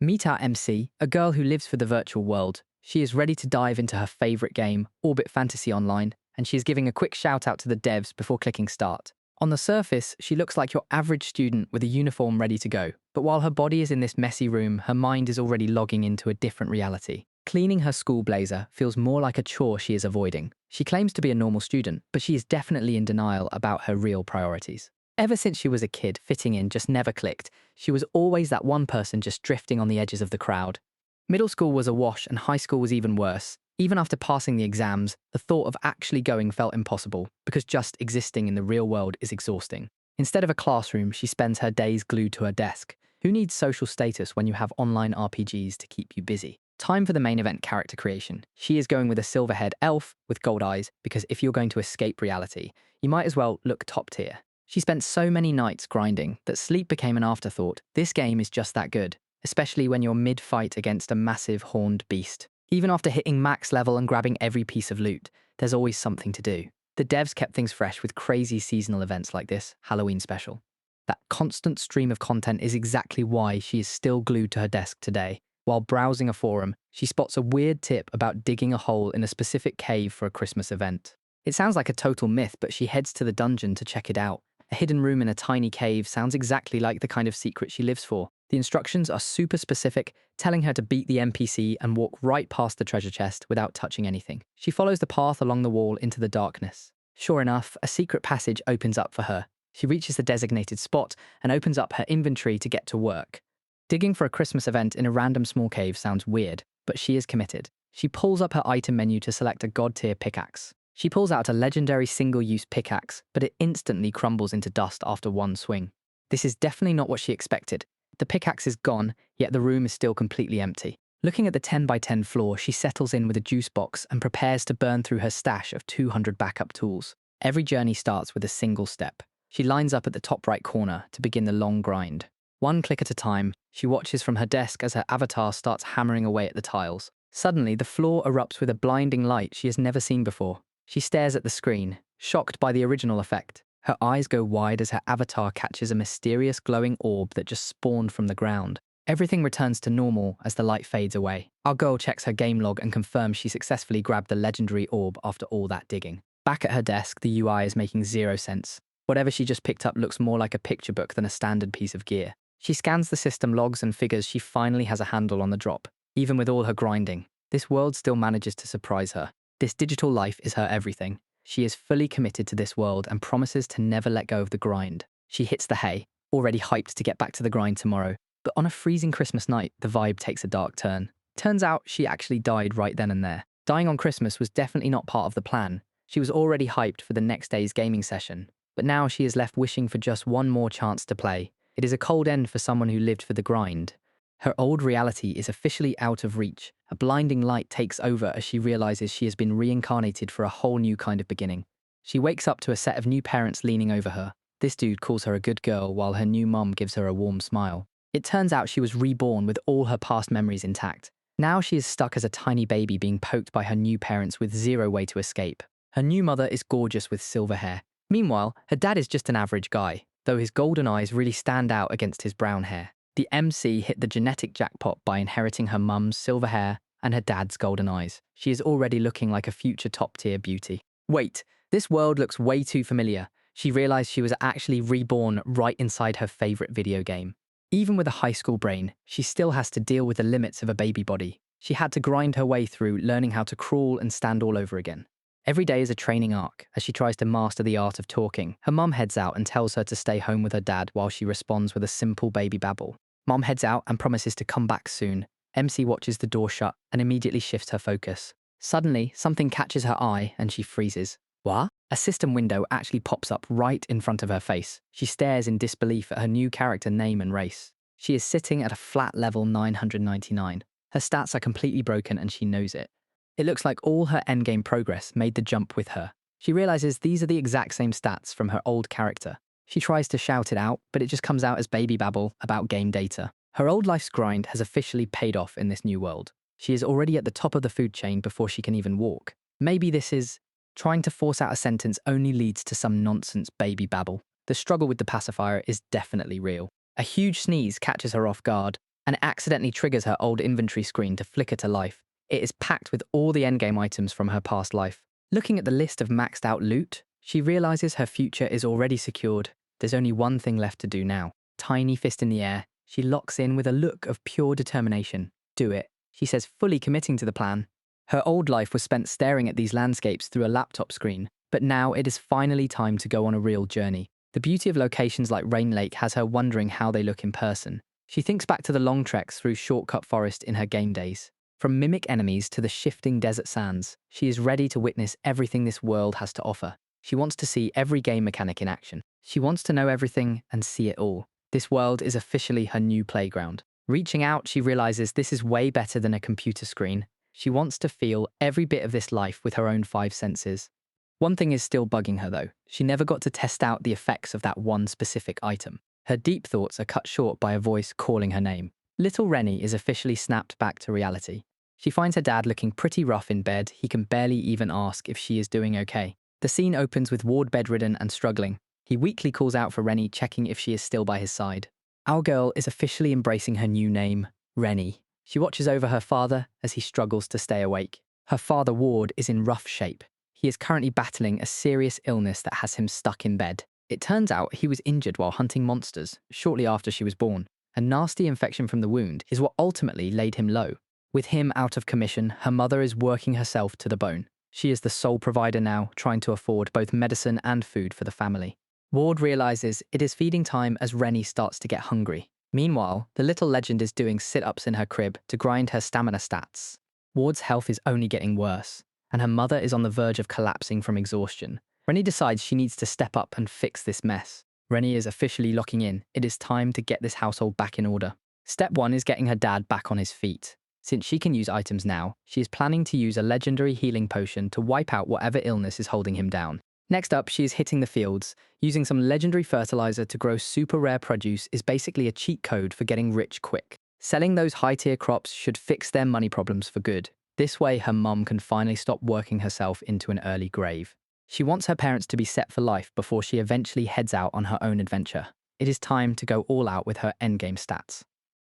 Meet our MC, a girl who lives for the virtual world. She is ready to dive into her favorite game, Orbit Fantasy Online, and she is giving a quick shout out to the devs before clicking start. On the surface, she looks like your average student with a uniform ready to go, but while her body is in this messy room, her mind is already logging into a different reality. Cleaning her school blazer feels more like a chore she is avoiding. She claims to be a normal student, but she is definitely in denial about her real priorities. Ever since she was a kid, fitting in just never clicked. She was always that one person just drifting on the edges of the crowd. Middle school was a wash and high school was even worse. Even after passing the exams, the thought of actually going felt impossible because just existing in the real world is exhausting. Instead of a classroom, she spends her days glued to her desk. Who needs social status when you have online RPGs to keep you busy? Time for the main event character creation. She is going with a silver-haired elf with gold eyes because if you're going to escape reality, you might as well look top tier. She spent so many nights grinding that sleep became an afterthought. This game is just that good, especially when you're mid-fight against a massive horned beast. Even after hitting max level and grabbing every piece of loot, there's always something to do. The devs kept things fresh with crazy seasonal events like this Halloween special. That constant stream of content is exactly why she is still glued to her desk today. While browsing a forum, she spots a weird tip about digging a hole in a specific cave for a Christmas event. It sounds like a total myth, but she heads to the dungeon to check it out. A hidden room in a tiny cave sounds exactly like the kind of secret she lives for. The instructions are super specific, telling her to beat the NPC and walk right past the treasure chest without touching anything. She follows the path along the wall into the darkness. Sure enough, a secret passage opens up for her. She reaches the designated spot and opens up her inventory to get to work. Digging for a Christmas event in a random small cave sounds weird, but she is committed. She pulls up her item menu to select a god-tier pickaxe. She pulls out a legendary single-use pickaxe, but it instantly crumbles into dust after one swing. This is definitely not what she expected. The pickaxe is gone, yet the room is still completely empty. Looking at the 10 by 10 floor, she settles in with a juice box and prepares to burn through her stash of 200 backup tools. Every journey starts with a single step. She lines up at the top right corner to begin the long grind. One click at a time, she watches from her desk as her avatar starts hammering away at the tiles. Suddenly, the floor erupts with a blinding light she has never seen before. She stares at the screen, shocked by the original effect. Her eyes go wide as her avatar catches a mysterious glowing orb that just spawned from the ground. Everything returns to normal as the light fades away. Our girl checks her game log and confirms she successfully grabbed the legendary orb after all that digging. Back at her desk, the UI is making zero sense. Whatever she just picked up looks more like a picture book than a standard piece of gear. She scans the system logs and figures she finally has a handle on the drop. Even with all her grinding, this world still manages to surprise her. This digital life is her everything. She is fully committed to this world and promises to never let go of the grind. She hits the hay, already hyped to get back to the grind tomorrow. But on a freezing Christmas night, the vibe takes a dark turn. Turns out she actually died right then and there. Dying on Christmas was definitely not part of the plan. She was already hyped for the next day's gaming session. But now she is left wishing for just one more chance to play. It is a cold end for someone who lived for the grind. Her old reality is officially out of reach. A blinding light takes over as she realizes she has been reincarnated for a whole new kind of beginning. She wakes up to a set of new parents leaning over her. This dude calls her a good girl while her new mom gives her a warm smile. It turns out she was reborn with all her past memories intact. Now she is stuck as a tiny baby being poked by her new parents with zero way to escape. Her new mother is gorgeous with silver hair. Meanwhile, her dad is just an average guy, though his golden eyes really stand out against his brown hair. The MC hit the genetic jackpot by inheriting her mum's silver hair and her dad's golden eyes. She is already looking like a future top-tier beauty. Wait, this world looks way too familiar. She realized she was actually reborn right inside her favorite video game. Even with a high school brain, she still has to deal with the limits of a baby body. She had to grind her way through learning how to crawl and stand all over again. Every day is a training arc as she tries to master the art of talking. Her mum heads out and tells her to stay home with her dad while she responds with a simple baby babble. Mom heads out and promises to come back soon. MC watches the door shut and immediately shifts her focus. Suddenly, something catches her eye and she freezes. What? A system window actually pops up right in front of her face. She stares in disbelief at her new character name and race. She is sitting at a flat level 999. Her stats are completely broken and she knows it. It looks like all her endgame progress made the jump with her. She realizes these are the exact same stats from her old character. She tries to shout it out, but it just comes out as baby babble about game data. Her old life's grind has officially paid off in this new world. She is already at the top of the food chain before she can even walk. Maybe this is trying to force out a sentence only leads to some nonsense baby babble. The struggle with the pacifier is definitely real. A huge sneeze catches her off guard, and it accidentally triggers her old inventory screen to flicker to life. It is packed with all the endgame items from her past life. Looking at the list of maxed out loot, she realizes her future is already secured. There's only one thing left to do now. Tiny fist in the air, she locks in with a look of pure determination. Do it, she says, fully committing to the plan. Her old life was spent staring at these landscapes through a laptop screen, but now it is finally time to go on a real journey. The beauty of locations like Rain Lake has her wondering how they look in person. She thinks back to the long treks through Shortcut Forest in her game days. From mimic enemies to the shifting desert sands, she is ready to witness everything this world has to offer. She wants to see every game mechanic in action. She wants to know everything and see it all. This world is officially her new playground. Reaching out, she realizes this is way better than a computer screen. She wants to feel every bit of this life with her own 5 senses. One thing is still bugging her though. She never got to test out the effects of that one specific item. Her deep thoughts are cut short by a voice calling her name. Little Renie is officially snapped back to reality. She finds her dad looking pretty rough in bed. He can barely even ask if she is doing okay. The scene opens with Ward bedridden and struggling. He weakly calls out for Renie, checking if she is still by his side. Our girl is officially embracing her new name, Renie. She watches over her father as he struggles to stay awake. Her father, Ward, is in rough shape. He is currently battling a serious illness that has him stuck in bed. It turns out he was injured while hunting monsters shortly after she was born. A nasty infection from the wound is what ultimately laid him low. With him out of commission, her mother is working herself to the bone. She is the sole provider now, trying to afford both medicine and food for the family. Ward realizes it is feeding time as Renie starts to get hungry. Meanwhile, the little legend is doing sit-ups in her crib to grind her stamina stats. Ward's health is only getting worse, and her mother is on the verge of collapsing from exhaustion. Renie decides she needs to step up and fix this mess. Renie is officially locking in. It is time to get this household back in order. Step 1 is getting her dad back on his feet. Since she can use items now, she is planning to use a legendary healing potion to wipe out whatever illness is holding him down. Next up, she is hitting the fields. Using some legendary fertilizer to grow super rare produce is basically a cheat code for getting rich quick. Selling those high-tier crops should fix their money problems for good. This way, her mum can finally stop working herself into an early grave. She wants her parents to be set for life before she eventually heads out on her own adventure. It is time to go all out with her endgame stats.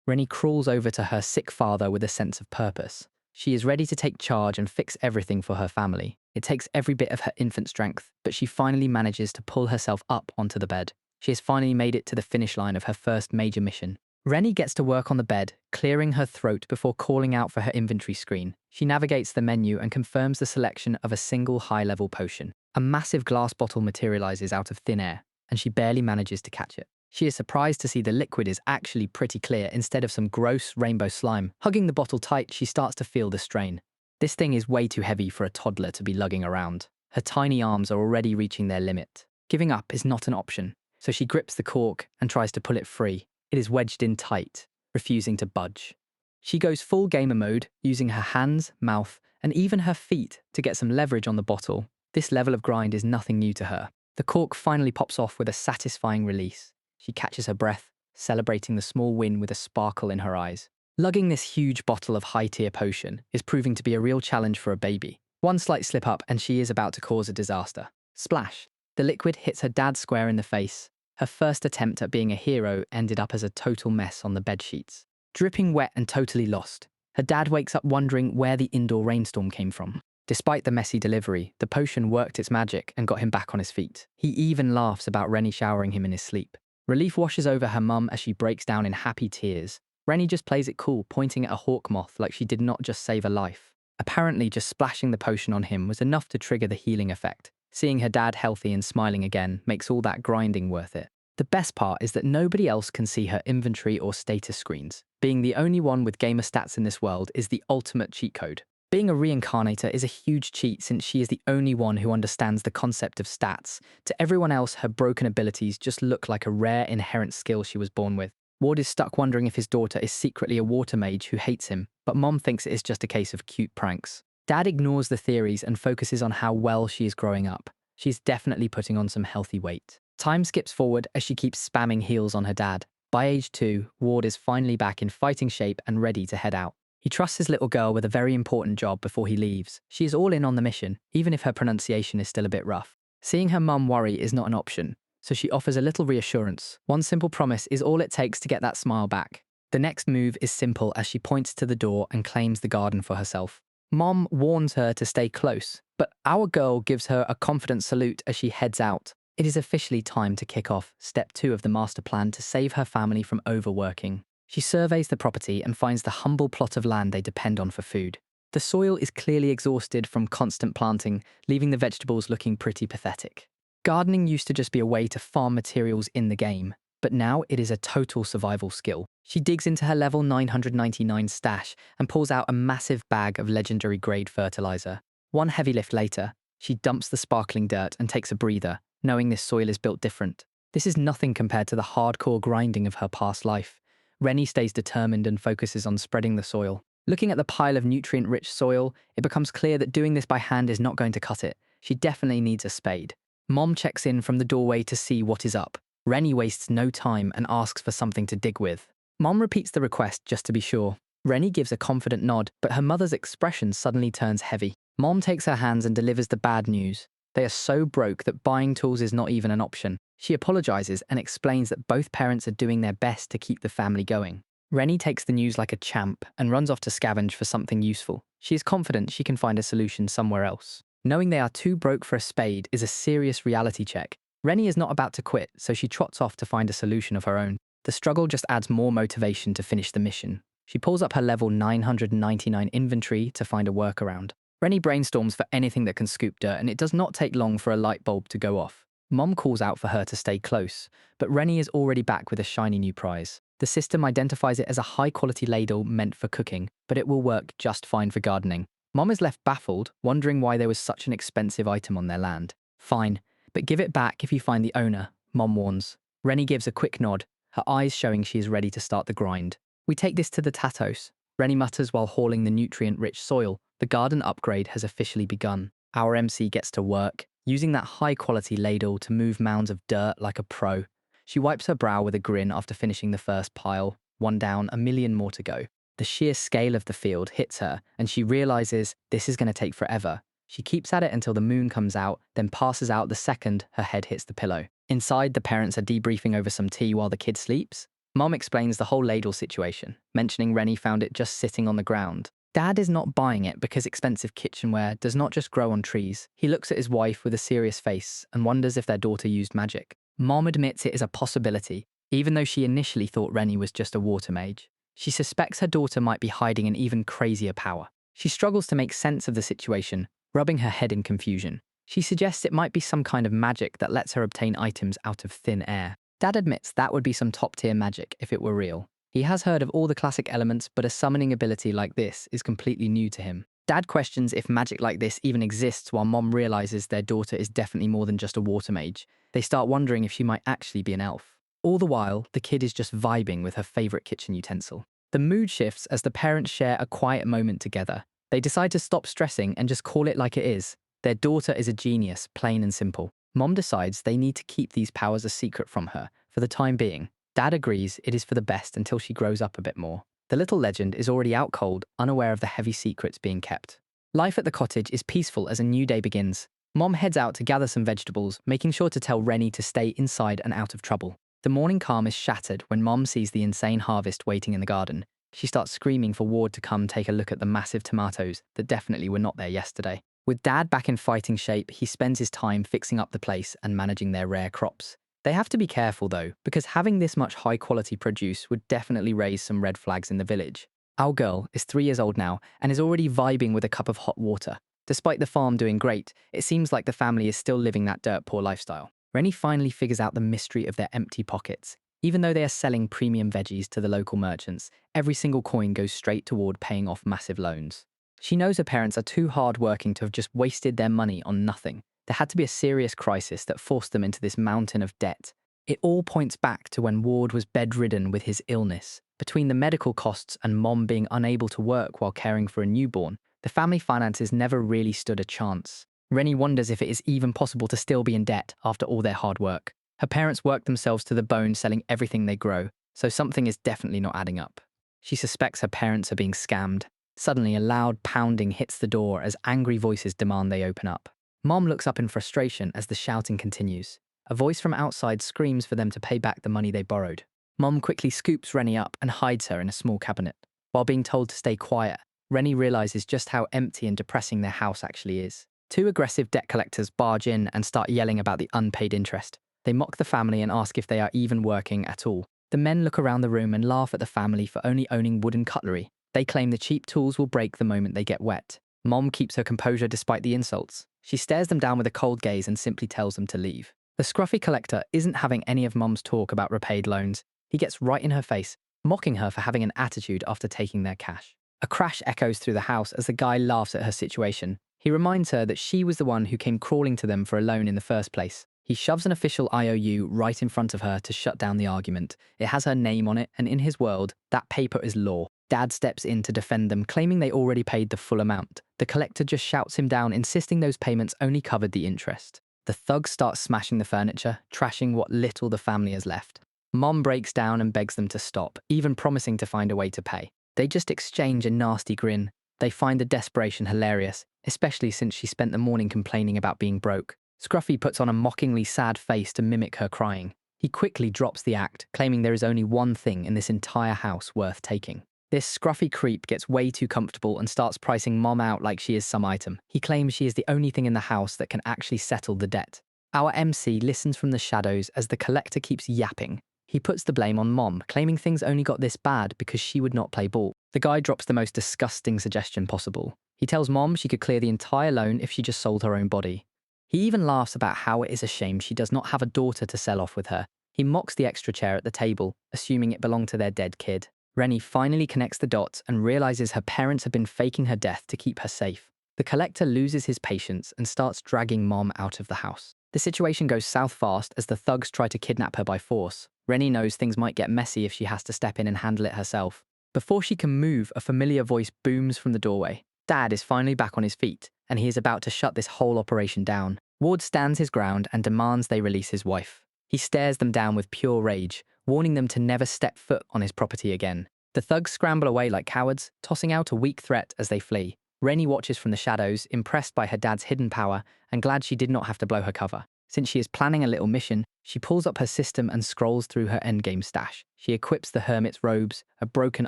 Renie crawls over to her sick father with a sense of purpose. She is ready to take charge and fix everything for her family. It takes every bit of her infant strength, but she finally manages to pull herself up onto the bed. She has finally made it to the finish line of her first major mission. Renie gets to work on the bed, clearing her throat before calling out for her inventory screen. She navigates the menu and confirms the selection of a single high-level potion. A massive glass bottle materializes out of thin air, and she barely manages to catch it. She is surprised to see the liquid is actually pretty clear instead of some gross rainbow slime. Hugging the bottle tight, she starts to feel the strain. This thing is way too heavy for a toddler to be lugging around. Her tiny arms are already reaching their limit. Giving up is not an option, so she grips the cork and tries to pull it free. It is wedged in tight, refusing to budge. She goes full gamer mode, using her hands, mouth, and even her feet to get some leverage on the bottle. This level of grind is nothing new to her. The cork finally pops off with a satisfying release. She catches her breath, celebrating the small win with a sparkle in her eyes. Lugging this huge bottle of high-tier potion is proving to be a real challenge for a baby. One slight slip-up and she is about to cause a disaster. Splash! The liquid hits her dad square in the face. Her first attempt at being a hero ended up as a total mess on the bedsheets. Dripping wet and totally lost, her dad wakes up wondering where the indoor rainstorm came from. Despite the messy delivery, the potion worked its magic and got him back on his feet. He even laughs about Renie showering him in his sleep. Relief washes over her mum as she breaks down in happy tears. Renie just plays it cool, pointing at a hawk moth like she did not just save a life. Apparently, just splashing the potion on him was enough to trigger the healing effect. Seeing her dad healthy and smiling again makes all that grinding worth it. The best part is that nobody else can see her inventory or status screens. Being the only one with gamer stats in this world is the ultimate cheat code. Being a reincarnator is a huge cheat since she is the only one who understands the concept of stats. To everyone else, her broken abilities just look like a rare inherent skill she was born with. Ward is stuck wondering if his daughter is secretly a water mage who hates him, but Mom thinks it is just a case of cute pranks. Dad ignores the theories and focuses on how well she is growing up. She's definitely putting on some healthy weight. Time skips forward as she keeps spamming heals on her dad. By age 2, Ward is finally back in fighting shape and ready to head out. He trusts his little girl with a very important job before he leaves. She is all in on the mission, even if her pronunciation is still a bit rough. Seeing her mum worry is not an option, so she offers a little reassurance. One simple promise is all it takes to get that smile back. The next move is simple as she points to the door and claims the garden for herself. Mom warns her to stay close, but our girl gives her a confident salute as she heads out. It is officially time to kick off step 2 of the master plan to save her family from overworking. She surveys the property and finds the humble plot of land they depend on for food. The soil is clearly exhausted from constant planting, leaving the vegetables looking pretty pathetic. Gardening used to just be a way to farm materials in the game, but now it is a total survival skill. She digs into her level 999 stash and pulls out a massive bag of legendary grade fertilizer. One heavy lift later, she dumps the sparkling dirt and takes a breather, knowing this soil is built different. This is nothing compared to the hardcore grinding of her past life. Renie stays determined and focuses on spreading the soil. Looking at the pile of nutrient-rich soil, it becomes clear that doing this by hand is not going to cut it. She definitely needs a spade. Mom checks in from the doorway to see what is up. Renie wastes no time and asks for something to dig with. Mom repeats the request just to be sure. Renie gives a confident nod, but her mother's expression suddenly turns heavy. Mom takes her hands and delivers the bad news. They are so broke that buying tools is not even an option. She apologizes and explains that both parents are doing their best to keep the family going. Renie takes the news like a champ and runs off to scavenge for something useful. She is confident she can find a solution somewhere else. Knowing they are too broke for a spade is a serious reality check. Renie is not about to quit, so she trots off to find a solution of her own. The struggle just adds more motivation to finish the mission. She pulls up her level 999 inventory to find a workaround. Renie brainstorms for anything that can scoop dirt, and it does not take long for a light bulb to go off. Mom calls out for her to stay close, but Renie is already back with a shiny new prize. The system identifies it as a high-quality ladle meant for cooking, but it will work just fine for gardening. Mom is left baffled, wondering why there was such an expensive item on their land. Fine, but give it back if you find the owner, Mom warns. Renie gives a quick nod, her eyes showing she is ready to start the grind. We take this to the Tatos, Renie mutters while hauling the nutrient-rich soil. The garden upgrade has officially begun. Our MC gets to work, using that high-quality ladle to move mounds of dirt like a pro. She wipes her brow with a grin after finishing the first pile. One down, a million more to go. The sheer scale of the field hits her, and she realizes this is going to take forever. She keeps at it until the moon comes out, then passes out the second her head hits the pillow. Inside, the parents are debriefing over some tea while the kid sleeps. Mom explains the whole ladle situation, mentioning Renie found it just sitting on the ground. Dad is not buying it because expensive kitchenware does not just grow on trees. He looks at his wife with a serious face and wonders if their daughter used magic. Mom admits it is a possibility, even though she initially thought Renie was just a water mage. She suspects her daughter might be hiding an even crazier power. She struggles to make sense of the situation, rubbing her head in confusion. She suggests it might be some kind of magic that lets her obtain items out of thin air. Dad admits that would be some top-tier magic if it were real. He has heard of all the classic elements, but a summoning ability like this is completely new to him. Dad questions if magic like this even exists while Mom realizes their daughter is definitely more than just a water mage. They start wondering if she might actually be an elf. All the while, the kid is just vibing with her favorite kitchen utensil. The mood shifts as the parents share a quiet moment together. They decide to stop stressing and just call it like it is. Their daughter is a genius, plain and simple. Mom decides they need to keep these powers a secret from her, for the time being. Dad agrees it is for the best until she grows up a bit more. The little legend is already out cold, unaware of the heavy secrets being kept. Life at the cottage is peaceful as a new day begins. Mom heads out to gather some vegetables, making sure to tell Renie to stay inside and out of trouble. The morning calm is shattered when Mom sees the insane harvest waiting in the garden. She starts screaming for Ward to come take a look at the massive tomatoes that definitely were not there yesterday. With Dad back in fighting shape, he spends his time fixing up the place and managing their rare crops. They have to be careful though, because having this much high-quality produce would definitely raise some red flags in the village. Our girl is 3 years old now and is already vibing with a cup of hot water. Despite the farm doing great, it seems like the family is still living that dirt-poor lifestyle. Renie finally figures out the mystery of their empty pockets. Even though they are selling premium veggies to the local merchants, every single coin goes straight toward paying off massive loans. She knows her parents are too hard-working to have just wasted their money on nothing. There had to be a serious crisis that forced them into this mountain of debt. It all points back to when Ward was bedridden with his illness. Between the medical costs and Mom being unable to work while caring for a newborn, the family finances never really stood a chance. Renie wonders if it is even possible to still be in debt after all their hard work. Her parents work themselves to the bone selling everything they grow, so something is definitely not adding up. She suspects her parents are being scammed. Suddenly, a loud pounding hits the door as angry voices demand they open up. Mom looks up in frustration as the shouting continues. A voice from outside screams for them to pay back the money they borrowed. Mom quickly scoops Renie up and hides her in a small cabinet. While being told to stay quiet, Renie realizes just how empty and depressing their house actually is. Two aggressive debt collectors barge in and start yelling about the unpaid interest. They mock the family and ask if they are even working at all. The men look around the room and laugh at the family for only owning wooden cutlery. They claim the cheap tools will break the moment they get wet. Mom keeps her composure despite the insults. She stares them down with a cold gaze and simply tells them to leave. The scruffy collector isn't having any of Mom's talk about repaid loans. He gets right in her face, mocking her for having an attitude after taking their cash. A crash echoes through the house as the guy laughs at her situation. He reminds her that she was the one who came crawling to them for a loan in the first place. He shoves an official IOU right in front of her to shut down the argument. It has her name on it, and in his world, that paper is law. Dad steps in to defend them, claiming they already paid the full amount. The collector just shouts him down, insisting those payments only covered the interest. The thugs start smashing the furniture, trashing what little the family has left. Mom breaks down and begs them to stop, even promising to find a way to pay. They just exchange a nasty grin. They find the desperation hilarious, especially since she spent the morning complaining about being broke. Scruffy puts on a mockingly sad face to mimic her crying. He quickly drops the act, claiming there is only one thing in this entire house worth taking. This scruffy creep gets way too comfortable and starts pricing Mom out like she is some item. He claims she is the only thing in the house that can actually settle the debt. Our MC listens from the shadows as the collector keeps yapping. He puts the blame on Mom, claiming things only got this bad because she would not play ball. The guy drops the most disgusting suggestion possible. He tells Mom she could clear the entire loan if she just sold her own body. He even laughs about how it is a shame she does not have a daughter to sell off with her. He mocks the extra chair at the table, assuming it belonged to their dead kid. Renie finally connects the dots and realizes her parents have been faking her death to keep her safe. The collector loses his patience and starts dragging Mom out of the house. The situation goes south fast as the thugs try to kidnap her by force. Renie knows things might get messy if she has to step in and handle it herself. Before she can move, a familiar voice booms from the doorway. Dad is finally back on his feet, and he is about to shut this whole operation down. Ward stands his ground and demands they release his wife. He stares them down with pure rage, warning them to never step foot on his property again. The thugs scramble away like cowards, tossing out a weak threat as they flee. Renie watches from the shadows, impressed by her dad's hidden power and glad she did not have to blow her cover. Since she is planning a little mission, she pulls up her system and scrolls through her endgame stash. She equips the hermit's robes, a broken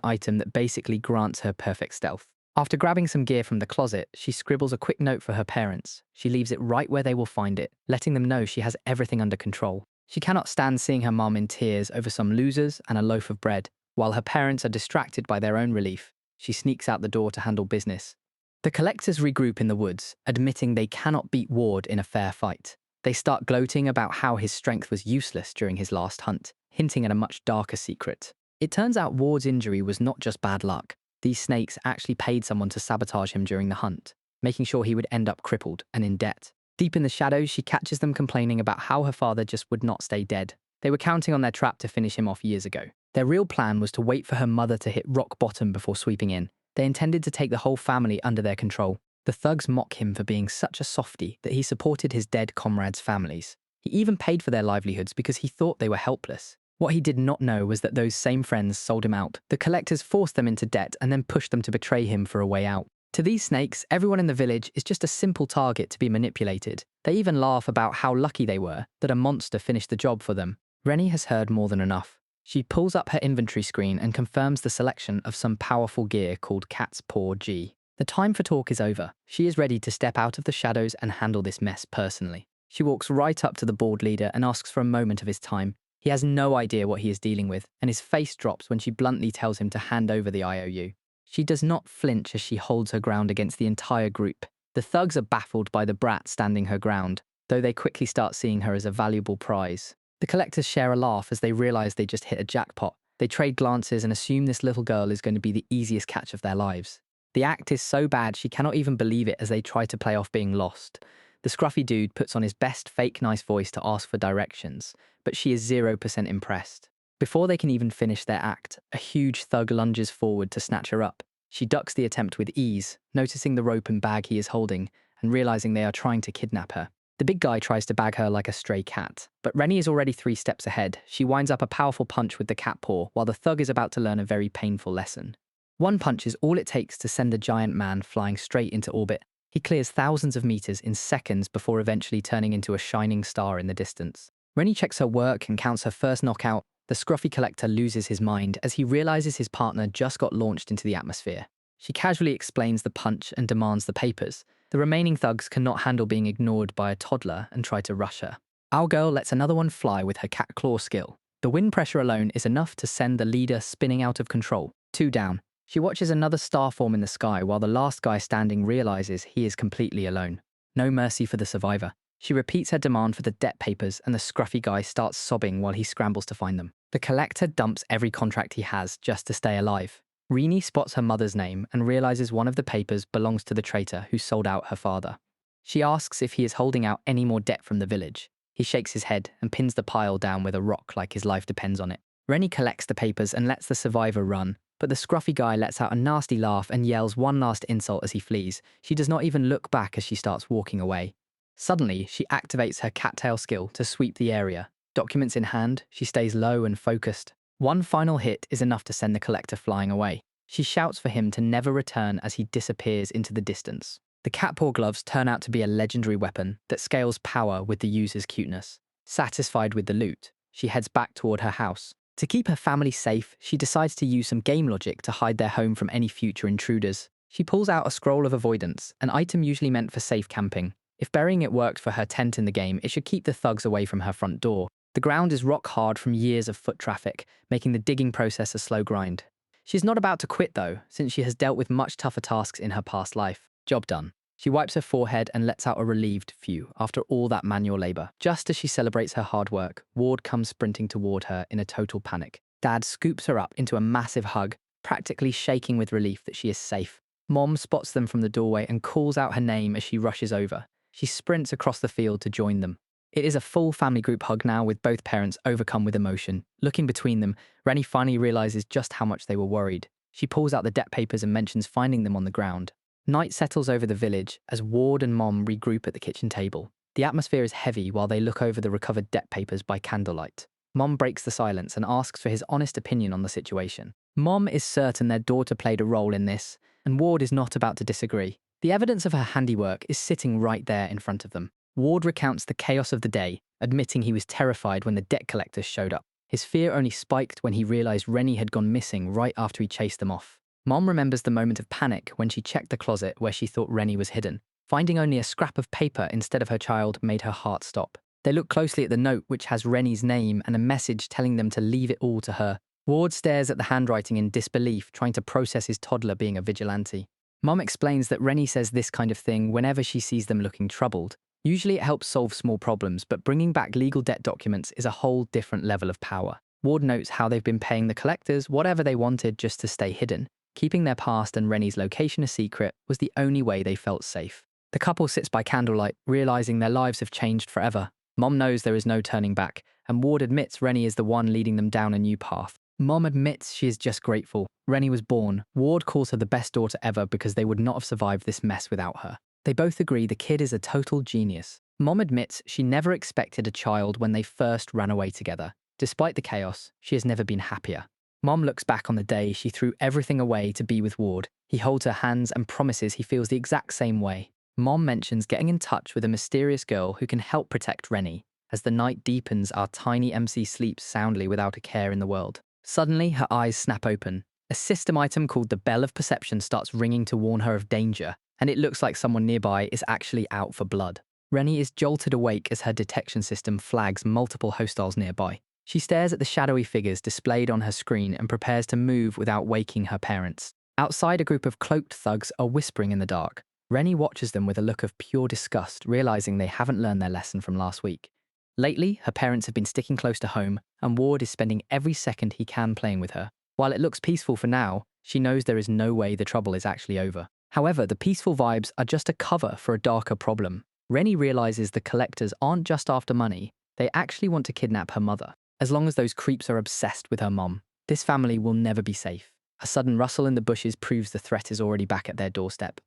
item that basically grants her perfect stealth. After grabbing some gear from the closet, she scribbles a quick note for her parents. She leaves it right where they will find it, letting them know she has everything under control. She cannot stand seeing her mom in tears over some losers and a loaf of bread. While her parents are distracted by their own relief, she sneaks out the door to handle business. The collectors regroup in the woods, admitting they cannot beat Ward in a fair fight. They start gloating about how his strength was useless during his last hunt, hinting at a much darker secret. It turns out Ward's injury was not just bad luck. These snakes actually paid someone to sabotage him during the hunt, making sure he would end up crippled and in debt. Deep in the shadows, she catches them complaining about how her father just would not stay dead. They were counting on their trap to finish him off years ago. Their real plan was to wait for her mother to hit rock bottom before sweeping in. They intended to take the whole family under their control. The thugs mock him for being such a softie that he supported his dead comrades' families. He even paid for their livelihoods because he thought they were helpless. What he did not know was that those same friends sold him out. The collectors forced them into debt and then pushed them to betray him for a way out. To these snakes, everyone in the village is just a simple target to be manipulated. They even laugh about how lucky they were that a monster finished the job for them. Renie has heard more than enough. She pulls up her inventory screen and confirms the selection of some powerful gear called Cat's Paw G. The time for talk is over. She is ready to step out of the shadows and handle this mess personally. She walks right up to the board leader and asks for a moment of his time. He has no idea what he is dealing with, and his face drops when she bluntly tells him to hand over the IOU. She does not flinch as she holds her ground against the entire group. The thugs are baffled by the brat standing her ground, though they quickly start seeing her as a valuable prize. The collectors share a laugh as they realize they just hit a jackpot. They trade glances and assume this little girl is going to be the easiest catch of their lives. The act is so bad she cannot even believe it as they try to play off being lost. The scruffy dude puts on his best fake nice voice to ask for directions, but she is 0% impressed. Before they can even finish their act, a huge thug lunges forward to snatch her up. She ducks the attempt with ease, noticing the rope and bag he is holding, and realizing they are trying to kidnap her. The big guy tries to bag her like a stray cat, but Renie is already 3 steps ahead. She winds up a powerful punch with the cat paw, while the thug is about to learn a very painful lesson. One punch is all it takes to send the giant man flying straight into orbit. He clears thousands of meters in seconds before eventually turning into a shining star in the distance. Renie checks her work and counts her first knockout, The scruffy collector loses his mind as he realizes his partner just got launched into the atmosphere. She casually explains the punch and demands the papers. The remaining thugs cannot handle being ignored by a toddler and try to rush her. Our girl lets another one fly with her cat claw skill. The wind pressure alone is enough to send the leader spinning out of control. 2 down. She watches another star form in the sky while the last guy standing realizes he is completely alone. No mercy for the survivor. She repeats her demand for the debt papers and the scruffy guy starts sobbing while he scrambles to find them. The collector dumps every contract he has just to stay alive. Renie spots her mother's name and realizes one of the papers belongs to the traitor who sold out her father. She asks if he is holding out any more debt from the village. He shakes his head and pins the pile down with a rock like his life depends on it. Renie collects the papers and lets the survivor run, but the scruffy guy lets out a nasty laugh and yells one last insult as he flees. She does not even look back as she starts walking away. Suddenly, she activates her cattail skill to sweep the area. Documents in hand, she stays low and focused. One final hit is enough to send the collector flying away. She shouts for him to never return as he disappears into the distance. The cat paw gloves turn out to be a legendary weapon that scales power with the user's cuteness. Satisfied with the loot, she heads back toward her house. To keep her family safe, she decides to use some game logic to hide their home from any future intruders. She pulls out a scroll of avoidance, an item usually meant for safe camping. If burying it worked for her tent in the game, it should keep the thugs away from her front door. The ground is rock hard from years of foot traffic, making the digging process a slow grind. She's not about to quit though, since she has dealt with much tougher tasks in her past life. Job done. She wipes her forehead and lets out a relieved phew after all that manual labor. Just as she celebrates her hard work, Ward comes sprinting toward her in a total panic. Dad scoops her up into a massive hug, practically shaking with relief that she is safe. Mom spots them from the doorway and calls out her name as she rushes over. She sprints across the field to join them. It is a full family group hug now with both parents overcome with emotion. Looking between them, Renie finally realizes just how much they were worried. She pulls out the debt papers and mentions finding them on the ground. Night settles over the village as Ward and Mom regroup at the kitchen table. The atmosphere is heavy while they look over the recovered debt papers by candlelight. Mom breaks the silence and asks for his honest opinion on the situation. Mom is certain their daughter played a role in this, and Ward is not about to disagree. The evidence of her handiwork is sitting right there in front of them. Ward recounts the chaos of the day, admitting he was terrified when the debt collectors showed up. His fear only spiked when he realized Renie had gone missing right after he chased them off. Mom remembers the moment of panic when she checked the closet where she thought Renie was hidden. Finding only a scrap of paper instead of her child made her heart stop. They look closely at the note, which has Renie's name and a message telling them to leave it all to her. Ward stares at the handwriting in disbelief, trying to process his toddler being a vigilante. Mom explains that Renie says this kind of thing whenever she sees them looking troubled. Usually it helps solve small problems, but bringing back legal debt documents is a whole different level of power. Ward notes how they've been paying the collectors whatever they wanted just to stay hidden. Keeping their past and Renie's location a secret was the only way they felt safe. The couple sits by candlelight, realizing their lives have changed forever. Mom knows there is no turning back, and Ward admits Renie is the one leading them down a new path. Mom admits she is just grateful. Renie was born. Ward calls her the best daughter ever because they would not have survived this mess without her. They both agree the kid is a total genius. Mom admits she never expected a child when they first ran away together. Despite the chaos, she has never been happier. Mom looks back on the day she threw everything away to be with Ward. He holds her hands and promises he feels the exact same way. Mom mentions getting in touch with a mysterious girl who can help protect Renie. As the night deepens, our tiny MC sleeps soundly without a care in the world. Suddenly, her eyes snap open. A system item called the Bell of Perception starts ringing to warn her of danger, and it looks like someone nearby is actually out for blood. Renie is jolted awake as her detection system flags multiple hostiles nearby. She stares at the shadowy figures displayed on her screen and prepares to move without waking her parents. Outside, a group of cloaked thugs are whispering in the dark. Renie watches them with a look of pure disgust, realizing they haven't learned their lesson from last week. Lately, her parents have been sticking close to home, and Ward is spending every second he can playing with her. While it looks peaceful for now, she knows there is no way the trouble is actually over. However, the peaceful vibes are just a cover for a darker problem. Renie realizes the collectors aren't just after money, they actually want to kidnap her mother. As long as those creeps are obsessed with her mom, this family will never be safe. A sudden rustle in the bushes proves the threat is already back at their doorstep.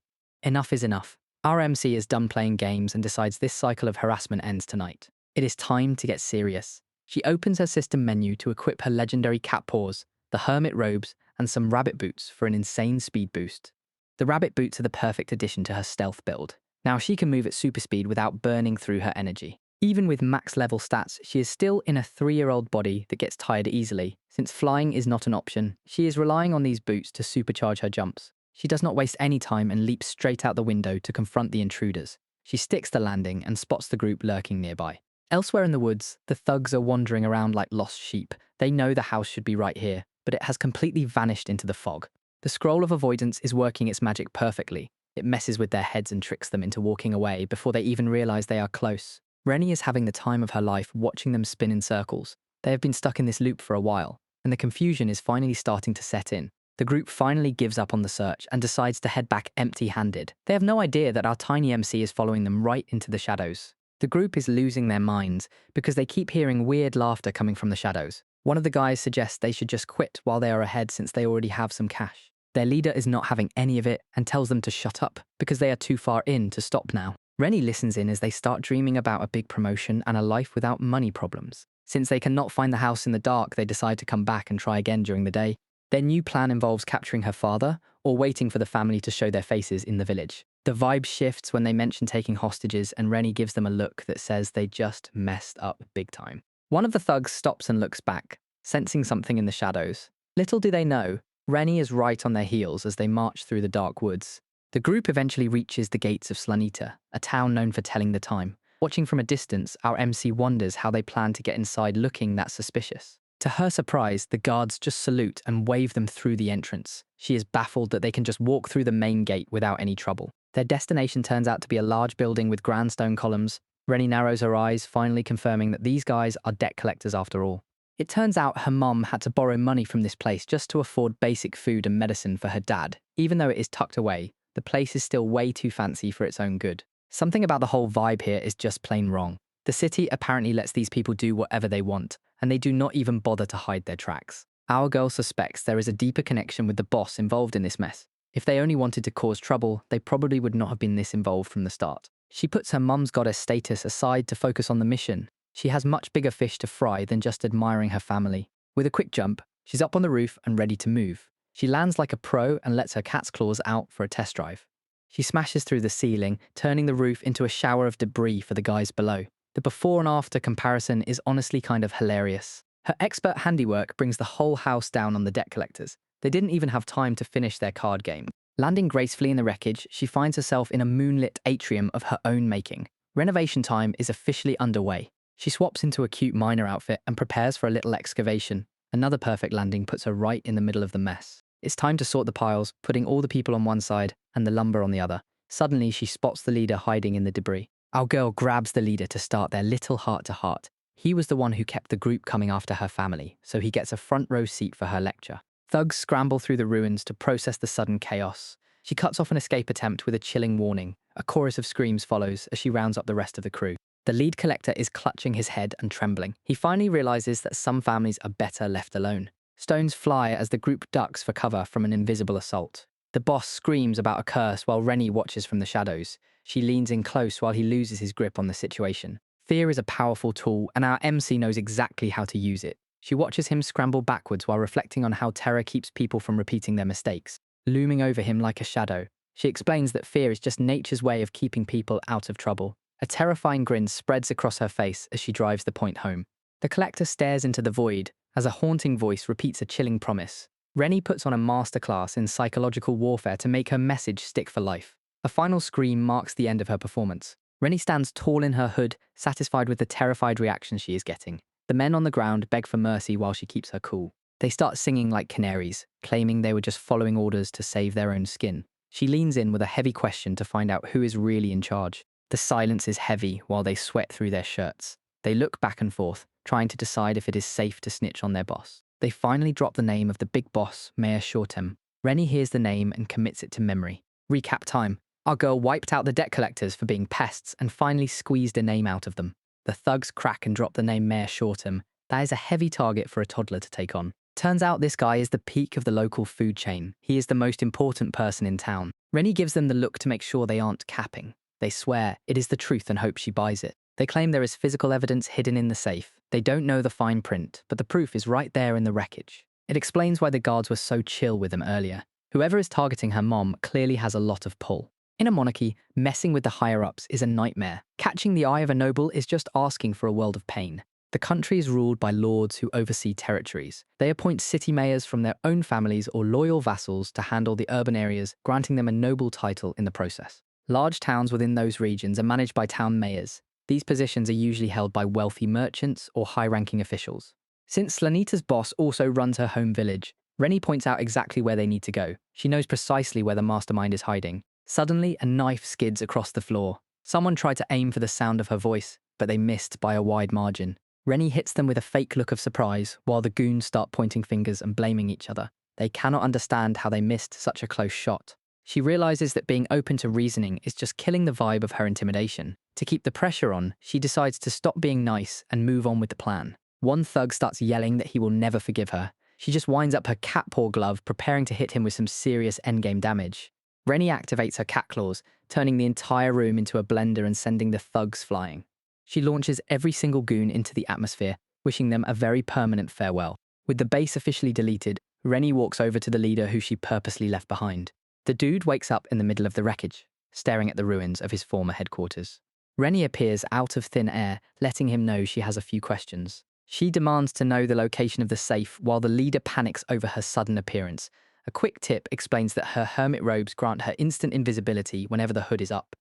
Enough is enough. Our MC is done playing games and decides this cycle of harassment ends tonight. It is time to get serious. She opens her system menu to equip her legendary cat paws, the hermit robes, and some rabbit boots for an insane speed boost. The rabbit boots are the perfect addition to her stealth build. Now she can move at super speed without burning through her energy. Even with max level stats, she is still in a 3-year-old body that gets tired easily. Since flying is not an option, she is relying on these boots to supercharge her jumps. She does not waste any time and leaps straight out the window to confront the intruders. She sticks the landing and spots the group lurking nearby. Elsewhere in the woods, the thugs are wandering around like lost sheep. They know the house should be right here, but it has completely vanished into the fog. The scroll of avoidance is working its magic perfectly. It messes with their heads and tricks them into walking away before they even realize they are close. Renie is having the time of her life watching them spin in circles. They have been stuck in this loop for a while, and the confusion is finally starting to set in. The group finally gives up on the search and decides to head back empty-handed. They have no idea that our tiny MC is following them right into the shadows. The group is losing their minds because they keep hearing weird laughter coming from the shadows. One of the guys suggests they should just quit while they are ahead since they already have some cash. Their leader is not having any of it and tells them to shut up because they are too far in to stop now. Renie listens in as they start dreaming about a big promotion and a life without money problems. Since they cannot find the house in the dark, they decide to come back and try again during the day. Their new plan involves capturing her father or waiting for the family to show their faces in the village. The vibe shifts when they mention taking hostages and Renie gives them a look that says they just messed up big time. One of the thugs stops and looks back, sensing something in the shadows. Little do they know, Renie is right on their heels as they march through the dark woods. The group eventually reaches the gates of Slanita, a town known for telling the time. Watching from a distance, our MC wonders how they plan to get inside looking that suspicious. To her surprise, the guards just salute and wave them through the entrance. She is baffled that they can just walk through the main gate without any trouble. Their destination turns out to be a large building with grand stone columns. Renie narrows her eyes, finally confirming that these guys are debt collectors after all. It turns out her mom had to borrow money from this place just to afford basic food and medicine for her dad. Even though it is tucked away, the place is still way too fancy for its own good. Something about the whole vibe here is just plain wrong. The city apparently lets these people do whatever they want, and they do not even bother to hide their tracks. Our girl suspects there is a deeper connection with the boss involved in this mess. If they only wanted to cause trouble, they probably would not have been this involved from the start. She puts her mum's goddess status aside to focus on the mission. She has much bigger fish to fry than just admiring her family. With a quick jump, she's up on the roof and ready to move. She lands like a pro and lets her cat's claws out for a test drive. She smashes through the ceiling, turning the roof into a shower of debris for the guys below. The before and after comparison is honestly kind of hilarious. Her expert handiwork brings the whole house down on the debt collectors. They didn't even have time to finish their card game. Landing gracefully in the wreckage, she finds herself in a moonlit atrium of her own making. Renovation time is officially underway. She swaps into a cute miner outfit and prepares for a little excavation. Another perfect landing puts her right in the middle of the mess. It's time to sort the piles, putting all the people on one side and the lumber on the other. Suddenly, she spots the leader hiding in the debris. Our girl grabs the leader to start their little heart-to-heart. He was the one who kept the group coming after her family, so he gets a front row seat for her lecture. Thugs scramble through the ruins to process the sudden chaos. She cuts off an escape attempt with a chilling warning. A chorus of screams follows as she rounds up the rest of the crew. The lead collector is clutching his head and trembling. He finally realizes that some families are better left alone. Stones fly as the group ducks for cover from an invisible assault. The boss screams about a curse while Renie watches from the shadows. She leans in close while he loses his grip on the situation. Fear is a powerful tool, and our MC knows exactly how to use it. She watches him scramble backwards while reflecting on how terror keeps people from repeating their mistakes, looming over him like a shadow. She explains that fear is just nature's way of keeping people out of trouble. A terrifying grin spreads across her face as she drives the point home. The collector stares into the void as a haunting voice repeats a chilling promise. Renie puts on a masterclass in psychological warfare to make her message stick for life. A final scream marks the end of her performance. Renie stands tall in her hood, satisfied with the terrified reaction she is getting. The men on the ground beg for mercy while she keeps her cool. They start singing like canaries, claiming they were just following orders to save their own skin. She leans in with a heavy question to find out who is really in charge. The silence is heavy while they sweat through their shirts. They look back and forth, trying to decide if it is safe to snitch on their boss. They finally drop the name of the big boss, Mayor Shortm. Renie hears the name and commits it to memory. Recap time. Our girl wiped out the debt collectors for being pests and finally squeezed a name out of them. The thugs crack and drop the name Mayor Shortm. That is a heavy target for a toddler to take on. Turns out this guy is the peak of the local food chain. He is the most important person in town. Renie gives them the look to make sure they aren't capping. They swear it is the truth and hope she buys it. They claim there is physical evidence hidden in the safe. They don't know the fine print, but the proof is right there in the wreckage. It explains why the guards were so chill with them earlier. Whoever is targeting her mom clearly has a lot of pull. In a monarchy, messing with the higher-ups is a nightmare. Catching the eye of a noble is just asking for a world of pain. The country is ruled by lords who oversee territories. They appoint city mayors from their own families or loyal vassals to handle the urban areas, granting them a noble title in the process. Large towns within those regions are managed by town mayors. These positions are usually held by wealthy merchants or high-ranking officials. Since Slanita's boss also runs her home village, Renie points out exactly where they need to go. She knows precisely where the mastermind is hiding. Suddenly, a knife skids across the floor. Someone tried to aim for the sound of her voice, but they missed by a wide margin. Renie hits them with a fake look of surprise, while the goons start pointing fingers and blaming each other. They cannot understand how they missed such a close shot. She realizes that being open to reasoning is just killing the vibe of her intimidation. To keep the pressure on, she decides to stop being nice and move on with the plan. One thug starts yelling that he will never forgive her. She just winds up her cat paw glove, preparing to hit him with some serious endgame damage. Renie activates her cat claws, turning the entire room into a blender and sending the thugs flying. She launches every single goon into the atmosphere, wishing them a very permanent farewell. With the base officially deleted, Renie walks over to the leader who she purposely left behind. The dude wakes up in the middle of the wreckage, staring at the ruins of his former headquarters. Renie appears out of thin air, letting him know she has a few questions. She demands to know the location of the safe while the leader panics over her sudden appearance. A quick tip explains that her hermit robes grant her instant invisibility whenever the hood is up.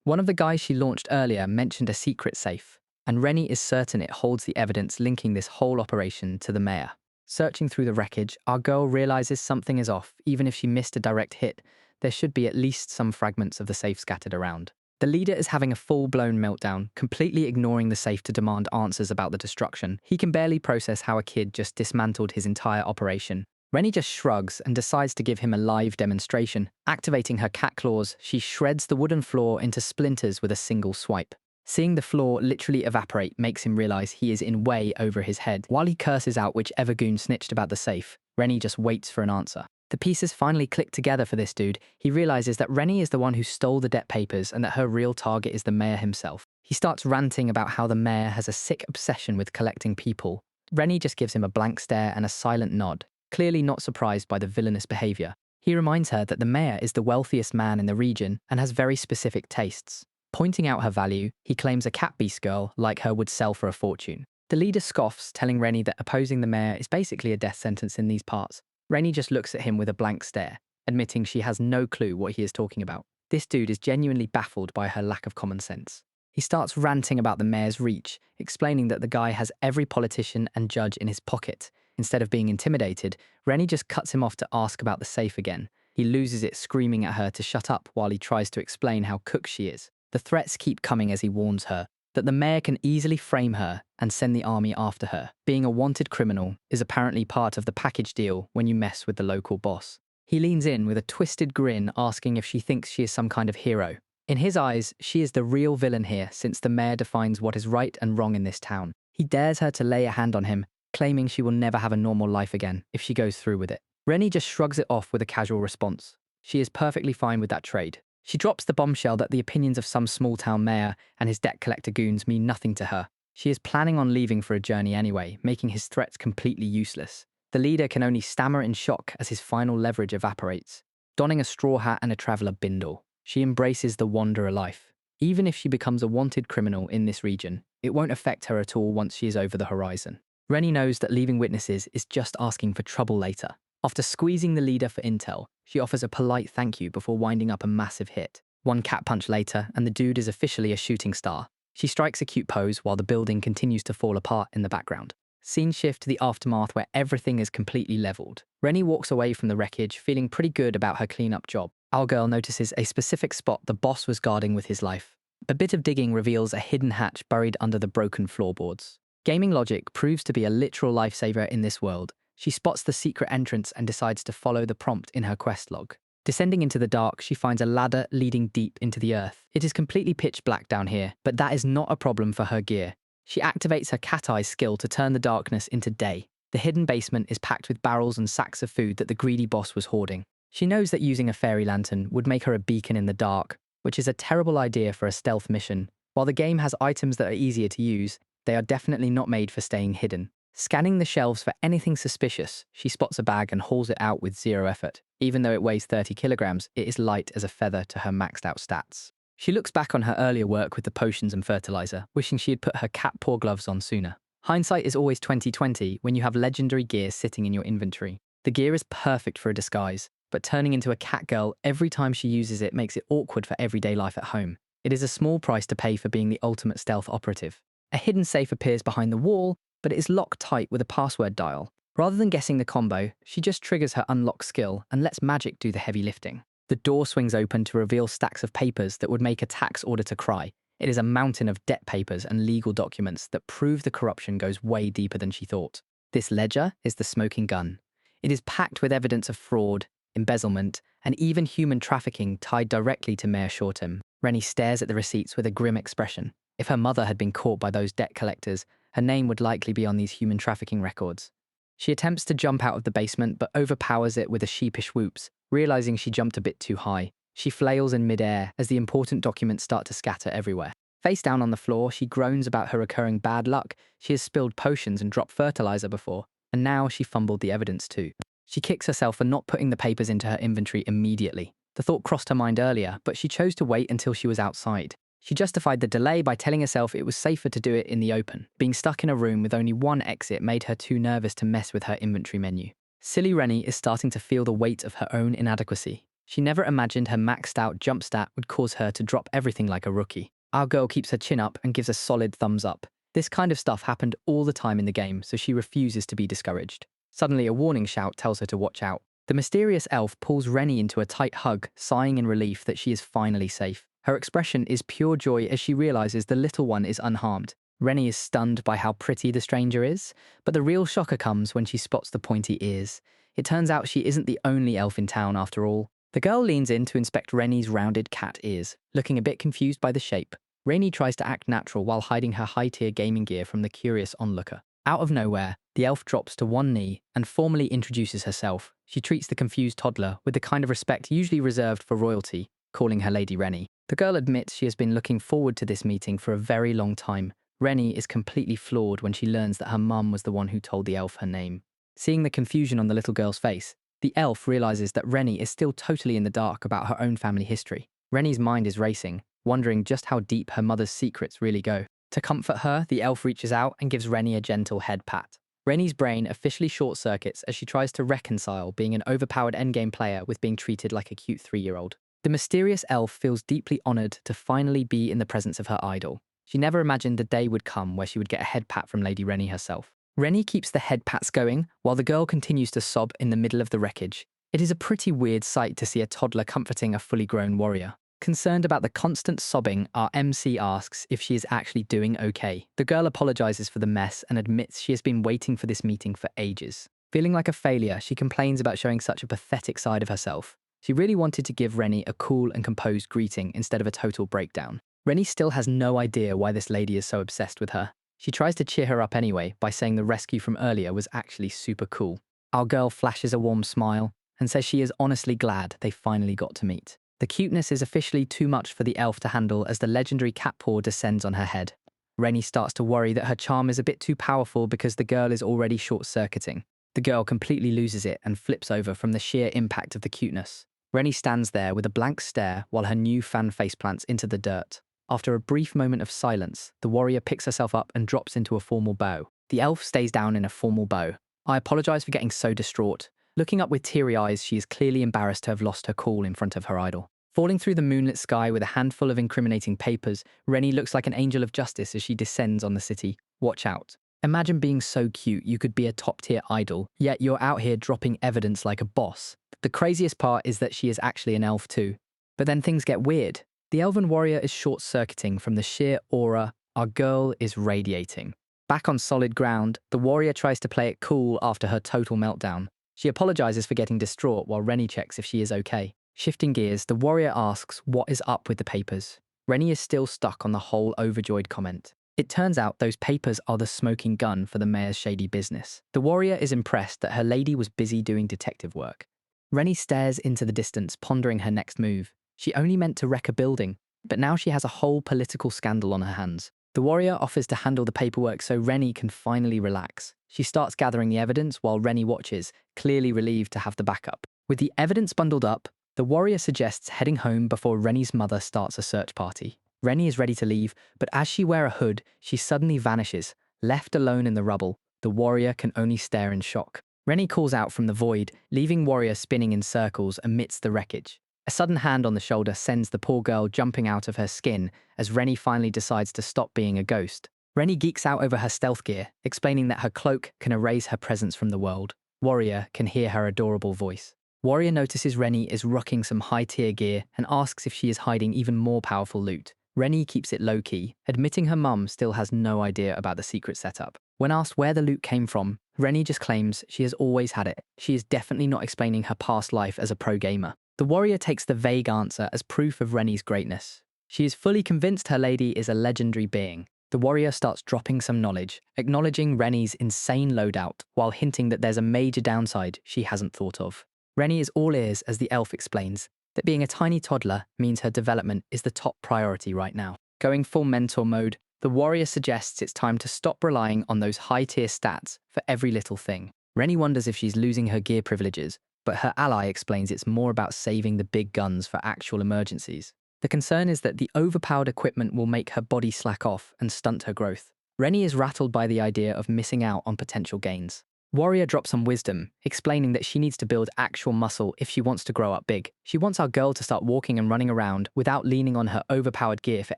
One of the guys she launched earlier mentioned a secret safe, and Renie is certain it holds the evidence linking this whole operation to the mayor. Searching through the wreckage, our girl realizes something is off. Even if she missed a direct hit, there should be at least some fragments of the safe scattered around. The leader is having a full-blown meltdown, completely ignoring the safe to demand answers about the destruction. He can barely process how a kid just dismantled his entire operation. Renie just shrugs and decides to give him a live demonstration. Activating her cat claws, she shreds the wooden floor into splinters with a single swipe. Seeing the floor literally evaporate makes him realize he is in way over his head. While he curses out whichever goon snitched about the safe, Renie just waits for an answer. The pieces finally click together for this dude. He realizes that Renie is the one who stole the debt papers and that her real target is the mayor himself. He starts ranting about how the mayor has a sick obsession with collecting people. Renie just gives him a blank stare and a silent nod, clearly not surprised by the villainous behavior. He reminds her that the mayor is the wealthiest man in the region and has very specific tastes. Pointing out her value, he claims a cat beast girl like her would sell for a fortune. The leader scoffs, telling Renie that opposing the mayor is basically a death sentence in these parts. Renie just looks at him with a blank stare, admitting she has no clue what he is talking about. This dude is genuinely baffled by her lack of common sense. He starts ranting about the mayor's reach, explaining that the guy has every politician and judge in his pocket. Instead of being intimidated, Renie just cuts him off to ask about the safe again. He loses it, screaming at her to shut up while he tries to explain how cooked she is. The threats keep coming as he warns her that the mayor can easily frame her and send the army after her. Being a wanted criminal is apparently part of the package deal when you mess with the local boss. He leans in with a twisted grin, asking if she thinks she is some kind of hero. In his eyes, she is the real villain here, since the mayor defines what is right and wrong in this town. He dares her to lay a hand on him, claiming she will never have a normal life again if she goes through with it. Renie just shrugs it off with a casual response. She is perfectly fine with that trade. She drops the bombshell that the opinions of some small-town mayor and his debt collector goons mean nothing to her. She is planning on leaving for a journey anyway, making his threats completely useless. The leader can only stammer in shock as his final leverage evaporates. Donning a straw hat and a traveler bindle, she embraces the wanderer life. Even if she becomes a wanted criminal in this region, it won't affect her at all once she is over the horizon. Renie knows that leaving witnesses is just asking for trouble later. After squeezing the leader for intel, she offers a polite thank you before winding up a massive hit. One cat punch later, and the dude is officially a shooting star. She strikes a cute pose while the building continues to fall apart in the background. Scene shift to the aftermath where everything is completely leveled. Renie walks away from the wreckage, feeling pretty good about her cleanup job. Our girl notices a specific spot the boss was guarding with his life. A bit of digging reveals a hidden hatch buried under the broken floorboards. Gaming logic proves to be a literal lifesaver in this world. She spots the secret entrance and decides to follow the prompt in her quest log. Descending into the dark, she finds a ladder leading deep into the earth. It is completely pitch black down here, but that is not a problem for her gear. She activates her cat eye skill to turn the darkness into day. The hidden basement is packed with barrels and sacks of food that the greedy boss was hoarding. She knows that using a fairy lantern would make her a beacon in the dark, which is a terrible idea for a stealth mission. While the game has items that are easier to use, they are definitely not made for staying hidden. Scanning the shelves for anything suspicious, she spots a bag and hauls it out with zero effort. Even though it weighs 30 kilograms, it is light as a feather to her maxed out stats. She looks back on her earlier work with the potions and fertilizer, wishing she had put her cat paw gloves on sooner. Hindsight is always 20/20 when you have legendary gear sitting in your inventory. The gear is perfect for a disguise, but turning into a cat girl every time she uses it makes it awkward for everyday life at home. It is a small price to pay for being the ultimate stealth operative. A hidden safe appears behind the wall, but it is locked tight with a password dial. Rather than guessing the combo, she just triggers her unlock skill and lets magic do the heavy lifting. The door swings open to reveal stacks of papers that would make a tax auditor cry. It is a mountain of debt papers and legal documents that prove the corruption goes way deeper than she thought. This ledger is the smoking gun. It is packed with evidence of fraud, embezzlement, and even human trafficking tied directly to Mayor Shortm. Renie stares at the receipts with a grim expression. If her mother had been caught by those debt collectors, her name would likely be on these human trafficking records. She attempts to jump out of the basement, but overpowers it with a sheepish whoops, realizing she jumped a bit too high. She flails in midair as the important documents start to scatter everywhere. Face down on the floor, she groans about her recurring bad luck. She has spilled potions and dropped fertilizer before, and now she fumbled the evidence too. She kicks herself for not putting the papers into her inventory immediately. The thought crossed her mind earlier, but she chose to wait until she was outside. She justified the delay by telling herself it was safer to do it in the open. Being stuck in a room with only one exit made her too nervous to mess with her inventory menu. Silly Renie is starting to feel the weight of her own inadequacy. She never imagined her maxed out jump stat would cause her to drop everything like a rookie. Our girl keeps her chin up and gives a solid thumbs up. This kind of stuff happened all the time in the game, so she refuses to be discouraged. Suddenly, a warning shout tells her to watch out. The mysterious elf pulls Renie into a tight hug, sighing in relief that she is finally safe. Her expression is pure joy as she realizes the little one is unharmed. Renie is stunned by how pretty the stranger is, but the real shocker comes when she spots the pointy ears. It turns out she isn't the only elf in town after all. The girl leans in to inspect Renie's rounded cat ears, looking a bit confused by the shape. Renie tries to act natural while hiding her high-tier gaming gear from the curious onlooker. Out of nowhere, the elf drops to one knee and formally introduces herself. She treats the confused toddler with the kind of respect usually reserved for royalty, calling her Lady Renie. The girl admits she has been looking forward to this meeting for a very long time. Renie is completely floored when she learns that her mum was the one who told the elf her name. Seeing the confusion on the little girl's face, the elf realizes that Renie is still totally in the dark about her own family history. Renie's mind is racing, wondering just how deep her mother's secrets really go. To comfort her, the elf reaches out and gives Renie a gentle head pat. Renie's brain officially short-circuits as she tries to reconcile being an overpowered endgame player with being treated like a cute 3-year-old. The mysterious elf feels deeply honored to finally be in the presence of her idol. She never imagined the day would come where she would get a head pat from Lady Renie herself. Renie keeps the head pats going while the girl continues to sob in the middle of the wreckage. It is a pretty weird sight to see a toddler comforting a fully grown warrior. Concerned about the constant sobbing, our MC asks if she is actually doing okay. The girl apologizes for the mess and admits she has been waiting for this meeting for ages. Feeling like a failure, she complains about showing such a pathetic side of herself. She really wanted to give Renie a cool and composed greeting instead of a total breakdown. Renie still has no idea why this lady is so obsessed with her. She tries to cheer her up anyway by saying the rescue from earlier was actually super cool. Our girl flashes a warm smile and says she is honestly glad they finally got to meet. The cuteness is officially too much for the elf to handle as the legendary cat paw descends on her head. Renie starts to worry that her charm is a bit too powerful because the girl is already short-circuiting. The girl completely loses it and flips over from the sheer impact of the cuteness. Renie stands there with a blank stare while her new fan face plants into the dirt. After a brief moment of silence, the warrior picks herself up and drops into a formal bow. The elf stays down in a formal bow. I apologize for getting so distraught. Looking up with teary eyes, she is clearly embarrassed to have lost her cool in front of her idol. Falling through the moonlit sky with a handful of incriminating papers, Renie looks like an angel of justice as she descends on the city. Watch out. Imagine being so cute you could be a top-tier idol, yet you're out here dropping evidence like a boss. The craziest part is that she is actually an elf too. But then things get weird. The elven warrior is short-circuiting from the sheer aura our girl is radiating. Back on solid ground, the warrior tries to play it cool after her total meltdown. She apologizes for getting distraught while Renie checks if she is okay. Shifting gears, the warrior asks what is up with the papers. Renie is still stuck on the whole overjoyed comment. It turns out those papers are the smoking gun for the mayor's shady business. The warrior is impressed that her lady was busy doing detective work. Renie stares into the distance, pondering her next move. She only meant to wreck a building, but now she has a whole political scandal on her hands. The warrior offers to handle the paperwork so Renie can finally relax. She starts gathering the evidence while Renie watches, clearly relieved to have the backup. With the evidence bundled up, the warrior suggests heading home before Renie's mother starts a search party. Renie is ready to leave, but as she wears a hood, she suddenly vanishes. Left alone in the rubble, the warrior can only stare in shock. Renie calls out from the void, leaving warrior spinning in circles amidst the wreckage. A sudden hand on the shoulder sends the poor girl jumping out of her skin as Renie finally decides to stop being a ghost. Renie geeks out over her stealth gear, explaining that her cloak can erase her presence from the world. Warrior can hear her adorable voice. Warrior notices Renie is rocking some high-tier gear and asks if she is hiding even more powerful loot. Renie keeps it low-key, admitting her mum still has no idea about the secret setup. When asked where the loot came from, Renie just claims she has always had it. She is definitely not explaining her past life as a pro gamer. The warrior takes the vague answer as proof of Renie's greatness. She is fully convinced her lady is a legendary being. The warrior starts dropping some knowledge, acknowledging Renie's insane loadout, while hinting that there's a major downside she hasn't thought of. Renie is all ears as the elf explains that being a tiny toddler means her development is the top priority right now. Going full mentor mode, the warrior suggests it's time to stop relying on those high-tier stats for every little thing. Renie wonders if she's losing her gear privileges, but her ally explains it's more about saving the big guns for actual emergencies. The concern is that the overpowered equipment will make her body slack off and stunt her growth. Renie is rattled by the idea of missing out on potential gains. Warrior drops some wisdom, explaining that she needs to build actual muscle if she wants to grow up big. She wants our girl to start walking and running around without leaning on her overpowered gear for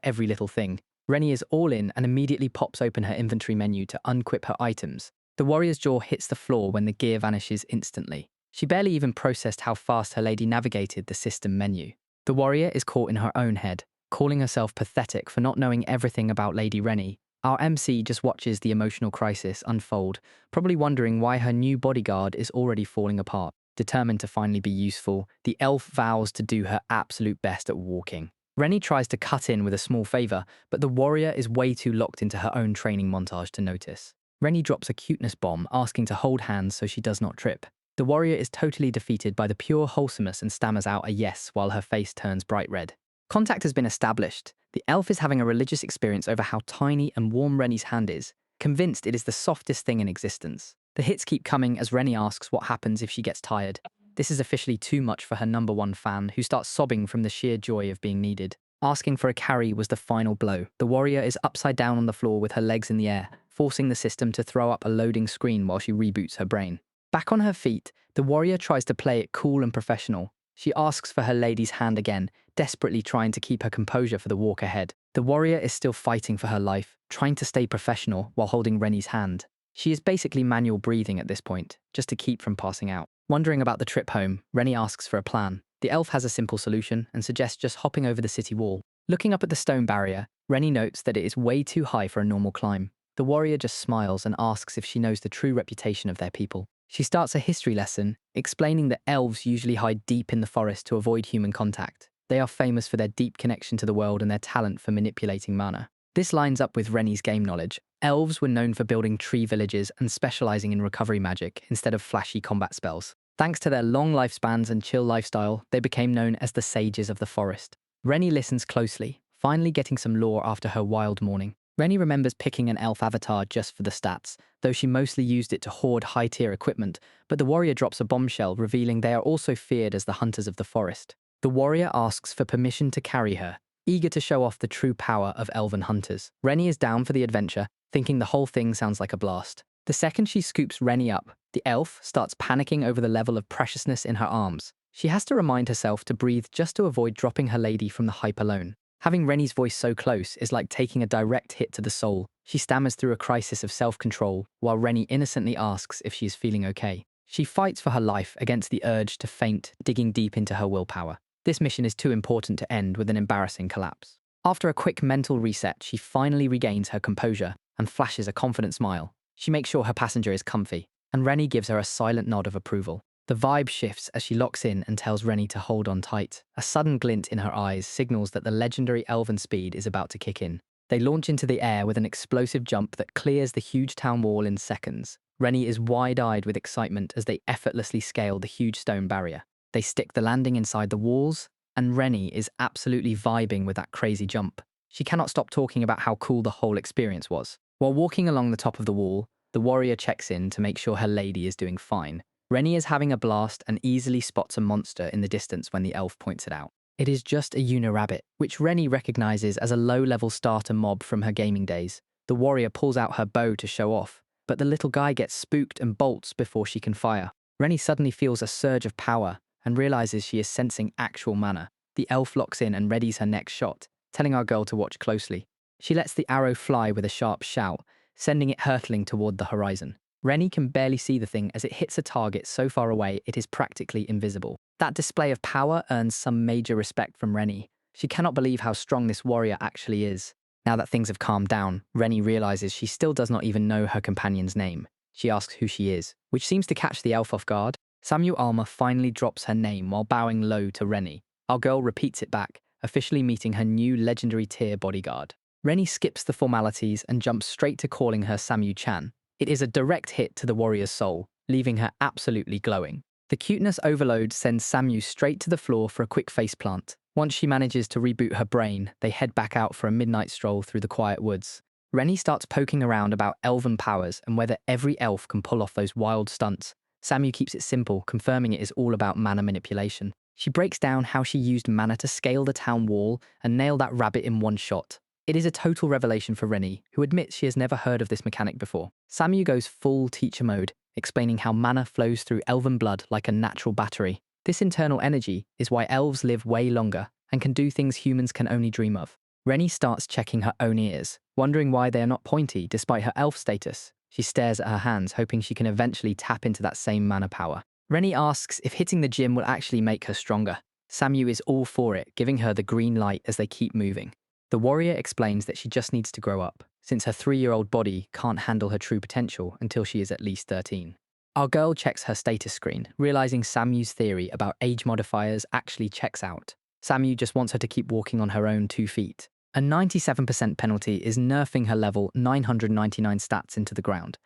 every little thing. Renie is all in and immediately pops open her inventory menu to unquip her items. The warrior's jaw hits the floor when the gear vanishes instantly. She barely even processed how fast her lady navigated the system menu. The warrior is caught in her own head, calling herself pathetic for not knowing everything about Lady Renie. Our MC just watches the emotional crisis unfold, probably wondering why her new bodyguard is already falling apart. Determined to finally be useful, the elf vows to do her absolute best at walking. Renie tries to cut in with a small favor, but the warrior is way too locked into her own training montage to notice. Renie drops a cuteness bomb, asking to hold hands so she does not trip. The warrior is totally defeated by the pure wholesomeness and stammers out a yes while her face turns bright red. Contact has been established. The elf is having a religious experience over how tiny and warm Renie's hand is, convinced it is the softest thing in existence. The hits keep coming as Renie asks what happens if she gets tired. This is officially too much for her #1 fan, who starts sobbing from the sheer joy of being needed. Asking for a carry was the final blow. The warrior is upside down on the floor with her legs in the air, forcing the system to throw up a loading screen while she reboots her brain. Back on her feet, the warrior tries to play it cool and professional. She asks for her lady's hand again, desperately trying to keep her composure for the walk ahead. The warrior is still fighting for her life, trying to stay professional while holding Renie's hand. She is basically manual breathing at this point, just to keep from passing out. Wondering about the trip home, Renie asks for a plan. The elf has a simple solution and suggests just hopping over the city wall. Looking up at the stone barrier, Renie notes that it is way too high for a normal climb. The warrior just smiles and asks if she knows the true reputation of their people. She starts a history lesson, explaining that elves usually hide deep in the forest to avoid human contact. They are famous for their deep connection to the world and their talent for manipulating mana. This lines up with Renie's game knowledge. Elves were known for building tree villages and specializing in recovery magic instead of flashy combat spells. Thanks to their long lifespans and chill lifestyle, they became known as the sages of the forest. Renie listens closely, finally getting some lore after her wild morning. Renie remembers picking an elf avatar just for the stats, though she mostly used it to hoard high-tier equipment, but the warrior drops a bombshell revealing they are also feared as the hunters of the forest. The warrior asks for permission to carry her, eager to show off the true power of elven hunters. Renie is down for the adventure, thinking the whole thing sounds like a blast. The second she scoops Renie up, the elf starts panicking over the level of preciousness in her arms. She has to remind herself to breathe just to avoid dropping her lady from the hype alone. Having Renie's voice so close is like taking a direct hit to the soul. She stammers through a crisis of self-control, while Renie innocently asks if she is feeling okay. She fights for her life against the urge to faint, digging deep into her willpower. This mission is too important to end with an embarrassing collapse. After a quick mental reset, she finally regains her composure and flashes a confident smile. She makes sure her passenger is comfy, and Renie gives her a silent nod of approval. The vibe shifts as she locks in and tells Renie to hold on tight. A sudden glint in her eyes signals that the legendary elven speed is about to kick in. They launch into the air with an explosive jump that clears the huge town wall in seconds. Renie is wide-eyed with excitement as they effortlessly scale the huge stone barrier. They stick the landing inside the walls, and Renie is absolutely vibing with that crazy jump. She cannot stop talking about how cool the whole experience was. While walking along the top of the wall, The warrior checks in to make sure her lady is doing fine. Renie is having a blast and easily spots a monster in the distance when the elf points it out. It is just a Unirabbit, which Renie recognizes as a low-level starter mob from her gaming days. The warrior pulls out her bow to show off, but the little guy gets spooked and bolts before she can fire. Renie suddenly feels a surge of power and realizes she is sensing actual mana. The elf locks in and readies her next shot, telling our girl to watch closely. She lets the arrow fly with a sharp shout, sending it hurtling toward the horizon. Renie can barely see the thing as it hits a target so far away it is practically invisible. That display of power earns some major respect from Renie. She cannot believe how strong this warrior actually is. Now that things have calmed down, Renie realizes she still does not even know her companion's name. She asks who she is, which seems to catch the elf off guard. Samu-Alma finally drops her name while bowing low to Renie. Our girl repeats it back, officially meeting her new legendary tier bodyguard. Renie skips the formalities and jumps straight to calling her Samu-chan. It is a direct hit to the warrior's soul, leaving her absolutely glowing. The cuteness overload sends Samu straight to the floor for a quick faceplant. Once she manages to reboot her brain, they head back out for a midnight stroll through the quiet woods. Renie starts poking around about elven powers and whether every elf can pull off those wild stunts. Samu keeps it simple, confirming it is all about mana manipulation. She breaks down how she used mana to scale the town wall and nail that rabbit in one shot. It is a total revelation for Renie, who admits she has never heard of this mechanic before. Samu goes full teacher mode, explaining how mana flows through elven blood like a natural battery. This internal energy is why elves live way longer and can do things humans can only dream of. Renie starts checking her own ears, wondering why they are not pointy despite her elf status. She stares at her hands, hoping she can eventually tap into that same mana power. Renie asks if hitting the gym will actually make her stronger. Samu is all for it, giving her the green light as they keep moving. The warrior explains that she just needs to grow up, since her 3-year-old body can't handle her true potential until she is at least 13. Our girl checks her status screen, realizing Samu's theory about age modifiers actually checks out. Samu just wants her to keep walking on her own 2 feet. A 97% penalty is nerfing her level 999 stats into the ground.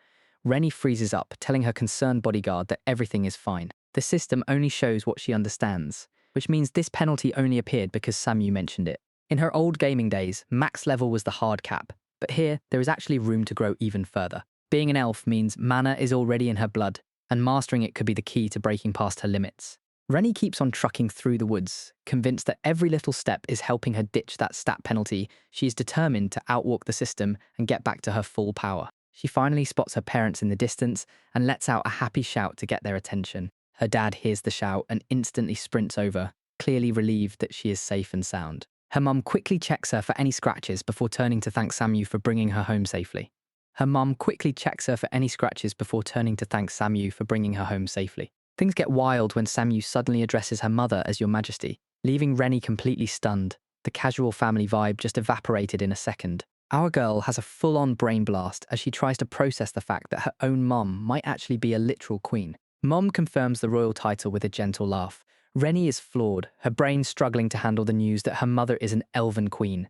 Renie freezes up, telling her concerned bodyguard that everything is fine. The system only shows what she understands, which means this penalty only appeared because Samu mentioned it. In her old gaming days, max level was the hard cap, but here there is actually room to grow even further. Being an elf means mana is already in her blood, and mastering it could be the key to breaking past her limits. Renie keeps on trucking through the woods, convinced that every little step is helping her ditch that stat penalty. She is determined to outwalk the system and get back to her full power. She finally spots her parents in the distance and lets out a happy shout to get their attention. Her dad hears the shout and instantly sprints over, clearly relieved that she is safe and sound. Her mum quickly checks her for any scratches before turning to thank Samu for bringing her home safely. Things get wild when Samu suddenly addresses her mother as Your Majesty, leaving Renie completely stunned. The casual family vibe just evaporated in a second. Our girl has a full-on brain blast as she tries to process the fact that her own mum might actually be a literal queen. Mom confirms the royal title with a gentle laugh. Renie is floored, her brain struggling to handle the news that her mother is an elven queen.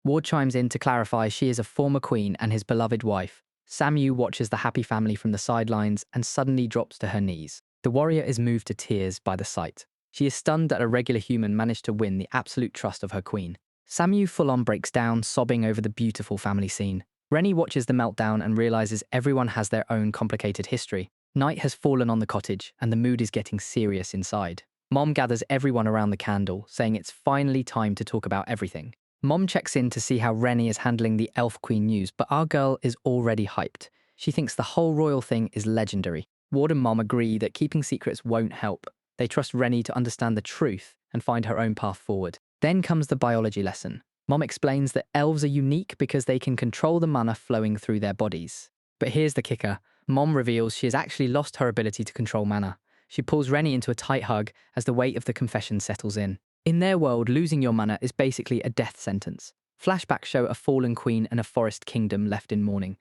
Ward chimes in to clarify she is a former queen and his beloved wife. Samu watches the happy family from the sidelines and suddenly drops to her knees. The warrior is moved to tears by the sight. She is stunned that a regular human managed to win the absolute trust of her queen. Samu full-on breaks down, sobbing over the beautiful family scene. Renie watches the meltdown and realizes everyone has their own complicated history. Night has fallen on the cottage and the mood is getting serious inside. Mom gathers everyone around the candle, saying it's finally time to talk about everything. Mom checks in to see how Renie is handling the elf queen news, but our girl is already hyped. She thinks the whole royal thing is legendary. Ward and Mom agree that keeping secrets won't help. They trust Renie to understand the truth and find her own path forward. Then comes the biology lesson. Mom explains that elves are unique because they can control the mana flowing through their bodies. But here's the kicker. Mom reveals she has actually lost her ability to control mana. She pulls Renie into a tight hug as the weight of the confession settles in. In their world, losing your mana is basically a death sentence. Flashbacks show a fallen queen and a forest kingdom left in mourning.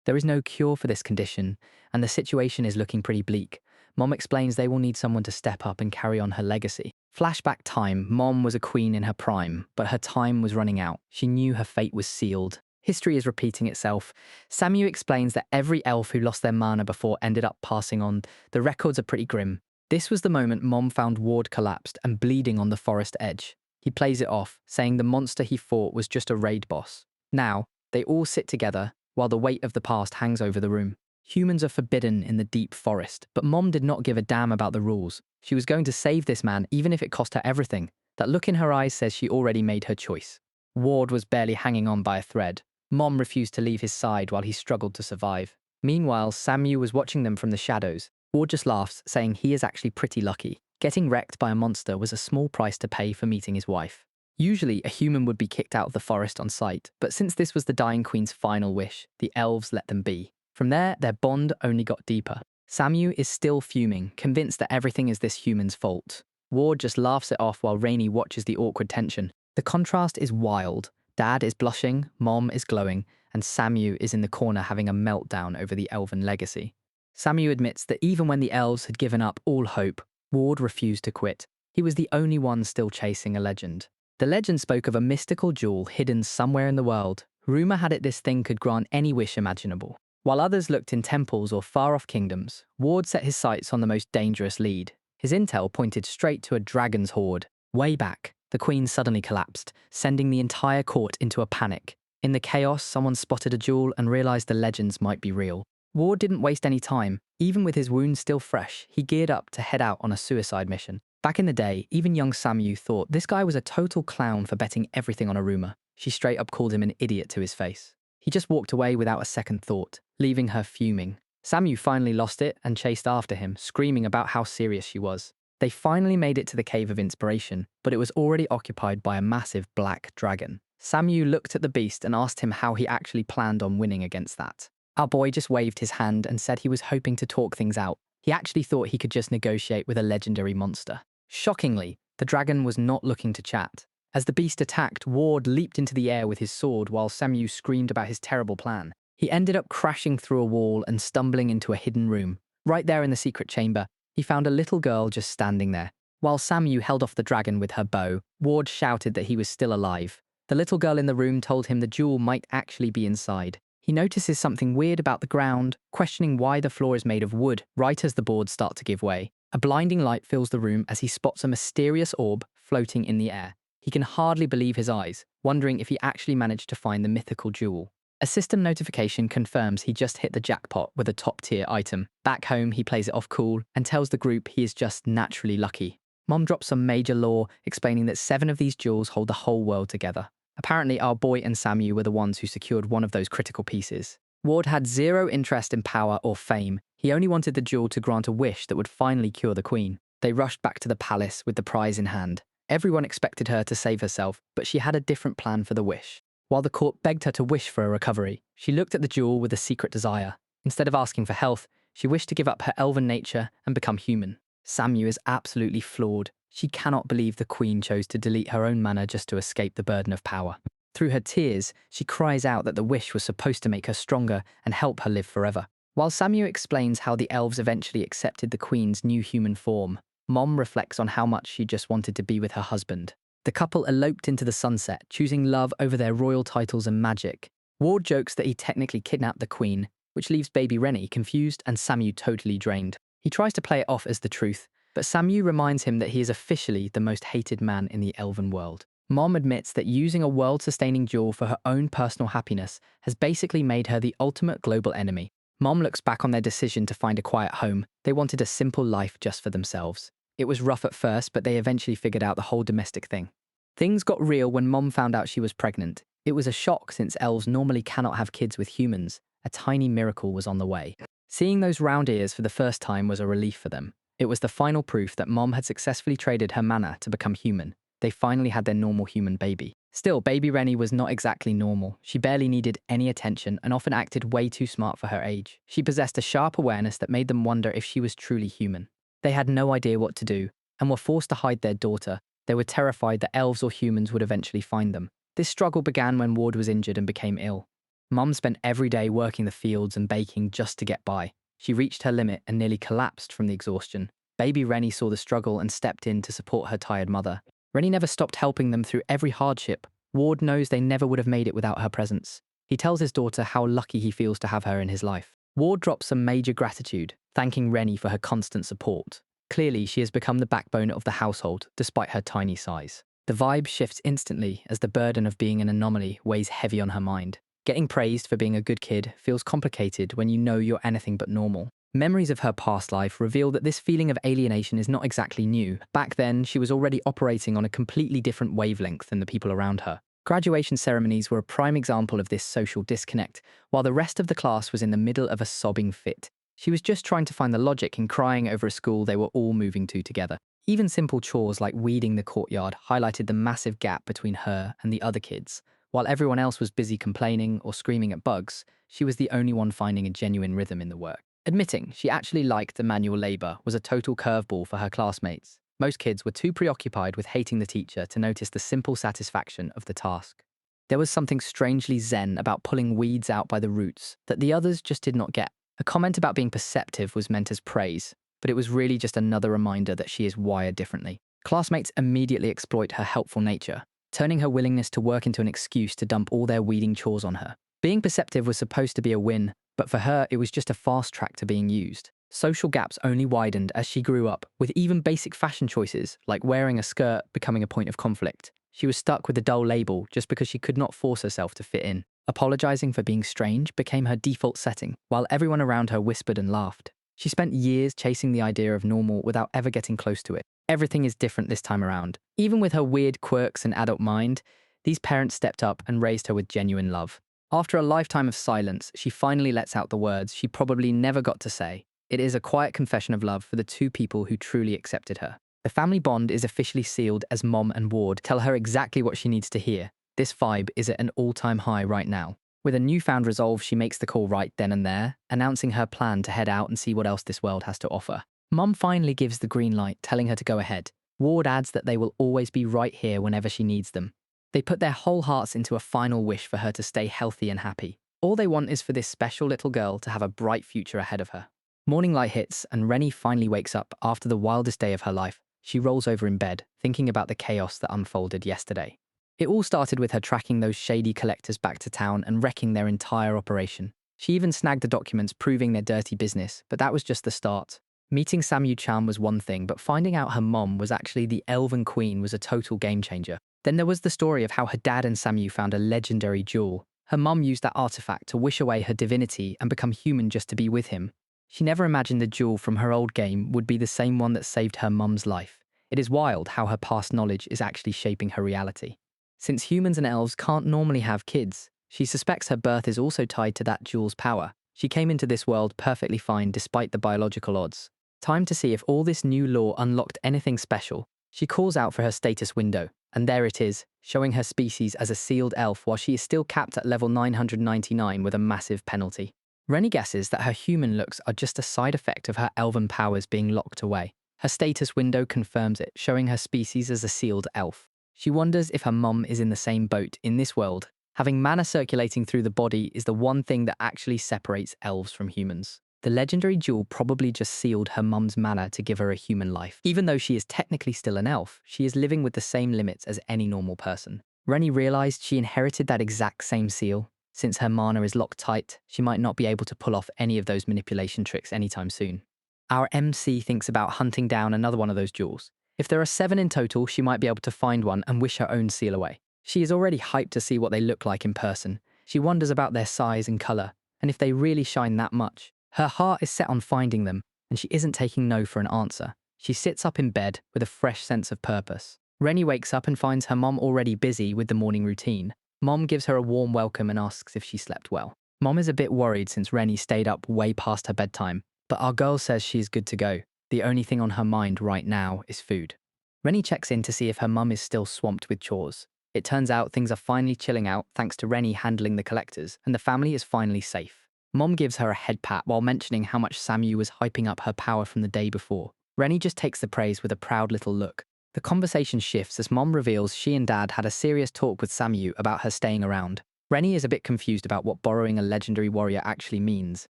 There is no cure for this condition, and the situation is looking pretty bleak. Mom explains they will need someone to step up and carry on her legacy. Flashback time, Mom was a queen in her prime, but her time was running out. She knew her fate was sealed. History is repeating itself. Samu explains that every elf who lost their mana before ended up passing on. The records are pretty grim. This was the moment Mom found Ward collapsed and bleeding on the forest edge. He plays it off, saying the monster he fought was just a raid boss. Now, they all sit together, while the weight of the past hangs over the room. Humans are forbidden in the deep forest, but Mom did not give a damn about the rules. She was going to save this man even if it cost her everything. That look in her eyes says she already made her choice. Ward was barely hanging on by a thread. Mom refused to leave his side while he struggled to survive. Meanwhile, Samu was watching them from the shadows. Ward just laughs, saying he is actually pretty lucky. Getting wrecked by a monster was a small price to pay for meeting his wife. Usually, a human would be kicked out of the forest on sight, but since this was the Dying Queen's final wish, the elves let them be. From there, their bond only got deeper. Samu is still fuming, convinced that everything is this human's fault. Ward just laughs it off while Renie watches the awkward tension. The contrast is wild. Dad is blushing, Mom is glowing, and Samu is in the corner having a meltdown over the elven legacy. Samu admits that even when the elves had given up all hope, Ward refused to quit. He was the only one still chasing a legend. The legend spoke of a mystical jewel hidden somewhere in the world. Rumor had it this thing could grant any wish imaginable. While others looked in temples or far-off kingdoms, Ward set his sights on the most dangerous lead. His intel pointed straight to a dragon's horde. Way back, the queen suddenly collapsed, sending the entire court into a panic. In the chaos, someone spotted a jewel and realized the legends might be real. Ward didn't waste any time. Even with his wounds still fresh, he geared up to head out on a suicide mission. Back in the day, even young Samu thought this guy was a total clown for betting everything on a rumor. She straight up called him an idiot to his face. He just walked away without a second thought, leaving her fuming. Samu finally lost it and chased after him, screaming about how serious she was. They finally made it to the Cave of Inspiration, but it was already occupied by a massive black dragon. Samu looked at the beast and asked him how he actually planned on winning against that. Our boy just waved his hand and said he was hoping to talk things out. He actually thought he could just negotiate with a legendary monster. Shockingly, the dragon was not looking to chat. As the beast attacked, Ward leaped into the air with his sword while Samu screamed about his terrible plan. He ended up crashing through a wall and stumbling into a hidden room. Right there in the secret chamber, he found a little girl just standing there. While Samu held off the dragon with her bow, Ward shouted that he was still alive. The little girl in the room told him the jewel might actually be inside. He notices something weird about the ground, questioning why the floor is made of wood, right as the boards start to give way. A blinding light fills the room as he spots a mysterious orb floating in the air. He can hardly believe his eyes, wondering if he actually managed to find the mythical jewel. A system notification confirms he just hit the jackpot with a top-tier item. Back home, he plays it off cool and tells the group he is just naturally lucky. Mom drops some major lore, explaining that 7 of these jewels hold the whole world together. Apparently, our boy and Samu were the ones who secured one of those critical pieces. Ward had zero interest in power or fame. He only wanted the jewel to grant a wish that would finally cure the queen. They rushed back to the palace with the prize in hand. Everyone expected her to save herself, but she had a different plan for the wish. While the court begged her to wish for a recovery, she looked at the jewel with a secret desire. Instead of asking for health, she wished to give up her elven nature and become human. Samu is absolutely flawed. She cannot believe the queen chose to delete her own mana just to escape the burden of power. Through her tears, she cries out that the wish was supposed to make her stronger and help her live forever. While Samu explains how the elves eventually accepted the queen's new human form, Mom reflects on how much she just wanted to be with her husband. The couple eloped into the sunset, choosing love over their royal titles and magic. Ward jokes that he technically kidnapped the queen, which leaves baby Renie confused and Samu totally drained. He tries to play it off as the truth, but Samu reminds him that he is officially the most hated man in the elven world. Mom admits that using a world-sustaining jewel for her own personal happiness has basically made her the ultimate global enemy. Mom looks back on their decision to find a quiet home. They wanted a simple life just for themselves. It was rough at first, but they eventually figured out the whole domestic thing. Things got real when Mom found out she was pregnant. It was a shock since elves normally cannot have kids with humans. A tiny miracle was on the way. Seeing those round ears for the first time was a relief for them. It was the final proof that Mom had successfully traded her mana to become human. They finally had their normal human baby. Still, baby Renie was not exactly normal. She barely needed any attention and often acted way too smart for her age. She possessed a sharp awareness that made them wonder if she was truly human. They had no idea what to do and were forced to hide their daughter. They were terrified that elves or humans would eventually find them. This struggle began when Ward was injured and became ill. Mum spent every day working the fields and baking just to get by. She reached her limit and nearly collapsed from the exhaustion. Baby Renie saw the struggle and stepped in to support her tired mother. Renie never stopped helping them through every hardship. Ward knows they never would have made it without her presence. He tells his daughter how lucky he feels to have her in his life. Ward drops some major gratitude, thanking Renie for her constant support. Clearly, she has become the backbone of the household, despite her tiny size. The vibe shifts instantly as the burden of being an anomaly weighs heavy on her mind. Getting praised for being a good kid feels complicated when you know you're anything but normal. Memories of her past life reveal that this feeling of alienation is not exactly new. Back then, she was already operating on a completely different wavelength than the people around her. Graduation ceremonies were a prime example of this social disconnect, while the rest of the class was in the middle of a sobbing fit. She was just trying to find the logic in crying over a school they were all moving to together. Even simple chores like weeding the courtyard highlighted the massive gap between her and the other kids. While everyone else was busy complaining or screaming at bugs, she was the only one finding a genuine rhythm in the work. Admitting she actually liked the manual labour was a total curveball for her classmates. Most kids were too preoccupied with hating the teacher to notice the simple satisfaction of the task. There was something strangely zen about pulling weeds out by the roots that the others just did not get. A comment about being perceptive was meant as praise, but it was really just another reminder that she is wired differently. Classmates immediately exploit her helpful nature, turning her willingness to work into an excuse to dump all their weeding chores on her. Being perceptive was supposed to be a win, but for her, it was just a fast track to being used. Social gaps only widened as she grew up, with even basic fashion choices, like wearing a skirt, becoming a point of conflict. She was stuck with a dull label just because she could not force herself to fit in. Apologizing for being strange became her default setting, while everyone around her whispered and laughed. She spent years chasing the idea of normal without ever getting close to it. Everything is different this time around. Even with her weird quirks and adult mind, these parents stepped up and raised her with genuine love. After a lifetime of silence, she finally lets out the words she probably never got to say. It is a quiet confession of love for the two people who truly accepted her. The family bond is officially sealed as Mom and Ward tell her exactly what she needs to hear. This vibe is at an all-time high right now. With a newfound resolve, she makes the call right then and there, announcing her plan to head out and see what else this world has to offer. Mom finally gives the green light, telling her to go ahead. Ward adds that they will always be right here whenever she needs them. They put their whole hearts into a final wish for her to stay healthy and happy. All they want is for this special little girl to have a bright future ahead of her. Morning light hits, and Renie finally wakes up after the wildest day of her life. She rolls over in bed, thinking about the chaos that unfolded yesterday. It all started with her tracking those shady collectors back to town and wrecking their entire operation. She even snagged the documents proving their dirty business, but that was just the start. Meeting Samu-chan was one thing, but finding out her mom was actually the Elven Queen was a total game changer. Then there was the story of how her dad and Samu found a legendary jewel. Her mom used that artifact to wish away her divinity and become human just to be with him. She never imagined the jewel from her old game would be the same one that saved her mum's life. It is wild how her past knowledge is actually shaping her reality. Since humans and elves can't normally have kids, she suspects her birth is also tied to that jewel's power. She came into this world perfectly fine despite the biological odds. Time to see if all this new lore unlocked anything special. She calls out for her status window, and there it is, showing her species as a sealed elf while she is still capped at level 999 with a massive penalty. Renie guesses that her human looks are just a side effect of her elven powers being locked away. Her status window confirms it, showing her species as a sealed elf. She wonders if her mum is in the same boat in this world. Having mana circulating through the body is the one thing that actually separates elves from humans. The legendary jewel probably just sealed her mum's mana to give her a human life. Even though she is technically still an elf, she is living with the same limits as any normal person. Renie realized she inherited that exact same seal. Since her mana is locked tight, she might not be able to pull off any of those manipulation tricks anytime soon. Our MC thinks about hunting down another one of those jewels. If there are 7 in total, she might be able to find one and wish her own seal away. She is already hyped to see what they look like in person. She wonders about their size and colour, and if they really shine that much. Her heart is set on finding them, and she isn't taking no for an answer. She sits up in bed with a fresh sense of purpose. Renie wakes up and finds her mom already busy with the morning routine. Mom gives her a warm welcome and asks if she slept well. Mom is a bit worried since Renie stayed up way past her bedtime, but our girl says she is good to go. The only thing on her mind right now is food. Renie checks in to see if her mum is still swamped with chores. It turns out things are finally chilling out thanks to Renie handling the collectors, and the family is finally safe. Mom gives her a head pat while mentioning how much Samu was hyping up her power from the day before. Renie just takes the praise with a proud little look. The conversation shifts as Mom reveals she and Dad had a serious talk with Samu about her staying around. Renie is a bit confused about what borrowing a legendary warrior actually means.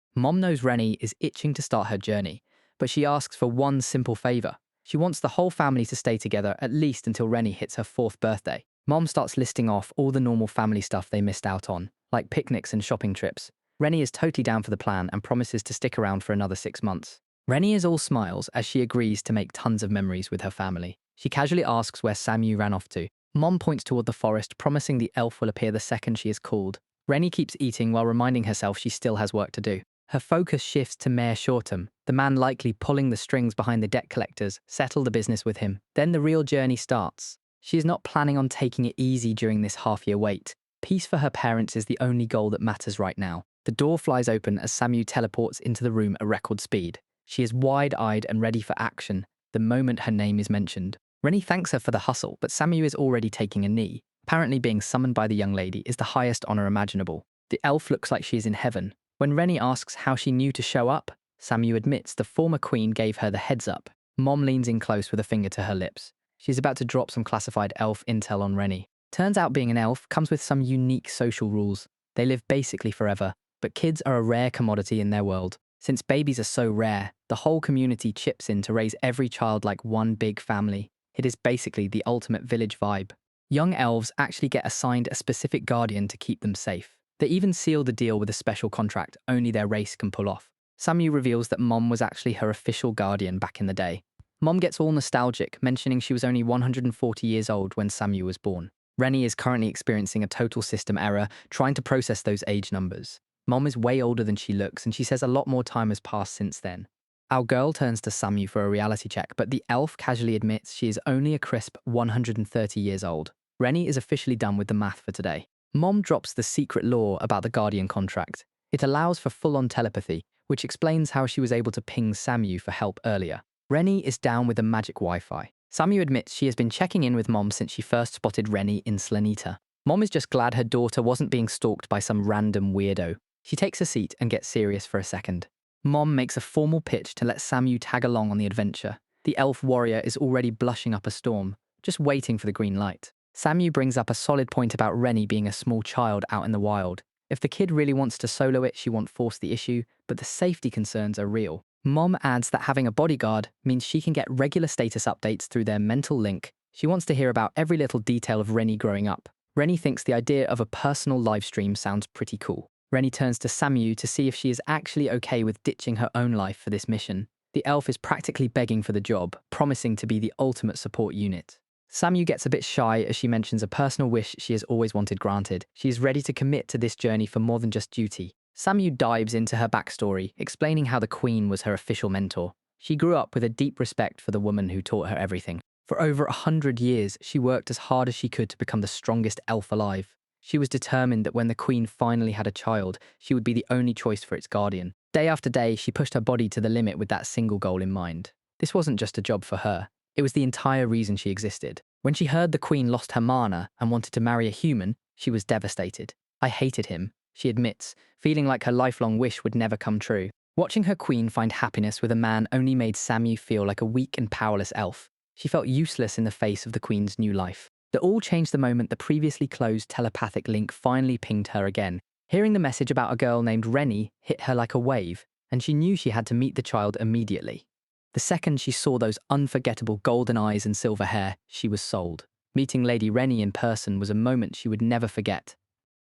Mom knows Renie is itching to start her journey, but she asks for one simple favour. She wants the whole family to stay together at least until Renie hits her 4th birthday. Mom starts listing off all the normal family stuff they missed out on, like picnics and shopping trips. Renie is totally down for the plan and promises to stick around for another 6 months. Renie is all smiles as she agrees to make tons of memories with her family. She casually asks where Samu ran off to. Mom points toward the forest, promising the elf will appear the second she is called. Renie keeps eating while reminding herself she still has work to do. Her focus shifts to Mayor Shortm, the man likely pulling the strings behind the debt collectors, settle the business with him. Then the real journey starts. She is not planning on taking it easy during this half-year wait. Peace for her parents is the only goal that matters right now. The door flies open as Samu teleports into the room at record speed. She is wide-eyed and ready for action the moment her name is mentioned. Renie thanks her for the hustle, but Samu is already taking a knee. Apparently being summoned by the young lady is the highest honor imaginable. The elf looks like she is in heaven. When Renie asks how she knew to show up, Samu admits the former queen gave her the heads up. Mom leans in close with a finger to her lips. She's about to drop some classified elf intel on Renie. Turns out being an elf comes with some unique social rules. They live basically forever, but kids are a rare commodity in their world. Since babies are so rare, the whole community chips in to raise every child like one big family. It is basically the ultimate village vibe. Young elves actually get assigned a specific guardian to keep them safe. They even seal the deal with a special contract only their race can pull off. Samu reveals that Mom was actually her official guardian back in the day. Mom gets all nostalgic, mentioning she was only 140 years old when Samu was born. Renie is currently experiencing a total system error, trying to process those age numbers. Mom is way older than she looks, and she says a lot more time has passed since then. Our girl turns to Samu for a reality check, but the elf casually admits she is only a crisp 130 years old. Renie is officially done with the math for today. Mom drops the secret law about the Guardian contract. It allows for full-on telepathy, which explains how she was able to ping Samu for help earlier. Renie is down with the magic Wi-Fi. Samu admits she has been checking in with Mom since she first spotted Renie in Slanita. Mom is just glad her daughter wasn't being stalked by some random weirdo. She takes a seat and gets serious for a second. Mom makes a formal pitch to let Samu tag along on the adventure. The elf warrior is already blushing up a storm, just waiting for the green light. Samu brings up a solid point about Renie being a small child out in the wild. If the kid really wants to solo it, she won't force the issue, but the safety concerns are real. Mom adds that having a bodyguard means she can get regular status updates through their mental link. She wants to hear about every little detail of Renie growing up. Renie thinks the idea of a personal live stream sounds pretty cool. Renie turns to Samu to see if she is actually okay with ditching her own life for this mission. The elf is practically begging for the job, promising to be the ultimate support unit. Samu gets a bit shy as she mentions a personal wish she has always wanted granted. She is ready to commit to this journey for more than just duty. Samu dives into her backstory, explaining how the Queen was her official mentor. She grew up with a deep respect for the woman who taught her everything. For over 100 years, she worked as hard as she could to become the strongest elf alive. She was determined that when the Queen finally had a child, she would be the only choice for its guardian. Day after day, she pushed her body to the limit with that single goal in mind. This wasn't just a job for her. It was the entire reason she existed. When she heard the Queen lost her mana and wanted to marry a human, she was devastated. I hated him, she admits, feeling like her lifelong wish would never come true. Watching her queen find happiness with a man only made Samu feel like a weak and powerless elf. She felt useless in the face of the queen's new life. That all changed the moment the previously closed telepathic link finally pinged her again. Hearing the message about a girl named Renie hit her like a wave, and she knew she had to meet the child immediately. The second she saw those unforgettable golden eyes and silver hair, she was sold. Meeting Lady Renie in person was a moment she would never forget.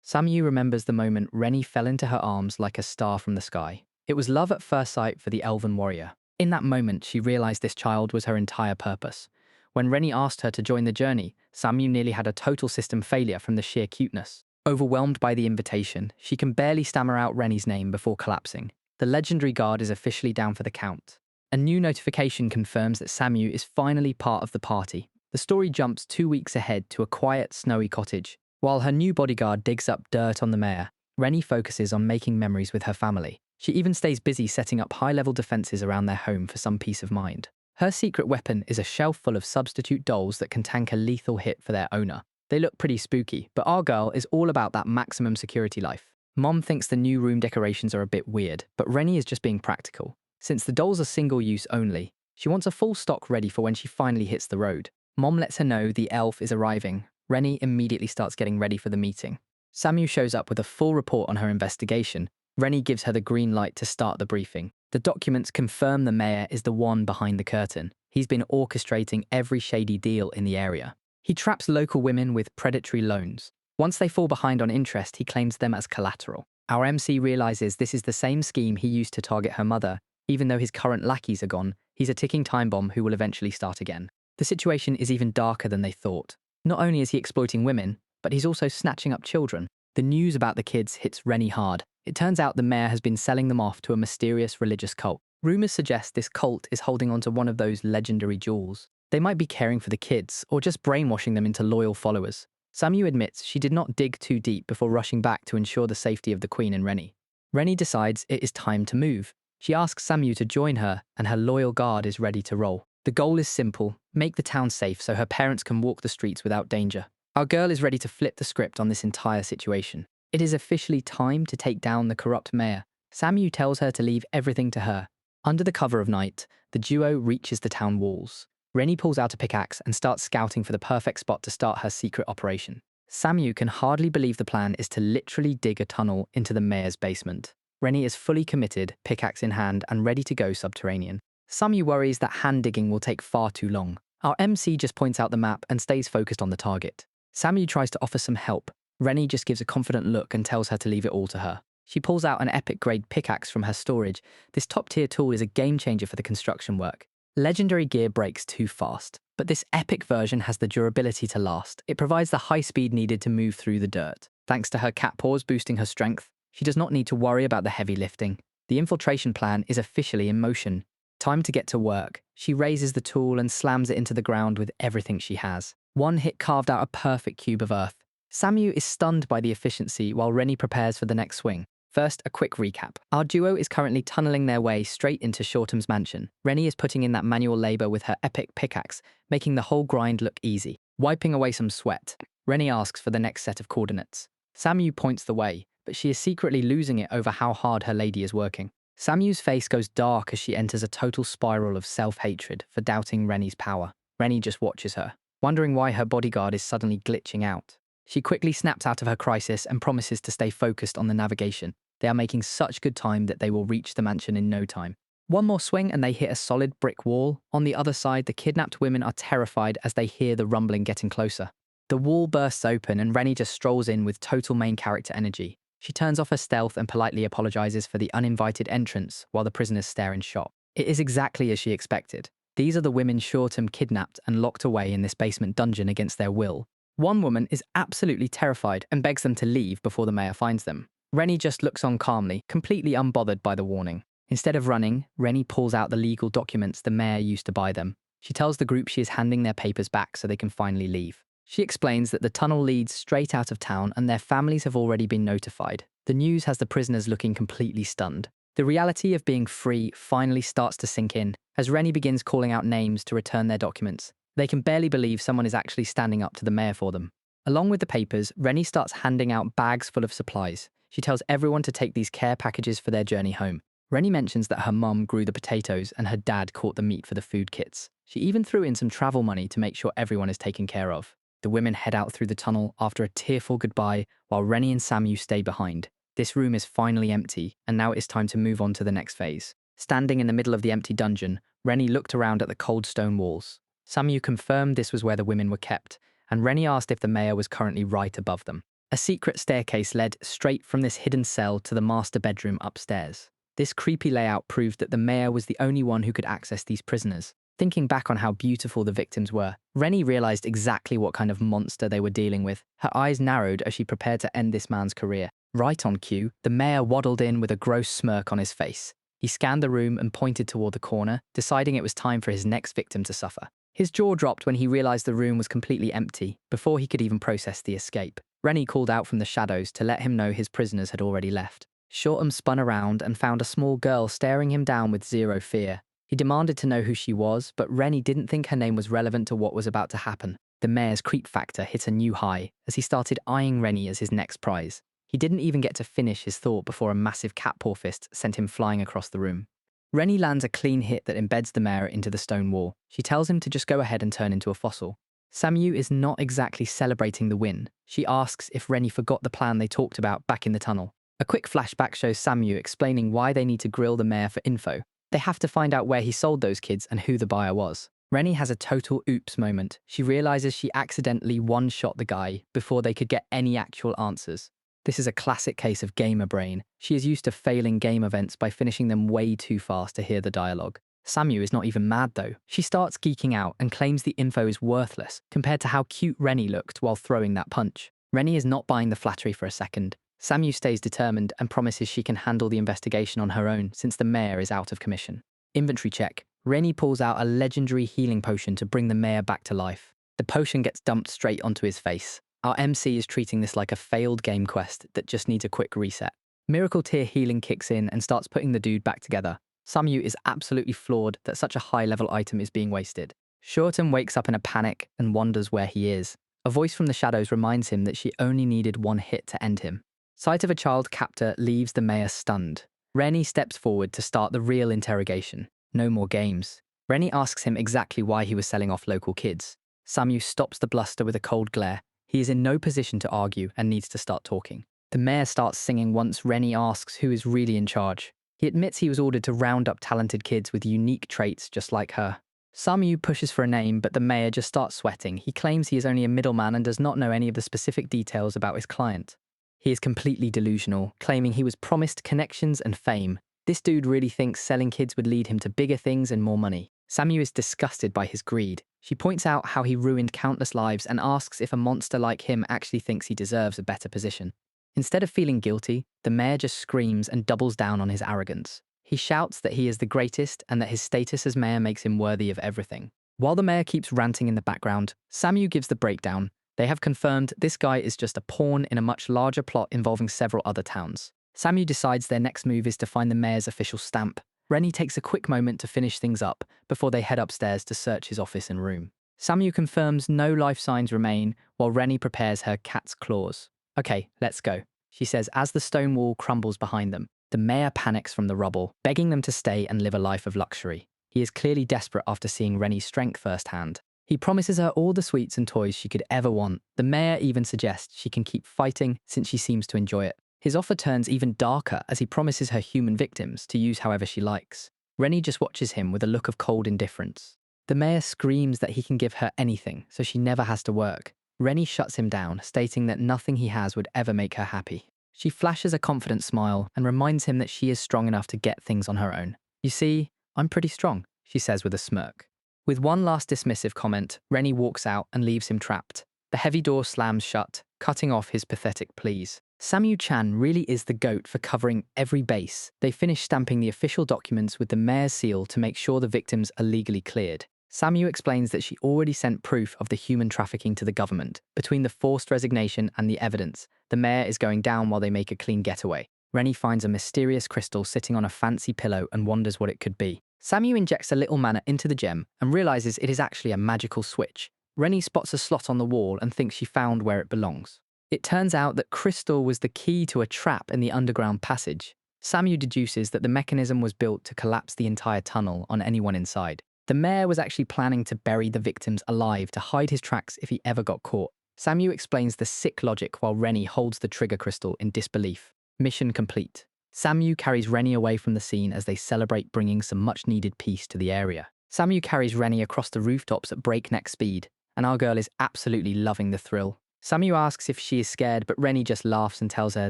Samu remembers the moment Renie fell into her arms like a star from the sky. It was love at first sight for the Elven warrior. In that moment, she realized this child was her entire purpose. When Renie asked her to join the journey, Samu nearly had a total system failure from the sheer cuteness. Overwhelmed by the invitation, she can barely stammer out Renie's name before collapsing. The legendary guard is officially down for the count. A new notification confirms that Samu is finally part of the party. The story jumps 2 weeks ahead to a quiet, snowy cottage. While her new bodyguard digs up dirt on the mayor, Renie focuses on making memories with her family. She even stays busy setting up high-level defenses around their home for some peace of mind. Her secret weapon is a shelf full of substitute dolls that can tank a lethal hit for their owner. They look pretty spooky, but our girl is all about that maximum security life. Mom thinks the new room decorations are a bit weird, but Renie is just being practical. Since the dolls are single-use only, she wants a full stock ready for when she finally hits the road. Mom lets her know the elf is arriving. Renie immediately starts getting ready for the meeting. Samu shows up with a full report on her investigation. Renie gives her the green light to start the briefing. The documents confirm the mayor is the one behind the curtain. He's been orchestrating every shady deal in the area. He traps local women with predatory loans. Once they fall behind on interest, he claims them as collateral. Our MC realizes this is the same scheme he used to target her mother. Even though his current lackeys are gone, he's a ticking time bomb who will eventually start again. The situation is even darker than they thought. Not only is he exploiting women, but he's also snatching up children. The news about the kids hits Renie hard. It turns out the mayor has been selling them off to a mysterious religious cult. Rumors suggest this cult is holding onto one of those legendary jewels. They might be caring for the kids, or just brainwashing them into loyal followers. Samu admits she did not dig too deep before rushing back to ensure the safety of the Queen and Renie. Renie decides it is time to move. She asks Samu to join her, and her loyal guard is ready to roll. The goal is simple: make the town safe so her parents can walk the streets without danger. Our girl is ready to flip the script on this entire situation. It is officially time to take down the corrupt mayor. Samu tells her to leave everything to her. Under the cover of night, the duo reaches the town walls. Renie pulls out a pickaxe and starts scouting for the perfect spot to start her secret operation. Samu can hardly believe the plan is to literally dig a tunnel into the mayor's basement. Renie is fully committed, pickaxe in hand, and ready to go subterranean. Samu worries that hand digging will take far too long. Our MC just points out the map and stays focused on the target. Samu tries to offer some help. Renie just gives a confident look and tells her to leave it all to her. She pulls out an epic-grade pickaxe from her storage. This top-tier tool is a game-changer for the construction work. Legendary gear breaks too fast, but this epic version has the durability to last. It provides the high speed needed to move through the dirt. Thanks to her cat paws boosting her strength, she does not need to worry about the heavy lifting. The infiltration plan is officially in motion. Time to get to work. She raises the tool and slams it into the ground with everything she has. One hit carved out a perfect cube of earth. Samu is stunned by the efficiency while Renie prepares for the next swing. First, a quick recap. Our duo is currently tunneling their way straight into Shortm's mansion. Renie is putting in that manual labor with her epic pickaxe, making the whole grind look easy. Wiping away some sweat, Renie asks for the next set of coordinates. Samu points the way, but she is secretly losing it over how hard her lady is working. Samu's face goes dark as she enters a total spiral of self-hatred for doubting Renie's power. Renie just watches her, wondering why her bodyguard is suddenly glitching out. She quickly snaps out of her crisis and promises to stay focused on the navigation. They are making such good time that they will reach the mansion in no time. One more swing and they hit a solid brick wall. On the other side, the kidnapped women are terrified as they hear the rumbling getting closer. The wall bursts open and Renie just strolls in with total main character energy. She turns off her stealth and politely apologizes for the uninvited entrance while the prisoners stare in shock. It is exactly as she expected. These are the women Shortm kidnapped and locked away in this basement dungeon against their will. One woman is absolutely terrified and begs them to leave before the mayor finds them. Renie just looks on calmly, completely unbothered by the warning. Instead of running, Renie pulls out the legal documents the mayor used to buy them. She tells the group she is handing their papers back so they can finally leave. She explains that the tunnel leads straight out of town and their families have already been notified. The news has the prisoners looking completely stunned. The reality of being free finally starts to sink in as Renie begins calling out names to return their documents. They can barely believe someone is actually standing up to the mayor for them. Along with the papers, Renie starts handing out bags full of supplies. She tells everyone to take these care packages for their journey home. Renie mentions that her mum grew the potatoes and her dad caught the meat for the food kits. She even threw in some travel money to make sure everyone is taken care of. The women head out through the tunnel after a tearful goodbye while Renie and Samu stay behind. This room is finally empty, and now it is time to move on to the next phase. Standing in the middle of the empty dungeon, Renie looked around at the cold stone walls. Samu confirmed this was where the women were kept, and Renie asked if the mayor was currently right above them. A secret staircase led straight from this hidden cell to the master bedroom upstairs. This creepy layout proved that the mayor was the only one who could access these prisoners. Thinking back on how beautiful the victims were, Renie realized exactly what kind of monster they were dealing with. Her eyes narrowed as she prepared to end this man's career. Right on cue, the mayor waddled in with a gross smirk on his face. He scanned the room and pointed toward the corner, deciding it was time for his next victim to suffer. His jaw dropped when he realized the room was completely empty, before he could even process the escape. Renie called out from the shadows to let him know his prisoners had already left. Shortm spun around and found a small girl staring him down with zero fear. He demanded to know who she was, but Renie didn't think her name was relevant to what was about to happen. The mayor's creep factor hit a new high as he started eyeing Renie as his next prize. He didn't even get to finish his thought before a massive cat paw fist sent him flying across the room. Renie lands a clean hit that embeds the mayor into the stone wall. She tells him to just go ahead and turn into a fossil. Samu is not exactly celebrating the win. She asks if Renie forgot the plan they talked about back in the tunnel. A quick flashback shows Samu explaining why they need to grill the mayor for info. They have to find out where he sold those kids and who the buyer was. Renie has a total oops moment. She realizes she accidentally one-shot the guy before they could get any actual answers. This is a classic case of gamer brain. She is used to failing game events by finishing them way too fast to hear the dialogue. Samu is not even mad though. She starts geeking out and claims the info is worthless compared to how cute Renie looked while throwing that punch. Renie is not buying the flattery for a second. Samu stays determined and promises she can handle the investigation on her own since the mayor is out of commission. Inventory check. Renie pulls out a legendary healing potion to bring the mayor back to life. The potion gets dumped straight onto his face. Our MC is treating this like a failed game quest that just needs a quick reset. Miracle tier healing kicks in and starts putting the dude back together. Samu is absolutely floored that such a high-level item is being wasted. Shortm wakes up in a panic and wonders where he is. A voice from the shadows reminds him that she only needed one hit to end him. Sight of a child captor leaves the mayor stunned. Renie steps forward to start the real interrogation. No more games. Renie asks him exactly why he was selling off local kids. Samu stops the bluster with a cold glare. He is in no position to argue and needs to start talking. The mayor starts singing once Renie asks who is really in charge. He admits he was ordered to round up talented kids with unique traits just like her. Samu pushes for a name, but the mayor just starts sweating. He claims he is only a middleman and does not know any of the specific details about his client. He is completely delusional, claiming he was promised connections and fame. This dude really thinks selling kids would lead him to bigger things and more money. Samu is disgusted by his greed. She points out how he ruined countless lives and asks if a monster like him actually thinks he deserves a better position. Instead of feeling guilty, the mayor just screams and doubles down on his arrogance. He shouts that he is the greatest and that his status as mayor makes him worthy of everything. While the mayor keeps ranting in the background, Samu gives the breakdown. They have confirmed this guy is just a pawn in a much larger plot involving several other towns. Samu decides their next move is to find the mayor's official stamp. Renie takes a quick moment to finish things up before they head upstairs to search his office and room. Samu confirms no life signs remain while Renie prepares her cat's claws. Okay, let's go, she says as the stone wall crumbles behind them. The mayor panics from the rubble, begging them to stay and live a life of luxury. He is clearly desperate after seeing Renie's strength firsthand. He promises her all the sweets and toys she could ever want. The mayor even suggests she can keep fighting since she seems to enjoy it. His offer turns even darker as he promises her human victims to use however she likes. Renie just watches him with a look of cold indifference. The mayor screams that he can give her anything, so she never has to work. Renie shuts him down, stating that nothing he has would ever make her happy. She flashes a confident smile and reminds him that she is strong enough to get things on her own. You see, I'm pretty strong, she says with a smirk. With one last dismissive comment, Renie walks out and leaves him trapped. The heavy door slams shut, cutting off his pathetic pleas. Samu-chan really is the GOAT for covering every base. They finish stamping the official documents with the mayor's seal to make sure the victims are legally cleared. Samu explains that she already sent proof of the human trafficking to the government. Between the forced resignation and the evidence, the mayor is going down while they make a clean getaway. Renie finds a mysterious crystal sitting on a fancy pillow and wonders what it could be. Samu injects a little mana into the gem and realizes it is actually a magical switch. Renie spots a slot on the wall and thinks she found where it belongs. It turns out that crystal was the key to a trap in the underground passage. Samu deduces that the mechanism was built to collapse the entire tunnel on anyone inside. The mayor was actually planning to bury the victims alive to hide his tracks if he ever got caught. Samu explains the sick logic while Renie holds the trigger crystal in disbelief. Mission complete. Samu carries Renie away from the scene as they celebrate bringing some much-needed peace to the area. Samu carries Renie across the rooftops at breakneck speed, and our girl is absolutely loving the thrill. Samu asks if she is scared, but Renie just laughs and tells her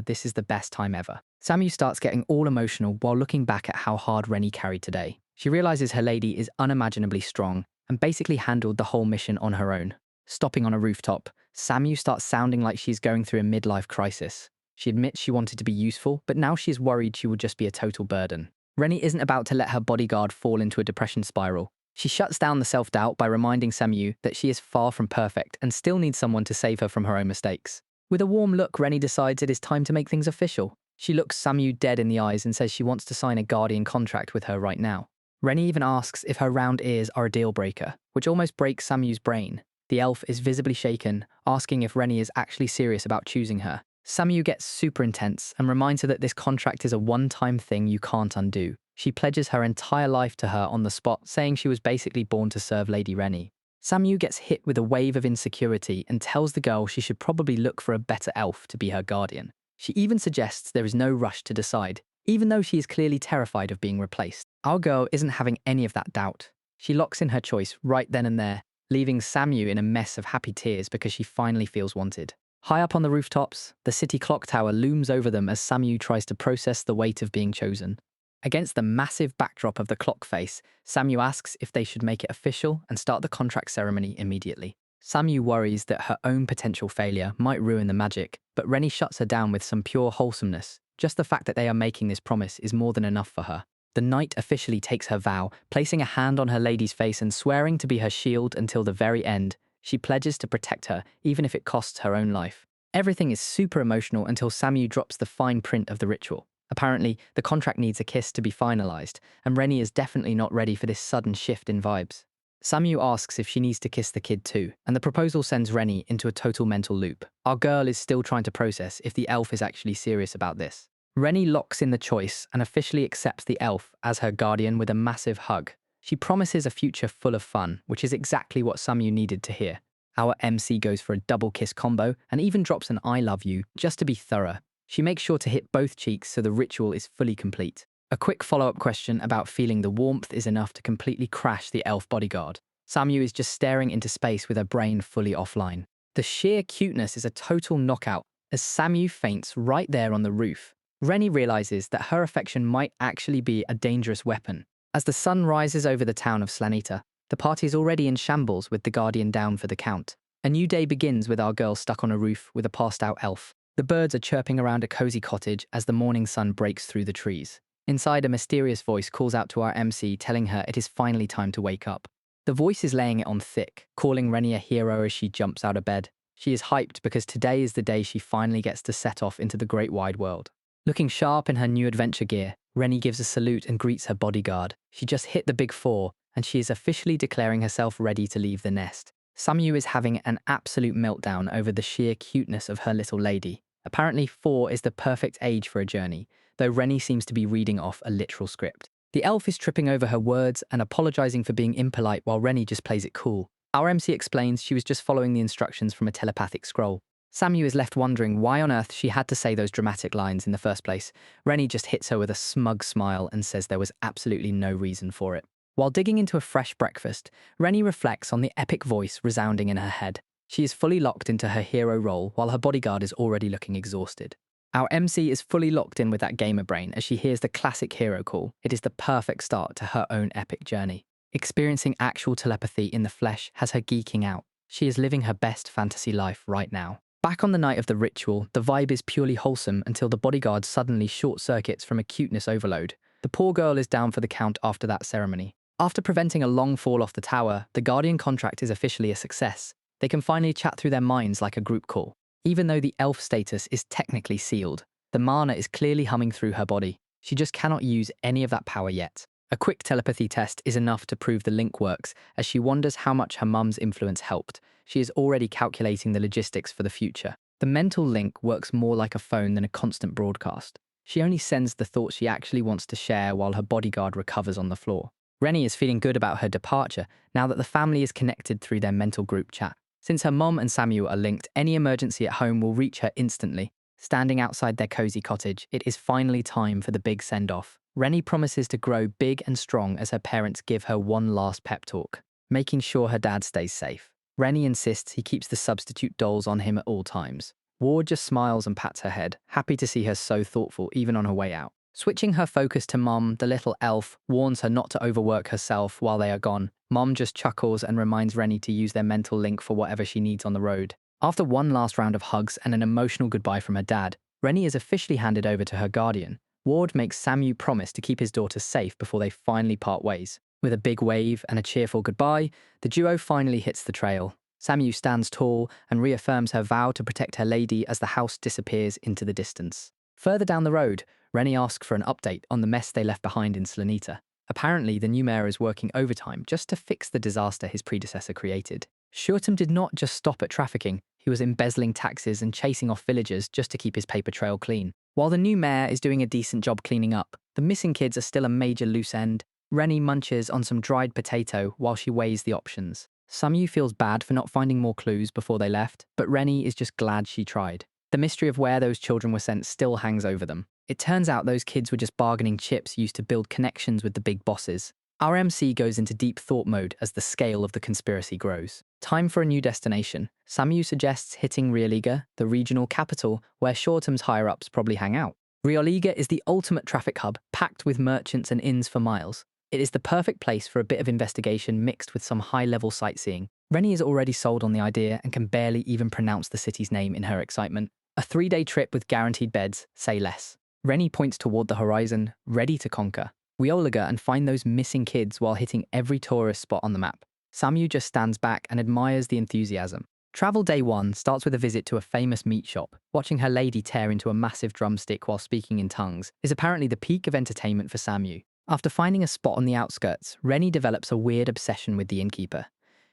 this is the best time ever. Samu starts getting all emotional while looking back at how hard Renie carried today. She realizes her lady is unimaginably strong and basically handled the whole mission on her own. Stopping on a rooftop, Samu starts sounding like she's going through a midlife crisis. She admits she wanted to be useful, but now she is worried she will just be a total burden. Renie isn't about to let her bodyguard fall into a depression spiral. She shuts down the self-doubt by reminding Samu that she is far from perfect and still needs someone to save her from her own mistakes. With a warm look, Renie decides it is time to make things official. She looks Samu dead in the eyes and says she wants to sign a guardian contract with her right now. Renie even asks if her round ears are a deal breaker, which almost breaks Samu's brain. The elf is visibly shaken, asking if Renie is actually serious about choosing her. Samu gets super intense and reminds her that this contract is a one-time thing you can't undo. She pledges her entire life to her on the spot, saying she was basically born to serve Lady Renie. Samu gets hit with a wave of insecurity and tells the girl she should probably look for a better elf to be her guardian. She even suggests there is no rush to decide, even though she is clearly terrified of being replaced. Our girl isn't having any of that doubt. She locks in her choice right then and there, leaving Samu in a mess of happy tears because she finally feels wanted. High up on the rooftops, the city clock tower looms over them as Samu tries to process the weight of being chosen. Against the massive backdrop of the clock face, Samu asks if they should make it official and start the contract ceremony immediately. Samu worries that her own potential failure might ruin the magic, but Renie shuts her down with some pure wholesomeness. Just the fact that they are making this promise is more than enough for her. The knight officially takes her vow, placing a hand on her lady's face and swearing to be her shield until the very end. She pledges to protect her, even if it costs her own life. Everything is super emotional until Samu drops the fine print of the ritual. Apparently, the contract needs a kiss to be finalized, and Renie is definitely not ready for this sudden shift in vibes. Samu asks if she needs to kiss the kid too, and the proposal sends Renie into a total mental loop. Our girl is still trying to process if the elf is actually serious about this. Renie locks in the choice and officially accepts the elf as her guardian with a massive hug. She promises a future full of fun, which is exactly what Samu needed to hear. Our MC goes for a double kiss combo and even drops an I love you just to be thorough. She makes sure to hit both cheeks so the ritual is fully complete. A quick follow-up question about feeling the warmth is enough to completely crash the elf bodyguard. Samu is just staring into space with her brain fully offline. The sheer cuteness is a total knockout as Samu faints right there on the roof. Renie realizes that her affection might actually be a dangerous weapon. As the sun rises over the town of Slanita, the party is already in shambles with the guardian down for the count. A new day begins with our girl stuck on a roof with a passed-out elf. The birds are chirping around a cozy cottage as the morning sun breaks through the trees. Inside, a mysterious voice calls out to our MC, telling her it is finally time to wake up. The voice is laying it on thick, calling Renie a hero as she jumps out of bed. She is hyped because today is the day she finally gets to set off into the great wide world. Looking sharp in her new adventure gear, Renie gives a salute and greets her bodyguard. She just hit the big 4, and she is officially declaring herself ready to leave the nest. Samu is having an absolute meltdown over the sheer cuteness of her little lady. Apparently 4 is the perfect age for a journey, though Renie seems to be reading off a literal script. The elf is tripping over her words and apologizing for being impolite while Renie just plays it cool. Our MC explains she was just following the instructions from a telepathic scroll. Samu is left wondering why on earth she had to say those dramatic lines in the first place. Renie just hits her with a smug smile and says there was absolutely no reason for it. While digging into a fresh breakfast, Renie reflects on the epic voice resounding in her head. She is fully locked into her hero role while her bodyguard is already looking exhausted. Our MC is fully locked in with that gamer brain as she hears the classic hero call. It is the perfect start to her own epic journey. Experiencing actual telepathy in the flesh has her geeking out. She is living her best fantasy life right now. Back on the night of the ritual, the vibe is purely wholesome until the bodyguard suddenly short-circuits from a cuteness overload. The poor girl is down for the count after that ceremony. After preventing a long fall off the tower, the Guardian contract is officially a success. They can finally chat through their minds like a group call. Even though the elf status is technically sealed, the mana is clearly humming through her body. She just cannot use any of that power yet. A quick telepathy test is enough to prove the link works as she wonders how much her mum's influence helped. She is already calculating the logistics for the future. The mental link works more like a phone than a constant broadcast. She only sends the thoughts she actually wants to share while her bodyguard recovers on the floor. Renie is feeling good about her departure now that the family is connected through their mental group chat. Since her mom and Samu are linked, any emergency at home will reach her instantly. Standing outside their cozy cottage, it is finally time for the big send-off. Renie promises to grow big and strong as her parents give her one last pep talk, making sure her dad stays safe. Renie insists he keeps the substitute dolls on him at all times. Ward just smiles and pats her head, happy to see her so thoughtful even on her way out. Switching her focus to Mom, the little elf warns her not to overwork herself while they are gone. Mom just chuckles and reminds Renie to use their mental link for whatever she needs on the road. After one last round of hugs and an emotional goodbye from her dad, Renie is officially handed over to her guardian. Ward makes Samu promise to keep his daughter safe before they finally part ways. With a big wave and a cheerful goodbye, the duo finally hits the trail. Samu stands tall and reaffirms her vow to protect her lady as the house disappears into the distance. Further down the road, Renie asks for an update on the mess they left behind in Slanita. Apparently, the new mayor is working overtime just to fix the disaster his predecessor created. Shortm did not just stop at trafficking, he was embezzling taxes and chasing off villagers just to keep his paper trail clean. While the new mayor is doing a decent job cleaning up, the missing kids are still a major loose end. Renie munches on some dried potato while she weighs the options. Samu feels bad for not finding more clues before they left, but Renie is just glad she tried. The mystery of where those children were sent still hangs over them. It turns out those kids were just bargaining chips used to build connections with the big bosses. Our MC goes into deep thought mode as the scale of the conspiracy grows. Time for a new destination. Samu suggests hitting Rioliga, the regional capital, where Shortm's higher-ups probably hang out. Rioliga is the ultimate traffic hub, packed with merchants and inns for miles. It is the perfect place for a bit of investigation mixed with some high-level sightseeing. Renie is already sold on the idea and can barely even pronounce the city's name in her excitement. A 3-day trip with guaranteed beds, say less. Renie points toward the horizon, ready to conquer. Rioliga and find those missing kids while hitting every tourist spot on the map. Samu just stands back and admires the enthusiasm. Travel day 1 starts with a visit to a famous meat shop. Watching her lady tear into a massive drumstick while speaking in tongues is apparently the peak of entertainment for Samu. After finding a spot on the outskirts, Renie develops a weird obsession with the innkeeper.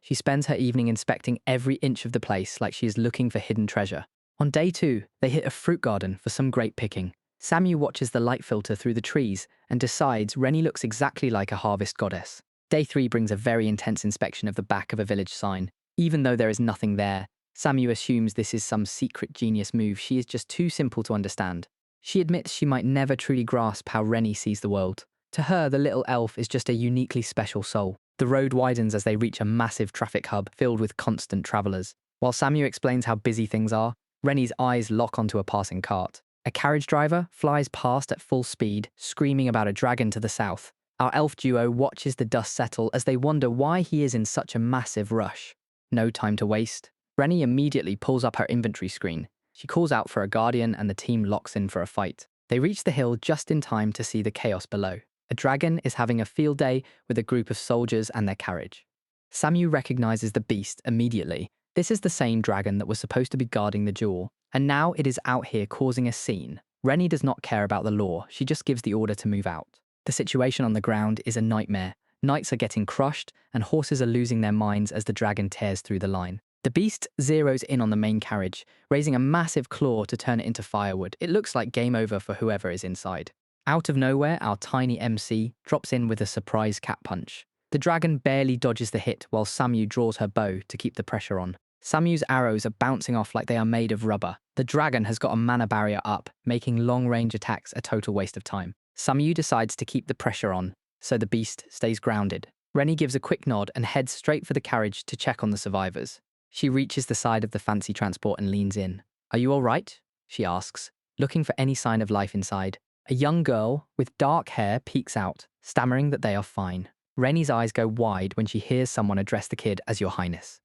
She spends her evening inspecting every inch of the place like she is looking for hidden treasure. On day 2, they hit a fruit garden for some great picking. Samu watches the light filter through the trees and decides Renie looks exactly like a harvest goddess. Day 3 brings a very intense inspection of the back of a village sign. Even though there is nothing there, Samu assumes this is some secret genius move she is just too simple to understand. She admits she might never truly grasp how Renie sees the world. To her, the little elf is just a uniquely special soul. The road widens as they reach a massive traffic hub filled with constant travelers. While Samu explains how busy things are, Renie's eyes lock onto a passing cart. A carriage driver flies past at full speed, screaming about a dragon to the south. Our elf duo watches the dust settle as they wonder why he is in such a massive rush. No time to waste. Renie immediately pulls up her inventory screen. She calls out for a guardian and the team locks in for a fight. They reach the hill just in time to see the chaos below. A dragon is having a field day with a group of soldiers and their carriage. Samu recognizes the beast immediately. This is the same dragon that was supposed to be guarding the jewel, and now it is out here causing a scene. Renie does not care about the law, she just gives the order to move out. The situation on the ground is a nightmare. Knights are getting crushed, and horses are losing their minds as the dragon tears through the line. The beast zeroes in on the main carriage, raising a massive claw to turn it into firewood. It looks like game over for whoever is inside. Out of nowhere, our tiny MC drops in with a surprise cat punch. The dragon barely dodges the hit while Samu draws her bow to keep the pressure on. Samu's arrows are bouncing off like they are made of rubber. The dragon has got a mana barrier up, making long-range attacks a total waste of time. Samu decides to keep the pressure on, so the beast stays grounded. Renie gives a quick nod and heads straight for the carriage to check on the survivors. She reaches the side of the fancy transport and leans in. "Are you all right?" she asks, looking for any sign of life inside. A young girl with dark hair peeks out, stammering that they are fine. Renie's eyes go wide when she hears someone address the kid as Your Highness.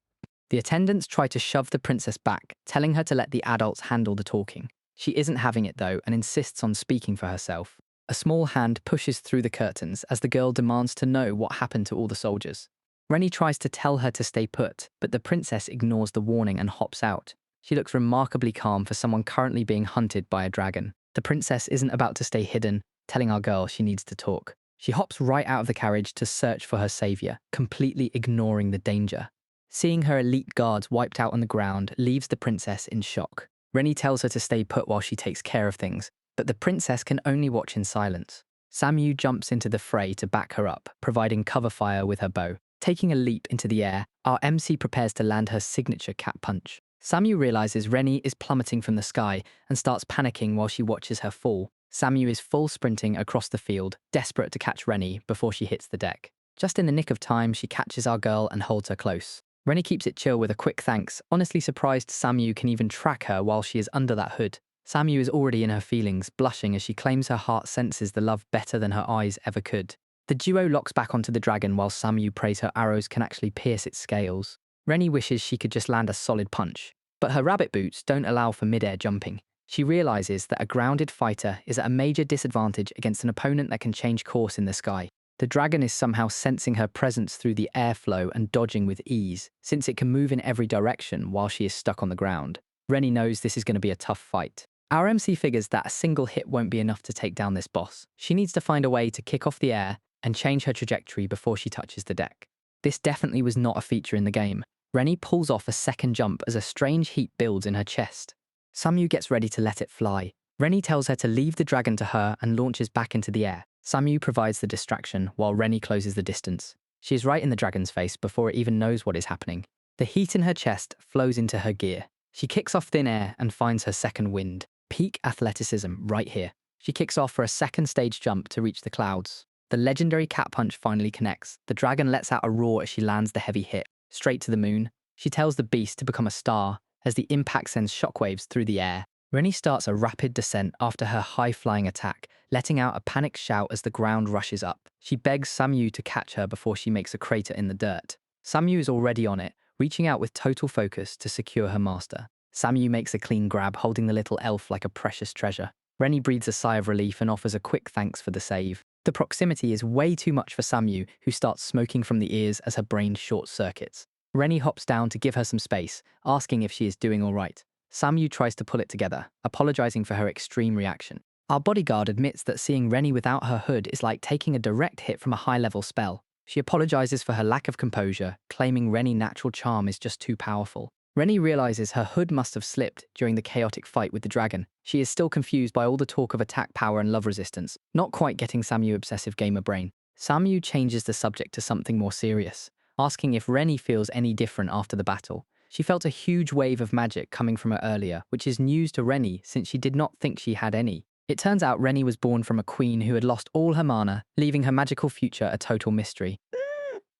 The attendants try to shove the princess back, telling her to let the adults handle the talking. She isn't having it though and insists on speaking for herself. A small hand pushes through the curtains as the girl demands to know what happened to all the soldiers. Renie tries to tell her to stay put, but the princess ignores the warning and hops out. She looks remarkably calm for someone currently being hunted by a dragon. The princess isn't about to stay hidden, telling our girl she needs to talk. She hops right out of the carriage to search for her savior, completely ignoring the danger. Seeing her elite guards wiped out on the ground leaves the princess in shock. Renie tells her to stay put while she takes care of things, but the princess can only watch in silence. Samu jumps into the fray to back her up, providing cover fire with her bow. Taking a leap into the air, our MC prepares to land her signature cat punch. Samu realizes Renie is plummeting from the sky and starts panicking while she watches her fall. Samu is full sprinting across the field, desperate to catch Renie before she hits the deck. Just in the nick of time, she catches our girl and holds her close. Renie keeps it chill with a quick thanks, honestly surprised Samu can even track her while she is under that hood. Samu is already in her feelings, blushing as she claims her heart senses the love better than her eyes ever could. The duo locks back onto the dragon while Samu prays her arrows can actually pierce its scales. Renie wishes she could just land a solid punch, but her rabbit boots don't allow for mid-air jumping. She realizes that a grounded fighter is at a major disadvantage against an opponent that can change course in the sky. The dragon is somehow sensing her presence through the airflow and dodging with ease, since it can move in every direction while she is stuck on the ground. Renie knows this is going to be a tough fight. Our MC figures that a single hit won't be enough to take down this boss. She needs to find a way to kick off the air and change her trajectory before she touches the deck. This definitely was not a feature in the game. Renie pulls off a second jump as a strange heat builds in her chest. Samu gets ready to let it fly. Renie tells her to leave the dragon to her and launches back into the air. Samu provides the distraction while Renie closes the distance. She is right in the dragon's face before it even knows what is happening. The heat in her chest flows into her gear. She kicks off thin air and finds her second wind. Peak athleticism right here. She kicks off for a second stage jump to reach the clouds. The legendary cat punch finally connects. The dragon lets out a roar as she lands the heavy hit, straight to the moon. She tells the beast to become a star as the impact sends shockwaves through the air. Renie starts a rapid descent after her high-flying attack, letting out a panicked shout as the ground rushes up. She begs Samu to catch her before she makes a crater in the dirt. Samu is already on it, reaching out with total focus to secure her master. Samu makes a clean grab, holding the little elf like a precious treasure. Renie breathes a sigh of relief and offers a quick thanks for the save. The proximity is way too much for Samu, who starts smoking from the ears as her brain short-circuits. Renie hops down to give her some space, asking if she is doing all right. Samu tries to pull it together, apologizing for her extreme reaction. Our bodyguard admits that seeing Renie without her hood is like taking a direct hit from a high-level spell. She apologizes for her lack of composure, claiming Renie's natural charm is just too powerful. Renie realizes her hood must have slipped during the chaotic fight with the dragon. She is still confused by all the talk of attack power and love resistance, not quite getting Samu obsessive gamer brain. Samu changes the subject to something more serious, asking if Renie feels any different after the battle. She felt a huge wave of magic coming from her earlier, which is news to Renie since she did not think she had any. It turns out Renie was born from a queen who had lost all her mana, leaving her magical future a total mystery.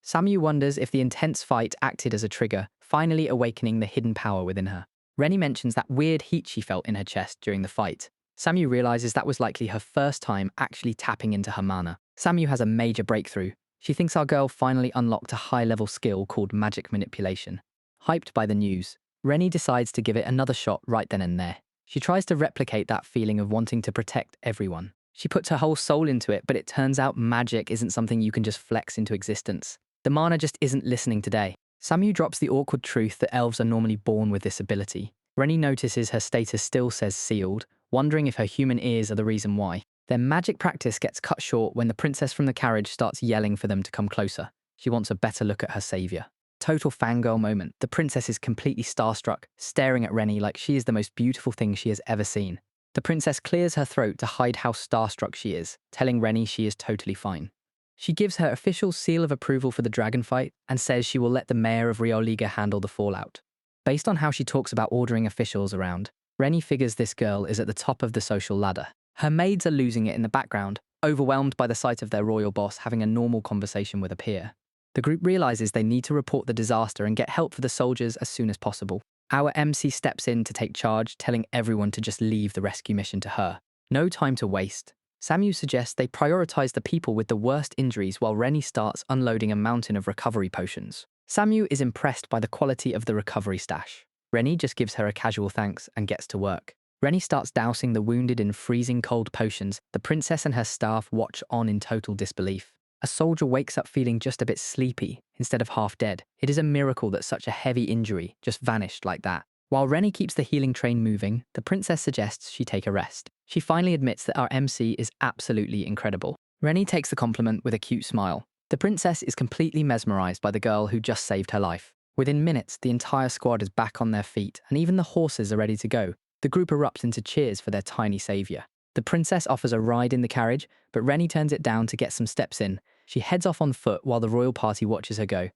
Samu wonders if the intense fight acted as a trigger, finally awakening the hidden power within her. Renie mentions that weird heat she felt in her chest during the fight. Samu realizes that was likely her first time actually tapping into her mana. Samu has a major breakthrough. She thinks our girl finally unlocked a high-level skill called magic manipulation. Hyped by the news, Renie decides to give it another shot right then and there. She tries to replicate that feeling of wanting to protect everyone. She puts her whole soul into it, but it turns out magic isn't something you can just flex into existence. The mana just isn't listening today. Samu drops the awkward truth that elves are normally born with this ability. Renie notices her status still says sealed, wondering if her human ears are the reason why. Their magic practice gets cut short when the princess from the carriage starts yelling for them to come closer. She wants a better look at her savior. Total fangirl moment. The princess is completely starstruck, staring at Renie like she is the most beautiful thing she has ever seen. The princess clears her throat to hide how starstruck she is, telling Renie she is totally fine. She gives her official seal of approval for the dragon fight and says she will let the mayor of Rioliga handle the fallout. Based on how she talks about ordering officials around, Renie figures this girl is at the top of the social ladder. Her maids are losing it in the background, overwhelmed by the sight of their royal boss having a normal conversation with a peer. The group realizes they need to report the disaster and get help for the soldiers as soon as possible. Our MC steps in to take charge, telling everyone to just leave the rescue mission to her. No time to waste. Samu suggests they prioritize the people with the worst injuries while Renie starts unloading a mountain of recovery potions. Samu is impressed by the quality of the recovery stash. Renie just gives her a casual thanks and gets to work. Renie starts dousing the wounded in freezing cold potions. The princess and her staff watch on in total disbelief. A soldier wakes up feeling just a bit sleepy instead of half dead. It is a miracle that such a heavy injury just vanished like that. While Renie keeps the healing train moving, the princess suggests she take a rest. She finally admits that our MC is absolutely incredible. Renie takes the compliment with a cute smile. The princess is completely mesmerized by the girl who just saved her life. Within minutes, the entire squad is back on their feet, and even the horses are ready to go. The group erupts into cheers for their tiny savior. The princess offers a ride in the carriage, but Renie turns it down to get some steps in. She heads off on foot while the royal party watches her go.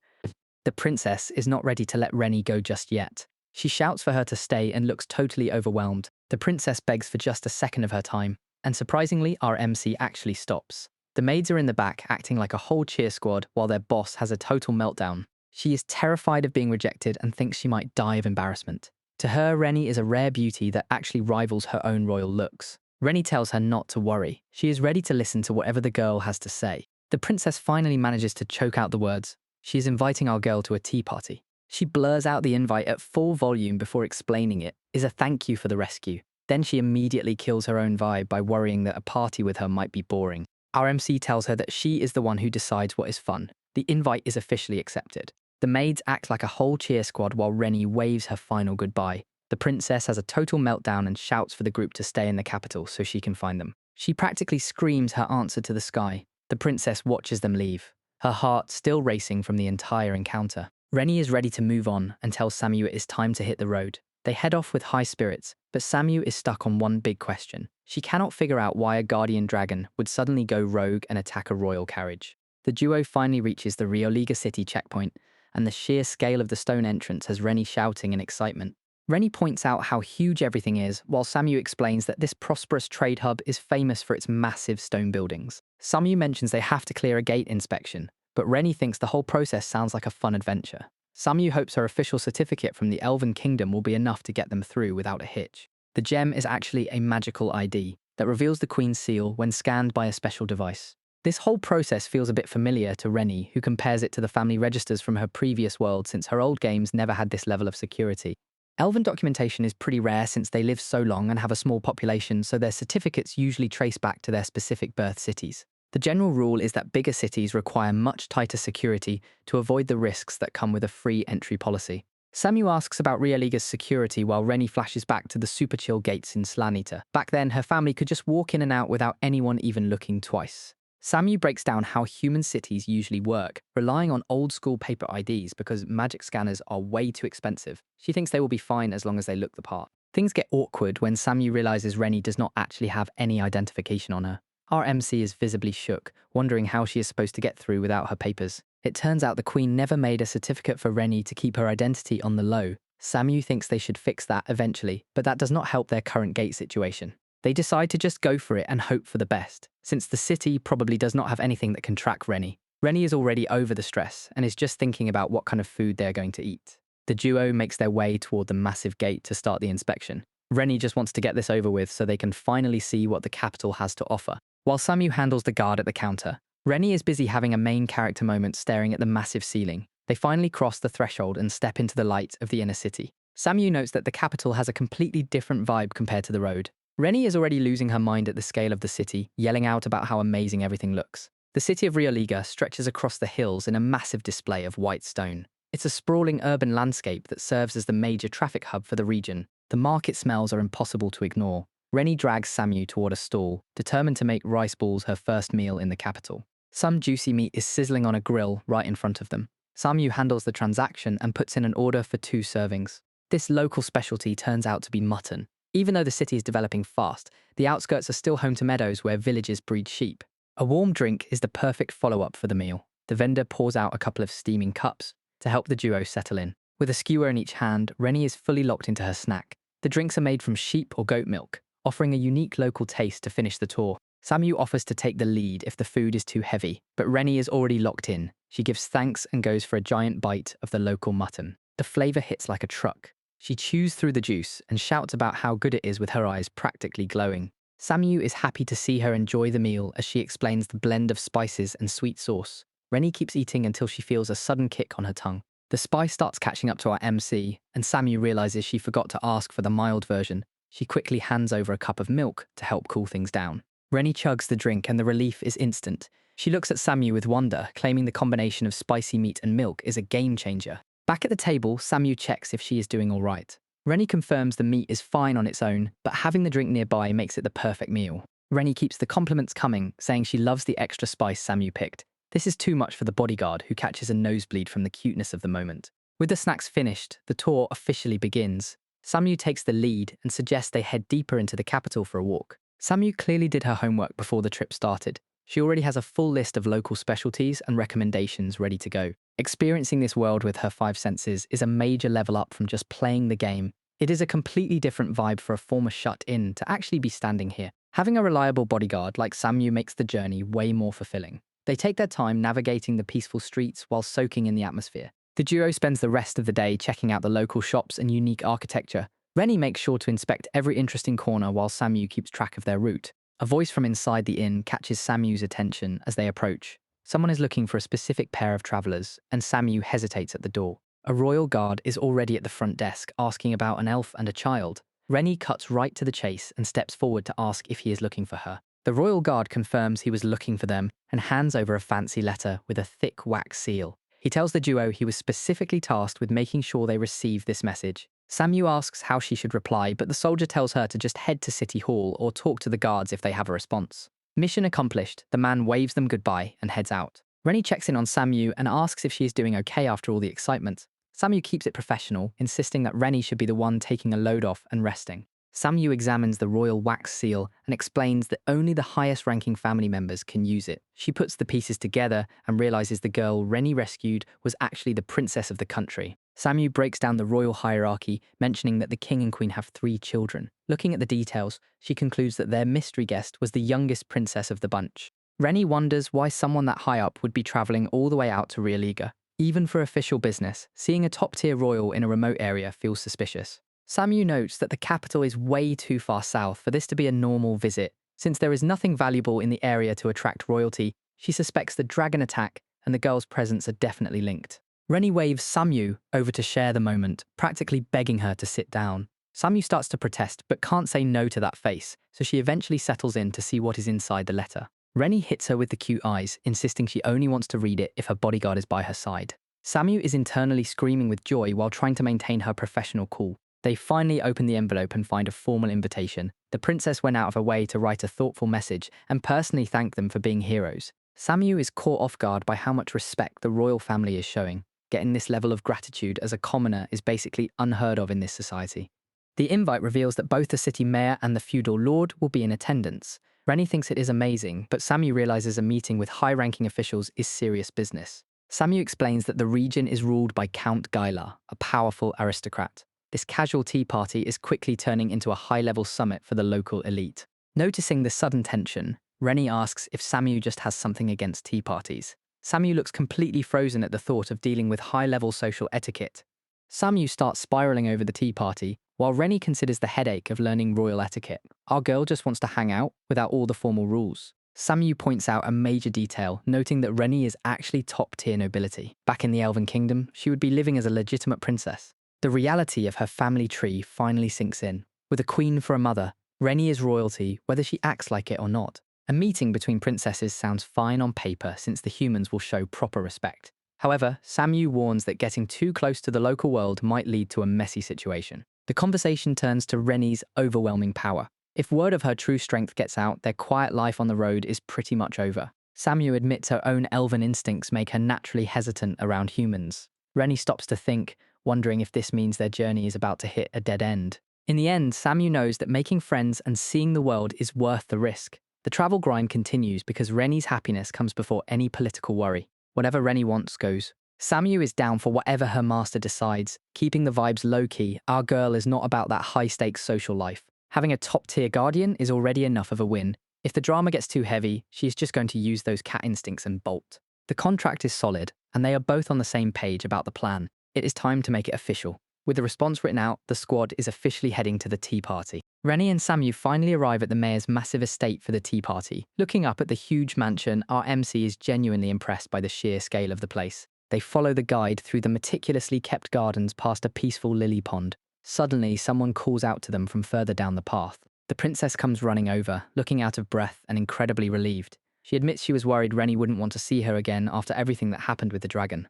The princess is not ready to let Renie go just yet. She shouts for her to stay and looks totally overwhelmed. The princess begs for just a second of her time, and surprisingly, our MC actually stops. The maids are in the back, acting like a whole cheer squad, while their boss has a total meltdown. She is terrified of being rejected and thinks she might die of embarrassment. To her, Renie is a rare beauty that actually rivals her own royal looks. Renie tells her not to worry. She is ready to listen to whatever the girl has to say. The princess finally manages to choke out the words. She is inviting our girl to a tea party. She blurs out the invite at full volume before explaining it is a thank you for the rescue. Then she immediately kills her own vibe by worrying that a party with her might be boring. Our MC tells her that she is the one who decides what is fun. The invite is officially accepted. The maids act like a whole cheer squad while Renie waves her final goodbye. The princess has a total meltdown and shouts for the group to stay in the capital so she can find them. She practically screams her answer to the sky. The princess watches them leave, her heart still racing from the entire encounter. Renie is ready to move on and tells Samu it is time to hit the road. They head off with high spirits, but Samu is stuck on one big question. She cannot figure out why a guardian dragon would suddenly go rogue and attack a royal carriage. The duo finally reaches the Rioliga city checkpoint, and the sheer scale of the stone entrance has Renie shouting in excitement. Renie points out how huge everything is, while Samu explains that this prosperous trade hub is famous for its massive stone buildings. Samu mentions they have to clear a gate inspection, but Renie thinks the whole process sounds like a fun adventure. Samu hopes her official certificate from the Elven kingdom will be enough to get them through without a hitch. The gem is actually a magical ID that reveals the Queen's seal when scanned by a special device. This whole process feels a bit familiar to Renie, who compares it to the family registers from her previous world since her old games never had this level of security. Elven documentation is pretty rare since they live so long and have a small population, so their certificates usually trace back to their specific birth cities. The general rule is that bigger cities require much tighter security to avoid the risks that come with a free entry policy. Samu asks about Rioliga's security while Renie flashes back to the super chill gates in Slanita. Back then, her family could just walk in and out without anyone even looking twice. Samu breaks down how human cities usually work, relying on old-school paper IDs because magic scanners are way too expensive. She thinks they will be fine as long as they look the part. Things get awkward when Samu realizes Renie does not actually have any identification on her. Our MC is visibly shook, wondering how she is supposed to get through without her papers. It turns out the Queen never made a certificate for Renie to keep her identity on the low. Samu thinks they should fix that eventually, but that does not help their current gate situation. They decide to just go for it and hope for the best, since the city probably does not have anything that can track Renie. Renie is already over the stress and is just thinking about what kind of food they are going to eat. The duo makes their way toward the massive gate to start the inspection. Renie just wants to get this over with so they can finally see what the capital has to offer. While Samu handles the guard at the counter, Renie is busy having a main character moment staring at the massive ceiling. They finally cross the threshold and step into the light of the inner city. Samu notes that the capital has a completely different vibe compared to the road. Renie is already losing her mind at the scale of the city, yelling out about how amazing everything looks. The city of Rioliga stretches across the hills in a massive display of white stone. It's a sprawling urban landscape that serves as the major traffic hub for the region. The market smells are impossible to ignore. Renie drags Samu toward a stall, determined to make rice balls her first meal in the capital. Some juicy meat is sizzling on a grill right in front of them. Samu handles the transaction and puts in an order for 2 servings. This local specialty turns out to be mutton. Even though the city is developing fast, the outskirts are still home to meadows where villages breed sheep. A warm drink is the perfect follow-up for the meal. The vendor pours out a couple of steaming cups to help the duo settle in. With a skewer in each hand, Renie is fully locked into her snack. The drinks are made from sheep or goat milk, offering a unique local taste to finish the tour. Samu offers to take the lead if the food is too heavy, but Renie is already locked in. She gives thanks and goes for a giant bite of the local mutton. The flavor hits like a truck. She chews through the juice and shouts about how good it is with her eyes practically glowing. Samu is happy to see her enjoy the meal as she explains the blend of spices and sweet sauce. Renie keeps eating until she feels a sudden kick on her tongue. The spice starts catching up to our MC, and Samu realizes she forgot to ask for the mild version. She quickly hands over a cup of milk to help cool things down. Renie chugs the drink and the relief is instant. She looks at Samu with wonder, claiming the combination of spicy meat and milk is a game changer. Back at the table, Samu checks if she is doing all right. Renie confirms the meat is fine on its own, but having the drink nearby makes it the perfect meal. Renie keeps the compliments coming, saying she loves the extra spice Samu picked. This is too much for the bodyguard, who catches a nosebleed from the cuteness of the moment. With the snacks finished, the tour officially begins. Samu takes the lead and suggests they head deeper into the capital for a walk. Samu clearly did her homework before the trip started. She already has a full list of local specialties and recommendations ready to go. Experiencing this world with her 5 senses is a major level up from just playing the game. It is a completely different vibe for a former shut-in to actually be standing here. Having a reliable bodyguard like Samu makes the journey way more fulfilling. They take their time navigating the peaceful streets while soaking in the atmosphere. The duo spends the rest of the day checking out the local shops and unique architecture. Renie makes sure to inspect every interesting corner while Samu keeps track of their route. A voice from inside the inn catches Samu's attention as they approach. Someone is looking for a specific pair of travelers, and Samu hesitates at the door. A royal guard is already at the front desk asking about an elf and a child. Renie cuts right to the chase and steps forward to ask if he is looking for her. The royal guard confirms he was looking for them and hands over a fancy letter with a thick wax seal. He tells the duo he was specifically tasked with making sure they receive this message. Samu asks how she should reply, but the soldier tells her to just head to City Hall or talk to the guards if they have a response. Mission accomplished, the man waves them goodbye and heads out. Renie checks in on Samu and asks if she is doing okay after all the excitement. Samu keeps it professional, insisting that Renie should be the one taking a load off and resting. Samu examines the royal wax seal and explains that only the highest-ranking family members can use it. She puts the pieces together and realizes the girl Renie rescued was actually the princess of the country. Samu breaks down the royal hierarchy, mentioning that the king and queen have 3 children. Looking at the details, she concludes that their mystery guest was the youngest princess of the bunch. Renie wonders why someone that high up would be traveling all the way out to Rioliga. Even for official business, seeing a top-tier royal in a remote area feels suspicious. Samu notes that the capital is way too far south for this to be a normal visit. Since there is nothing valuable in the area to attract royalty, She suspects the dragon attack and the girl's presence are definitely linked. Renie waves Samu over to share the moment, practically begging her to sit down. Samu starts to protest, but can't say no to that face, so she eventually settles in to see what is inside the letter. Renie hits her with the cute eyes, insisting she only wants to read it if her bodyguard is by her side. Samu is internally screaming with joy while trying to maintain her professional cool. They finally open the envelope and find a formal invitation. The princess went out of her way to write a thoughtful message and personally thank them for being heroes. Samu is caught off guard by how much respect the royal family is showing. Getting this level of gratitude as a commoner is basically unheard of in this society. The invite reveals that both the city mayor and the feudal lord will be in attendance. Renie thinks it is amazing, but Samu realizes a meeting with high-ranking officials is serious business. Samu explains that the region is ruled by Count Gayroll, a powerful aristocrat. This casual tea party is quickly turning into a high-level summit for the local elite. Noticing the sudden tension, Renie asks if Samu just has something against tea parties. Samu looks completely frozen at the thought of dealing with high-level social etiquette. Samu starts spiraling over the tea party, while Renie considers the headache of learning royal etiquette. Our girl just wants to hang out without all the formal rules. Samu points out a major detail, noting that Renie is actually top-tier nobility. Back in the Elven kingdom, she would be living as a legitimate princess. The reality of her family tree finally sinks in. With a queen for a mother, Renie is royalty whether she acts like it or not. A meeting between princesses sounds fine on paper since the humans will show proper respect. However, Samu warns that getting too close to the local world might lead to a messy situation. The conversation turns to Renie's overwhelming power. If word of her true strength gets out, their quiet life on the road is pretty much over. Samu admits her own elven instincts make her naturally hesitant around humans. Renie stops to think, wondering if this means their journey is about to hit a dead end. In the end, Samu knows that making friends and seeing the world is worth the risk. The travel grind continues because Renie's happiness comes before any political worry. Whatever Renie wants goes. Samu is down for whatever her master decides, keeping the vibes low-key. Our girl is not about that high-stakes social life. Having a top-tier guardian is already enough of a win. If the drama gets too heavy, she's just going to use those cat instincts and bolt. The contract is solid, and they are both on the same page about the plan. It is time to make it official. With the response written out, the squad is officially heading to the tea party. Renie and Samu finally arrive at the mayor's massive estate for the tea party. Looking up at the huge mansion, our MC is genuinely impressed by the sheer scale of the place. They follow the guide through the meticulously kept gardens past a peaceful lily pond. Suddenly, someone calls out to them from further down the path. The princess comes running over, looking out of breath and incredibly relieved. She admits she was worried Renie wouldn't want to see her again after everything that happened with the dragon.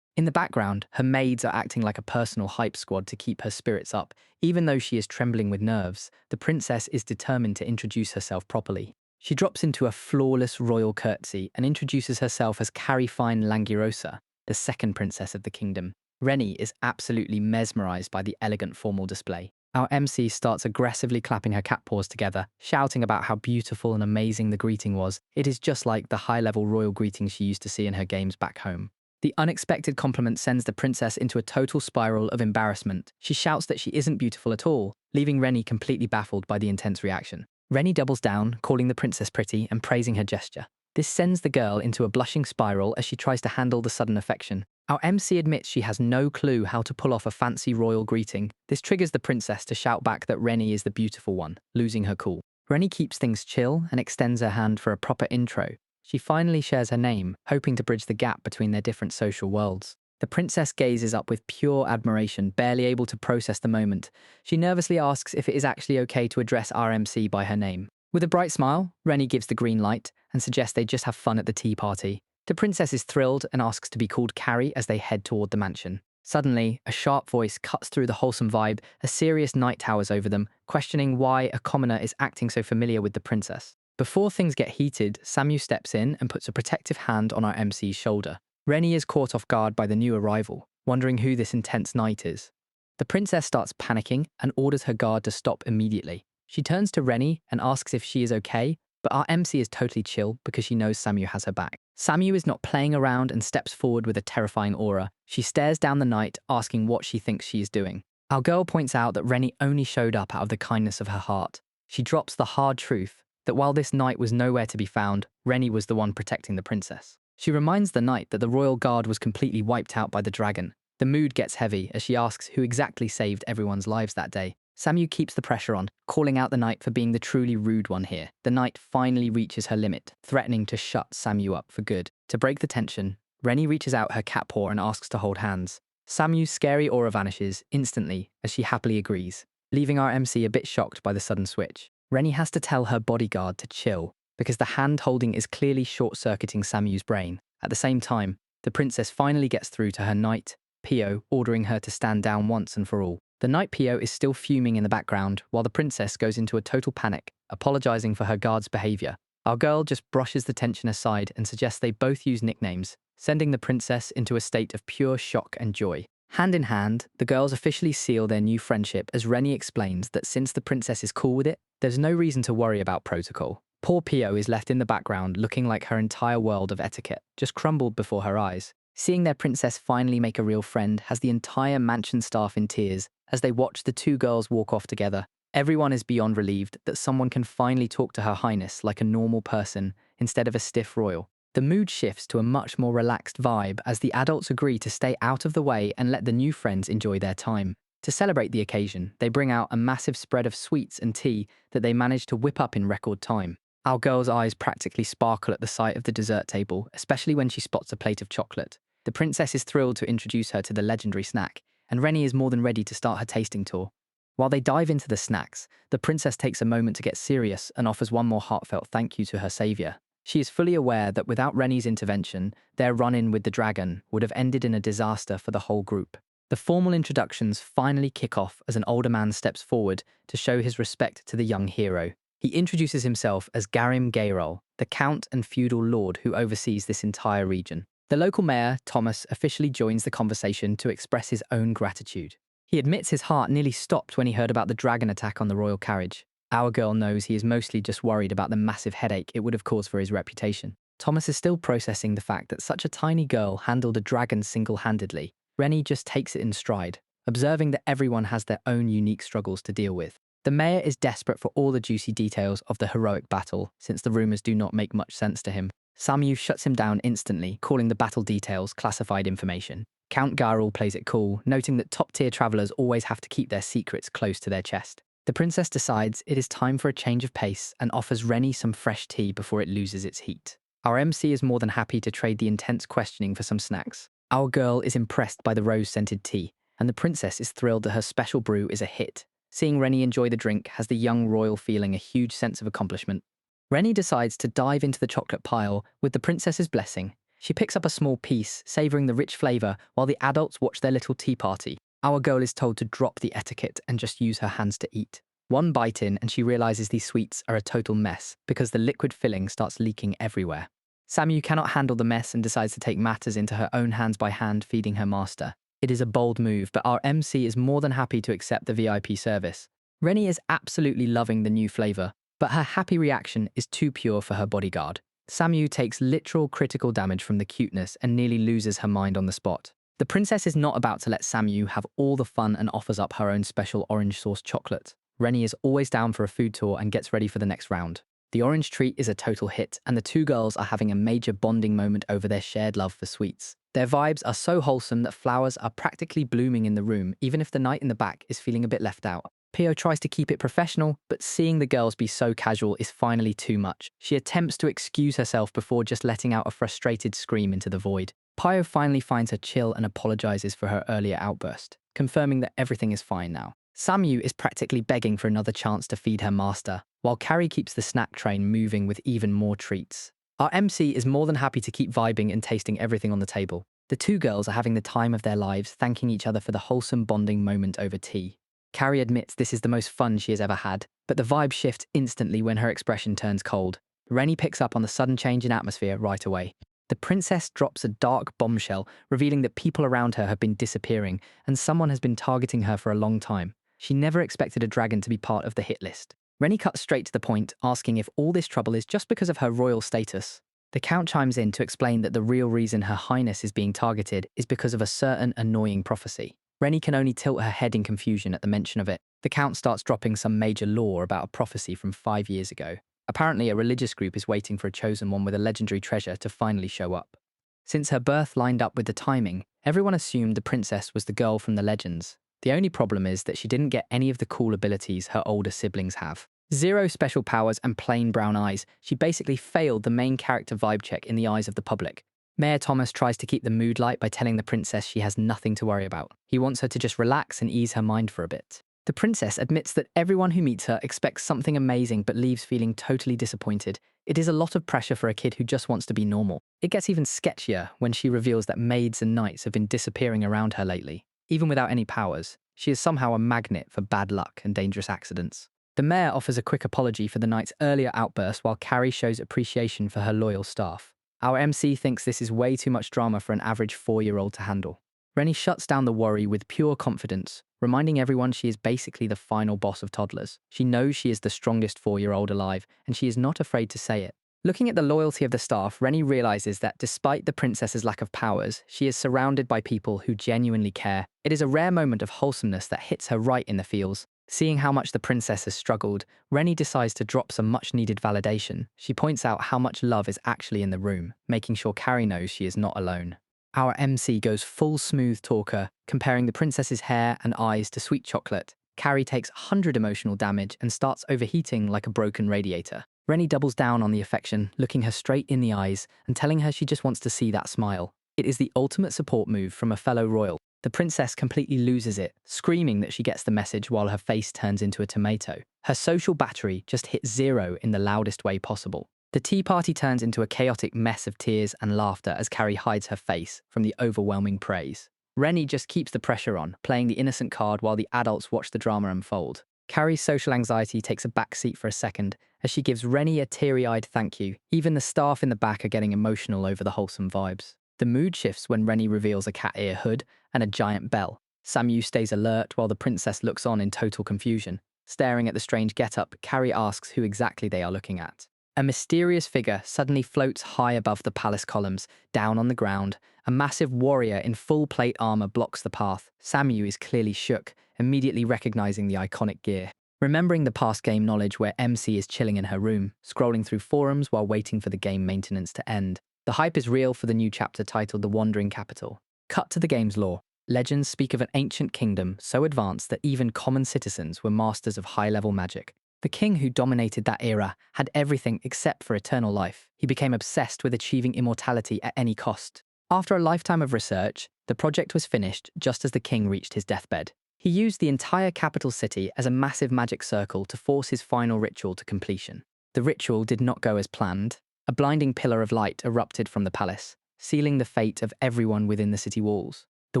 In the background, her maids are acting like a personal hype squad to keep her spirits up. Even though she is trembling with nerves, the princess is determined to introduce herself properly. She drops into a flawless royal curtsy and introduces herself as Carrie Fine Langirosa, the second princess of the kingdom. Renie is absolutely mesmerized by the elegant formal display. Our MC starts aggressively clapping her cat paws together, shouting about how beautiful and amazing the greeting was. It is just like the high-level royal greetings she used to see in her games back home. The unexpected compliment sends the princess into a total spiral of embarrassment. She shouts that she isn't beautiful at all, leaving Renie completely baffled by the intense reaction. Renie doubles down, calling the princess pretty and praising her gesture. This sends the girl into a blushing spiral as she tries to handle the sudden affection. Our MC admits she has no clue how to pull off a fancy royal greeting. This triggers the princess to shout back that Renie is the beautiful one, losing her cool. Renie keeps things chill and extends her hand for a proper intro. She finally shares her name, hoping to bridge the gap between their different social worlds. The princess gazes up with pure admiration, barely able to process the moment. She nervously asks if it is actually okay to address RMC by her name. With a bright smile, Renie gives the green light and suggests they just have fun at the tea party. The princess is thrilled and asks to be called Carrie as they head toward the mansion. Suddenly, a sharp voice cuts through the wholesome vibe. A serious night towers over them, questioning why a commoner is acting so familiar with the princess. Before things get heated, Samu steps in and puts a protective hand on our MC's shoulder. Renie is caught off guard by the new arrival, wondering who this intense knight is. The princess starts panicking and orders her guard to stop immediately. She turns to Renie and asks if she is okay, but our MC is totally chill because she knows Samu has her back. Samu is not playing around and steps forward with a terrifying aura. She stares down the knight, asking what she thinks she is doing. Our girl points out that Renie only showed up out of the kindness of her heart. She drops the hard truth that while this knight was nowhere to be found, Renie was the one protecting the princess. She reminds the knight that the royal guard was completely wiped out by the dragon. The mood gets heavy as she asks who exactly saved everyone's lives that day. Samu keeps the pressure on, calling out the knight for being the truly rude one here. The knight finally reaches her limit, threatening to shut Samu up for good. To break the tension, Renie reaches out her cat paw and asks to hold hands. Samu's scary aura vanishes instantly as she happily agrees, leaving our MC a bit shocked by the sudden switch. Renie has to tell her bodyguard to chill, because the hand-holding is clearly short-circuiting Samu's brain. At the same time, the princess finally gets through to her knight, Pio, ordering her to stand down once and for all. The knight Pio is still fuming in the background, while the princess goes into a total panic, apologizing for her guard's behavior. Our girl just brushes the tension aside and suggests they both use nicknames, sending the princess into a state of pure shock and joy. Hand in hand, the girls officially seal their new friendship as Renie explains that since the princess is cool with it, there's no reason to worry about protocol. Poor Pio is left in the background looking like her entire world of etiquette just crumbled before her eyes. Seeing their princess finally make a real friend has the entire mansion staff in tears as they watch the two girls walk off together. Everyone is beyond relieved that someone can finally talk to Her Highness like a normal person instead of a stiff royal. The mood shifts to a much more relaxed vibe as the adults agree to stay out of the way and let the new friends enjoy their time. To celebrate the occasion, they bring out a massive spread of sweets and tea that they manage to whip up in record time. Our girl's eyes practically sparkle at the sight of the dessert table, especially when she spots a plate of chocolate. The princess is thrilled to introduce her to the legendary snack, and Renie is more than ready to start her tasting tour. While they dive into the snacks, the princess takes a moment to get serious and offers one more heartfelt thank you to her savior. She is fully aware that without Renie's intervention, their run-in with the dragon would have ended in a disaster for the whole group. The formal introductions finally kick off as an older man steps forward to show his respect to the young hero. He introduces himself as Gayroll, the count and feudal lord who oversees this entire region. The local mayor, Thomas, officially joins the conversation to express his own gratitude. He admits his heart nearly stopped when he heard about the dragon attack on the royal carriage. Our girl knows he is mostly just worried about the massive headache it would have caused for his reputation. Thomas is still processing the fact that such a tiny girl handled a dragon single-handedly. Renie just takes it in stride, observing that everyone has their own unique struggles to deal with. The mayor is desperate for all the juicy details of the heroic battle, since the rumors do not make much sense to him. Samu shuts him down instantly, calling the battle details classified information. Count Geral plays it cool, noting that top-tier travelers always have to keep their secrets close to their chest. The princess decides it is time for a change of pace and offers Renie some fresh tea before it loses its heat. Our MC is more than happy to trade the intense questioning for some snacks. Our girl is impressed by the rose-scented tea, and the princess is thrilled that her special brew is a hit. Seeing Renie enjoy the drink has the young royal feeling a huge sense of accomplishment. Renie decides to dive into the chocolate pile with the princess's blessing. She picks up a small piece, savouring the rich flavour while the adults watch their little tea party. Our girl is told to drop the etiquette and just use her hands to eat. One bite in and she realises these sweets are a total mess because the liquid filling starts leaking everywhere. Samu cannot handle the mess and decides to take matters into her own hands by hand feeding her master. It is a bold move, but our MC is more than happy to accept the VIP service. Renie is absolutely loving the new flavour, but her happy reaction is too pure for her bodyguard. Samu takes literal critical damage from the cuteness and nearly loses her mind on the spot. The princess is not about to let Samu have all the fun and offers up her own special orange sauce chocolate. Renie is always down for a food tour and gets ready for the next round. The orange treat is a total hit, and the two girls are having a major bonding moment over their shared love for sweets. Their vibes are so wholesome that flowers are practically blooming in the room, even if the knight in the back is feeling a bit left out. Pio tries to keep it professional, but seeing the girls be so casual is finally too much. She attempts to excuse herself before just letting out a frustrated scream into the void. Pio finally finds her chill and apologizes for her earlier outburst, confirming that everything is fine now. Samu is practically begging for another chance to feed her master, while Carrie keeps the snack train moving with even more treats. Our MC is more than happy to keep vibing and tasting everything on the table. The two girls are having the time of their lives, thanking each other for the wholesome bonding moment over tea. Carrie admits this is the most fun she has ever had, but the vibe shifts instantly when her expression turns cold. Renie picks up on the sudden change in atmosphere right away. The princess drops a dark bombshell, revealing that people around her have been disappearing, and someone has been targeting her for a long time. She never expected a dragon to be part of the hit list. Renie cuts straight to the point, asking if all this trouble is just because of her royal status. The Count chimes in to explain that the real reason Her Highness is being targeted is because of a certain annoying prophecy. Renie can only tilt her head in confusion at the mention of it. The Count starts dropping some major lore about a prophecy from 5 years ago. Apparently, a religious group is waiting for a chosen one with a legendary treasure to finally show up. Since her birth lined up with the timing, everyone assumed the princess was the girl from the legends. The only problem is that she didn't get any of the cool abilities her older siblings have. Zero special powers and plain brown eyes, she basically failed the main character vibe check in the eyes of the public. Mayor Thomas tries to keep the mood light by telling the princess she has nothing to worry about. He wants her to just relax and ease her mind for a bit. The princess admits that everyone who meets her expects something amazing but leaves feeling totally disappointed. It is a lot of pressure for a kid who just wants to be normal. It gets even sketchier when she reveals that maids and knights have been disappearing around her lately. Even without any powers, she is somehow a magnet for bad luck and dangerous accidents. The mayor offers a quick apology for the knight's earlier outburst while Carrie shows appreciation for her loyal staff. Our MC thinks this is way too much drama for an average 4-year-old to handle. Renie shuts down the worry with pure confidence, reminding everyone she is basically the final boss of toddlers. She knows she is the strongest 4-year-old alive, and she is not afraid to say it. Looking at the loyalty of the staff, Renie realizes that despite the princess's lack of powers, she is surrounded by people who genuinely care. It is a rare moment of wholesomeness that hits her right in the feels. Seeing how much the princess has struggled, Renie decides to drop some much-needed validation. She points out how much love is actually in the room, making sure Carrie knows she is not alone. Our MC goes full smooth talker, comparing the princess's hair and eyes to sweet chocolate. Carrie takes 100 emotional damage and starts overheating like a broken radiator. Renie doubles down on the affection, looking her straight in the eyes and telling her she just wants to see that smile. It is the ultimate support move from a fellow royal. The princess completely loses it, screaming that she gets the message while her face turns into a tomato. Her social battery just hits 0 in the loudest way possible. The tea party turns into a chaotic mess of tears and laughter as Carrie hides her face from the overwhelming praise. Renie just keeps the pressure on, playing the innocent card while the adults watch the drama unfold. Carrie's social anxiety takes a backseat for a second as she gives Renie a teary-eyed thank you. Even the staff in the back are getting emotional over the wholesome vibes. The mood shifts when Renie reveals a cat ear hood and a giant bell. Samu stays alert while the princess looks on in total confusion. Staring at the strange getup, Carrie asks who exactly they are looking at. A mysterious figure suddenly floats high above the palace columns, down on the ground. A massive warrior in full plate armor blocks the path. Samu is clearly shook, immediately recognizing the iconic gear. Remembering the past game knowledge where MC is chilling in her room, scrolling through forums while waiting for the game maintenance to end. The hype is real for the new chapter titled The Wandering Capital. Cut to the game's lore. Legends speak of an ancient kingdom so advanced that even common citizens were masters of high-level magic. The king who dominated that era had everything except for eternal life. He became obsessed with achieving immortality at any cost. After a lifetime of research, the project was finished just as the king reached his deathbed. He used the entire capital city as a massive magic circle to force his final ritual to completion. The ritual did not go as planned. A blinding pillar of light erupted from the palace, sealing the fate of everyone within the city walls. The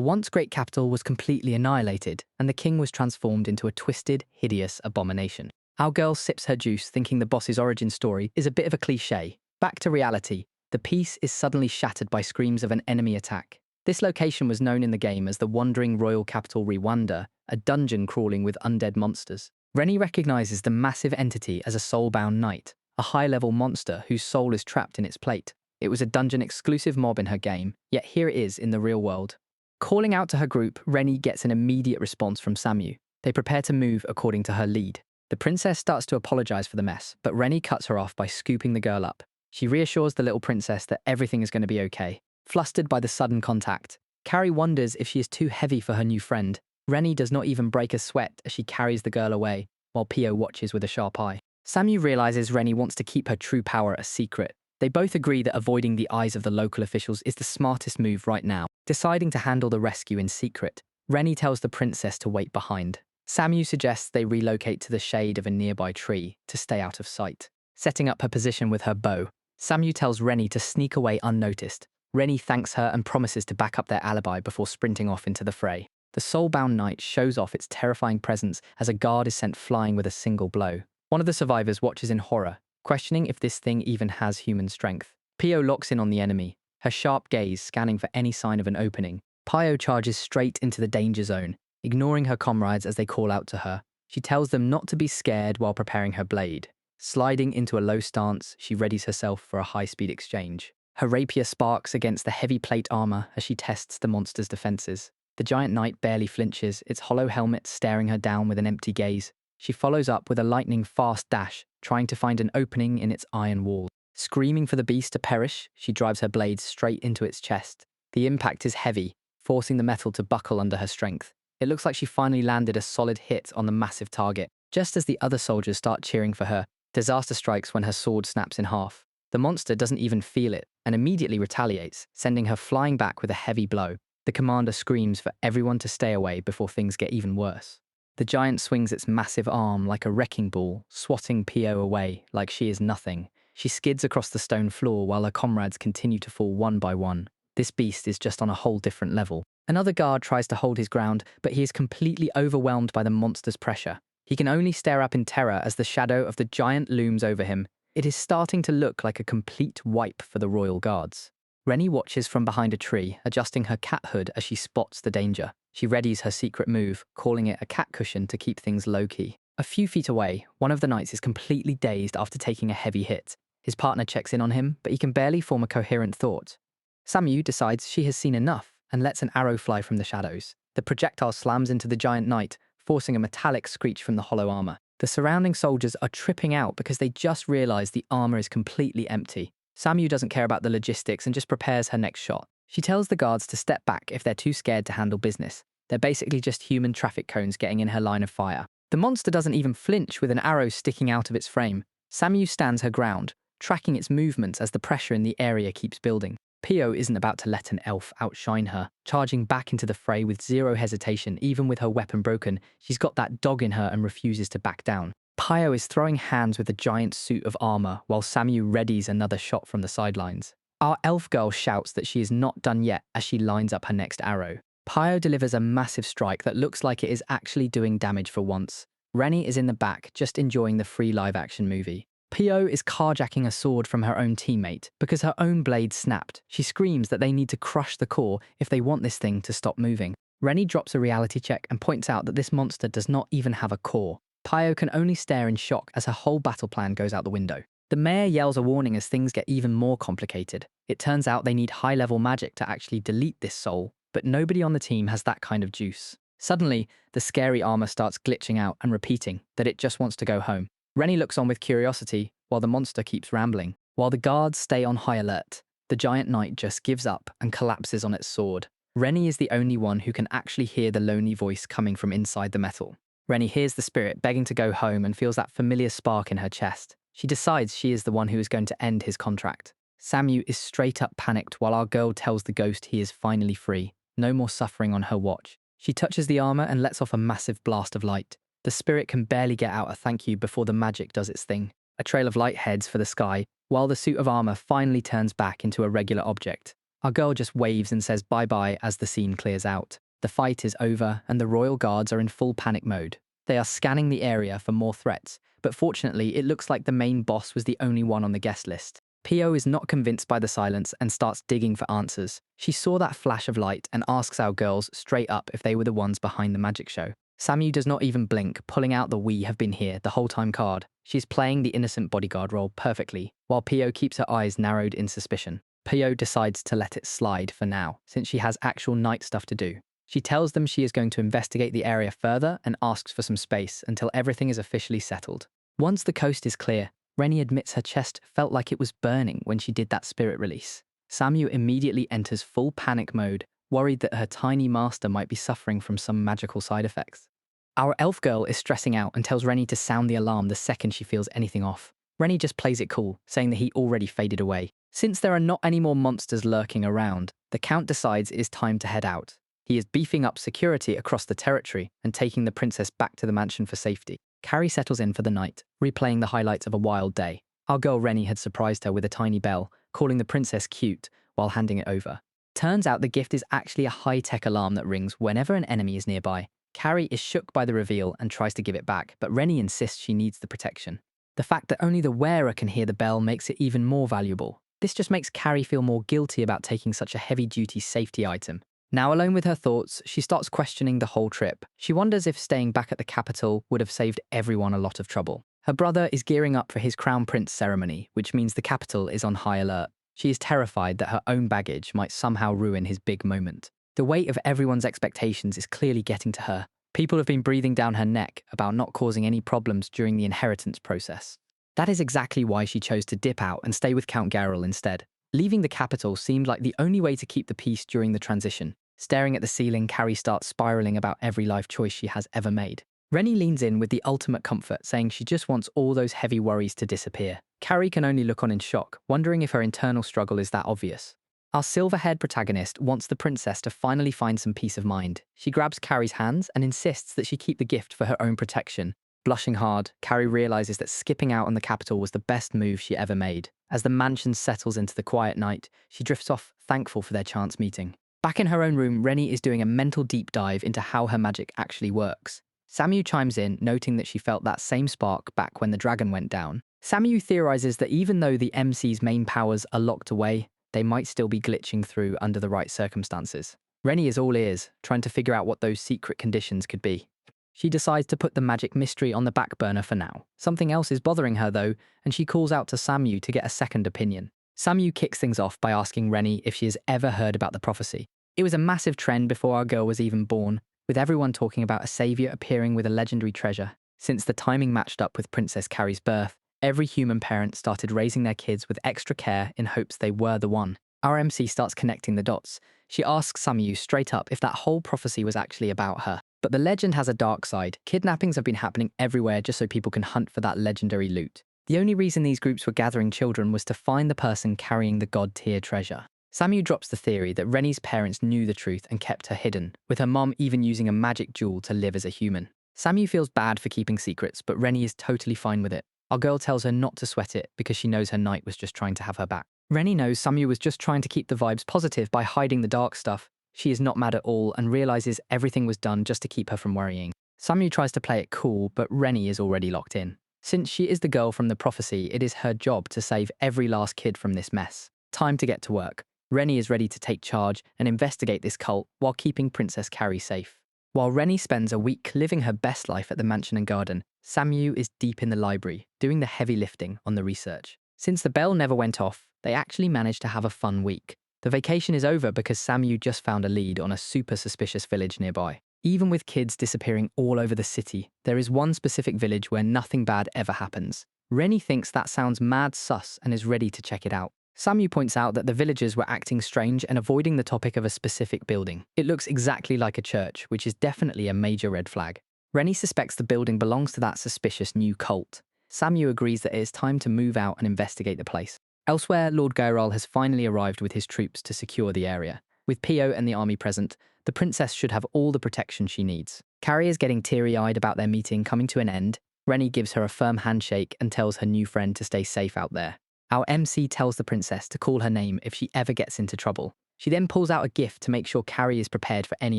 once great capital was completely annihilated, and the king was transformed into a twisted, hideous abomination. Our girl sips her juice, thinking the boss's origin story is a bit of a cliché. Back to reality, the peace is suddenly shattered by screams of an enemy attack. This location was known in the game as the Wandering Royal Capital Rwanda, a dungeon crawling with undead monsters. Renie recognizes the massive entity as a Soulbound knight, a high-level monster whose soul is trapped in its plate. It was a dungeon-exclusive mob in her game, yet here it is in the real world. Calling out to her group, Renie gets an immediate response from Samu. They prepare to move according to her lead. The princess starts to apologize for the mess, but Renie cuts her off by scooping the girl up. She reassures the little princess that everything is going to be okay. Flustered by the sudden contact, Carrie wonders if she is too heavy for her new friend. Renie does not even break a sweat as she carries the girl away, while Pio watches with a sharp eye. Samu realizes Renie wants to keep her true power a secret. They both agree that avoiding the eyes of the local officials is the smartest move right now. Deciding to handle the rescue in secret, Renie tells the princess to wait behind. Samu suggests they relocate to the shade of a nearby tree to stay out of sight. Setting up her position with her bow, Samu tells Renie to sneak away unnoticed. Renie thanks her and promises to back up their alibi before sprinting off into the fray. The Soulbound Knight shows off its terrifying presence as a guard is sent flying with a single blow. One of the survivors watches in horror, questioning if this thing even has human strength. Pio locks in on the enemy, her sharp gaze scanning for any sign of an opening. Pio charges straight into the danger zone, ignoring her comrades as they call out to her. She tells them not to be scared while preparing her blade. Sliding into a low stance, she readies herself for a high-speed exchange. Her rapier sparks against the heavy plate armor as she tests the monster's defenses. The giant knight barely flinches, its hollow helmet staring her down with an empty gaze. She follows up with a lightning-fast dash, trying to find an opening in its iron wall. Screaming for the beast to perish, she drives her blade straight into its chest. The impact is heavy, forcing the metal to buckle under her strength. It looks like she finally landed a solid hit on the massive target. Just as the other soldiers start cheering for her, disaster strikes when her sword snaps in half. The monster doesn't even feel it and immediately retaliates, sending her flying back with a heavy blow. The commander screams for everyone to stay away before things get even worse. The giant swings its massive arm like a wrecking ball, swatting Pio away like she is nothing. She skids across the stone floor while her comrades continue to fall one by one. This beast is just on a whole different level. Another guard tries to hold his ground, but he is completely overwhelmed by the monster's pressure. He can only stare up in terror as the shadow of the giant looms over him. It is starting to look like a complete wipe for the royal guards. Renie watches from behind a tree, adjusting her cat hood as she spots the danger. She readies her secret move, calling it a cat cushion to keep things low-key. A few feet away, one of the knights is completely dazed after taking a heavy hit. His partner checks in on him, but he can barely form a coherent thought. Samu decides she has seen enough and lets an arrow fly from the shadows. The projectile slams into the giant knight, forcing a metallic screech from the hollow armor. The surrounding soldiers are tripping out because they just realize the armor is completely empty. Samu doesn't care about the logistics and just prepares her next shot. She tells the guards to step back if they're too scared to handle business. They're basically just human traffic cones getting in her line of fire. The monster doesn't even flinch with an arrow sticking out of its frame. Samu stands her ground, tracking its movements as the pressure in the area keeps building. Pio isn't about to let an elf outshine her, charging back into the fray with zero hesitation. Even with her weapon broken, she's got that dog in her and refuses to back down. Pio is throwing hands with a giant suit of armor while Samu readies another shot from the sidelines. Our elf girl shouts that she is not done yet as she lines up her next arrow. Pio delivers a massive strike that looks like it is actually doing damage for once. Renie is in the back, just enjoying the free live-action movie. Pio is carjacking a sword from her own teammate because her own blade snapped. She screams that they need to crush the core if they want this thing to stop moving. Renie drops a reality check and points out that this monster does not even have a core. Pio can only stare in shock as her whole battle plan goes out the window. The mayor yells a warning as things get even more complicated. It turns out they need high-level magic to actually delete this soul, but nobody on the team has that kind of juice. Suddenly, the scary armor starts glitching out and repeating that it just wants to go home. Renie looks on with curiosity while the monster keeps rambling. While the guards stay on high alert, the giant knight just gives up and collapses on its sword. Renie is the only one who can actually hear the lonely voice coming from inside the metal. Renie hears the spirit begging to go home and feels that familiar spark in her chest. She decides she is the one who is going to end his contract. Samu is straight up panicked while our girl tells the ghost he is finally free. No more suffering on her watch. She touches the armor and lets off a massive blast of light. The spirit can barely get out a thank you before the magic does its thing. A trail of light heads for the sky, while the suit of armor finally turns back into a regular object. Our girl just waves and says bye-bye as the scene clears out. The fight is over, and the royal guards are in full panic mode. They are scanning the area for more threats, but fortunately it looks like the main boss was the only one on the guest list. Pio is not convinced by the silence and starts digging for answers. She saw that flash of light and asks our girls straight up if they were the ones behind the magic show. Samu does not even blink, pulling out the "we have been here the whole time" card. She's playing the innocent bodyguard role perfectly, while Pio keeps her eyes narrowed in suspicion. Pio decides to let it slide for now, since she has actual night stuff to do. She tells them she is going to investigate the area further and asks for some space until everything is officially settled. Once the coast is clear, Renie admits her chest felt like it was burning when she did that spirit release. Samu immediately enters full panic mode, worried that her tiny master might be suffering from some magical side effects. Our elf girl is stressing out and tells Renie to sound the alarm the second she feels anything off. Renie just plays it cool, saying that he already faded away. Since there are not any more monsters lurking around, the Count decides it is time to head out. He is beefing up security across the territory and taking the princess back to the mansion for safety. Carrie settles in for the night, replaying the highlights of a wild day. Our girl Renie had surprised her with a tiny bell, calling the princess cute while handing it over. Turns out the gift is actually a high-tech alarm that rings whenever an enemy is nearby. Carrie is shook by the reveal and tries to give it back, but Renie insists she needs the protection. The fact that only the wearer can hear the bell makes it even more valuable. This just makes Carrie feel more guilty about taking such a heavy-duty safety item. Now alone with her thoughts, she starts questioning the whole trip. She wonders if staying back at the capital would have saved everyone a lot of trouble. Her brother is gearing up for his crown prince ceremony, which means the capital is on high alert. She is terrified that her own baggage might somehow ruin his big moment. The weight of everyone's expectations is clearly getting to her. People have been breathing down her neck about not causing any problems during the inheritance process. That is exactly why she chose to dip out and stay with Count Gayroll instead. Leaving the capital seemed like the only way to keep the peace during the transition. Staring at the ceiling, Carrie starts spiraling about every life choice she has ever made. Renie leans in with the ultimate comfort, saying she just wants all those heavy worries to disappear. Carrie can only look on in shock, wondering if her internal struggle is that obvious. Our silver-haired protagonist wants the princess to finally find some peace of mind. She grabs Carrie's hands and insists that she keep the gift for her own protection. Blushing hard, Carrie realizes that skipping out on the capital was the best move she ever made. As the mansion settles into the quiet night, she drifts off, thankful for their chance meeting. Back in her own room, Renie is doing a mental deep dive into how her magic actually works. Samu chimes in, noting that she felt that same spark back when the dragon went down. Samu theorizes that even though the MC's main powers are locked away, they might still be glitching through under the right circumstances. Renie is all ears, trying to figure out what those secret conditions could be. She decides to put the magic mystery on the back burner for now. Something else is bothering her though, and she calls out to Samu to get a second opinion. Samu kicks things off by asking Renie if she has ever heard about the prophecy. It was a massive trend before our girl was even born, with everyone talking about a savior appearing with a legendary treasure. Since the timing matched up with Princess Carrie's birth, every human parent started raising their kids with extra care in hopes they were the one. Our MC starts connecting the dots. She asks Samu straight up if that whole prophecy was actually about her. But the legend has a dark side. Kidnappings have been happening everywhere just so people can hunt for that legendary loot. The only reason these groups were gathering children was to find the person carrying the god-tier treasure. Samu drops the theory that Renie's parents knew the truth and kept her hidden, with her mom even using a magic jewel to live as a human. Samu feels bad for keeping secrets, but Renie is totally fine with it. Our girl tells her not to sweat it because she knows her knight was just trying to have her back. Renie knows Samu was just trying to keep the vibes positive by hiding the dark stuff. She is not mad at all and realizes everything was done just to keep her from worrying. Samu tries to play it cool, but Renie is already locked in. Since she is the girl from the prophecy, it is her job to save every last kid from this mess. Time to get to work. Renie is ready to take charge and investigate this cult while keeping Princess Carrie safe. While Renie spends a week living her best life at the mansion and garden, Samu is deep in the library, doing the heavy lifting on the research. Since the bell never went off, they actually managed to have a fun week. The vacation is over because Samu just found a lead on a super suspicious village nearby. Even with kids disappearing all over the city, there is one specific village where nothing bad ever happens. Renie thinks that sounds mad sus and is ready to check it out. Samu points out that the villagers were acting strange and avoiding the topic of a specific building. It looks exactly like a church, which is definitely a major red flag. Renie suspects the building belongs to that suspicious new cult. Samu agrees that it is time to move out and investigate the place. Elsewhere, Lord Gayroll has finally arrived with his troops to secure the area. With Pio and the army present, the princess should have all the protection she needs. Carrie is getting teary-eyed about their meeting coming to an end. Renie gives her a firm handshake and tells her new friend to stay safe out there. Our MC tells the princess to call her name if she ever gets into trouble. She then pulls out a gift to make sure Carrie is prepared for any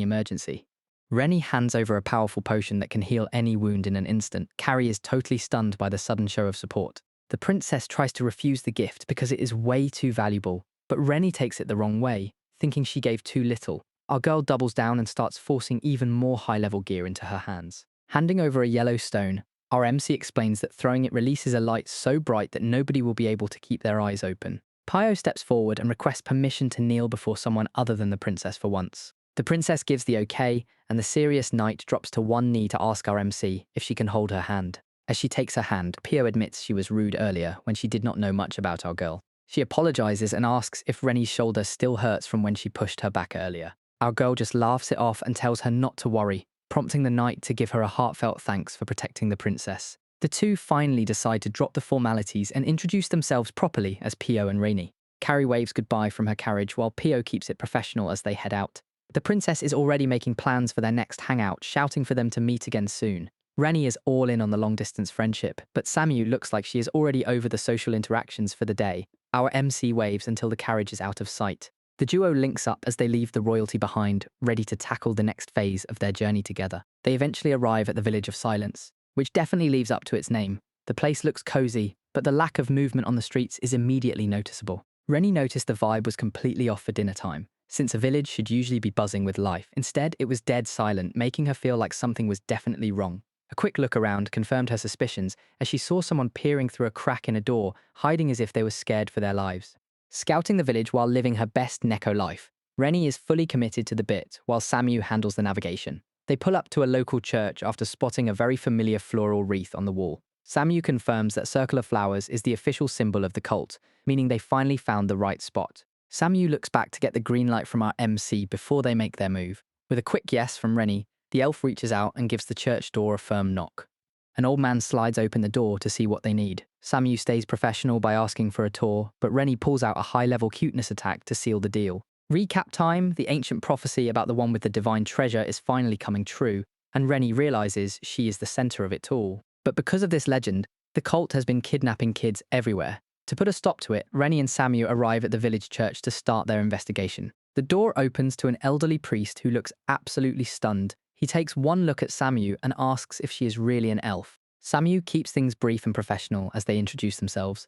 emergency. Renie hands over a powerful potion that can heal any wound in an instant. Carrie is totally stunned by the sudden show of support. The princess tries to refuse the gift because it is way too valuable, but Renie takes it the wrong way, thinking she gave too little. Our girl doubles down and starts forcing even more high-level gear into her hands. Handing over a yellow stone, our MC explains that throwing it releases a light so bright that nobody will be able to keep their eyes open. Pio steps forward and requests permission to kneel before someone other than the princess for once. The princess gives the okay, and the serious knight drops to one knee to ask our MC if she can hold her hand. As she takes her hand, Pio admits she was rude earlier when she did not know much about our girl. She apologizes and asks if Renie's shoulder still hurts from when she pushed her back earlier. Our girl just laughs it off and tells her not to worry, prompting the knight to give her a heartfelt thanks for protecting the princess. The two finally decide to drop the formalities and introduce themselves properly as Pio and Renie. Carrie waves goodbye from her carriage while Pio keeps it professional as they head out. The princess is already making plans for their next hangout, shouting for them to meet again soon. Renie is all in on the long-distance friendship, but Samu looks like she is already over the social interactions for the day. Our MC waves until the carriage is out of sight. The duo links up as they leave the royalty behind, ready to tackle the next phase of their journey together. They eventually arrive at the Village of Silence, which definitely lives up to its name. The place looks cozy, but the lack of movement on the streets is immediately noticeable. Renie noticed the vibe was completely off for dinner time. Since a village should usually be buzzing with life, instead it was dead silent, making her feel like something was definitely wrong. A quick look around confirmed her suspicions as she saw someone peering through a crack in a door, hiding as if they were scared for their lives. Scouting the village while living her best Neko life, Renie is fully committed to the bit while Samu handles the navigation. They pull up to a local church after spotting a very familiar floral wreath on the wall. Samu confirms that circle of flowers is the official symbol of the cult, meaning they finally found the right spot. Samu looks back to get the green light from our MC before they make their move. With a quick yes from Renie, the elf reaches out and gives the church door a firm knock. An old man slides open the door to see what they need. Samu stays professional by asking for a tour, but Renie pulls out a high-level cuteness attack to seal the deal. Recap time, the ancient prophecy about the one with the divine treasure is finally coming true, and Renie realizes she is the center of it all. But because of this legend, the cult has been kidnapping kids everywhere. To put a stop to it, Renie and Samu arrive at the village church to start their investigation. The door opens to an elderly priest who looks absolutely stunned. He takes one look at Samu and asks if she is really an elf. Samu keeps things brief and professional as they introduce themselves.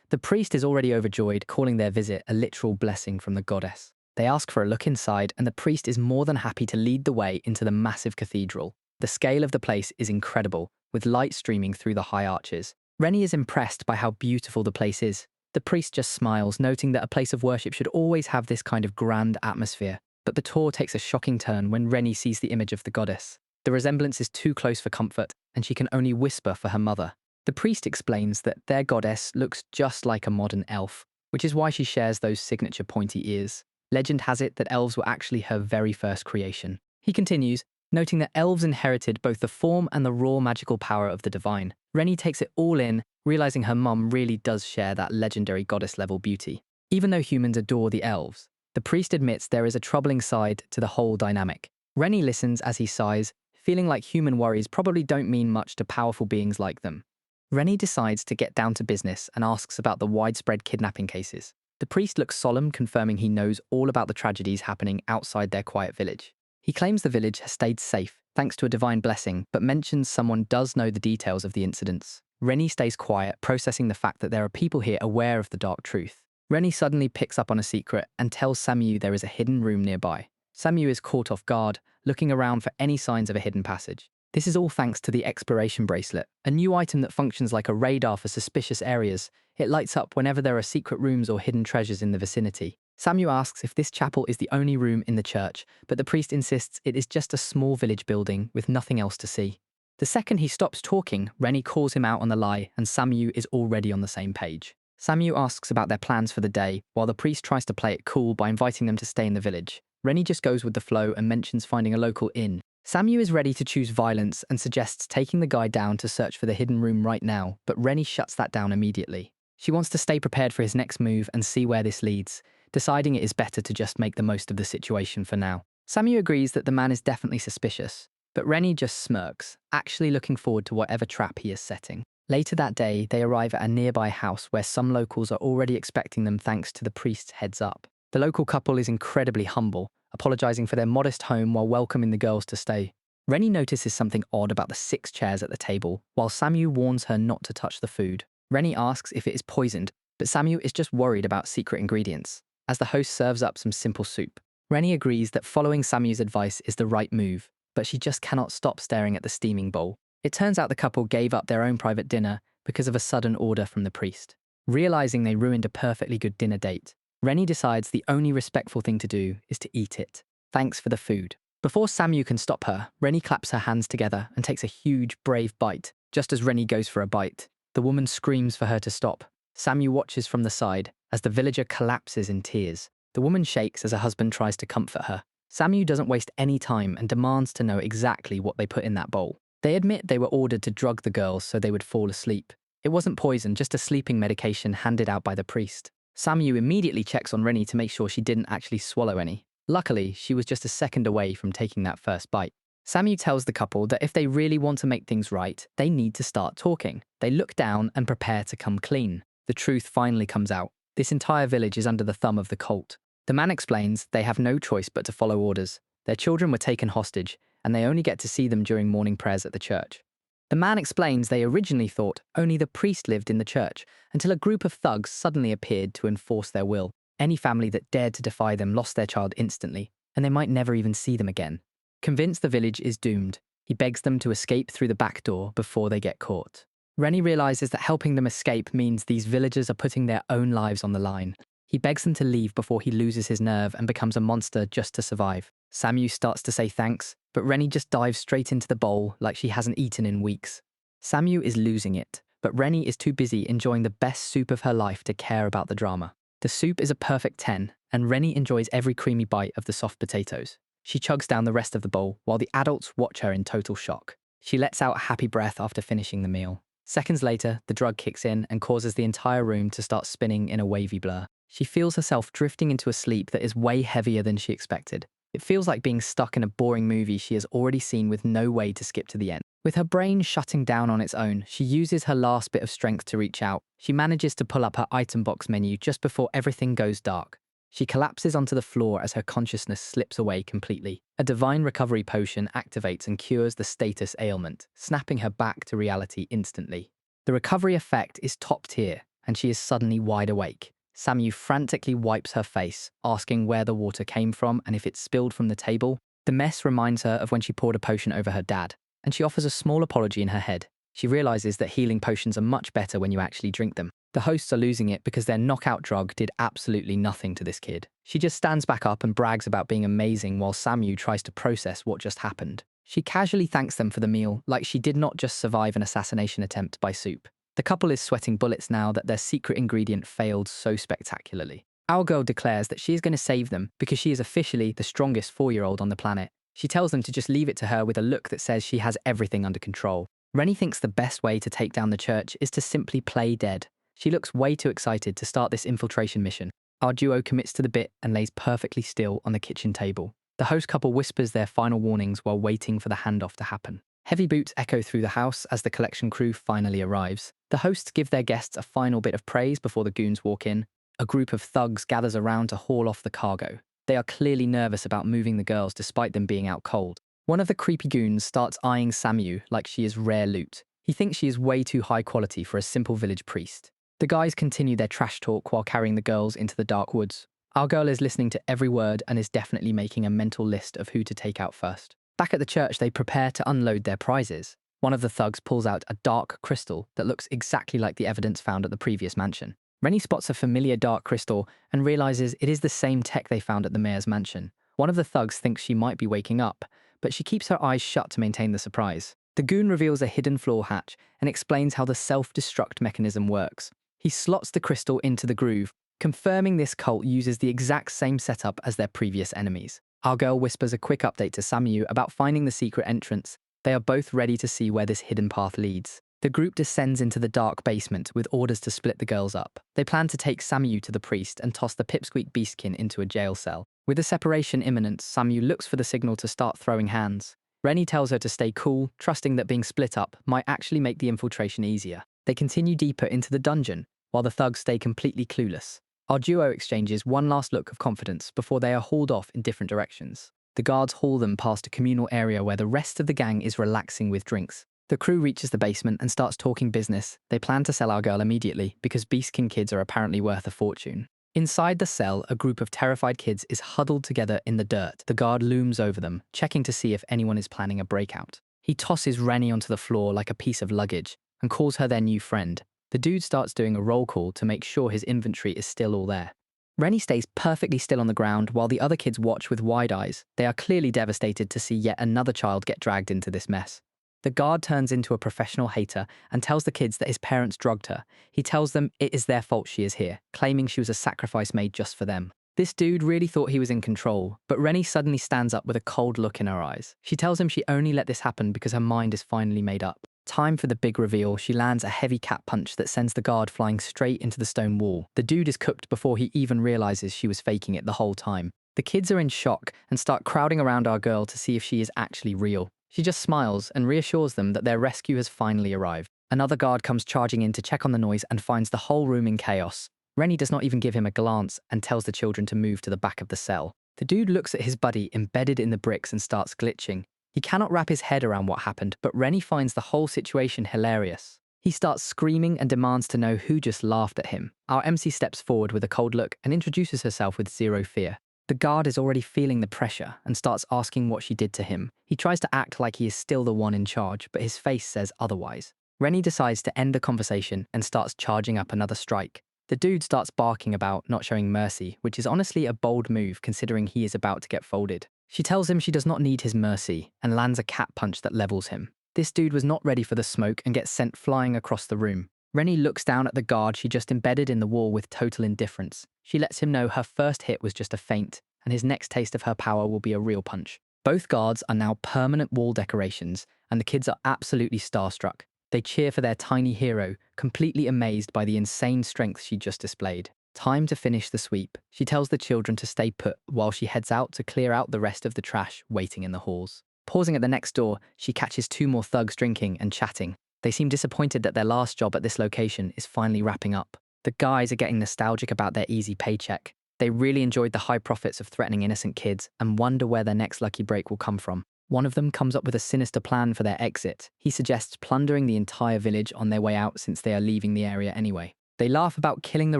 The priest is already overjoyed, calling their visit a literal blessing from the goddess. They ask for a look inside, and the priest is more than happy to lead the way into the massive cathedral. The scale of the place is incredible, with light streaming through the high arches. Renie is impressed by how beautiful the place is. The priest just smiles, noting that a place of worship should always have this kind of grand atmosphere. But the tour takes a shocking turn when Renie sees the image of the goddess. The resemblance is too close for comfort, and she can only whisper for her mother. The priest explains that their goddess looks just like a modern elf, which is why she shares those signature pointy ears. Legend has it that elves were actually her very first creation. He continues, noting that elves inherited both the form and the raw magical power of the divine. Renie takes it all in, realizing her mum really does share that legendary goddess-level beauty. Even though humans adore the elves, the priest admits there is a troubling side to the whole dynamic. Renie listens as he sighs, feeling like human worries probably don't mean much to powerful beings like them. Renie decides to get down to business and asks about the widespread kidnapping cases. The priest looks solemn, confirming he knows all about the tragedies happening outside their quiet village. He claims the village has stayed safe, thanks to a divine blessing, but mentions someone does know the details of the incidents. Renie stays quiet, processing the fact that there are people here aware of the dark truth. Renie suddenly picks up on a secret and tells Samu there is a hidden room nearby. Samu is caught off guard, looking around for any signs of a hidden passage. This is all thanks to the exploration bracelet, a new item that functions like a radar for suspicious areas. It lights up whenever there are secret rooms or hidden treasures in the vicinity. Samu asks if this chapel is the only room in the church, but the priest insists it is just a small village building with nothing else to see. The second he stops talking, Renie calls him out on the lie, and Samu is already on the same page. Samu asks about their plans for the day, while the priest tries to play it cool by inviting them to stay in the village. Renie just goes with the flow and mentions finding a local inn. Samu is ready to choose violence and suggests taking the guy down to search for the hidden room right now, but Renie shuts that down immediately. She wants to stay prepared for his next move and see where this leads, deciding it is better to just make the most of the situation for now. Samu agrees that the man is definitely suspicious, but Renie just smirks, actually looking forward to whatever trap he is setting. Later that day, they arrive at a nearby house where some locals are already expecting them thanks to the priest's heads up. The local couple is incredibly humble, apologizing for their modest home while welcoming the girls to stay. Renie notices something odd about the 6 chairs at the table, while Samu warns her not to touch the food. Renie asks if it is poisoned, but Samu is just worried about secret ingredients, as the host serves up some simple soup. Renie agrees that following Samu's advice is the right move, but she just cannot stop staring at the steaming bowl. It turns out the couple gave up their own private dinner because of a sudden order from the priest. Realizing they ruined a perfectly good dinner date, Renie decides the only respectful thing to do is to eat it. Thanks for the food. Before Samu can stop her, Renie claps her hands together and takes a huge, brave bite. Just as Renie goes for a bite, the woman screams for her to stop. Samu watches from the side as the villager collapses in tears. The woman shakes as her husband tries to comfort her. Samu doesn't waste any time and demands to know exactly what they put in that bowl. They admit they were ordered to drug the girls so they would fall asleep. It wasn't poison, just a sleeping medication handed out by the priest. Samu immediately checks on Renie to make sure she didn't actually swallow any. Luckily, she was just a second away from taking that first bite. Samu tells the couple that if they really want to make things right, they need to start talking. They look down and prepare to come clean. The truth finally comes out. This entire village is under the thumb of the cult. The man explains they have no choice but to follow orders. Their children were taken hostage, and they only get to see them during morning prayers at the church. The man explains they originally thought only the priest lived in the church, until a group of thugs suddenly appeared to enforce their will. Any family that dared to defy them lost their child instantly, and they might never even see them again. Convinced the village is doomed, he begs them to escape through the back door before they get caught. Renie realizes that helping them escape means these villagers are putting their own lives on the line. He begs them to leave before he loses his nerve and becomes a monster just to survive. Samu starts to say thanks, but Renie just dives straight into the bowl like she hasn't eaten in weeks. Samu is losing it, but Renie is too busy enjoying the best soup of her life to care about the drama. The soup is a perfect 10, and Renie enjoys every creamy bite of the soft potatoes. She chugs down the rest of the bowl while the adults watch her in total shock. She lets out a happy breath after finishing the meal. Seconds later, the drug kicks in and causes the entire room to start spinning in a wavy blur. She feels herself drifting into a sleep that is way heavier than she expected. It feels like being stuck in a boring movie she has already seen with no way to skip to the end. With her brain shutting down on its own, she uses her last bit of strength to reach out. She manages to pull up her item box menu just before everything goes dark. She collapses onto the floor as her consciousness slips away completely. A divine recovery potion activates and cures the status ailment, snapping her back to reality instantly. The recovery effect is top tier, and she is suddenly wide awake. Samu frantically wipes her face, asking where the water came from and if it spilled from the table. The mess reminds her of when she poured a potion over her dad, and she offers a small apology in her head. She realizes that healing potions are much better when you actually drink them. The hosts are losing it because their knockout drug did absolutely nothing to this kid. She just stands back up and brags about being amazing while Samu tries to process what just happened. She casually thanks them for the meal, like she did not just survive an assassination attempt by soup. The couple is sweating bullets now that their secret ingredient failed so spectacularly. Our girl declares that she is going to save them because she is officially the strongest 4-year-old on the planet. She tells them to just leave it to her with a look that says she has everything under control. Renie thinks the best way to take down the church is to simply play dead. She looks way too excited to start this infiltration mission. Our duo commits to the bit and lays perfectly still on the kitchen table. The host couple whispers their final warnings while waiting for the handoff to happen. Heavy boots echo through the house as the collection crew finally arrives. The hosts give their guests a final bit of praise before the goons walk in. A group of thugs gathers around to haul off the cargo. They are clearly nervous about moving the girls despite them being out cold. One of the creepy goons starts eyeing Samu like she is rare loot. He thinks she is way too high quality for a simple village priest. The guys continue their trash talk while carrying the girls into the dark woods. Our girl is listening to every word and is definitely making a mental list of who to take out first. Back at the church, they prepare to unload their prizes. One of the thugs pulls out a dark crystal that looks exactly like the evidence found at the previous mansion. Renie spots a familiar dark crystal and realizes it is the same tech they found at the mayor's mansion. One of the thugs thinks she might be waking up, but she keeps her eyes shut to maintain the surprise. The goon reveals a hidden floor hatch and explains how the self-destruct mechanism works. He slots the crystal into the groove, confirming this cult uses the exact same setup as their previous enemies. Our girl whispers a quick update to Samu about finding the secret entrance. They are both ready to see where this hidden path leads. The group descends into the dark basement with orders to split the girls up. They plan to take Samu to the priest and toss the pipsqueak beastkin into a jail cell. With the separation imminent, Samu looks for the signal to start throwing hands. Renie tells her to stay cool, trusting that being split up might actually make the infiltration easier. They continue deeper into the dungeon, while the thugs stay completely clueless. Our duo exchanges one last look of confidence before they are hauled off in different directions. The guards haul them past a communal area where the rest of the gang is relaxing with drinks. The crew reaches the basement and starts talking business. They plan to sell our girl immediately because beastkin kids are apparently worth a fortune. Inside the cell, a group of terrified kids is huddled together in the dirt. The guard looms over them, checking to see if anyone is planning a breakout. He tosses Renie onto the floor like a piece of luggage and calls her their new friend. The dude starts doing a roll call to make sure his inventory is still all there. Renie stays perfectly still on the ground while the other kids watch with wide eyes. They are clearly devastated to see yet another child get dragged into this mess. The guard turns into a professional hater and tells the kids that his parents drugged her. He tells them it is their fault she is here, claiming she was a sacrifice made just for them. This dude really thought he was in control, but Renie suddenly stands up with a cold look in her eyes. She tells him she only let this happen because her mind is finally made up. Time for the big reveal. She lands a heavy cat punch that sends the guard flying straight into the stone wall. The dude is cooked before he even realizes she was faking it the whole time. The kids are in shock and start crowding around our girl to see if she is actually real. She just smiles and reassures them that their rescue has finally arrived. Another guard comes charging in to check on the noise and finds the whole room in chaos. Renie does not even give him a glance and tells the children to move to the back of the cell. The dude looks at his buddy embedded in the bricks and starts glitching. He cannot wrap his head around what happened, but Renie finds the whole situation hilarious. He starts screaming and demands to know who just laughed at him. Our MC steps forward with a cold look and introduces herself with zero fear. The guard is already feeling the pressure and starts asking what she did to him. He tries to act like he is still the one in charge, but his face says otherwise. Renie decides to end the conversation and starts charging up another strike. The dude starts barking about not showing mercy, which is honestly a bold move considering he is about to get folded. She tells him she does not need his mercy and lands a cat punch that levels him. This dude was not ready for the smoke and gets sent flying across the room. Renie looks down at the guard she just embedded in the wall with total indifference. She lets him know her first hit was just a feint, and his next taste of her power will be a real punch. Both guards are now permanent wall decorations, and the kids are absolutely starstruck. They cheer for their tiny hero, completely amazed by the insane strength she just displayed. Time to finish the sweep. She tells the children to stay put while she heads out to clear out the rest of the trash waiting in the halls. Pausing at the next door, she catches two more thugs drinking and chatting. They seem disappointed that their last job at this location is finally wrapping up. The guys are getting nostalgic about their easy paycheck. They really enjoyed the high profits of threatening innocent kids and wonder where their next lucky break will come from. One of them comes up with a sinister plan for their exit. He suggests plundering the entire village on their way out since they are leaving the area anyway. They laugh about killing the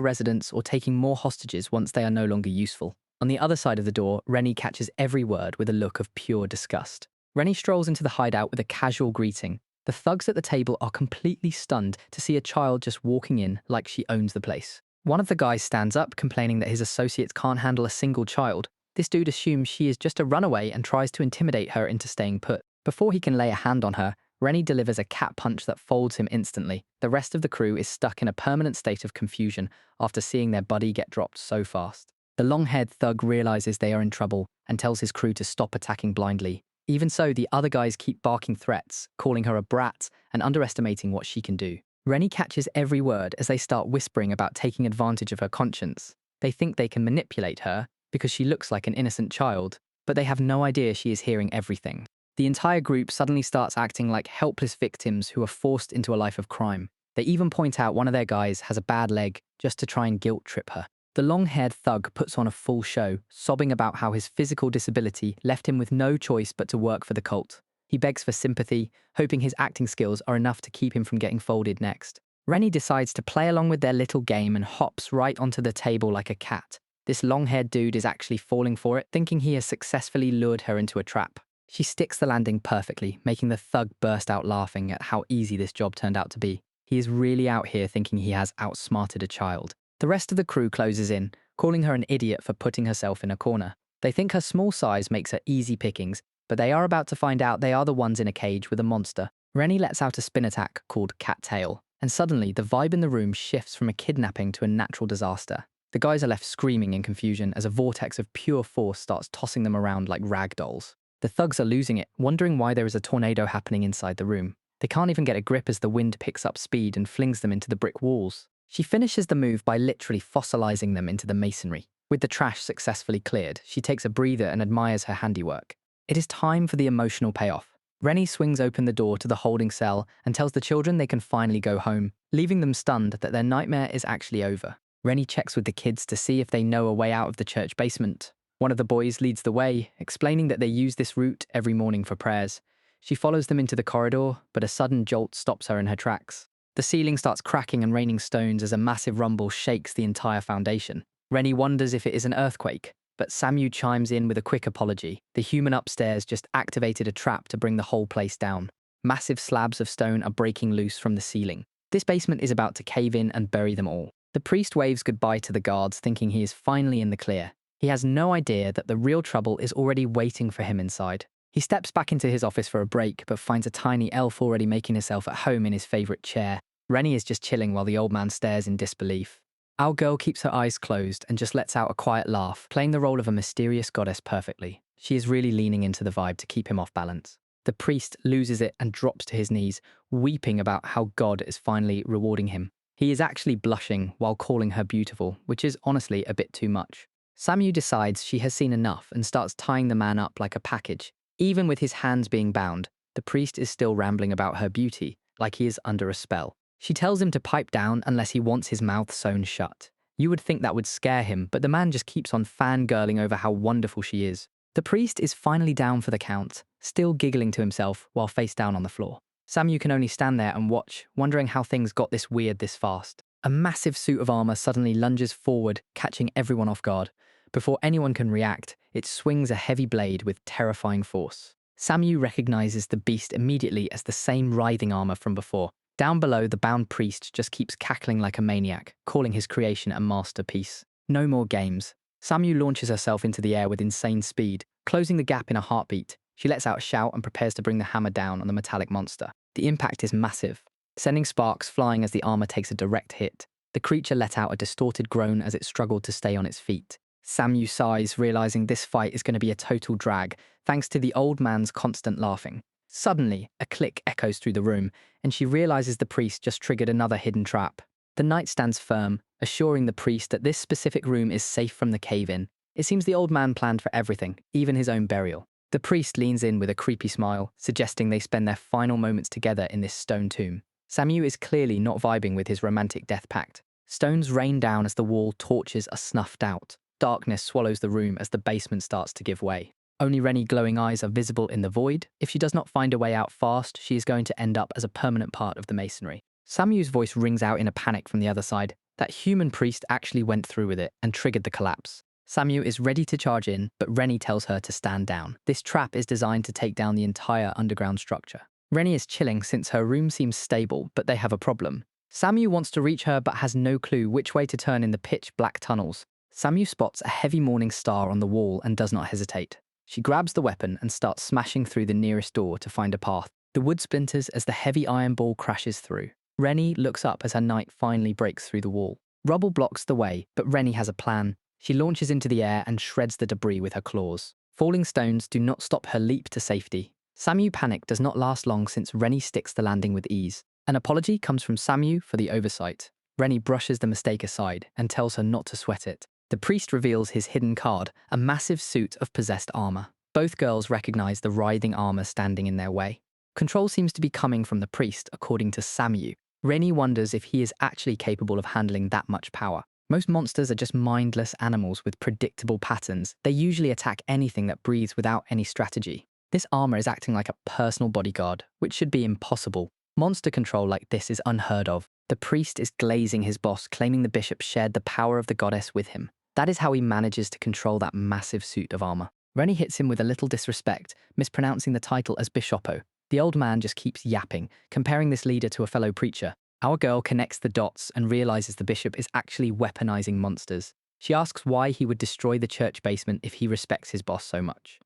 residents or taking more hostages once they are no longer useful. On the other side of the door, Renie catches every word with a look of pure disgust. Renie strolls into the hideout with a casual greeting. The thugs at the table are completely stunned to see a child just walking in like she owns the place. One of the guys stands up, complaining that his associates can't handle a single child. This dude assumes she is just a runaway and tries to intimidate her into staying put. Before he can lay a hand on her, Renie delivers a cat punch that folds him instantly. The rest of the crew is stuck in a permanent state of confusion after seeing their buddy get dropped so fast. The long-haired thug realizes they are in trouble and tells his crew to stop attacking blindly. Even so, the other guys keep barking threats, calling her a brat and underestimating what she can do. Renie catches every word as they start whispering about taking advantage of her conscience. They think they can manipulate her because she looks like an innocent child, but they have no idea she is hearing everything. The entire group suddenly starts acting like helpless victims who are forced into a life of crime. They even point out one of their guys has a bad leg just to try and guilt trip her. The long-haired thug puts on a full show, sobbing about how his physical disability left him with no choice but to work for the cult. He begs for sympathy, hoping his acting skills are enough to keep him from getting folded next. Renie decides to play along with their little game and hops right onto the table like a cat. This long-haired dude is actually falling for it, thinking he has successfully lured her into a trap. She sticks the landing perfectly, making the thug burst out laughing at how easy this job turned out to be. He is really out here thinking he has outsmarted a child. The rest of the crew closes in, calling her an idiot for putting herself in a corner. They think her small size makes her easy pickings, but they are about to find out they are the ones in a cage with a monster. Renie lets out a spin attack called Cat Tail, and suddenly the vibe in the room shifts from a kidnapping to a natural disaster. The guys are left screaming in confusion as a vortex of pure force starts tossing them around like rag dolls. The thugs are losing it, wondering why there is a tornado happening inside the room. They can't even get a grip as the wind picks up speed and flings them into the brick walls. She finishes the move by literally fossilizing them into the masonry. With the trash successfully cleared, she takes a breather and admires her handiwork. It is time for the emotional payoff. Renie swings open the door to the holding cell and tells the children they can finally go home, leaving them stunned that their nightmare is actually over. Renie checks with the kids to see if they know a way out of the church basement. One of the boys leads the way, explaining that they use this route every morning for prayers. She follows them into the corridor, but a sudden jolt stops her in her tracks. The ceiling starts cracking and raining stones as a massive rumble shakes the entire foundation. Renie wonders if it is an earthquake, but Samu chimes in with a quick apology. The human upstairs just activated a trap to bring the whole place down. Massive slabs of stone are breaking loose from the ceiling. This basement is about to cave in and bury them all. The priest waves goodbye to the guards, thinking he is finally in the clear. He has no idea that the real trouble is already waiting for him inside. He steps back into his office for a break, but finds a tiny elf already making herself at home in his favourite chair. Renie is just chilling while the old man stares in disbelief. Our girl keeps her eyes closed and just lets out a quiet laugh, playing the role of a mysterious goddess perfectly. She is really leaning into the vibe to keep him off balance. The priest loses it and drops to his knees, weeping about how God is finally rewarding him. He is actually blushing while calling her beautiful, which is honestly a bit too much. Samu decides she has seen enough and starts tying the man up like a package. Even with his hands being bound, the priest is still rambling about her beauty, like he is under a spell. She tells him to pipe down unless he wants his mouth sewn shut. You would think that would scare him, but the man just keeps on fangirling over how wonderful she is. The priest is finally down for the count, still giggling to himself while face down on the floor. Samu can only stand there and watch, wondering how things got this weird this fast. A massive suit of armor suddenly lunges forward, catching everyone off guard. Before anyone can react, it swings a heavy blade with terrifying force. Samu recognizes the beast immediately as the same writhing armor from before. Down below, the bound priest just keeps cackling like a maniac, calling his creation a masterpiece. No more games. Samu launches herself into the air with insane speed, closing the gap in a heartbeat. She lets out a shout and prepares to bring the hammer down on the metallic monster. The impact is massive. sending sparks flying as the armor takes a direct hit. The creature let out a distorted groan as it struggled to stay on its feet. Samu sighs, realizing this fight is going to be a total drag, thanks to the old man's constant laughing. Suddenly, a click echoes through the room, and she realizes the priest just triggered another hidden trap. The knight stands firm, assuring the priest that this specific room is safe from the cave-in. It seems the old man planned for everything, even his own burial. The priest leans in with a creepy smile, suggesting they spend their final moments together in this stone tomb. Samu is clearly not vibing with his romantic death pact. Stones rain down as the wall torches are snuffed out. Darkness swallows the room as the basement starts to give way. Only Renie's glowing eyes are visible in the void. If she does not find a way out fast, she is going to end up as a permanent part of the masonry. Samu's voice rings out in a panic from the other side. That human priest actually went through with it and triggered the collapse. Samu is ready to charge in, but Renie tells her to stand down. This trap is designed to take down the entire underground structure. Renie is chilling since her room seems stable, but they have a problem. Samu wants to reach her but has no clue which way to turn in the pitch-black tunnels. Samu spots a heavy morning star on the wall and does not hesitate. She grabs the weapon and starts smashing through the nearest door to find a path. The wood splinters as the heavy iron ball crashes through. Renie looks up as her knight finally breaks through the wall. Rubble blocks the way, but Renie has a plan. She launches into the air and shreds the debris with her claws. Falling stones do not stop her leap to safety. Samu's panic does not last long since Renie sticks the landing with ease. An apology comes from Samu for the oversight. Renie brushes the mistake aside and tells her not to sweat it. The priest reveals his hidden card, a massive suit of possessed armor. Both girls recognize the writhing armor standing in their way. Control seems to be coming from the priest, according to Samu. Renie wonders if he is actually capable of handling that much power. Most monsters are just mindless animals with predictable patterns. They usually attack anything that breathes without any strategy. This armor is acting like a personal bodyguard, which should be impossible. Monster control like this is unheard of. The priest is glazing his boss, claiming the bishop shared the power of the goddess with him. That is how he manages to control that massive suit of armor. Renie hits him with a little disrespect, mispronouncing the title as Bishopo. The old man just keeps yapping, comparing this leader to a fellow preacher. Our girl connects the dots and realizes the bishop is actually weaponizing monsters. She asks why he would destroy the church basement if he respects his boss so much.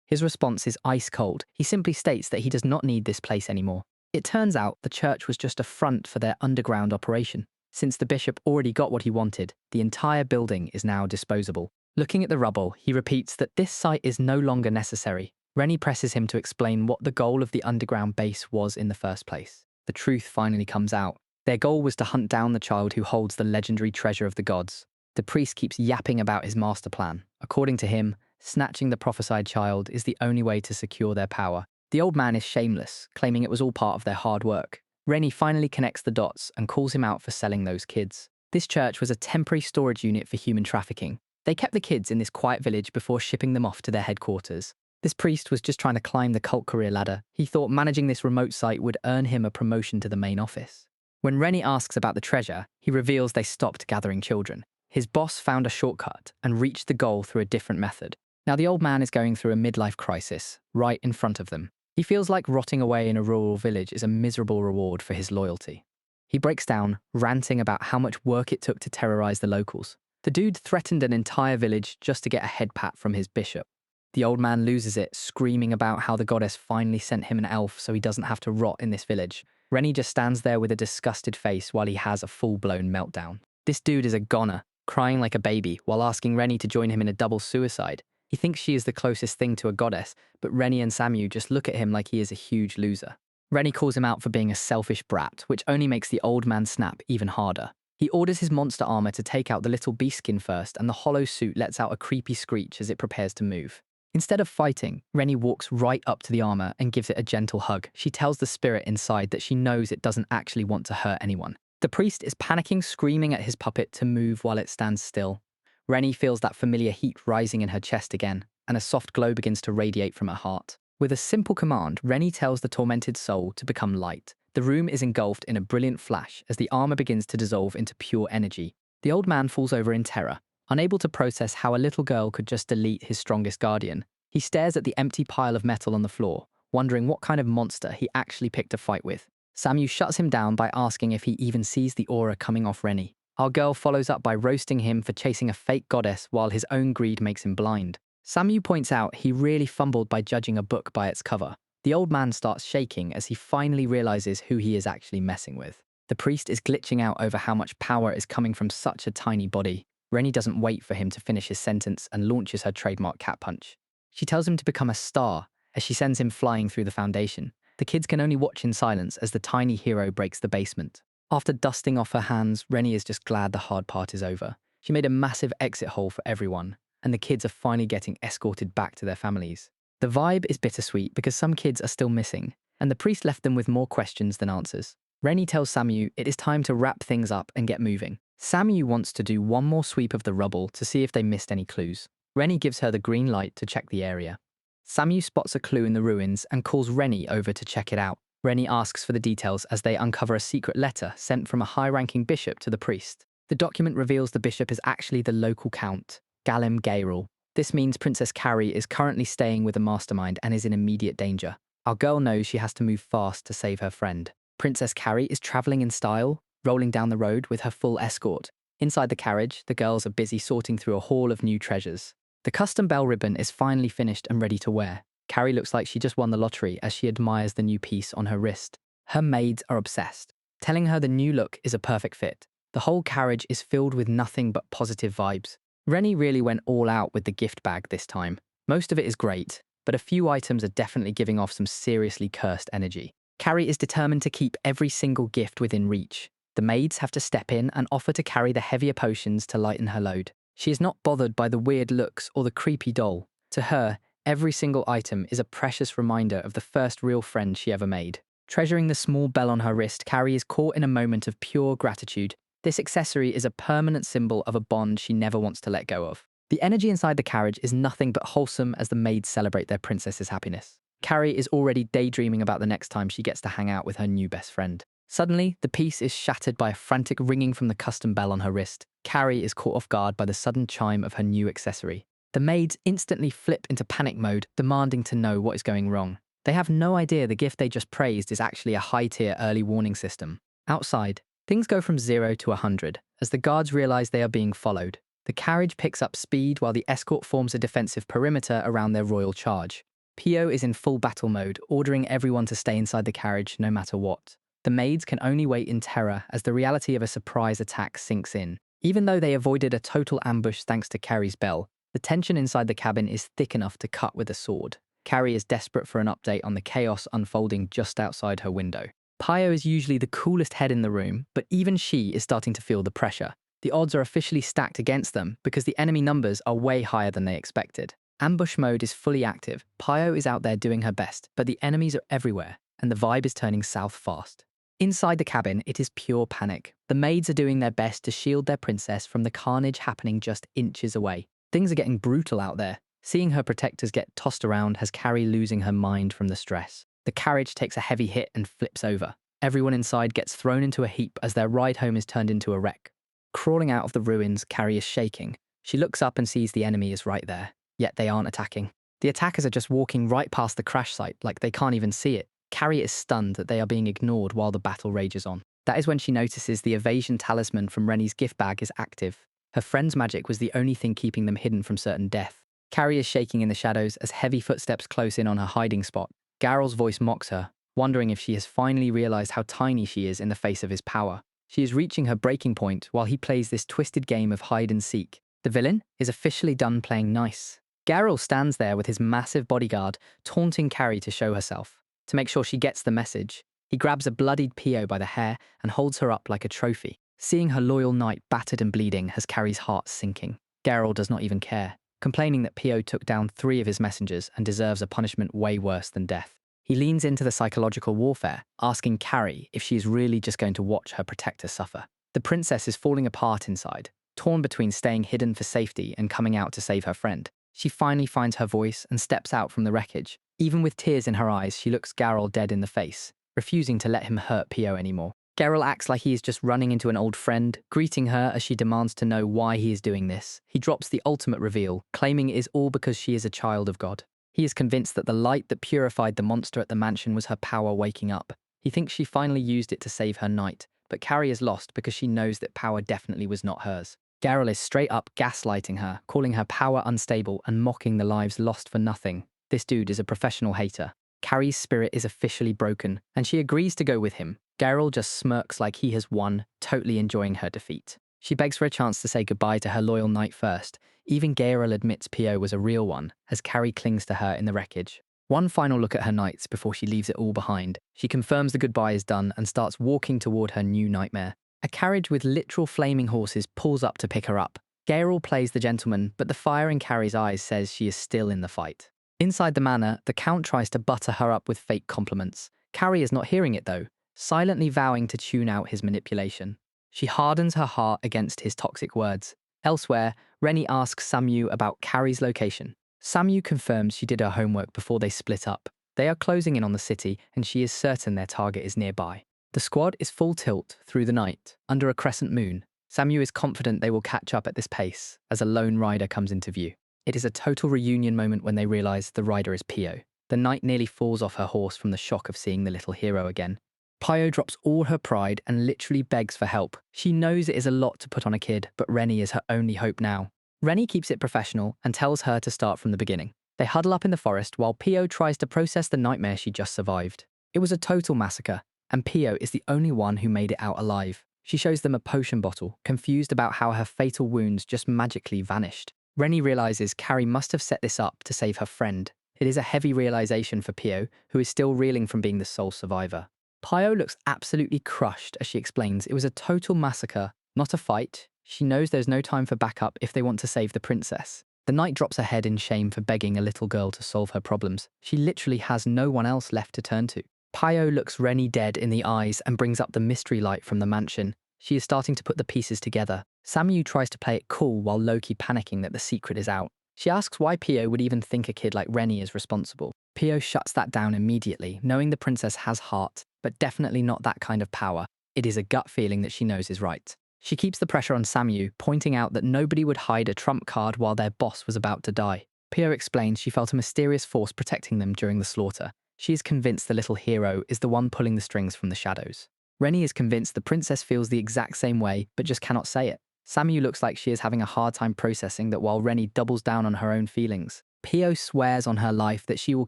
His response is ice cold. He simply states that he does not need this place anymore. It turns out the church was just a front for their underground operation. Since the bishop already got what he wanted, the entire building is now disposable. Looking at the rubble, he repeats that this site is no longer necessary. Renie presses him to explain what the goal of the underground base was in the first place. The truth finally comes out. Their goal was to hunt down the child who holds the legendary treasure of the gods. The priest keeps yapping about his master plan. According to him, snatching the prophesied child is the only way to secure their power. The old man is shameless, claiming it was all part of their hard work. Renie finally connects the dots and calls him out for selling those kids. This church was a temporary storage unit for human trafficking. They kept the kids in this quiet village before shipping them off to their headquarters. This priest was just trying to climb the cult career ladder. He thought managing this remote site would earn him a promotion to the main office. When Renie asks about the treasure, he reveals they stopped gathering children. His boss found a shortcut and reached the goal through a different method. Now the old man is going through a midlife crisis, right in front of them. He feels like rotting away in a rural village is a miserable reward for his loyalty. He breaks down, ranting about how much work it took to terrorize the locals. The dude threatened an entire village just to get a head pat from his bishop. The old man loses it, screaming about how the goddess finally sent him an elf so he doesn't have to rot in this village. Renie just stands there with a disgusted face while he has a full-blown meltdown. This dude is a goner, crying like a baby while asking Renie to join him in a double suicide. He thinks she is the closest thing to a goddess, but Renie and Samu just look at him like he is a huge loser. Renie calls him out for being a selfish brat, which only makes the old man snap even harder. He orders his monster armor to take out the little beastskin first, and the hollow suit lets out a creepy screech as it prepares to move. Instead of fighting, Renie walks right up to the armor and gives it a gentle hug. She tells the spirit inside that she knows it doesn't actually want to hurt anyone. The priest is panicking, screaming at his puppet to move while it stands still. Renie feels that familiar heat rising in her chest again, and a soft glow begins to radiate from her heart. With a simple command, Renie tells the tormented soul to become light. The room is engulfed in a brilliant flash as the armor begins to dissolve into pure energy. The old man falls over in terror, unable to process how a little girl could just delete his strongest guardian. He stares at the empty pile of metal on the floor, wondering what kind of monster he actually picked a fight with. Samu shuts him down by asking if he even sees the aura coming off Renie. Our girl follows up by roasting him for chasing a fake goddess while his own greed makes him blind. Samu points out he really fumbled by judging a book by its cover. The old man starts shaking as he finally realizes who he is actually messing with. The priest is glitching out over how much power is coming from such a tiny body. Renie doesn't wait for him to finish his sentence and launches her trademark cat punch. She tells him to become a star as she sends him flying through the foundation. The kids can only watch in silence as the tiny hero breaks the basement. After dusting off her hands, Renie is just glad the hard part is over. She made a massive exit hole for everyone, and the kids are finally getting escorted back to their families. The vibe is bittersweet because some kids are still missing, and the priest left them with more questions than answers. Renie tells Samu it is time to wrap things up and get moving. Samu wants to do one more sweep of the rubble to see if they missed any clues. Renie gives her the green light to check the area. Samu spots a clue in the ruins and calls Renie over to check it out. Renie asks for the details as they uncover a secret letter sent from a high-ranking bishop to the priest. The document reveals the bishop is actually the local count, Gayroll. This means Princess Carrie is currently staying with a mastermind and is in immediate danger. Our girl knows she has to move fast to save her friend. Princess Carrie is traveling in style, rolling down the road with her full escort. Inside the carriage, the girls are busy sorting through a haul of new treasures. The custom bell ribbon is finally finished and ready to wear. Carrie looks like she just won the lottery as she admires the new piece on her wrist. Her maids are obsessed, telling her the new look is a perfect fit. The whole carriage is filled with nothing but positive vibes. Renie really went all out with the gift bag this time. Most of it is great, but a few items are definitely giving off some seriously cursed energy. Carrie is determined to keep every single gift within reach. The maids have to step in and offer to carry the heavier potions to lighten her load. She is not bothered by the weird looks or the creepy doll. To her, every single item is a precious reminder of the first real friend she ever made. Treasuring the small bell on her wrist, Carrie is caught in a moment of pure gratitude. This accessory is a permanent symbol of a bond she never wants to let go of. The energy inside the carriage is nothing but wholesome as the maids celebrate their princess's happiness. Carrie is already daydreaming about the next time she gets to hang out with her new best friend. Suddenly, the peace is shattered by a frantic ringing from the custom bell on her wrist. Carrie is caught off guard by the sudden chime of her new accessory. The maids instantly flip into panic mode, demanding to know what is going wrong. They have no idea the gift they just praised is actually a high-tier early warning system. Outside, things go from 0 to 100 as the guards realize they are being followed. The carriage picks up speed while the escort forms a defensive perimeter around their royal charge. Pio is in full battle mode, ordering everyone to stay inside the carriage no matter what. The maids can only wait in terror as the reality of a surprise attack sinks in. Even though they avoided a total ambush thanks to Carrie's bell, the tension inside the cabin is thick enough to cut with a sword. Carrie is desperate for an update on the chaos unfolding just outside her window. Pio is usually the coolest head in the room, but even she is starting to feel the pressure. The odds are officially stacked against them because the enemy numbers are way higher than they expected. Ambush mode is fully active. Pio is out there doing her best, but the enemies are everywhere, and the vibe is turning south fast. Inside the cabin, it is pure panic. The maids are doing their best to shield their princess from the carnage happening just inches away. Things are getting brutal out there. Seeing her protectors get tossed around has Carrie losing her mind from the stress. The carriage takes a heavy hit and flips over. Everyone inside gets thrown into a heap as their ride home is turned into a wreck. Crawling out of the ruins, Carrie is shaking. She looks up and sees the enemy is right there. Yet they aren't attacking. The attackers are just walking right past the crash site like they can't even see it. Carrie is stunned that they are being ignored while the battle rages on. That is when she notices the evasion talisman from Renie's gift bag is active. Her friend's magic was the only thing keeping them hidden from certain death. Carrie is shaking in the shadows as heavy footsteps close in on her hiding spot. Geral's voice mocks her, wondering if she has finally realized how tiny she is in the face of his power. She is reaching her breaking point while he plays this twisted game of hide and seek. The villain is officially done playing nice. Geral stands there with his massive bodyguard, taunting Carrie to show herself. To make sure she gets the message, he grabs a bloodied Pio by the hair and holds her up like a trophy. Seeing her loyal knight battered and bleeding has Carrie's heart sinking. Geral does not even care, complaining that Pio took down 3 of his messengers and deserves a punishment way worse than death. He leans into the psychological warfare, asking Carrie if she is really just going to watch her protector suffer. The princess is falling apart inside, torn between staying hidden for safety and coming out to save her friend. She finally finds her voice and steps out from the wreckage. Even with tears in her eyes, she looks Geral dead in the face, refusing to let him hurt Pio anymore. Geral acts like he is just running into an old friend, greeting her as she demands to know why he is doing this. He drops the ultimate reveal, claiming it is all because she is a child of God. He is convinced that the light that purified the monster at the mansion was her power waking up. He thinks she finally used it to save her knight, but Carrie is lost because she knows that power definitely was not hers. Geral is straight up gaslighting her, calling her power unstable and mocking the lives lost for nothing. This dude is a professional hater. Carrie's spirit is officially broken, and she agrees to go with him. Gayroll just smirks like he has won, totally enjoying her defeat. She begs for a chance to say goodbye to her loyal knight first. Even Geral admits Pio was a real one, as Carrie clings to her in the wreckage. One final look at her knights before she leaves it all behind. She confirms the goodbye is done and starts walking toward her new nightmare. A carriage with literal flaming horses pulls up to pick her up. Gayroll plays the gentleman, but the fire in Carrie's eyes says she is still in the fight. Inside the manor, the Count tries to butter her up with fake compliments. Carrie is not hearing it though, silently vowing to tune out his manipulation. She hardens her heart against his toxic words. Elsewhere, Renie asks Samu about Carrie's location. Samu confirms she did her homework before they split up. They are closing in on the city, and she is certain their target is nearby. The squad is full tilt through the night, under a crescent moon. Samu is confident they will catch up at this pace, as a lone rider comes into view. It is a total reunion moment when they realize the rider is Pio. The knight nearly falls off her horse from the shock of seeing the little hero again. Pio drops all her pride and literally begs for help. She knows it is a lot to put on a kid, but Renie is her only hope now. Renie keeps it professional and tells her to start from the beginning. They huddle up in the forest while Pio tries to process the nightmare she just survived. It was a total massacre, and Pio is the only one who made it out alive. She shows them a potion bottle, confused about how her fatal wounds just magically vanished. Renie realizes Carrie must have set this up to save her friend. It is a heavy realization for Pio, who is still reeling from being the sole survivor. Pio looks absolutely crushed as she explains it was a total massacre, not a fight. She knows there's no time for backup if they want to save the princess. The knight drops her head in shame for begging a little girl to solve her problems. She literally has no one else left to turn to. Pio looks Renie dead in the eyes and brings up the mystery light from the mansion. She is starting to put the pieces together. Samu tries to play it cool while low-key panicking that the secret is out. She asks why Pio would even think a kid like Renie is responsible. Pio shuts that down immediately, knowing the princess has heart, but definitely not that kind of power. It is a gut feeling that she knows is right. She keeps the pressure on Samu, pointing out that nobody would hide a trump card while their boss was about to die. Pio explains she felt a mysterious force protecting them during the slaughter. She is convinced the little hero is the one pulling the strings from the shadows. Renie is convinced the princess feels the exact same way, but just cannot say it. Samu looks like she is having a hard time processing that while Renie doubles down on her own feelings. Pio swears on her life that she will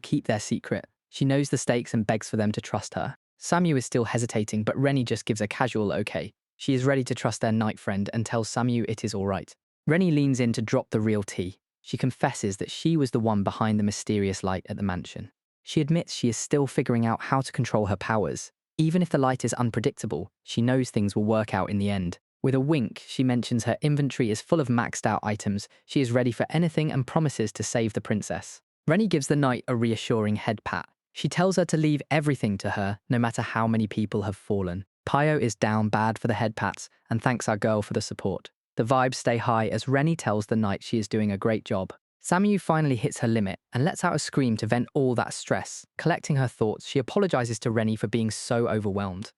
keep their secret. She knows the stakes and begs for them to trust her. Samu is still hesitating, but Renie just gives a casual okay. She is ready to trust their knight friend and tells Samu it is all right. Renie leans in to drop the real tea. She confesses that she was the one behind the mysterious light at the mansion. She admits she is still figuring out how to control her powers. Even if the light is unpredictable, she knows things will work out in the end. With a wink, she mentions her inventory is full of maxed out items. She is ready for anything and promises to save the princess. Renie gives the knight a reassuring head pat. She tells her to leave everything to her, no matter how many people have fallen. Pio is down bad for the head pats and thanks our girl for the support. The vibes stay high as Renie tells the knight she is doing a great job. Samu finally hits her limit and lets out a scream to vent all that stress. Collecting her thoughts, she apologizes to Renie for being so overwhelmed.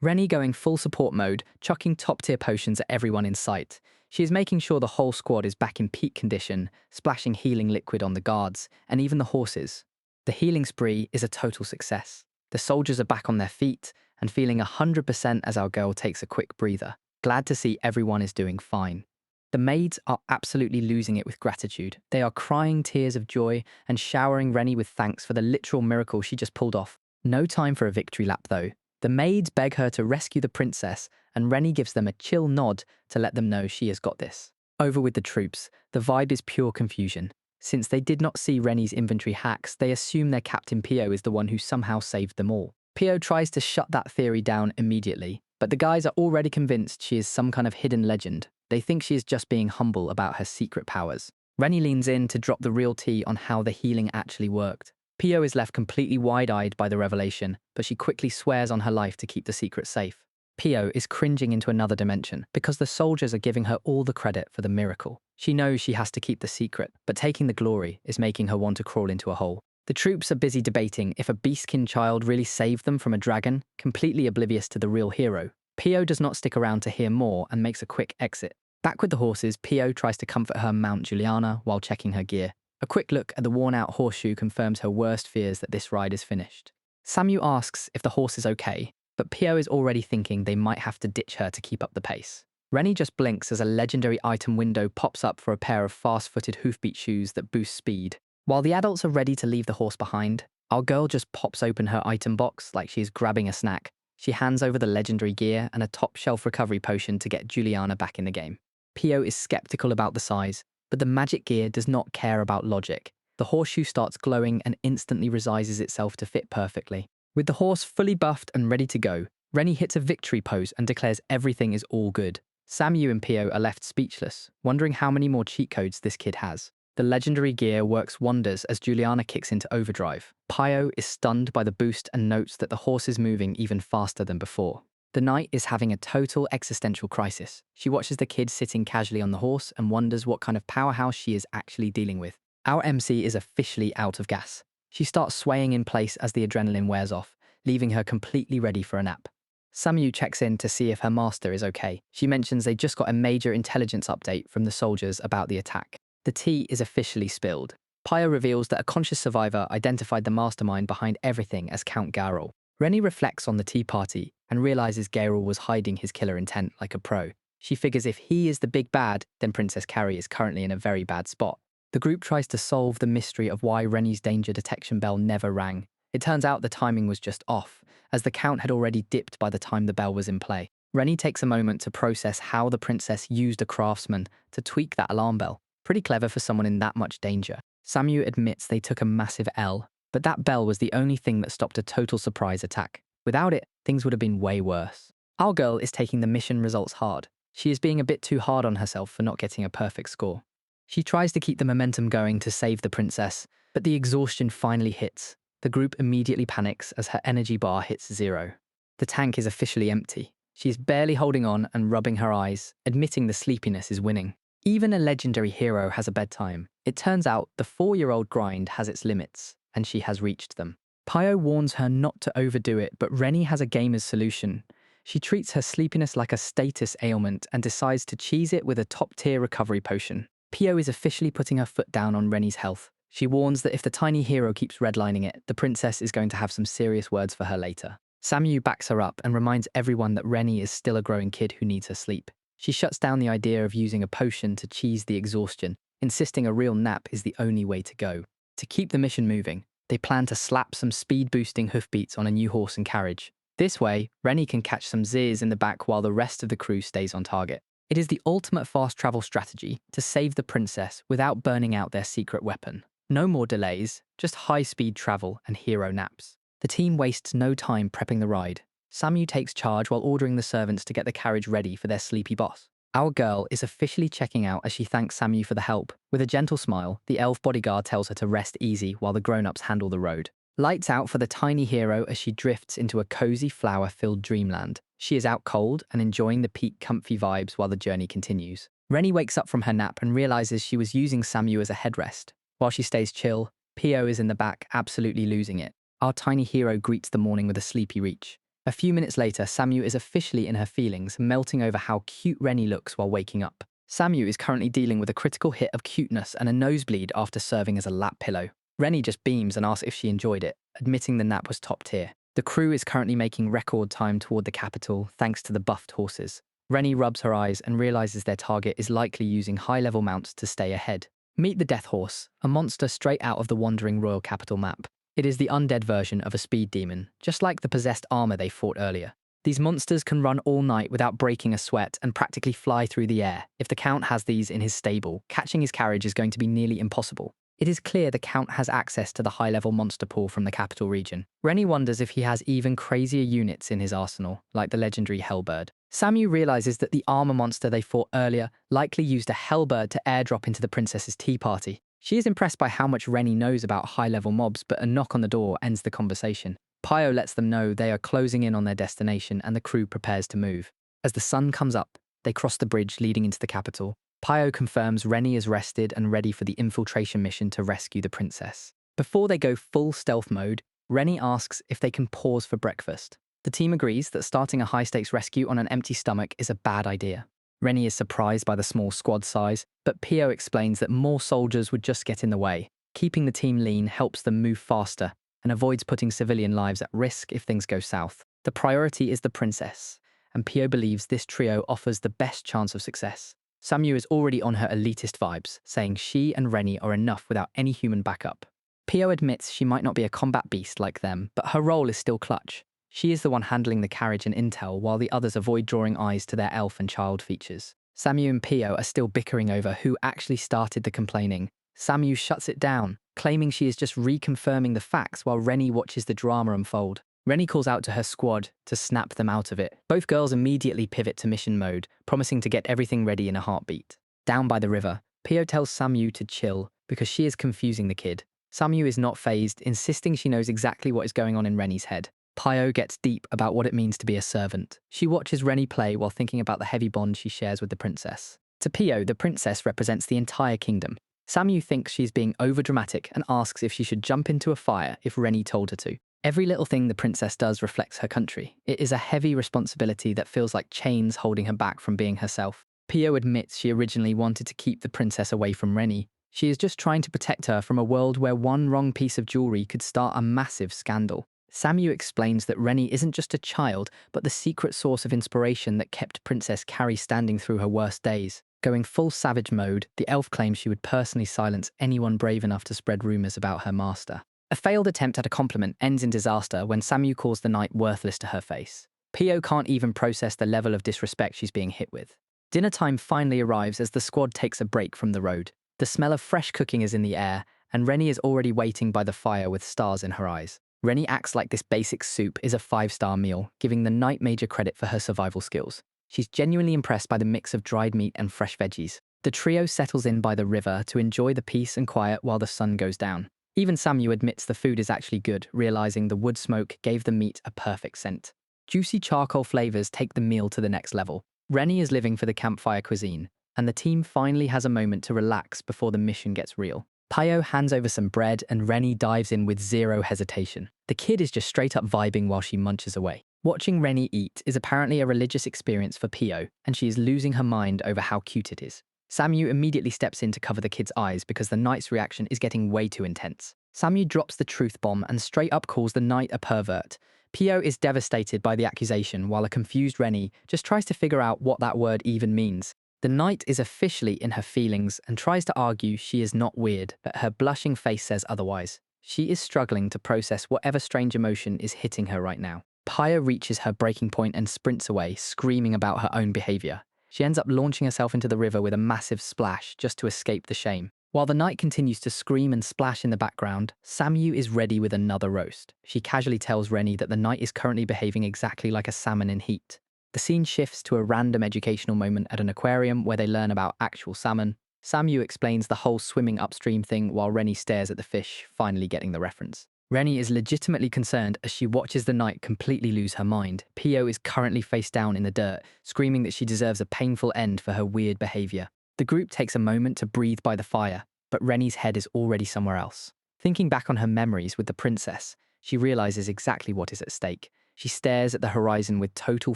Renie going full support mode, chucking top-tier potions at everyone in sight. She is making sure the whole squad is back in peak condition, splashing healing liquid on the guards, and even the horses. The healing spree is a total success. The soldiers are back on their feet and feeling 100% as our girl takes a quick breather. Glad to see everyone is doing fine. The maids are absolutely losing it with gratitude. They are crying tears of joy and showering Renie with thanks for the literal miracle she just pulled off. No time for a victory lap though. The maids beg her to rescue the princess, and Renie gives them a chill nod to let them know she has got this. Over with the troops, the vibe is pure confusion. Since they did not see Renie's inventory hacks, they assume their captain Pio is the one who somehow saved them all. Pio tries to shut that theory down immediately, but the guys are already convinced she is some kind of hidden legend. They think she is just being humble about her secret powers. Renie leans in to drop the real tea on how the healing actually worked. Pio is left completely wide-eyed by the revelation, but she quickly swears on her life to keep the secret safe. Pio is cringing into another dimension because the soldiers are giving her all the credit for the miracle. She knows she has to keep the secret, but taking the glory is making her want to crawl into a hole. The troops are busy debating if a beastkin child really saved them from a dragon, completely oblivious to the real hero. Pio does not stick around to hear more and makes a quick exit. Back with the horses, Pio tries to comfort her mount Juliana while checking her gear. A quick look at the worn-out horseshoe confirms her worst fears that this ride is finished. Samu asks if the horse is okay, but Pio is already thinking they might have to ditch her to keep up the pace. Renie just blinks as a legendary item window pops up for a pair of fast-footed hoofbeat shoes that boost speed. While the adults are ready to leave the horse behind, Our girl just pops open her item box like she's grabbing a snack. She hands over the legendary gear and a top-shelf recovery potion to get Juliana back in the game. Pio is skeptical about the size, but the magic gear does not care about logic. The horseshoe starts glowing and instantly resizes itself to fit perfectly. With the horse fully buffed and ready to go, Renie hits a victory pose and declares everything is all good. Samu and Pio are left speechless, wondering how many more cheat codes this kid has. The legendary gear works wonders as Juliana kicks into overdrive. Pio is stunned by the boost and notes that the horse is moving even faster than before. The knight is having a total existential crisis. She watches the kid sitting casually on the horse and wonders what kind of powerhouse she is actually dealing with. Our MC is officially out of gas. She starts swaying in place as the adrenaline wears off, leaving her completely ready for a nap. Samu checks in to see if her master is okay. She mentions they just got a major intelligence update from the soldiers about the attack. The tea is officially spilled. Pio reveals that a conscious survivor identified the mastermind behind everything as Count Gayroll. Renie reflects on the tea party and realizes Gayroll was hiding his killer intent like a pro. She figures if he is the big bad, then Princess Carrie is currently in a very bad spot. The group tries to solve the mystery of why Renie's danger detection bell never rang. It turns out the timing was just off, as the Count had already dipped by the time the bell was in play. Renie takes a moment to process how the princess used a craftsman to tweak that alarm bell. Pretty clever for someone in that much danger. Samu admits they took a massive L, but that bell was the only thing that stopped a total surprise attack. Without it, things would have been way worse. Our girl is taking the mission results hard. She is being a bit too hard on herself for not getting a perfect score. She tries to keep the momentum going to save the princess, but the exhaustion finally hits. The group immediately panics as her energy bar hits 0. The tank is officially empty. She is barely holding on and rubbing her eyes, admitting the sleepiness is winning. Even a legendary hero has a bedtime. It turns out the 4-year-old grind has its limits, and she has reached them. Pio warns her not to overdo it, but Renie has a gamer's solution. She treats her sleepiness like a status ailment and decides to cheese it with a top-tier recovery potion. Pio is officially putting her foot down on Renie's health. She warns that if the tiny hero keeps redlining it, the princess is going to have some serious words for her later. Samu backs her up and reminds everyone that Renie is still a growing kid who needs her sleep. She shuts down the idea of using a potion to cheese the exhaustion, insisting a real nap is the only way to go. To keep the mission moving, they plan to slap some speed-boosting hoofbeats on a new horse and carriage. This way, Renie can catch some zizz in the back while the rest of the crew stays on target. It is the ultimate fast travel strategy to save the princess without burning out their secret weapon. No more delays, just high-speed travel and hero naps. The team wastes no time prepping the ride. Samu takes charge while ordering the servants to get the carriage ready for their sleepy boss. Our girl is officially checking out as she thanks Samu for the help. With a gentle smile, the elf bodyguard tells her to rest easy while the grown-ups handle the road. Lights out for the tiny hero as she drifts into a cozy flower-filled dreamland. She is out cold and enjoying the peak comfy vibes while the journey continues. Renie wakes up from her nap and realizes she was using Samu as a headrest. While she stays chill, Pio is in the back, absolutely losing it. Our tiny hero greets the morning with a sleepy reach. A few minutes later, Samu is officially in her feelings, melting over how cute Renie looks while waking up. Samu is currently dealing with a critical hit of cuteness and a nosebleed after serving as a lap pillow. Renie just beams and asks if she enjoyed it, admitting the nap was top tier. The crew is currently making record time toward the capital thanks to the buffed horses. Renie rubs her eyes and realizes their target is likely using high-level mounts to stay ahead. Meet the Death Horse, a monster straight out of the Wandering Royal Capital map. It is the undead version of a speed demon, just like the possessed armor they fought earlier. These monsters can run all night without breaking a sweat and practically fly through the air. If the Count has these in his stable, catching his carriage is going to be nearly impossible. It is clear the Count has access to the high-level monster pool from the capital region. Renie wonders if he has even crazier units in his arsenal, like the legendary Hellbird. Samu realizes that the armor monster they fought earlier likely used a Hellbird to airdrop into the princess's tea party. She is impressed by how much Renie knows about high-level mobs, but a knock on the door ends the conversation. Pio lets them know they are closing in on their destination and the crew prepares to move. As the sun comes up, they cross the bridge leading into the capital. Pio confirms Renie is rested and ready for the infiltration mission to rescue the princess. Before they go full stealth mode, Renie asks if they can pause for breakfast. The team agrees that starting a high-stakes rescue on an empty stomach is a bad idea. Renie is surprised by the small squad size, but Pio explains that more soldiers would just get in the way. Keeping the team lean helps them move faster and avoids putting civilian lives at risk if things go south. The priority is the princess, and Pio believes this trio offers the best chance of success. Samu is already on her elitist vibes, saying she and Renie are enough without any human backup. Pio admits she might not be a combat beast like them, but her role is still clutch. She is the one handling the carriage and intel, while the others avoid drawing eyes to their elf and child features. Samu and Pio are still bickering over who actually started the complaining. Samu shuts it down, claiming she is just reconfirming the facts while Renie watches the drama unfold. Renie calls out to her squad to snap them out of it. Both girls immediately pivot to mission mode, promising to get everything ready in a heartbeat. Down by the river, Pio tells Samu to chill because she is confusing the kid. Samu is not fazed, insisting she knows exactly what is going on in Renie's head. Pio gets deep about what it means to be a servant. She watches Renie play while thinking about the heavy bond she shares with the princess. To Pio, the princess represents the entire kingdom. Samu thinks she's being overdramatic and asks if she should jump into a fire if Renie told her to. Every little thing the princess does reflects her country. It is a heavy responsibility that feels like chains holding her back from being herself. Pio admits she originally wanted to keep the princess away from Renie. She is just trying to protect her from a world where one wrong piece of jewelry could start a massive scandal. Samu explains that Renie isn't just a child, but the secret source of inspiration that kept Princess Carrie standing through her worst days. Going full savage mode, the elf claims she would personally silence anyone brave enough to spread rumors about her master. A failed attempt at a compliment ends in disaster when Samu calls the knight worthless to her face. Pio can't even process the level of disrespect she's being hit with. Dinner time finally arrives as the squad takes a break from the road. The smell of fresh cooking is in the air, and Renie is already waiting by the fire with stars in her eyes. Renie acts like this basic soup is a 5-star meal, giving the knight major credit for her survival skills. She's genuinely impressed by the mix of dried meat and fresh veggies. The trio settles in by the river to enjoy the peace and quiet while the sun goes down. Even Samu admits the food is actually good, realizing the wood smoke gave the meat a perfect scent. Juicy charcoal flavors take the meal to the next level. Renie is living for the campfire cuisine, and the team finally has a moment to relax before the mission gets real. Pio hands over some bread and Renie dives in with zero hesitation. The kid is just straight up vibing while she munches away. Watching Renie eat is apparently a religious experience for Pio, and she is losing her mind over how cute it is. Samu immediately steps in to cover the kid's eyes because the knight's reaction is getting way too intense. Samu drops the truth bomb and straight up calls the knight a pervert. Pio is devastated by the accusation while a confused Renie just tries to figure out what that word even means. The knight is officially in her feelings and tries to argue she is not weird, but her blushing face says otherwise. She is struggling to process whatever strange emotion is hitting her right now. Pio reaches her breaking point and sprints away, screaming about her own behavior. She ends up launching herself into the river with a massive splash just to escape the shame. While the knight continues to scream and splash in the background, Samu is ready with another roast. She casually tells Renie that the knight is currently behaving exactly like a salmon in heat. The scene shifts to a random educational moment at an aquarium where they learn about actual salmon. Samu explains the whole swimming upstream thing while Renie stares at the fish, finally getting the reference. Renie is legitimately concerned as she watches the knight completely lose her mind. Pio is currently face down in the dirt, screaming that she deserves a painful end for her weird behavior. The group takes a moment to breathe by the fire, but Renie's head is already somewhere else. Thinking back on her memories with the princess, she realizes exactly what is at stake. She stares at the horizon with total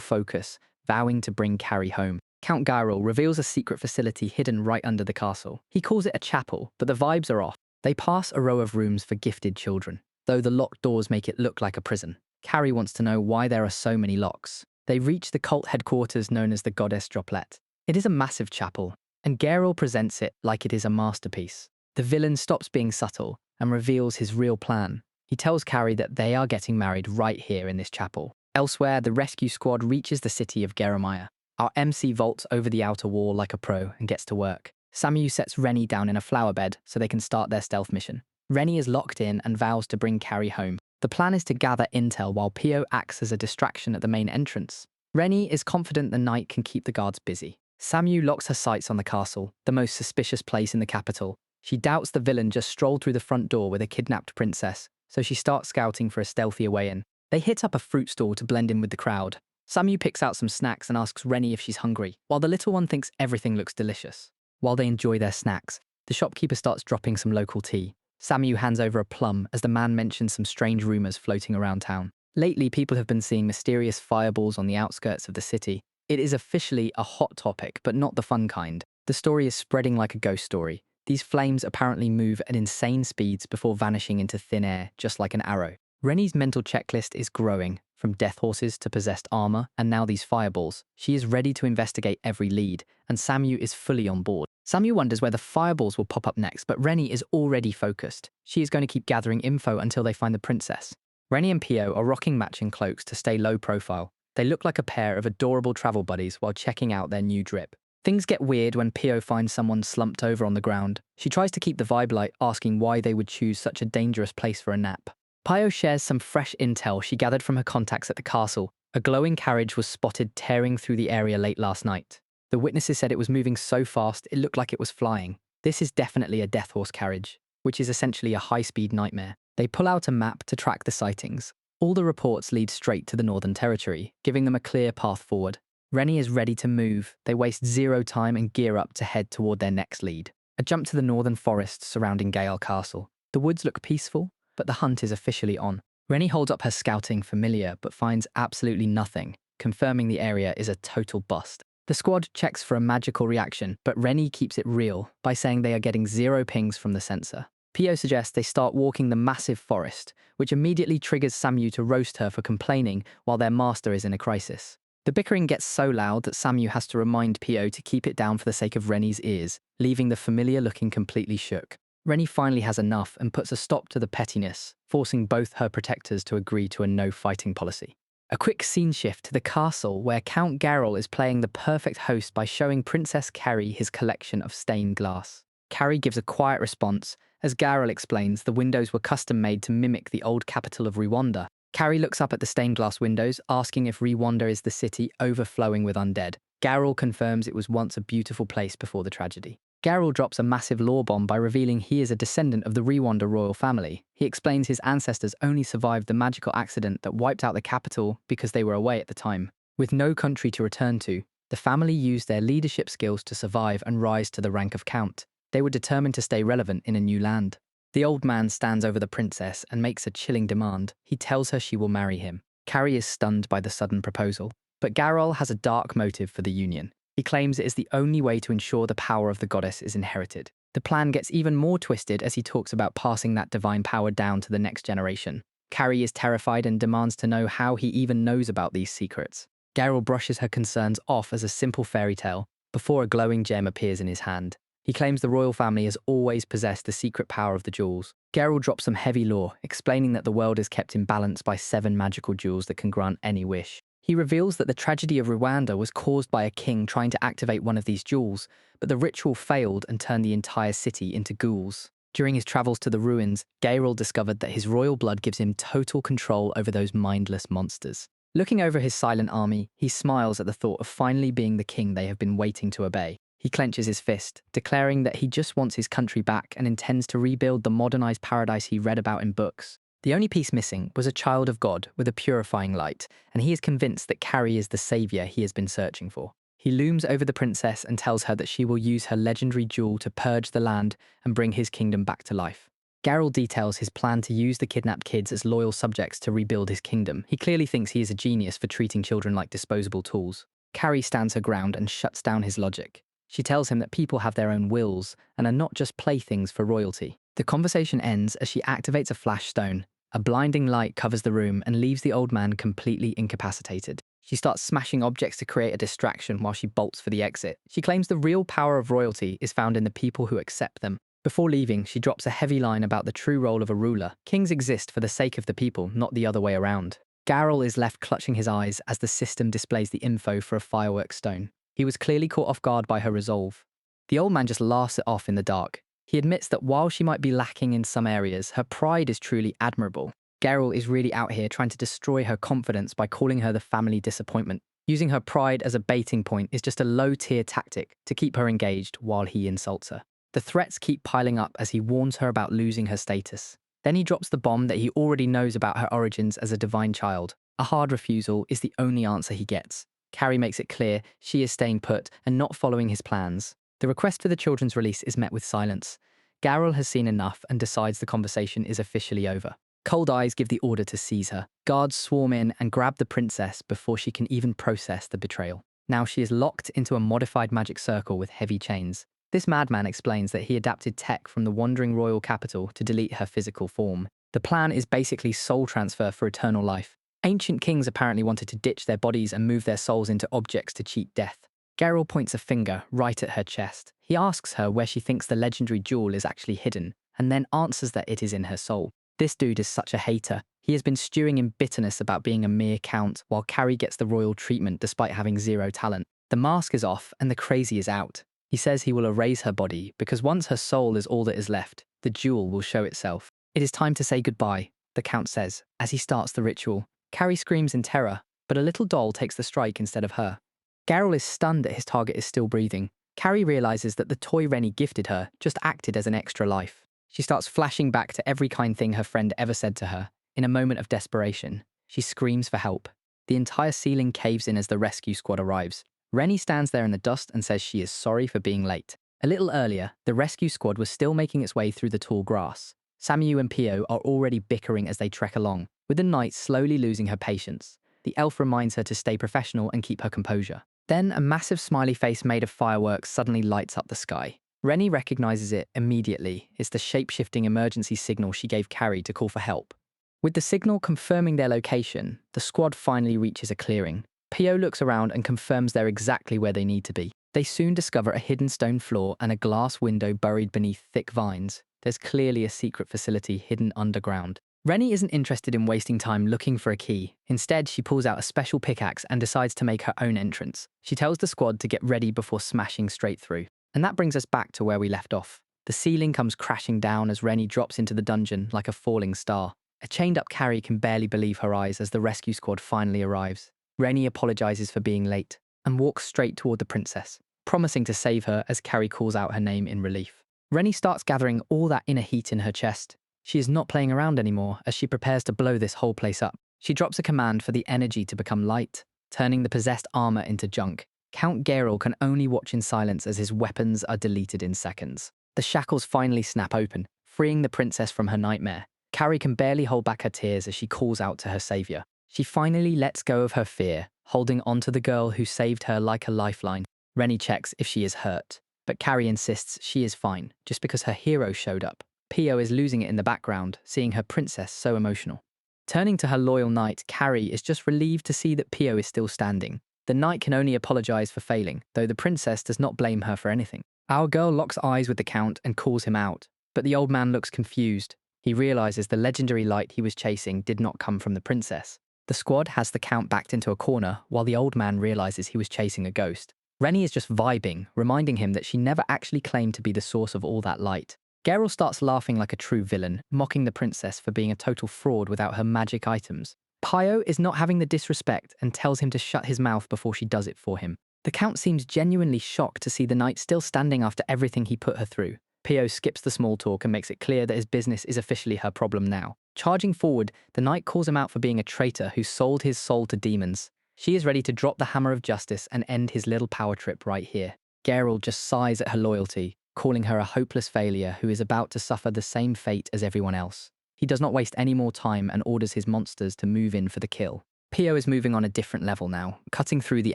focus, vowing to bring Carrie home. Count Gayroll reveals a secret facility hidden right under the castle. He calls it a chapel, but the vibes are off. They pass a row of rooms for gifted children, though the locked doors make it look like a prison. Carrie wants to know why there are so many locks. They reach the cult headquarters known as the Goddess Droplet. It is a massive chapel, and Geral presents it like it is a masterpiece. The villain stops being subtle and reveals his real plan. He tells Carrie that they are getting married right here in this chapel. Elsewhere, the rescue squad reaches the city of Geral. Our MC vaults over the outer wall like a pro and gets to work. Samu sets Renie down in a flower bed so they can start their stealth mission. Renie is locked in and vows to bring Carrie home. The plan is to gather intel while Pio acts as a distraction at the main entrance. Renie is confident the knight can keep the guards busy. Samu locks her sights on the castle, the most suspicious place in the capital. She doubts the villain just strolled through the front door with a kidnapped princess, so she starts scouting for a stealthier way in. They hit up a fruit stall to blend in with the crowd. Samu picks out some snacks and asks Renie if she's hungry, while the little one thinks everything looks delicious. While they enjoy their snacks, the shopkeeper starts dropping some local tea. Samu hands over a plum as the man mentions some strange rumors floating around town. Lately, people have been seeing mysterious fireballs on the outskirts of the city. It is officially a hot topic, but not the fun kind. The story is spreading like a ghost story. These flames apparently move at insane speeds before vanishing into thin air, just like an arrow. Renie's mental checklist is growing, from death horses to possessed armor, and now these fireballs. She is ready to investigate every lead, and Samu is fully on board. Samu wonders where the fireballs will pop up next, but Renie is already focused. She is going to keep gathering info until they find the princess. Renie and Pio are rocking matching cloaks to stay low profile. They look like a pair of adorable travel buddies while checking out their new drip. Things get weird when Pio finds someone slumped over on the ground. She tries to keep the vibe light, asking why they would choose such a dangerous place for a nap. Pio shares some fresh intel she gathered from her contacts at the castle. A glowing carriage was spotted tearing through the area late last night. The witnesses said it was moving so fast it looked like it was flying. This is definitely a death horse carriage, which is essentially a high-speed nightmare. They pull out a map to track the sightings. All the reports lead straight to the Northern Territory, giving them a clear path forward. Renie is ready to move. They waste zero time and gear up to head toward their next lead. A jump to the northern forests surrounding Gayroll Castle. The woods look peaceful, but the hunt is officially on. Renie holds up her scouting familiar, but finds absolutely nothing, confirming the area is a total bust. The squad checks for a magical reaction, but Renie keeps it real by saying they are getting 0 pings from the sensor. Pio suggests they start walking the massive forest, which immediately triggers Samu to roast her for complaining while their master is in a crisis. The bickering gets so loud that Samu has to remind Pio to keep it down for the sake of Renie's ears, leaving the familiar looking completely shook. Renie finally has enough and puts a stop to the pettiness, forcing both her protectors to agree to a no-fighting policy. A quick scene shift to the castle where Count Gayroll is playing the perfect host by showing Princess Carrie his collection of stained glass. Carrie gives a quiet response. As Gayroll explains, the windows were custom-made to mimic the old capital of Rwanda. Carrie looks up at the stained glass windows, asking if Rwanda is the city overflowing with undead. Gayroll confirms it was once a beautiful place before the tragedy. Gayroll drops a massive lore bomb by revealing he is a descendant of the Rwanda royal family. He explains his ancestors only survived the magical accident that wiped out the capital because they were away at the time. With no country to return to, the family used their leadership skills to survive and rise to the rank of count. They were determined to stay relevant in a new land. The old man stands over the princess and makes a chilling demand. He tells her she will marry him. Carrie is stunned by the sudden proposal. But Gayroll has a dark motive for the union. He claims it is the only way to ensure the power of the goddess is inherited. The plan gets even more twisted as he talks about passing that divine power down to the next generation. Carrie is terrified and demands to know how he even knows about these secrets. Gayroll brushes her concerns off as a simple fairy tale before a glowing gem appears in his hand. He claims the royal family has always possessed the secret power of the jewels. Gayroll drops some heavy lore, explaining that the world is kept in balance by 7 magical jewels that can grant any wish. He reveals that the tragedy of Rwanda was caused by a king trying to activate one of these jewels, but the ritual failed and turned the entire city into ghouls. During his travels to the ruins, Gayroll discovered that his royal blood gives him total control over those mindless monsters. Looking over his silent army, he smiles at the thought of finally being the king they have been waiting to obey. He clenches his fist, declaring that he just wants his country back and intends to rebuild the modernized paradise he read about in books. The only piece missing was a child of God with a purifying light, and he is convinced that Carrie is the savior he has been searching for. He looms over the princess and tells her that she will use her legendary jewel to purge the land and bring his kingdom back to life. Geral details his plan to use the kidnapped kids as loyal subjects to rebuild his kingdom. He clearly thinks he is a genius for treating children like disposable tools. Carrie stands her ground and shuts down his logic. She tells him that people have their own wills and are not just playthings for royalty. The conversation ends as she activates a flash stone. A blinding light covers the room and leaves the old man completely incapacitated. She starts smashing objects to create a distraction while she bolts for the exit. She claims the real power of royalty is found in the people who accept them. Before leaving, she drops a heavy line about the true role of a ruler. Kings exist for the sake of the people, not the other way around. Gayroll is left clutching his eyes as the system displays the info for a fireworks stone. He was clearly caught off guard by her resolve. The old man just laughs it off in the dark. He admits that while she might be lacking in some areas, her pride is truly admirable. Gayroll is really out here trying to destroy her confidence by calling her the family disappointment. Using her pride as a baiting point is just a low-tier tactic to keep her engaged while he insults her. The threats keep piling up as he warns her about losing her status. Then he drops the bomb that he already knows about her origins as a divine child. A hard refusal is the only answer he gets. Carrie makes it clear she is staying put and not following his plans. The request for the children's release is met with silence. Gayroll has seen enough and decides the conversation is officially over. Cold eyes give the order to seize her. Guards swarm in and grab the princess before she can even process the betrayal. Now she is locked into a modified magic circle with heavy chains. This madman explains that he adapted tech from the wandering royal capital to delete her physical form. The plan is basically soul transfer for eternal life. Ancient kings apparently wanted to ditch their bodies and move their souls into objects to cheat death. Geral points a finger right at her chest. He asks her where she thinks the legendary jewel is actually hidden, and then answers that it is in her soul. This dude is such a hater. He has been stewing in bitterness about being a mere count, while Carrie gets the royal treatment despite having zero talent. The mask is off, and the crazy is out. He says he will erase her body, because once her soul is all that is left, the jewel will show itself. It is time to say goodbye, the count says, as he starts the ritual. Carrie screams in terror, but a little doll takes the strike instead of her. Gayroll is stunned that his target is still breathing. Carrie realizes that the toy Renie gifted her just acted as an extra life. She starts flashing back to every kind thing her friend ever said to her. In a moment of desperation, she screams for help. The entire ceiling caves in as the rescue squad arrives. Renie stands there in the dust and says she is sorry for being late. A little earlier, the rescue squad was still making its way through the tall grass. Samu and Pio are already bickering as they trek along, with the knight slowly losing her patience. The elf reminds her to stay professional and keep her composure. Then a massive smiley face made of fireworks suddenly lights up the sky. Renie recognizes it immediately. It's the shape-shifting emergency signal she gave Carrie to call for help. With the signal confirming their location, the squad finally reaches a clearing. Pio looks around and confirms they're exactly where they need to be. They soon discover a hidden stone floor and a glass window buried beneath thick vines. There's clearly a secret facility hidden underground. Renie isn't interested in wasting time looking for a key. Instead, she pulls out a special pickaxe and decides to make her own entrance. She tells the squad to get ready before smashing straight through. And that brings us back to where we left off. The ceiling comes crashing down as Renie drops into the dungeon like a falling star. A chained-up Carrie can barely believe her eyes as the rescue squad finally arrives. Renie apologizes for being late and walks straight toward the princess, promising to save her as Carrie calls out her name in relief. Renie starts gathering all that inner heat in her chest. She is not playing around anymore as she prepares to blow this whole place up. She drops a command for the energy to become light, turning the possessed armor into junk. Count Gayroll can only watch in silence as his weapons are deleted in seconds. The shackles finally snap open, freeing the princess from her nightmare. Carrie can barely hold back her tears as she calls out to her savior. She finally lets go of her fear, holding onto the girl who saved her like a lifeline. Renie checks if she is hurt, but Carrie insists she is fine, just because her hero showed up. Pio is losing it in the background, seeing her princess so emotional. Turning to her loyal knight, Carrie is just relieved to see that Pio is still standing. The knight can only apologize for failing, though the princess does not blame her for anything. Our girl locks eyes with the count and calls him out, but the old man looks confused. He realizes the legendary light he was chasing did not come from the princess. The squad has the count backed into a corner, while the old man realizes he was chasing a ghost. Renie is just vibing, reminding him that she never actually claimed to be the source of all that light. Geral starts laughing like a true villain, mocking the princess for being a total fraud without her magic items. Pio is not having the disrespect and tells him to shut his mouth before she does it for him. The count seems genuinely shocked to see the knight still standing after everything he put her through. Pio skips the small talk and makes it clear that his business is officially her problem now. Charging forward, the knight calls him out for being a traitor who sold his soul to demons. She is ready to drop the hammer of justice and end his little power trip right here. Gayroll just sighs at her loyalty, calling her a hopeless failure who is about to suffer the same fate as everyone else. He does not waste any more time and orders his monsters to move in for the kill. Pio is moving on a different level now, cutting through the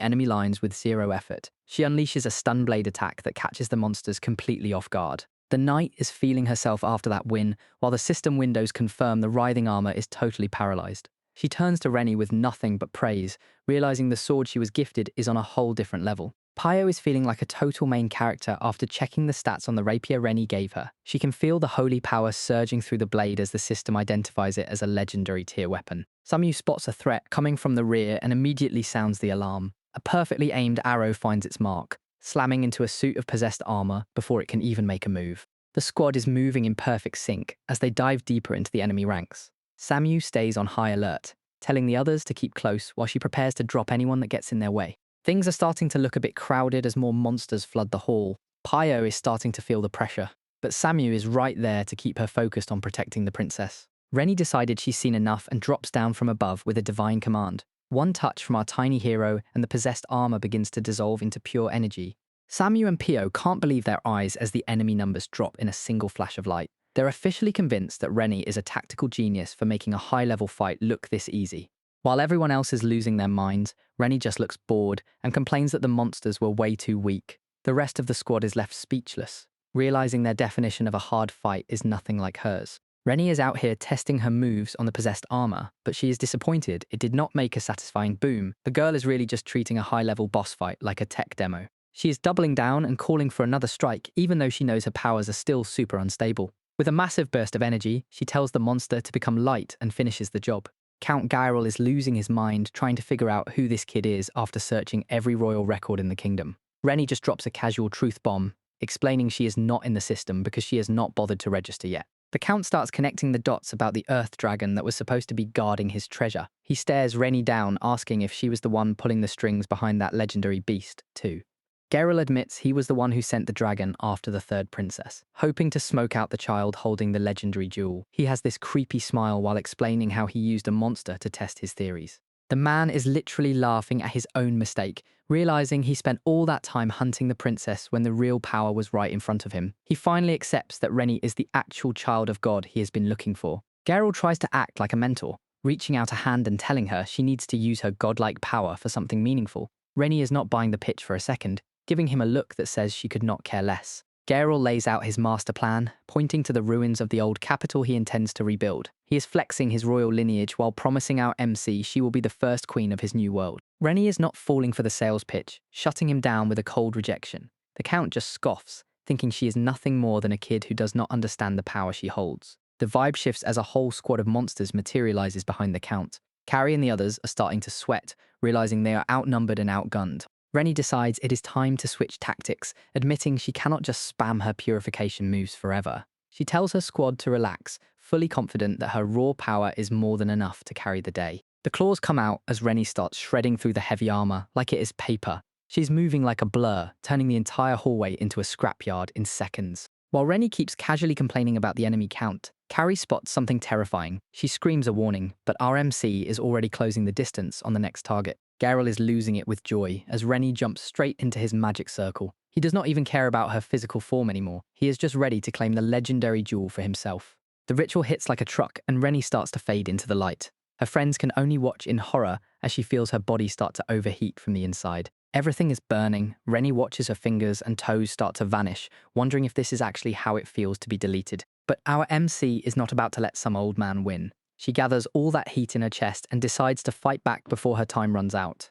enemy lines with zero effort. She unleashes a stun blade attack that catches the monsters completely off guard. The knight is feeling herself after that win, while the system windows confirm the writhing armor is totally paralyzed. She turns to Renie with nothing but praise, realizing the sword she was gifted is on a whole different level. Pio is feeling like a total main character after checking the stats on the rapier Renie gave her. She can feel the holy power surging through the blade as the system identifies it as a legendary tier weapon. Samu spots a threat coming from the rear and immediately sounds the alarm. A perfectly aimed arrow finds its mark, slamming into a suit of possessed armor before it can even make a move. The squad is moving in perfect sync as they dive deeper into the enemy ranks. Samu stays on high alert, telling the others to keep close while she prepares to drop anyone that gets in their way. Things are starting to look a bit crowded as more monsters flood the hall. Pio is starting to feel the pressure, but Samu is right there to keep her focused on protecting the princess. Renie decided she's seen enough and drops down from above with a divine command. One touch from our tiny hero and the possessed armor begins to dissolve into pure energy. Samu and Pio can't believe their eyes as the enemy numbers drop in a single flash of light. They're officially convinced that Renie is a tactical genius for making a high-level fight look this easy. While everyone else is losing their minds, Renie just looks bored and complains that the monsters were way too weak. The rest of the squad is left speechless, realizing their definition of a hard fight is nothing like hers. Renie is out here testing her moves on the possessed armor, but she is disappointed it did not make a satisfying boom. The girl is really just treating a high-level boss fight like a tech demo. She is doubling down and calling for another strike, even though she knows her powers are still super unstable. With a massive burst of energy, she tells the monster to become light and finishes the job. Count Gayroll is losing his mind trying to figure out who this kid is after searching every royal record in the kingdom. Renie just drops a casual truth bomb, explaining she is not in the system because she has not bothered to register yet. The Count starts connecting the dots about the Earth Dragon that was supposed to be guarding his treasure. He stares Renie down, asking if she was the one pulling the strings behind that legendary beast, too. Geral admits he was the one who sent the dragon after the third princess, hoping to smoke out the child holding the legendary jewel. He has this creepy smile while explaining how he used a monster to test his theories. The man is literally laughing at his own mistake, realizing he spent all that time hunting the princess when the real power was right in front of him. He finally accepts that Renie is the actual child of God he has been looking for. Geral tries to act like a mentor, reaching out a hand and telling her she needs to use her godlike power for something meaningful. Renie is not buying the pitch for a second, giving him a look that says she could not care less. Gayroll lays out his master plan, pointing to the ruins of the old capital he intends to rebuild. He is flexing his royal lineage while promising our MC she will be the first queen of his new world. Renie is not falling for the sales pitch, shutting him down with a cold rejection. The Count just scoffs, thinking she is nothing more than a kid who does not understand the power she holds. The vibe shifts as a whole squad of monsters materializes behind the Count. Carrie and the others are starting to sweat, realizing they are outnumbered and outgunned. Renie decides it is time to switch tactics, admitting she cannot just spam her purification moves forever. She tells her squad to relax, fully confident that her raw power is more than enough to carry the day. The claws come out as Renie starts shredding through the heavy armor like it is paper. She's moving like a blur, turning the entire hallway into a scrapyard in seconds. While Renie keeps casually complaining about the enemy count, Carrie spots something terrifying. She screams a warning, but our MC is already closing the distance on the next target. Geral is losing it with joy as Renie jumps straight into his magic circle. He does not even care about her physical form anymore. He is just ready to claim the legendary jewel for himself. The ritual hits like a truck and Renie starts to fade into the light. Her friends can only watch in horror as she feels her body start to overheat from the inside. Everything is burning. Renie watches her fingers and toes start to vanish, wondering if this is actually how it feels to be deleted. But our MC is not about to let some old man win. She gathers all that heat in her chest and decides to fight back before her time runs out.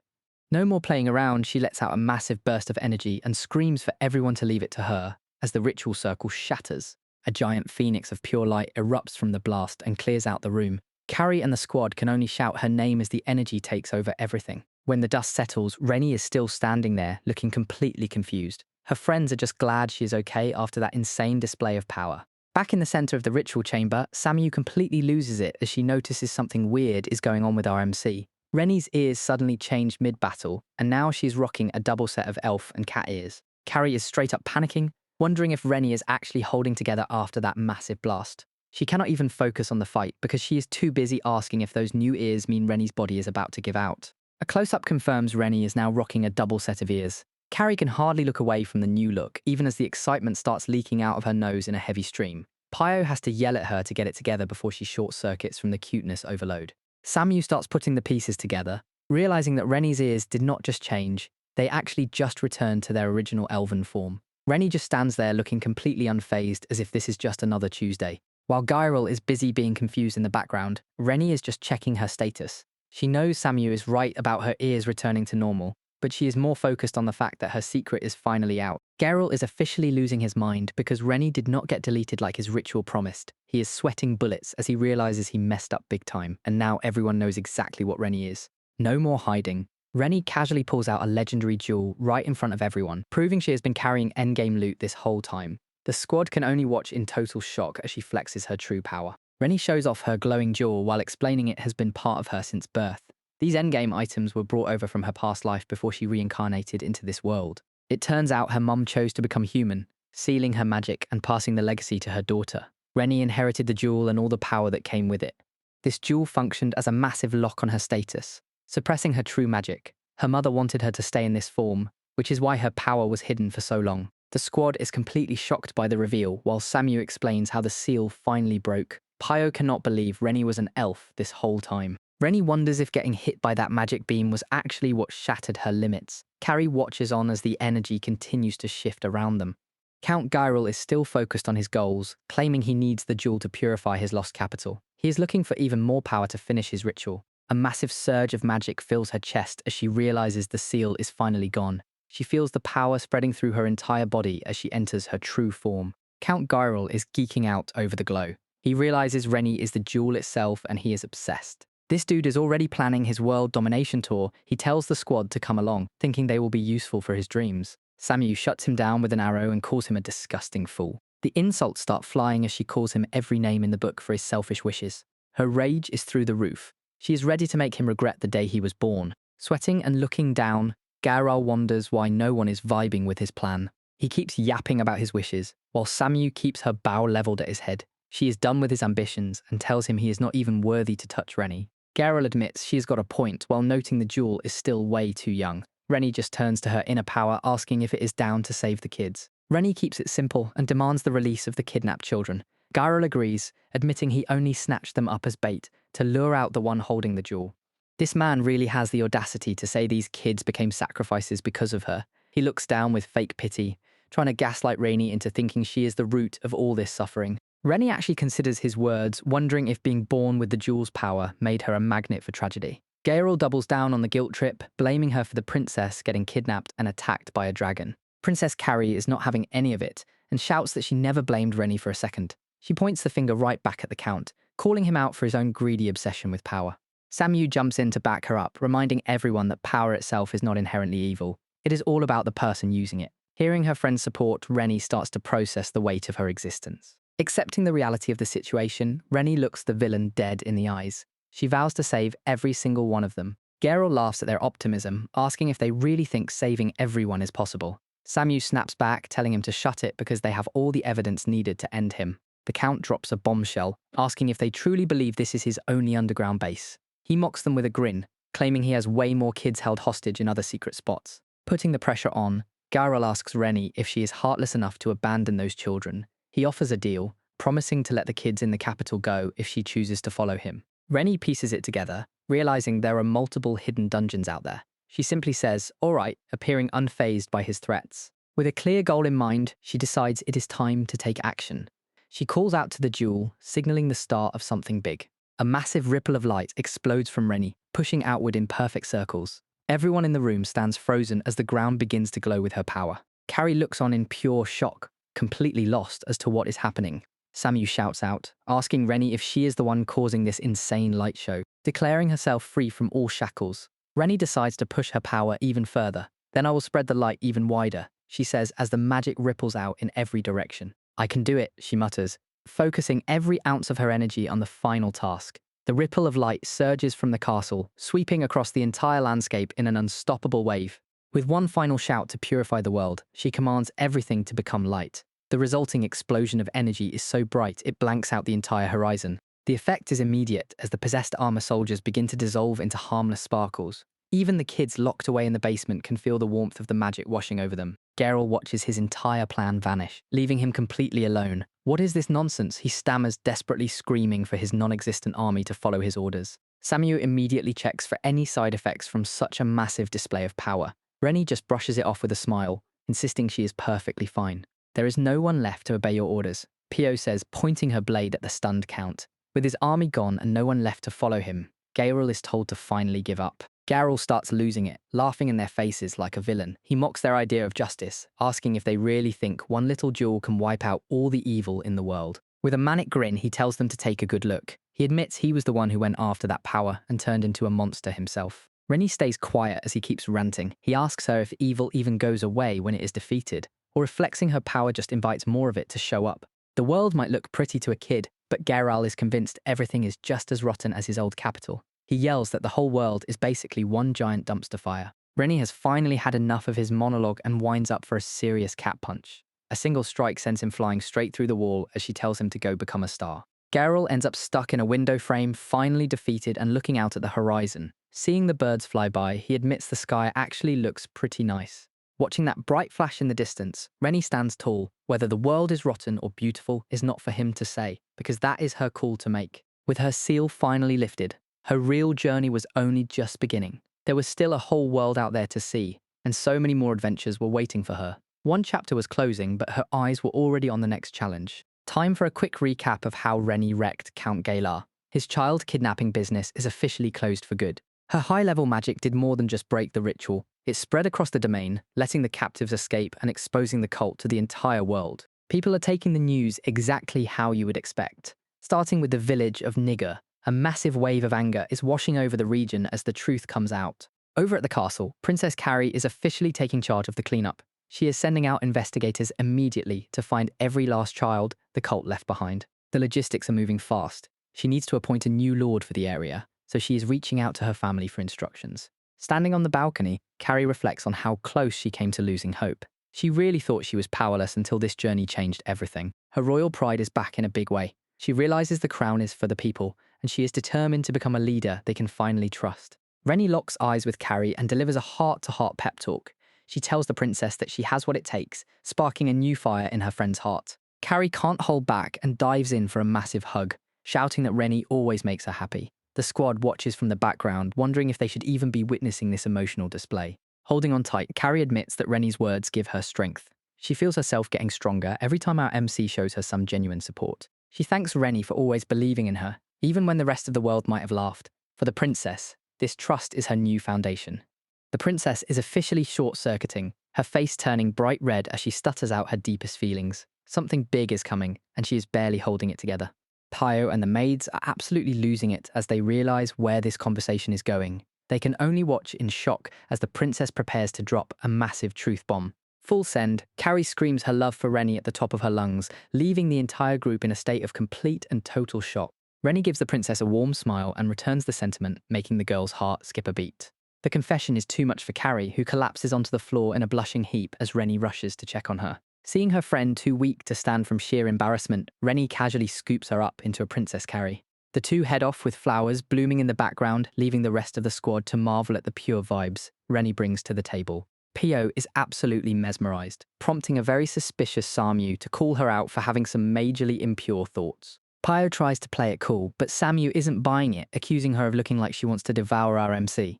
No more playing around, she lets out a massive burst of energy and screams for everyone to leave it to her as the ritual circle shatters. A giant phoenix of pure light erupts from the blast and clears out the room. Carrie and the squad can only shout her name as the energy takes over everything. When the dust settles, Renie is still standing there, looking completely confused. Her friends are just glad she is okay after that insane display of power. Back in the center of the ritual chamber, Samu completely loses it as she notices something weird is going on with our MC. Renie's ears suddenly change mid-battle, and now she's rocking a double set of elf and cat ears. Carrie is straight up panicking, wondering if Renie is actually holding together after that massive blast. She cannot even focus on the fight because she is too busy asking if those new ears mean Renie's body is about to give out. A close-up confirms Renie is now rocking a double set of ears. Carrie can hardly look away from the new look, even as the excitement starts leaking out of her nose in a heavy stream. Pio has to yell at her to get it together before she short-circuits from the cuteness overload. Samu starts putting the pieces together, realizing that Renie's ears did not just change, they actually just returned to their original elven form. Renie just stands there looking completely unfazed as if this is just another Tuesday. While Gayroll is busy being confused in the background, Renie is just checking her status. She knows Samu is right about her ears returning to normal, but she is more focused on the fact that her secret is finally out. Geral is officially losing his mind because Renie did not get deleted like his ritual promised. He is sweating bullets as he realizes he messed up big time, and now everyone knows exactly what Renie is. No more hiding. Renie casually pulls out a legendary jewel right in front of everyone, proving she has been carrying endgame loot this whole time. The squad can only watch in total shock as she flexes her true power. Renie shows off her glowing jewel while explaining it has been part of her since birth. These endgame items were brought over from her past life before she reincarnated into this world. It turns out her mum chose to become human, sealing her magic and passing the legacy to her daughter. Renie inherited the jewel and all the power that came with it. This jewel functioned as a massive lock on her status, suppressing her true magic. Her mother wanted her to stay in this form, which is why her power was hidden for so long. The squad is completely shocked by the reveal, while Samu explains how the seal finally broke. Pio cannot believe Renie was an elf this whole time. Renie wonders if getting hit by that magic beam was actually what shattered her limits. Carrie watches on as the energy continues to shift around them. Count Gayroll is still focused on his goals, claiming he needs the jewel to purify his lost capital. He is looking for even more power to finish his ritual. A massive surge of magic fills her chest as she realizes the seal is finally gone. She feels the power spreading through her entire body as she enters her true form. Count Gayroll is geeking out over the glow. He realizes Renie is the jewel itself and he is obsessed. This dude is already planning his world domination tour. He tells the squad to come along, thinking they will be useful for his dreams. Samu shuts him down with an arrow and calls him a disgusting fool. The insults start flying as she calls him every name in the book for his selfish wishes. Her rage is through the roof. She is ready to make him regret the day he was born. Sweating and looking down, Geral wonders why no one is vibing with his plan. He keeps yapping about his wishes, while Samu keeps her bow leveled at his head. She is done with his ambitions and tells him he is not even worthy to touch Renie. Geral admits she has got a point while noting the jewel is still way too young. Renie just turns to her inner power, asking if it is down to save the kids. Renie keeps it simple and demands the release of the kidnapped children. Geral agrees, admitting he only snatched them up as bait to lure out the one holding the jewel. This man really has the audacity to say these kids became sacrifices because of her. He looks down with fake pity, trying to gaslight Renie into thinking she is the root of all this suffering. Renie actually considers his words, wondering if being born with the jewel's power made her a magnet for tragedy. Gayroll doubles down on the guilt trip, blaming her for the princess getting kidnapped and attacked by a dragon. Princess Carrie is not having any of it and shouts that she never blamed Renie for a second. She points the finger right back at the Count, calling him out for his own greedy obsession with power. Samu jumps in to back her up, reminding everyone that power itself is not inherently evil. It is all about the person using it. Hearing her friend's support, Renie starts to process the weight of her existence. Accepting the reality of the situation, Renie looks the villain dead in the eyes. She vows to save every single one of them. Geral laughs at their optimism, asking if they really think saving everyone is possible. Samu snaps back, telling him to shut it because they have all the evidence needed to end him. The Count drops a bombshell, asking if they truly believe this is his only underground base. He mocks them with a grin, claiming he has way more kids held hostage in other secret spots. Putting the pressure on, Gayroll asks Renie if she is heartless enough to abandon those children. He offers a deal, promising to let the kids in the capital go if she chooses to follow him. Renie pieces it together, realizing there are multiple hidden dungeons out there. She simply says, all right, appearing unfazed by his threats. With a clear goal in mind, she decides it is time to take action. She calls out to the jewel, signaling the start of something big. A massive ripple of light explodes from Renie, pushing outward in perfect circles. Everyone in the room stands frozen as the ground begins to glow with her power. Carrie looks on in pure shock, completely lost as to what is happening. Samu shouts out, asking Renie if she is the one causing this insane light show, declaring herself free from all shackles. Renie decides to push her power even further. Then I will spread the light even wider, she says as the magic ripples out in every direction. I can do it, she mutters, focusing every ounce of her energy on the final task. The ripple of light surges from the castle, sweeping across the entire landscape in an unstoppable wave. With one final shout to purify the world, she commands everything to become light. The resulting explosion of energy is so bright it blanks out the entire horizon. The effect is immediate as the possessed armor soldiers begin to dissolve into harmless sparkles. Even the kids locked away in the basement can feel the warmth of the magic washing over them. Geral watches his entire plan vanish, leaving him completely alone. What is this nonsense? He stammers, desperately screaming for his non-existent army to follow his orders. Samu immediately checks for any side effects from such a massive display of power. Renie just brushes it off with a smile, insisting she is perfectly fine. There is no one left to obey your orders, Pio says, pointing her blade at the stunned Count. With his army gone and no one left to follow him, Gayroll is told to finally give up. Geral starts losing it, laughing in their faces like a villain. He mocks their idea of justice, asking if they really think one little jewel can wipe out all the evil in the world. With a manic grin, he tells them to take a good look. He admits he was the one who went after that power and turned into a monster himself. Renie stays quiet as he keeps ranting. He asks her if evil even goes away when it is defeated, or if flexing her power just invites more of it to show up. The world might look pretty to a kid, but Geral is convinced everything is just as rotten as his old capital. He yells that the whole world is basically one giant dumpster fire. Renie has finally had enough of his monologue and winds up for a serious cat punch. A single strike sends him flying straight through the wall as she tells him to go become a star. Geral ends up stuck in a window frame, finally defeated and looking out at the horizon. Seeing the birds fly by, he admits the sky actually looks pretty nice. Watching that bright flash in the distance, Renie stands tall. Whether the world is rotten or beautiful is not for him to say, because that is her call to make. With her seal finally lifted, her real journey was only just beginning. There was still a whole world out there to see, and so many more adventures were waiting for her. One chapter was closing, but her eyes were already on the next challenge. Time for a quick recap of how Renie wrecked Count Gaylar. His child kidnapping business is officially closed for good. Her high-level magic did more than just break the ritual. It spread across the domain, letting the captives escape and exposing the cult to the entire world. People are taking the news exactly how you would expect. Starting with the village of Nigger, a massive wave of anger is washing over the region as the truth comes out. Over at the castle, Princess Carrie is officially taking charge of the cleanup. She is sending out investigators immediately to find every last child the cult left behind. The logistics are moving fast. She needs to appoint a new lord for the area, so she is reaching out to her family for instructions. Standing on the balcony, Carrie reflects on how close she came to losing hope. She really thought she was powerless until this journey changed everything. Her royal pride is back in a big way. She realizes the crown is for the people, and she is determined to become a leader they can finally trust. Renie locks eyes with Carrie and delivers a heart-to-heart pep talk. She tells the princess that she has what it takes, sparking a new fire in her friend's heart. Carrie can't hold back and dives in for a massive hug, shouting that Renie always makes her happy. The squad watches from the background, wondering if they should even be witnessing this emotional display. Holding on tight, Carrie admits that Renie's words give her strength. She feels herself getting stronger every time our MC shows her some genuine support. She thanks Renie for always believing in her, even when the rest of the world might have laughed. For the princess, this trust is her new foundation. The princess is officially short-circuiting, her face turning bright red as she stutters out her deepest feelings. Something big is coming, and she is barely holding it together. Pio and the maids are absolutely losing it as they realize where this conversation is going. They can only watch in shock as the princess prepares to drop a massive truth bomb. Full send, Carrie screams her love for Renie at the top of her lungs, leaving the entire group in a state of complete and total shock. Renie gives the princess a warm smile and returns the sentiment, making the girl's heart skip a beat. The confession is too much for Carrie, who collapses onto the floor in a blushing heap as Renie rushes to check on her. Seeing her friend too weak to stand from sheer embarrassment, Renie casually scoops her up into a Princess Carrie. The two head off with flowers blooming in the background, leaving the rest of the squad to marvel at the pure vibes Renie brings to the table. Pio is absolutely mesmerized, prompting a very suspicious Samu to call her out for having some majorly impure thoughts. Pio tries to play it cool, but Samu isn't buying it, accusing her of looking like she wants to devour our MC.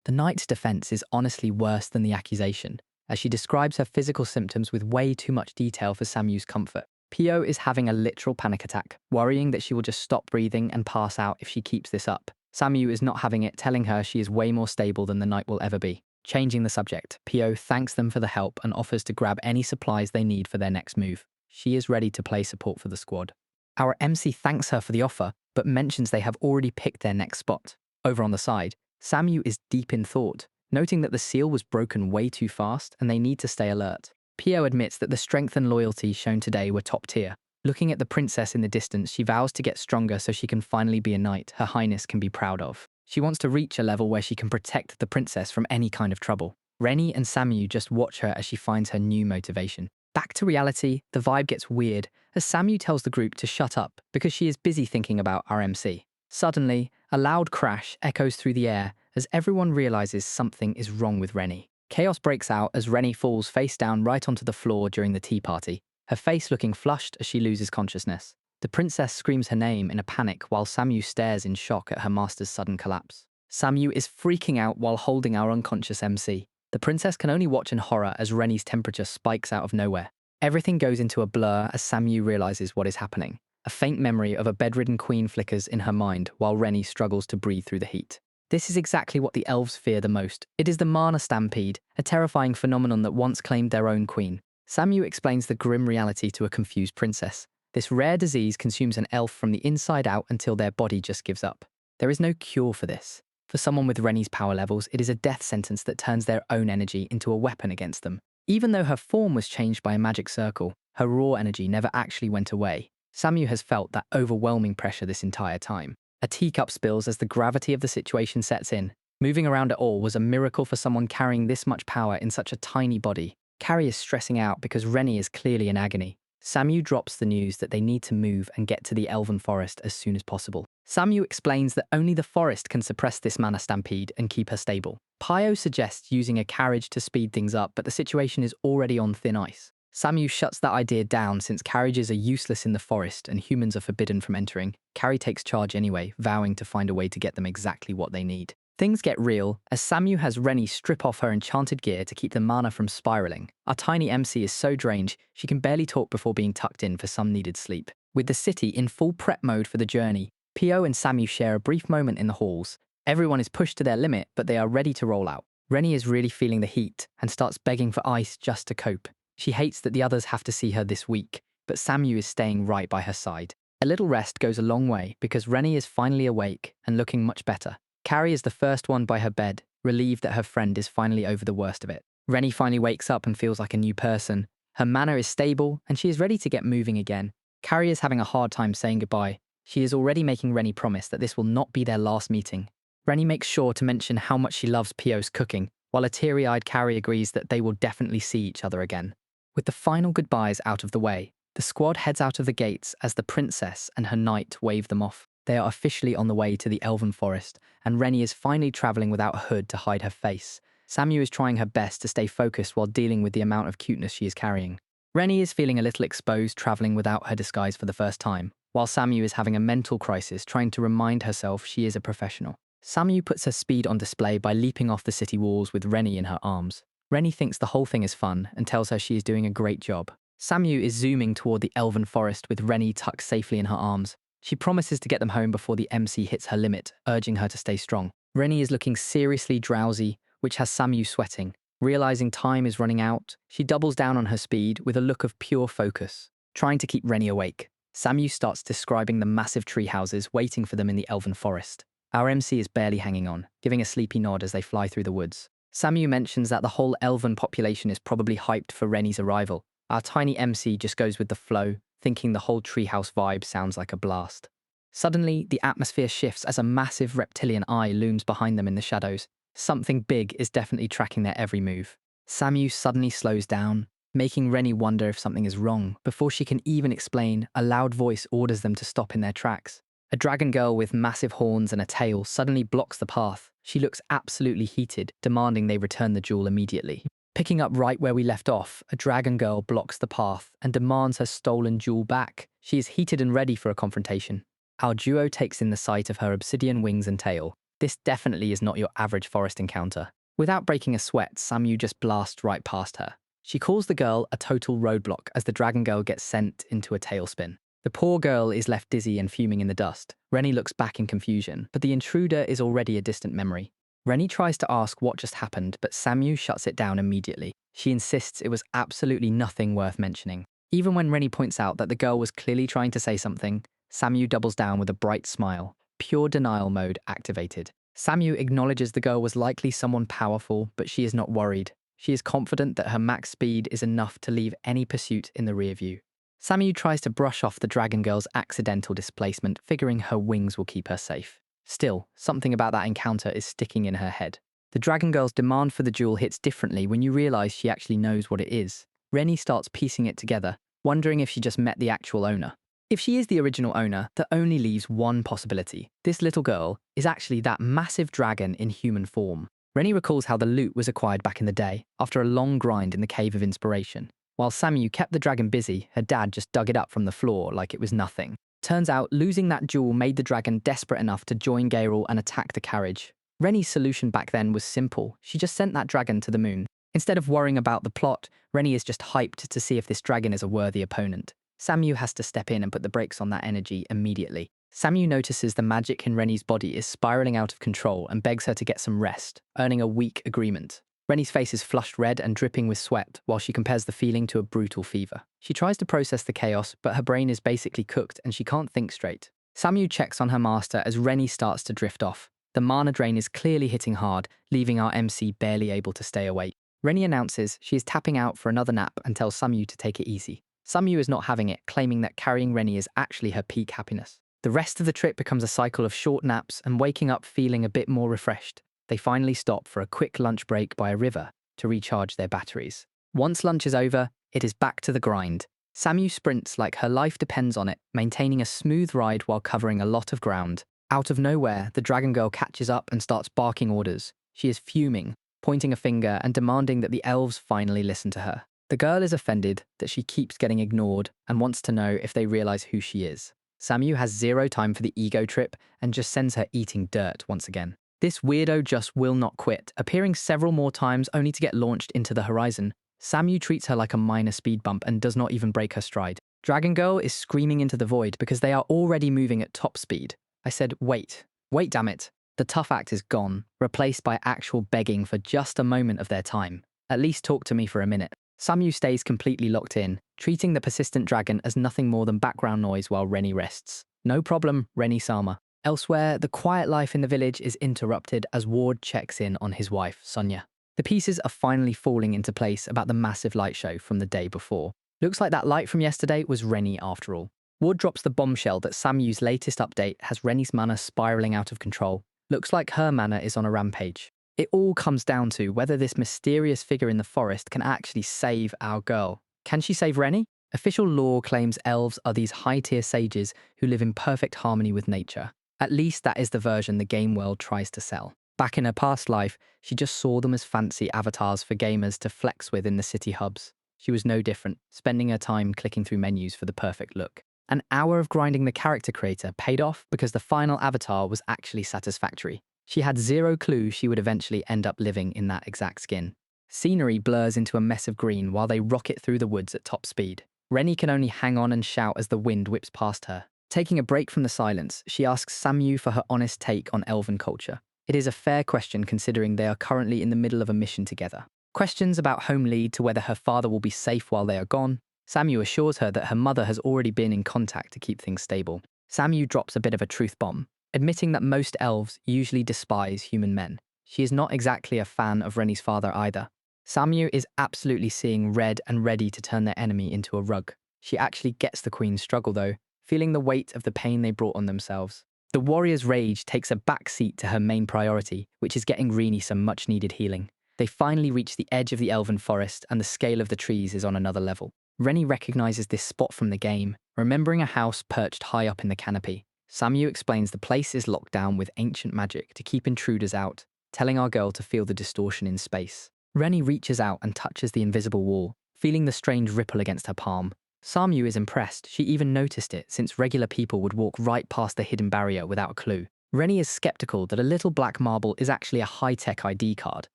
The knight's defense is honestly worse than the accusation, as she describes her physical symptoms with way too much detail for Samu's comfort. Pio is having a literal panic attack, worrying that she will just stop breathing and pass out if she keeps this up. Samu is not having it, telling her she is way more stable than the knight will ever be. Changing the subject, Pio thanks them for the help and offers to grab any supplies they need for their next move. She is ready to play support for the squad. Our MC thanks her for the offer, but mentions they have already picked their next spot. Over on the side, Samu is deep in thought, noting that the seal was broken way too fast and they need to stay alert. Pio admits that the strength and loyalty shown today were top tier. Looking at the princess in the distance, she vows to get stronger so she can finally be a knight Her Highness can be proud of. She wants to reach a level where she can protect the princess from any kind of trouble. Renie and Samu just watch her as she finds her new motivation. Back to reality, the vibe gets weird as Samu tells the group to shut up because she is busy thinking about our MC. Suddenly, a loud crash echoes through the air as everyone realizes something is wrong with Renie. Chaos breaks out as Renie falls face down right onto the floor during the tea party, her face looking flushed as she loses consciousness. The princess screams her name in a panic while Samu stares in shock at her master's sudden collapse. Samu is freaking out while holding our unconscious MC. The princess can only watch in horror as Renie's temperature spikes out of nowhere. Everything goes into a blur as Samu realizes what is happening. A faint memory of a bedridden queen flickers in her mind while Renie struggles to breathe through the heat. This is exactly what the elves fear the most. It is the mana stampede, a terrifying phenomenon that once claimed their own queen. Samu explains the grim reality to a confused princess. This rare disease consumes an elf from the inside out until their body just gives up. There is no cure for this. For someone with Renie's power levels, it is a death sentence that turns their own energy into a weapon against them. Even though her form was changed by a magic circle, her raw energy never actually went away. Samu has felt that overwhelming pressure this entire time. A teacup spills as the gravity of the situation sets in. Moving around at all was a miracle for someone carrying this much power in such a tiny body. Carrie is stressing out because Renie is clearly in agony. Samu drops the news that they need to move and get to the Elven forest as soon as possible. Samu explains that only the forest can suppress this mana stampede and keep her stable. Pio suggests using a carriage to speed things up, but the situation is already on thin ice. Samu shuts that idea down since carriages are useless in the forest and humans are forbidden from entering. Carrie takes charge anyway, vowing to find a way to get them exactly what they need. Things get real as Samu has Renie strip off her enchanted gear to keep the mana from spiraling. Our tiny MC is so drained, she can barely talk before being tucked in for some needed sleep. With the city in full prep mode for the journey, Pio and Samu share a brief moment in the halls. Everyone is pushed to their limit, but they are ready to roll out. Renie is really feeling the heat and starts begging for ice just to cope. She hates that the others have to see her this week, but Samu is staying right by her side. A little rest goes a long way because Renie is finally awake and looking much better. Carrie is the first one by her bed, relieved that her friend is finally over the worst of it. Renie finally wakes up and feels like a new person. Her manner is stable, and she is ready to get moving again. Carrie is having a hard time saying goodbye. She is already making Renie promise that this will not be their last meeting. Renie makes sure to mention how much she loves Pio's cooking, while a teary-eyed Carrie agrees that they will definitely see each other again. With the final goodbyes out of the way, the squad heads out of the gates as the princess and her knight wave them off. They are officially on the way to the Elven forest, and Renie is finally travelling without a hood to hide her face. Samu is trying her best to stay focused while dealing with the amount of cuteness she is carrying. Renie is feeling a little exposed travelling without her disguise for the first time, while Samu is having a mental crisis trying to remind herself she is a professional. Samu puts her speed on display by leaping off the city walls with Renie in her arms. Renie thinks the whole thing is fun and tells her she is doing a great job. Samu is zooming toward the Elven forest with Renie tucked safely in her arms. She promises to get them home before the MC hits her limit, urging her to stay strong. Renie is looking seriously drowsy, which has Samu sweating. Realizing time is running out, she doubles down on her speed with a look of pure focus, trying to keep Renie awake. Samu starts describing the massive tree houses waiting for them in the Elven forest. Our MC is barely hanging on, giving a sleepy nod as they fly through the woods. Samu mentions that the whole Elven population is probably hyped for Renie's arrival. Our tiny MC just goes with the flow, thinking the whole treehouse vibe sounds like a blast. Suddenly, the atmosphere shifts as a massive reptilian eye looms behind them in the shadows. Something big is definitely tracking their every move. Samu suddenly slows down, making Renie wonder if something is wrong. Before she can even explain, a loud voice orders them to stop in their tracks. A dragon girl with massive horns and a tail suddenly blocks the path. She looks absolutely heated, demanding they return the jewel immediately. Picking up right where we left off, a dragon girl blocks the path and demands her stolen jewel back. She is heated and ready for a confrontation. Our duo takes in the sight of her obsidian wings and tail. This definitely is not your average forest encounter. Without breaking a sweat, Samu just blasts right past her. She calls the girl a total roadblock as the dragon girl gets sent into a tailspin. The poor girl is left dizzy and fuming in the dust. Renie looks back in confusion, but the intruder is already a distant memory. Renie tries to ask what just happened, but Samu shuts it down immediately. She insists it was absolutely nothing worth mentioning. Even when Renie points out that the girl was clearly trying to say something, Samu doubles down with a bright smile. Pure denial mode activated. Samu acknowledges the girl was likely someone powerful, but she is not worried. She is confident that her max speed is enough to leave any pursuit in the rear view. Samu tries to brush off the dragon girl's accidental displacement, figuring her wings will keep her safe. Still, something about that encounter is sticking in her head. The dragon girl's demand for the jewel hits differently when you realize she actually knows what it is. Renie starts piecing it together, wondering if she just met the actual owner. If she is the original owner, that only leaves one possibility. This little girl is actually that massive dragon in human form. Renie recalls how the loot was acquired back in the day, after a long grind in the Cave of Inspiration. While Samu kept the dragon busy, her dad just dug it up from the floor like it was nothing. Turns out, losing that jewel made the dragon desperate enough to join Gayroll and attack the carriage. Renie's solution back then was simple. She just sent that dragon to the moon. Instead of worrying about the plot, Renie is just hyped to see if this dragon is a worthy opponent. Samu has to step in and put the brakes on that energy immediately. Samu notices the magic in Renie's body is spiraling out of control and begs her to get some rest, earning a weak agreement. Renie's face is flushed red and dripping with sweat while she compares the feeling to a brutal fever. She tries to process the chaos, but her brain is basically cooked and she can't think straight. Samu checks on her master as Renie starts to drift off. The mana drain is clearly hitting hard, leaving our MC barely able to stay awake. Renie announces she is tapping out for another nap and tells Samu to take it easy. Samu is not having it, claiming that carrying Renie is actually her peak happiness. The rest of the trip becomes a cycle of short naps and waking up feeling a bit more refreshed. They finally stop for a quick lunch break by a river to recharge their batteries. Once lunch is over, it is back to the grind. Samu sprints like her life depends on it, maintaining a smooth ride while covering a lot of ground. Out of nowhere, the dragon girl catches up and starts barking orders. She is fuming, pointing a finger and demanding that the elves finally listen to her. The girl is offended that she keeps getting ignored and wants to know if they realize who she is. Samu has zero time for the ego trip and just sends her eating dirt once again. This weirdo just will not quit, appearing several more times only to get launched into the horizon. Samu treats her like a minor speed bump and does not even break her stride. Dragon Girl is screaming into the void because they are already moving at top speed. I said, wait, damn it. The tough act is gone, replaced by actual begging for just a moment of their time. At least talk to me for a minute. Samu stays completely locked in, treating the persistent dragon as nothing more than background noise while Renie rests. No problem, Renie-sama. Elsewhere, the quiet life in the village is interrupted as Ward checks in on his wife, Sonia. The pieces are finally falling into place about the massive light show from the day before. Looks like that light from yesterday was Renie after all. Ward drops the bombshell that Samu's latest update has Renie's mana spiraling out of control. Looks like her mana is on a rampage. It all comes down to whether this mysterious figure in the forest can actually save our girl. Can she save Renie? Official lore claims elves are these high-tier sages who live in perfect harmony with nature. At least that is the version the game world tries to sell. Back in her past life, she just saw them as fancy avatars for gamers to flex with in the city hubs. She was no different, spending her time clicking through menus for the perfect look. An hour of grinding the character creator paid off because the final avatar was actually satisfactory. She had zero clue she would eventually end up living in that exact skin. Scenery blurs into a mess of green while they rocket through the woods at top speed. Renie can only hang on and shout as the wind whips past her. Taking a break from the silence, she asks Samu for her honest take on Elven culture. It is a fair question considering they are currently in the middle of a mission together. Questions about home lead to whether her father will be safe while they are gone. Samu assures her that her mother has already been in contact to keep things stable. Samu drops a bit of a truth bomb, admitting that most elves usually despise human men. She is not exactly a fan of Renie's father either. Samu is absolutely seeing red and ready to turn their enemy into a rug. She actually gets the queen's struggle though, feeling the weight of the pain they brought on themselves. The warrior's rage takes a backseat to her main priority, which is getting Renie some much-needed healing. They finally reach the edge of the elven forest and the scale of the trees is on another level. Renie recognizes this spot from the game, remembering a house perched high up in the canopy. Samu explains the place is locked down with ancient magic to keep intruders out, telling our girl to feel the distortion in space. Renie reaches out and touches the invisible wall, feeling the strange ripple against her palm. Samu is impressed. She even noticed it, since regular people would walk right past the hidden barrier without a clue. Renie is skeptical that a little black marble is actually a high-tech ID card.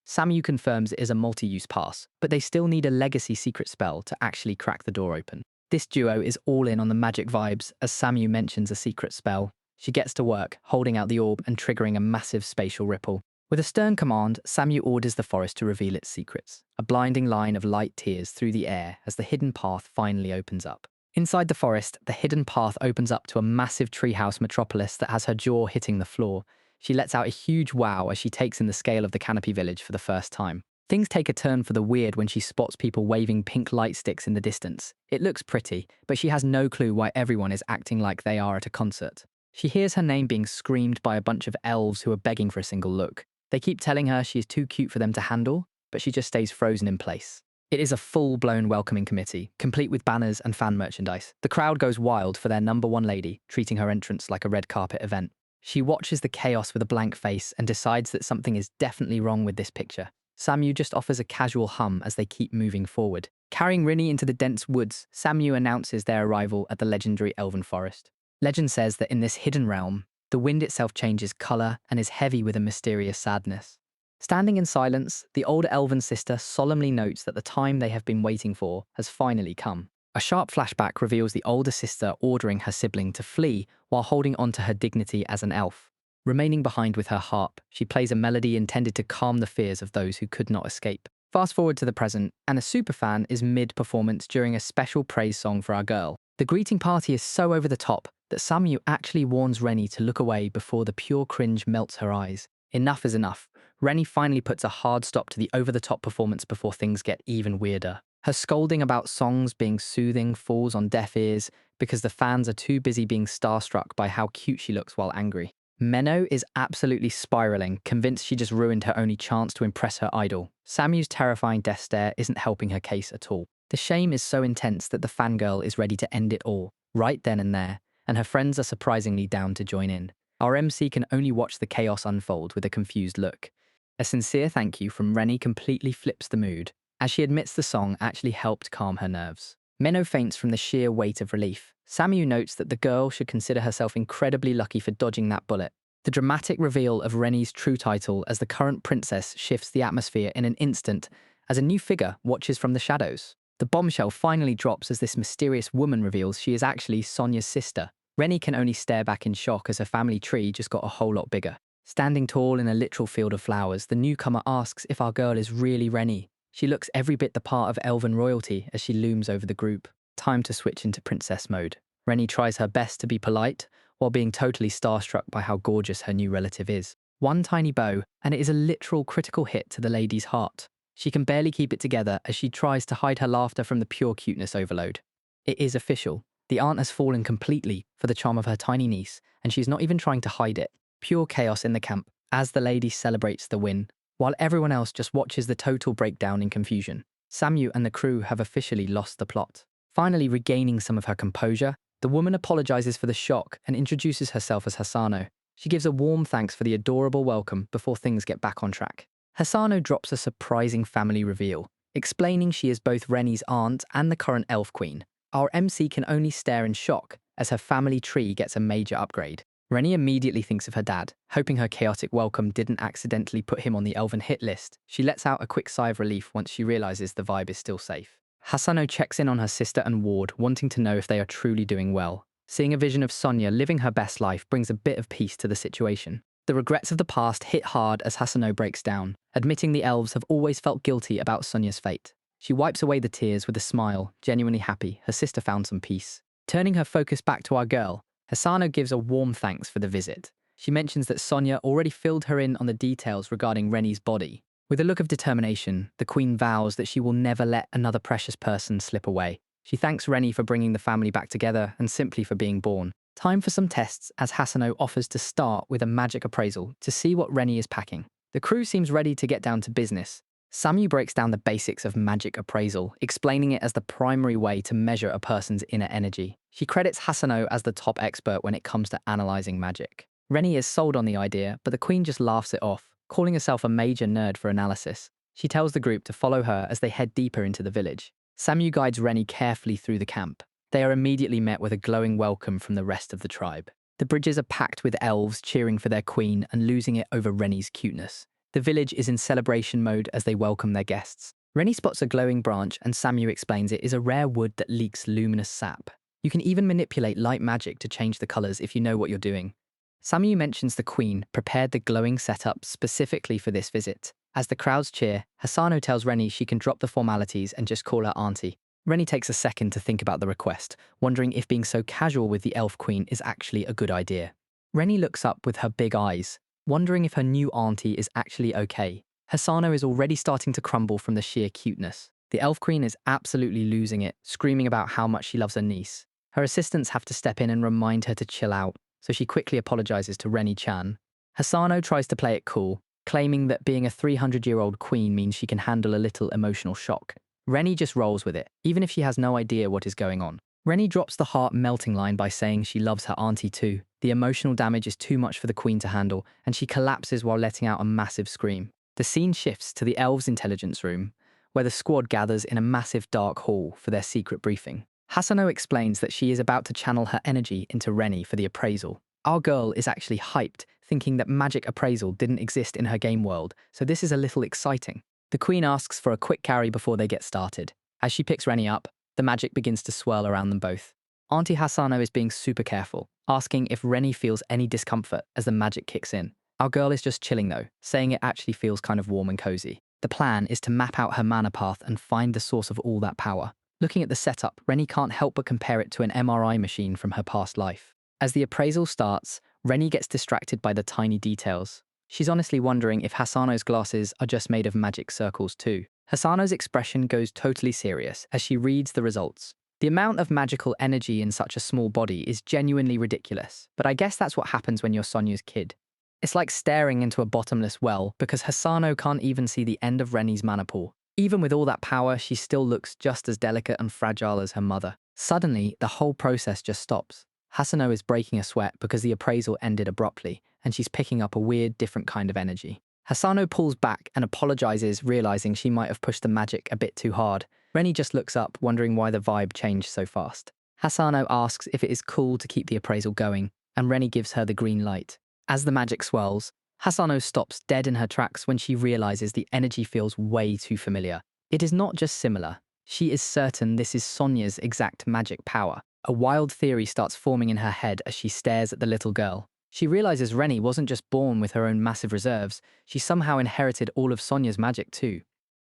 Samu confirms it is a multi-use pass, but they still need a legacy secret spell to actually crack the door open. This duo is all in on the magic vibes as Samu mentions a secret spell. She gets to work, holding out the orb and triggering a massive spatial ripple. With a stern command, Samu orders the forest to reveal its secrets. A blinding line of light tears through the air as the hidden path finally opens up. Inside the forest, the hidden path opens up to a massive treehouse metropolis that has her jaw hitting the floor. She lets out a huge wow as she takes in the scale of the canopy village for the first time. Things take a turn for the weird when she spots people waving pink light sticks in the distance. It looks pretty, but she has no clue why everyone is acting like they are at a concert. She hears her name being screamed by a bunch of elves who are begging for a single look. They keep telling her she is too cute for them to handle, but she just stays frozen in place. It is a full-blown welcoming committee, complete with banners and fan merchandise. The crowd goes wild for their number one lady, treating her entrance like a red carpet event. She watches the chaos with a blank face and decides that something is definitely wrong with this picture. Samu just offers a casual hum as they keep moving forward. Carrying Renie into the dense woods, Samu announces their arrival at the legendary Elven forest. Legend says that in this hidden realm, the wind itself changes color and is heavy with a mysterious sadness. Standing in silence, the older elven sister solemnly notes that the time they have been waiting for has finally come. A sharp flashback reveals the older sister ordering her sibling to flee while holding on to her dignity as an elf. Remaining behind with her harp, she plays a melody intended to calm the fears of those who could not escape. Fast forward to the present, and a superfan is mid-performance during a special praise song for our girl. The greeting party is so over the top that Samu actually warns Renie to look away before the pure cringe melts her eyes. Enough is enough. Renie finally puts a hard stop to the over-the-top performance before things get even weirder. Her scolding about songs being soothing falls on deaf ears because the fans are too busy being starstruck by how cute she looks while angry. Menno is absolutely spiraling, convinced she just ruined her only chance to impress her idol. Samu's terrifying death stare isn't helping her case at all. The shame is so intense that the fangirl is ready to end it all, right then and there, and her friends are surprisingly down to join in. Our MC can only watch the chaos unfold with a confused look. A sincere thank you from Renie completely flips the mood, as she admits the song actually helped calm her nerves. Menno faints from the sheer weight of relief. Samu notes that the girl should consider herself incredibly lucky for dodging that bullet. The dramatic reveal of Renie's true title as the current princess shifts the atmosphere in an instant as a new figure watches from the shadows. The bombshell finally drops as this mysterious woman reveals she is actually Sonia's sister. Renie can only stare back in shock as her family tree just got a whole lot bigger. Standing tall in a literal field of flowers, the newcomer asks if our girl is really Renie. She looks every bit the part of Elven royalty as she looms over the group. Time to switch into princess mode. Renie tries her best to be polite, while being totally starstruck by how gorgeous her new relative is. One tiny bow, and it is a literal critical hit to the lady's heart. She can barely keep it together as she tries to hide her laughter from the pure cuteness overload. It is official. The aunt has fallen completely for the charm of her tiny niece, and she's not even trying to hide it. Pure chaos in the camp as the lady celebrates the win, while everyone else just watches the total breakdown in confusion. Samu and the crew have officially lost the plot. Finally regaining some of her composure, the woman apologizes for the shock and introduces herself as Hasano. She gives a warm thanks for the adorable welcome before things get back on track. Hasano drops a surprising family reveal, explaining she is both Renie's aunt and the current elf queen. Our MC can only stare in shock as her family tree gets a major upgrade. Renie immediately thinks of her dad, hoping her chaotic welcome didn't accidentally put him on the Elven hit list. She lets out a quick sigh of relief once she realizes the vibe is still safe. Hasano checks in on her sister and ward, wanting to know if they are truly doing well. Seeing a vision of Sonia living her best life brings a bit of peace to the situation. The regrets of the past hit hard as Hasano breaks down, admitting the elves have always felt guilty about Sonia's fate. She wipes away the tears with a smile, genuinely happy her sister found some peace. Turning her focus back to our girl, Hasano gives a warm thanks for the visit. She mentions that Sonia already filled her in on the details regarding Renie's body. With a look of determination, the queen vows that she will never let another precious person slip away. She thanks Renie for bringing the family back together and simply for being born. Time for some tests as Hasano offers to start with a magic appraisal to see what Renie is packing. The crew seems ready to get down to business. Samu breaks down the basics of magic appraisal, explaining it as the primary way to measure a person's inner energy. She credits Hasano as the top expert when it comes to analyzing magic. Renie is sold on the idea, but the queen just laughs it off, calling herself a major nerd for analysis. She tells the group to follow her as they head deeper into the village. Samu guides Renie carefully through the camp. They are immediately met with a glowing welcome from the rest of the tribe. The bridges are packed with elves cheering for their queen and losing it over Renie's cuteness. The village is in celebration mode as they welcome their guests. Renie spots a glowing branch and Samu explains it is a rare wood that leaks luminous sap. You can even manipulate light magic to change the colors if you know what you're doing. Samu mentions the queen prepared the glowing setup specifically for this visit. As the crowds cheer, Hasano tells Renie she can drop the formalities and just call her auntie. Renie takes a second to think about the request, wondering if being so casual with the elf queen is actually a good idea. Renie looks up with her big eyes, wondering if her new auntie is actually okay. Hasano is already starting to crumble from the sheer cuteness. The elf queen is absolutely losing it, screaming about how much she loves her niece. Her assistants have to step in and remind her to chill out, so she quickly apologizes to Renie-chan. Hasano tries to play it cool, claiming that being a 300-year-old queen means she can handle a little emotional shock. Renie just rolls with it, even if she has no idea what is going on. Renie drops the heart-melting line by saying she loves her auntie too. The emotional damage is too much for the queen to handle, and she collapses while letting out a massive scream. The scene shifts to the elves' intelligence room, where the squad gathers in a massive dark hall for their secret briefing. Hasano explains that she is about to channel her energy into Renie for the appraisal. Our girl is actually hyped, thinking that magic appraisal didn't exist in her game world, so this is a little exciting. The queen asks for a quick carry before they get started. As she picks Renie up, the magic begins to swirl around them both. Auntie Hasano is being super careful, asking if Renie feels any discomfort as the magic kicks in. Our girl is just chilling though, saying it actually feels kind of warm and cozy. The plan is to map out her mana path and find the source of all that power. Looking at the setup, Renie can't help but compare it to an MRI machine from her past life. As the appraisal starts, Renie gets distracted by the tiny details. She's honestly wondering if Hasano's glasses are just made of magic circles too. Hasano's expression goes totally serious as she reads the results. The amount of magical energy in such a small body is genuinely ridiculous, but I guess that's what happens when you're Sonia's kid. It's like staring into a bottomless well because Hasano can't even see the end of Renie's mana pool. Even with all that power, she still looks just as delicate and fragile as her mother. Suddenly, the whole process just stops. Hasano is breaking a sweat because the appraisal ended abruptly, and she's picking up a weird, different kind of energy. Hasano pulls back and apologizes, realizing she might have pushed the magic a bit too hard. Renie just looks up, wondering why the vibe changed so fast. Hasano asks if it is cool to keep the appraisal going, and Renie gives her the green light. As the magic swirls, Hasano stops dead in her tracks when she realizes the energy feels way too familiar. It is not just similar. She is certain this is Sonya's exact magic power. A wild theory starts forming in her head as she stares at the little girl. She realizes Renie wasn't just born with her own massive reserves, she somehow inherited all of Sonya's magic too.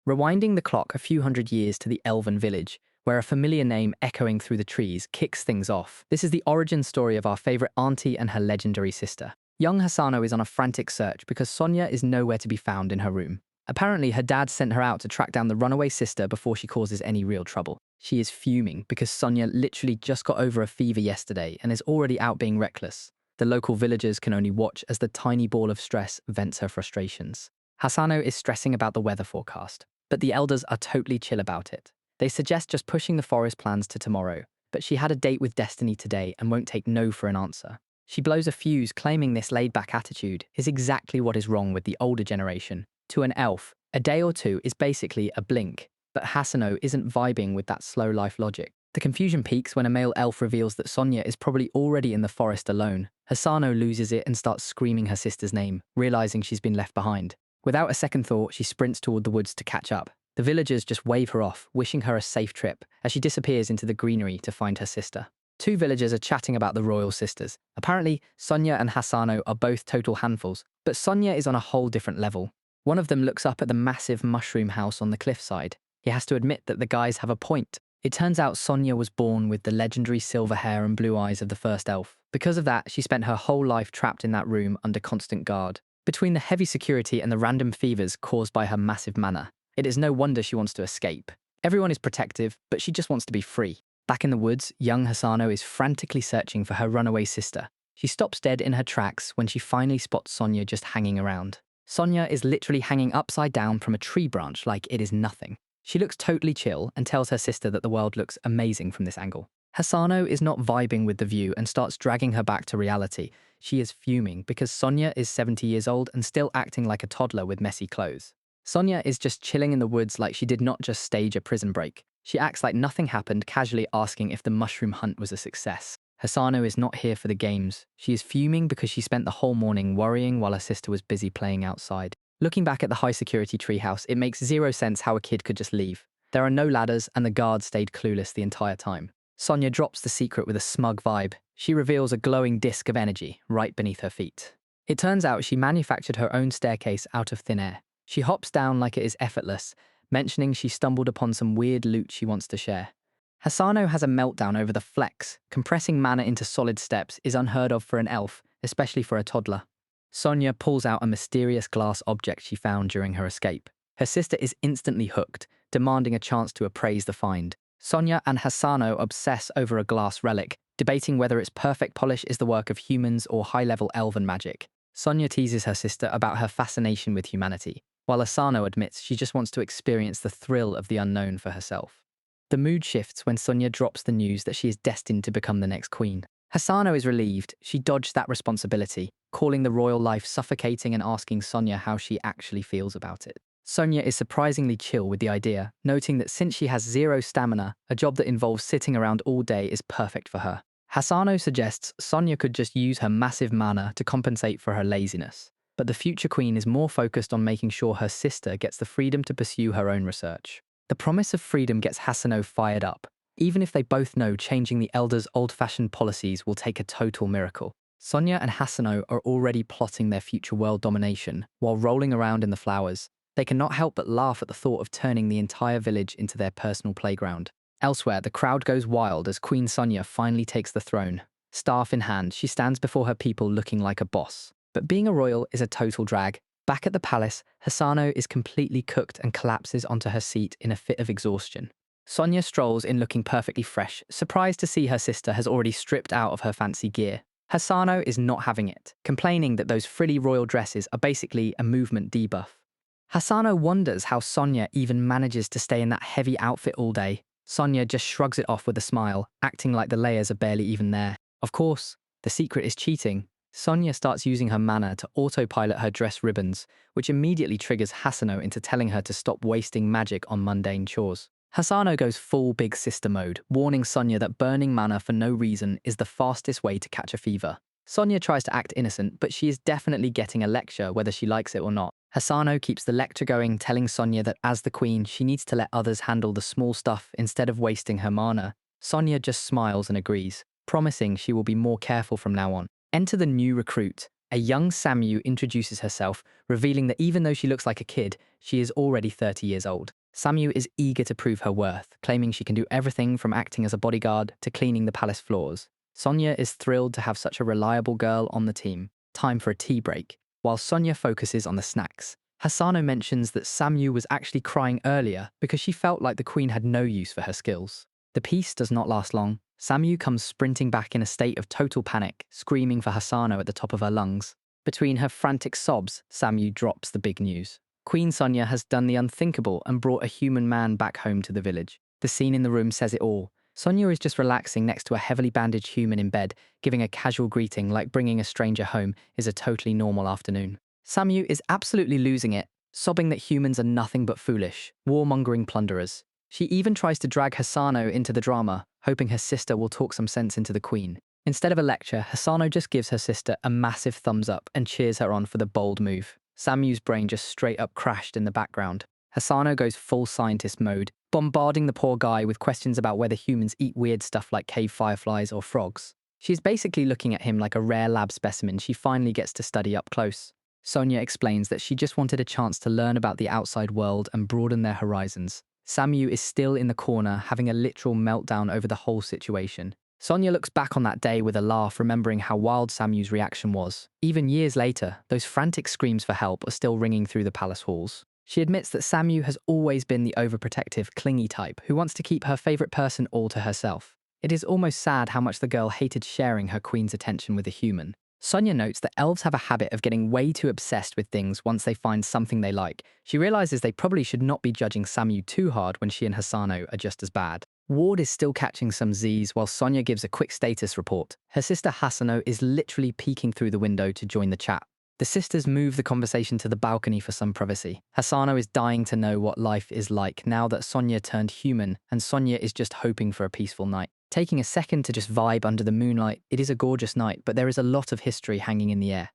Rewinding the clock a few hundred years to the Elven village, where a familiar name echoing through the trees kicks things off. This is the origin story of our favorite auntie and her legendary sister. Young Hasano is on a frantic search because Sonya is nowhere to be found in her room. Apparently, her dad sent her out to track down the runaway sister before she causes any real trouble. She is fuming because Sonya literally just got over a fever yesterday and is already out being reckless. The local villagers can only watch as the tiny ball of stress vents her frustrations. Hasano is stressing about the weather forecast, but the elders are totally chill about it. They suggest just pushing the forest plans to tomorrow, but she had a date with Destiny today and won't take no for an answer. She blows a fuse, claiming this laid-back attitude is exactly what is wrong with the older generation. To an elf, a day or two is basically a blink, but Hasano isn't vibing with that slow life logic. The confusion peaks when a male elf reveals that Sonya is probably already in the forest alone. Hasano loses it and starts screaming her sister's name, realizing she's been left behind. Without a second thought, she sprints toward the woods to catch up. The villagers just wave her off, wishing her a safe trip, as she disappears into the greenery to find her sister. Two villagers are chatting about the royal sisters. Apparently, Sonya and Hasano are both total handfuls, but Sonya is on a whole different level. One of them looks up at the massive mushroom house on the cliffside. He has to admit that the guys have a point. It turns out Sonya was born with the legendary silver hair and blue eyes of the first elf. Because of that, she spent her whole life trapped in that room under constant guard. Between the heavy security and the random fevers caused by her massive mana, it is no wonder she wants to escape. Everyone is protective, but she just wants to be free. Back in the woods, young Hasano is frantically searching for her runaway sister. She stops dead in her tracks when she finally spots Sonya just hanging around. Sonya is literally hanging upside down from a tree branch like it is nothing. She looks totally chill and tells her sister that the world looks amazing from this angle. Hasano is not vibing with the view and starts dragging her back to reality. She is fuming because Sonya is 70 years old and still acting like a toddler with messy clothes. Sonya is just chilling in the woods like she did not just stage a prison break. She acts like nothing happened, casually asking if the mushroom hunt was a success. Hasano is not here for the games. She is fuming because she spent the whole morning worrying while her sister was busy playing outside. Looking back at the high-security treehouse, it makes zero sense how a kid could just leave. There are no ladders, and the guards stayed clueless the entire time. Sonya drops the secret with a smug vibe. She reveals a glowing disc of energy right beneath her feet. It turns out she manufactured her own staircase out of thin air. She hops down like it is effortless, mentioning she stumbled upon some weird loot she wants to share. Hasano has a meltdown over the flex. Compressing mana into solid steps is unheard of for an elf, especially for a toddler. Sonya pulls out a mysterious glass object she found during her escape. Her sister is instantly hooked, demanding a chance to appraise the find. Sonya and Hasano obsess over a glass relic, debating whether its perfect polish is the work of humans or high-level elven magic. Sonya teases her sister about her fascination with humanity, while Asano admits she just wants to experience the thrill of the unknown for herself. The mood shifts when Sonya drops the news that she is destined to become the next queen. Hasano is relieved. She dodged that responsibility, calling the royal life suffocating and asking Sonya how she actually feels about it. Sonya is surprisingly chill with the idea, noting that since she has zero stamina, a job that involves sitting around all day is perfect for her. Hasano suggests Sonya could just use her massive mana to compensate for her laziness. But the future queen is more focused on making sure her sister gets the freedom to pursue her own research. The promise of freedom gets Hasano fired up, even if they both know changing the elders' old-fashioned policies will take a total miracle. Sonya and Hasano are already plotting their future world domination while rolling around in the flowers. They cannot help but laugh at the thought of turning the entire village into their personal playground. Elsewhere, the crowd goes wild as Queen Sonya finally takes the throne. Staff in hand, she stands before her people looking like a boss. But being a royal is a total drag. Back at the palace, Hasano is completely cooked and collapses onto her seat in a fit of exhaustion. Sonya strolls in looking perfectly fresh, surprised to see her sister has already stripped out of her fancy gear. Hasano is not having it, complaining that those frilly royal dresses are basically a movement debuff. Hasano wonders how Sonya even manages to stay in that heavy outfit all day. Sonya just shrugs it off with a smile, acting like the layers are barely even there. Of course, the secret is cheating. Sonya starts using her mana to autopilot her dress ribbons, which immediately triggers Hasano into telling her to stop wasting magic on mundane chores. Hasano goes full big sister mode, warning Sonya that burning mana for no reason is the fastest way to catch a fever. Sonya tries to act innocent, but she is definitely getting a lecture whether she likes it or not. Hisano keeps the lecture going, telling Sonya that as the queen, she needs to let others handle the small stuff instead of wasting her mana. Sonya just smiles and agrees, promising she will be more careful from now on. Enter the new recruit. A young Samu introduces herself, revealing that even though she looks like a kid, she is already 30 years old. Samu is eager to prove her worth, claiming she can do everything from acting as a bodyguard to cleaning the palace floors. Sonya is thrilled to have such a reliable girl on the team. Time for a tea break. While Sonya focuses on the snacks, Hisano mentions that Samu was actually crying earlier because she felt like the queen had no use for her skills. The peace does not last long. Samu comes sprinting back in a state of total panic, screaming for Hisano at the top of her lungs. Between her frantic sobs, Samu drops the big news. Queen Sonya has done the unthinkable and brought a human man back home to the village. The scene in the room says it all. Sonya is just relaxing next to a heavily bandaged human in bed, giving a casual greeting like bringing a stranger home is a totally normal afternoon. Samu is absolutely losing it, sobbing that humans are nothing but foolish, warmongering plunderers. She even tries to drag Hisano into the drama, hoping her sister will talk some sense into the queen. Instead of a lecture, Hisano just gives her sister a massive thumbs up and cheers her on for the bold move. Samu's brain just straight up crashed in the background. Hisano goes full scientist mode, bombarding the poor guy with questions about whether humans eat weird stuff like cave fireflies or frogs. She's basically looking at him like a rare lab specimen she finally gets to study up close. Sonya explains that she just wanted a chance to learn about the outside world and broaden their horizons. Samu is still in the corner, having a literal meltdown over the whole situation. Sonya looks back on that day with a laugh, remembering how wild Samu's reaction was. Even years later, those frantic screams for help are still ringing through the palace halls. She admits that Samu has always been the overprotective, clingy type who wants to keep her favorite person all to herself. It is almost sad how much the girl hated sharing her queen's attention with a human. Sonya notes that elves have a habit of getting way too obsessed with things once they find something they like. She realizes they probably should not be judging Samu too hard when she and Hisano are just as bad. Ward is still catching some Z's while Sonya gives a quick status report. Her sister Hisano is literally peeking through the window to join the chat. The sisters move the conversation to the balcony for some privacy. Hisano is dying to know what life is like now that Sonya turned human, and Sonya is just hoping for a peaceful night. Taking a second to just vibe under the moonlight, it is a gorgeous night, but there is a lot of history hanging in the air.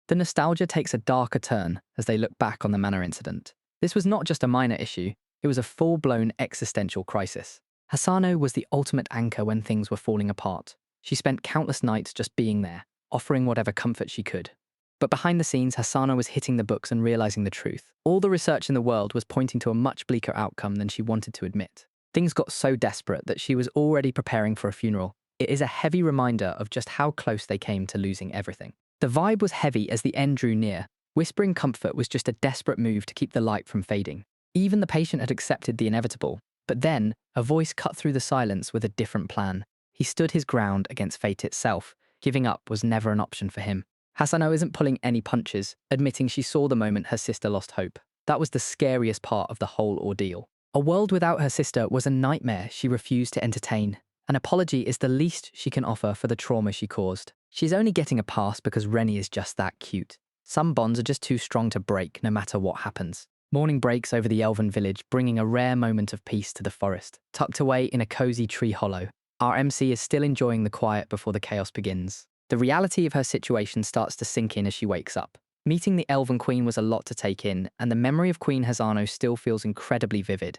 The nostalgia takes a darker turn as they look back on the manor incident. This was not just a minor issue, it was a full-blown existential crisis. Hisano was the ultimate anchor when things were falling apart. She spent countless nights just being there, offering whatever comfort she could. But behind the scenes, Hisano was hitting the books and realizing the truth. All the research in the world was pointing to a much bleaker outcome than she wanted to admit. Things got so desperate that she was already preparing for a funeral. It is a heavy reminder of just how close they came to losing everything. The vibe was heavy as the end drew near. Whispering comfort was just a desperate move to keep the light from fading. Even the patient had accepted the inevitable. But then, a voice cut through the silence with a different plan. He stood his ground against fate itself. Giving up was never an option for him. Hisano isn't pulling any punches, admitting she saw the moment her sister lost hope. That was the scariest part of the whole ordeal. A world without her sister was a nightmare she refused to entertain. An apology is the least she can offer for the trauma she caused. She's only getting a pass because Renie is just that cute. Some bonds are just too strong to break no matter what happens. Morning breaks over the Elven village, bringing a rare moment of peace to the forest. Tucked away in a cozy tree hollow, our MC is still enjoying the quiet before the chaos begins. The reality of her situation starts to sink in as she wakes up. Meeting the Elven Queen was a lot to take in, and the memory of Queen Hisano still feels incredibly vivid.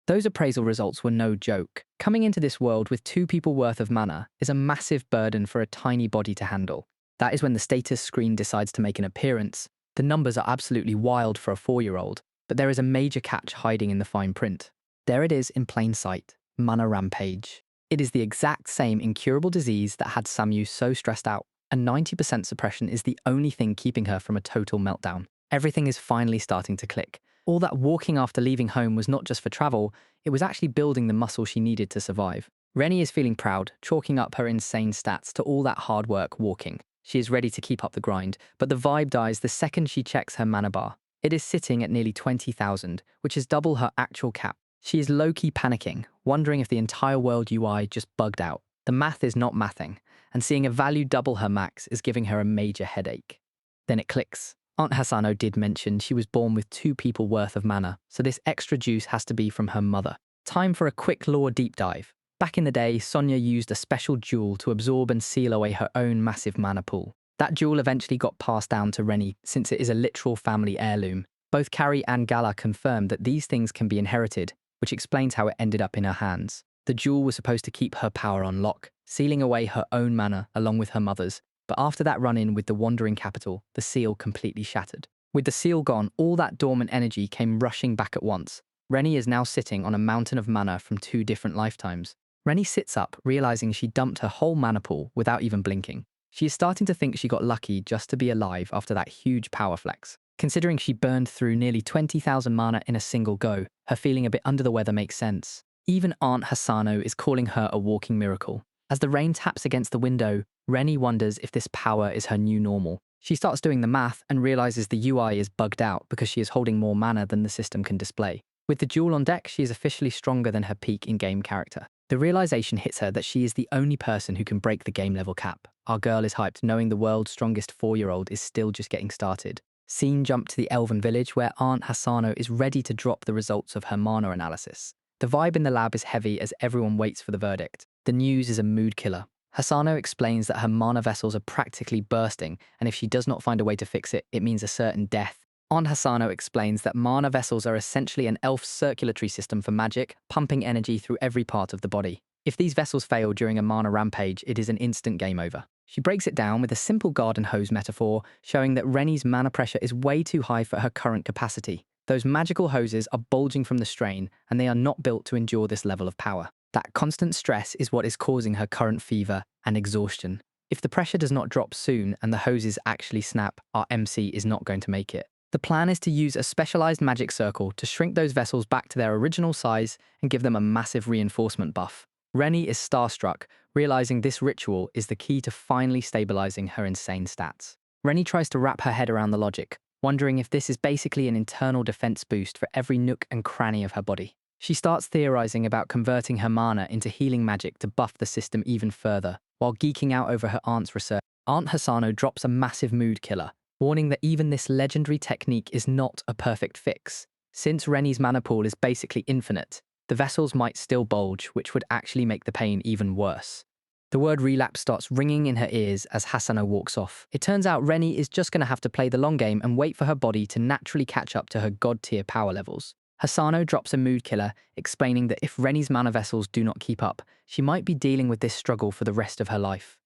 Those appraisal results were no joke. Coming into this world with 2 people worth of mana is a massive burden for a tiny body to handle. That is when the status screen decides to make an appearance. The numbers are absolutely wild for a 4-year-old, but there is a major catch hiding in the fine print. There it is in plain sight, mana rampage. It is the exact same incurable disease that had Samu so stressed out, and 90% suppression is the only thing keeping her from a total meltdown. Everything is finally starting to click. All that walking after leaving home was not just for travel, it was actually building the muscle she needed to survive. Renie is feeling proud, chalking up her insane stats to all that hard work walking. She is ready to keep up the grind, but the vibe dies the second she checks her mana bar. It is sitting at nearly 20,000, which is double her actual cap. She is low-key panicking, wondering if the entire world UI just bugged out. The math is not mathing, and seeing a value double her max is giving her a major headache. Then it clicks. Aunt Hisano did mention she was born with 2 people worth of mana, so this extra juice has to be from her mother. Time for a quick lore deep dive. Back in the day, Sonya used a special jewel to absorb and seal away her own massive mana pool. That jewel eventually got passed down to Renie since it is a literal family heirloom. Both Carrie and Gala confirmed that these things can be inherited, which explains how it ended up in her hands. The jewel was supposed to keep her power on lock, sealing away her own mana along with her mother's, but after that run-in with the wandering capital, the seal completely shattered. With the seal gone, all that dormant energy came rushing back at once. Renie is now sitting on a mountain of mana from 2 different lifetimes. Renie sits up, realizing she dumped her whole mana pool without even blinking. She is starting to think she got lucky just to be alive after that huge power flex. Considering she burned through nearly 20,000 mana in a single go, her feeling a bit under the weather makes sense. Even Aunt Hasano is calling her a walking miracle. As the rain taps against the window, Renie wonders if this power is her new normal. She starts doing the math and realizes the UI is bugged out because she is holding more mana than the system can display. With the jewel on deck, she is officially stronger than her peak in-game character. The realization hits her that she is the only person who can break the game level cap. Our girl is hyped, knowing the world's strongest 4-year-old is still just getting started. Scene jump to the Elven village where Aunt Hasano is ready to drop the results of her mana analysis. The vibe in the lab is heavy as everyone waits for the verdict. The news is a mood killer. Hasano explains that her mana vessels are practically bursting, and if she does not find a way to fix it, it means a certain death. Aunt Hasano explains that mana vessels are essentially an elf circulatory system for magic, pumping energy through every part of the body. If these vessels fail during a mana rampage, it is an instant game over. She breaks it down with a simple garden hose metaphor, showing that Renie's mana pressure is way too high for her current capacity. Those magical hoses are bulging from the strain, and they are not built to endure this level of power. That constant stress is what is causing her current fever and exhaustion. If the pressure does not drop soon and the hoses actually snap, our MC is not going to make it. The plan is to use a specialized magic circle to shrink those vessels back to their original size and give them a massive reinforcement buff. Renie is starstruck, realizing this ritual is the key to finally stabilizing her insane stats. Renie tries to wrap her head around the logic, wondering if this is basically an internal defense boost for every nook and cranny of her body. She starts theorizing about converting her mana into healing magic to buff the system even further, while geeking out over her aunt's research. Aunt Hasano drops a massive mood killer, warning that even this legendary technique is not a perfect fix. Since Renie's mana pool is basically infinite, the vessels might still bulge, which would actually make the pain even worse. The word relapse starts ringing in her ears as Hasano walks off. It turns out Renie is just going to have to play the long game and wait for her body to naturally catch up to her god-tier power levels. Hasano drops a mood killer, explaining that if Renie's mana vessels do not keep up, she might be dealing with this struggle for the rest of her life.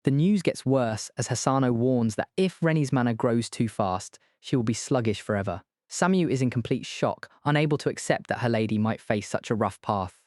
The news gets worse as Hasano warns that if Renie's mana grows too fast, she will be sluggish forever. Samu is in complete shock, unable to accept that her lady might face such a rough path.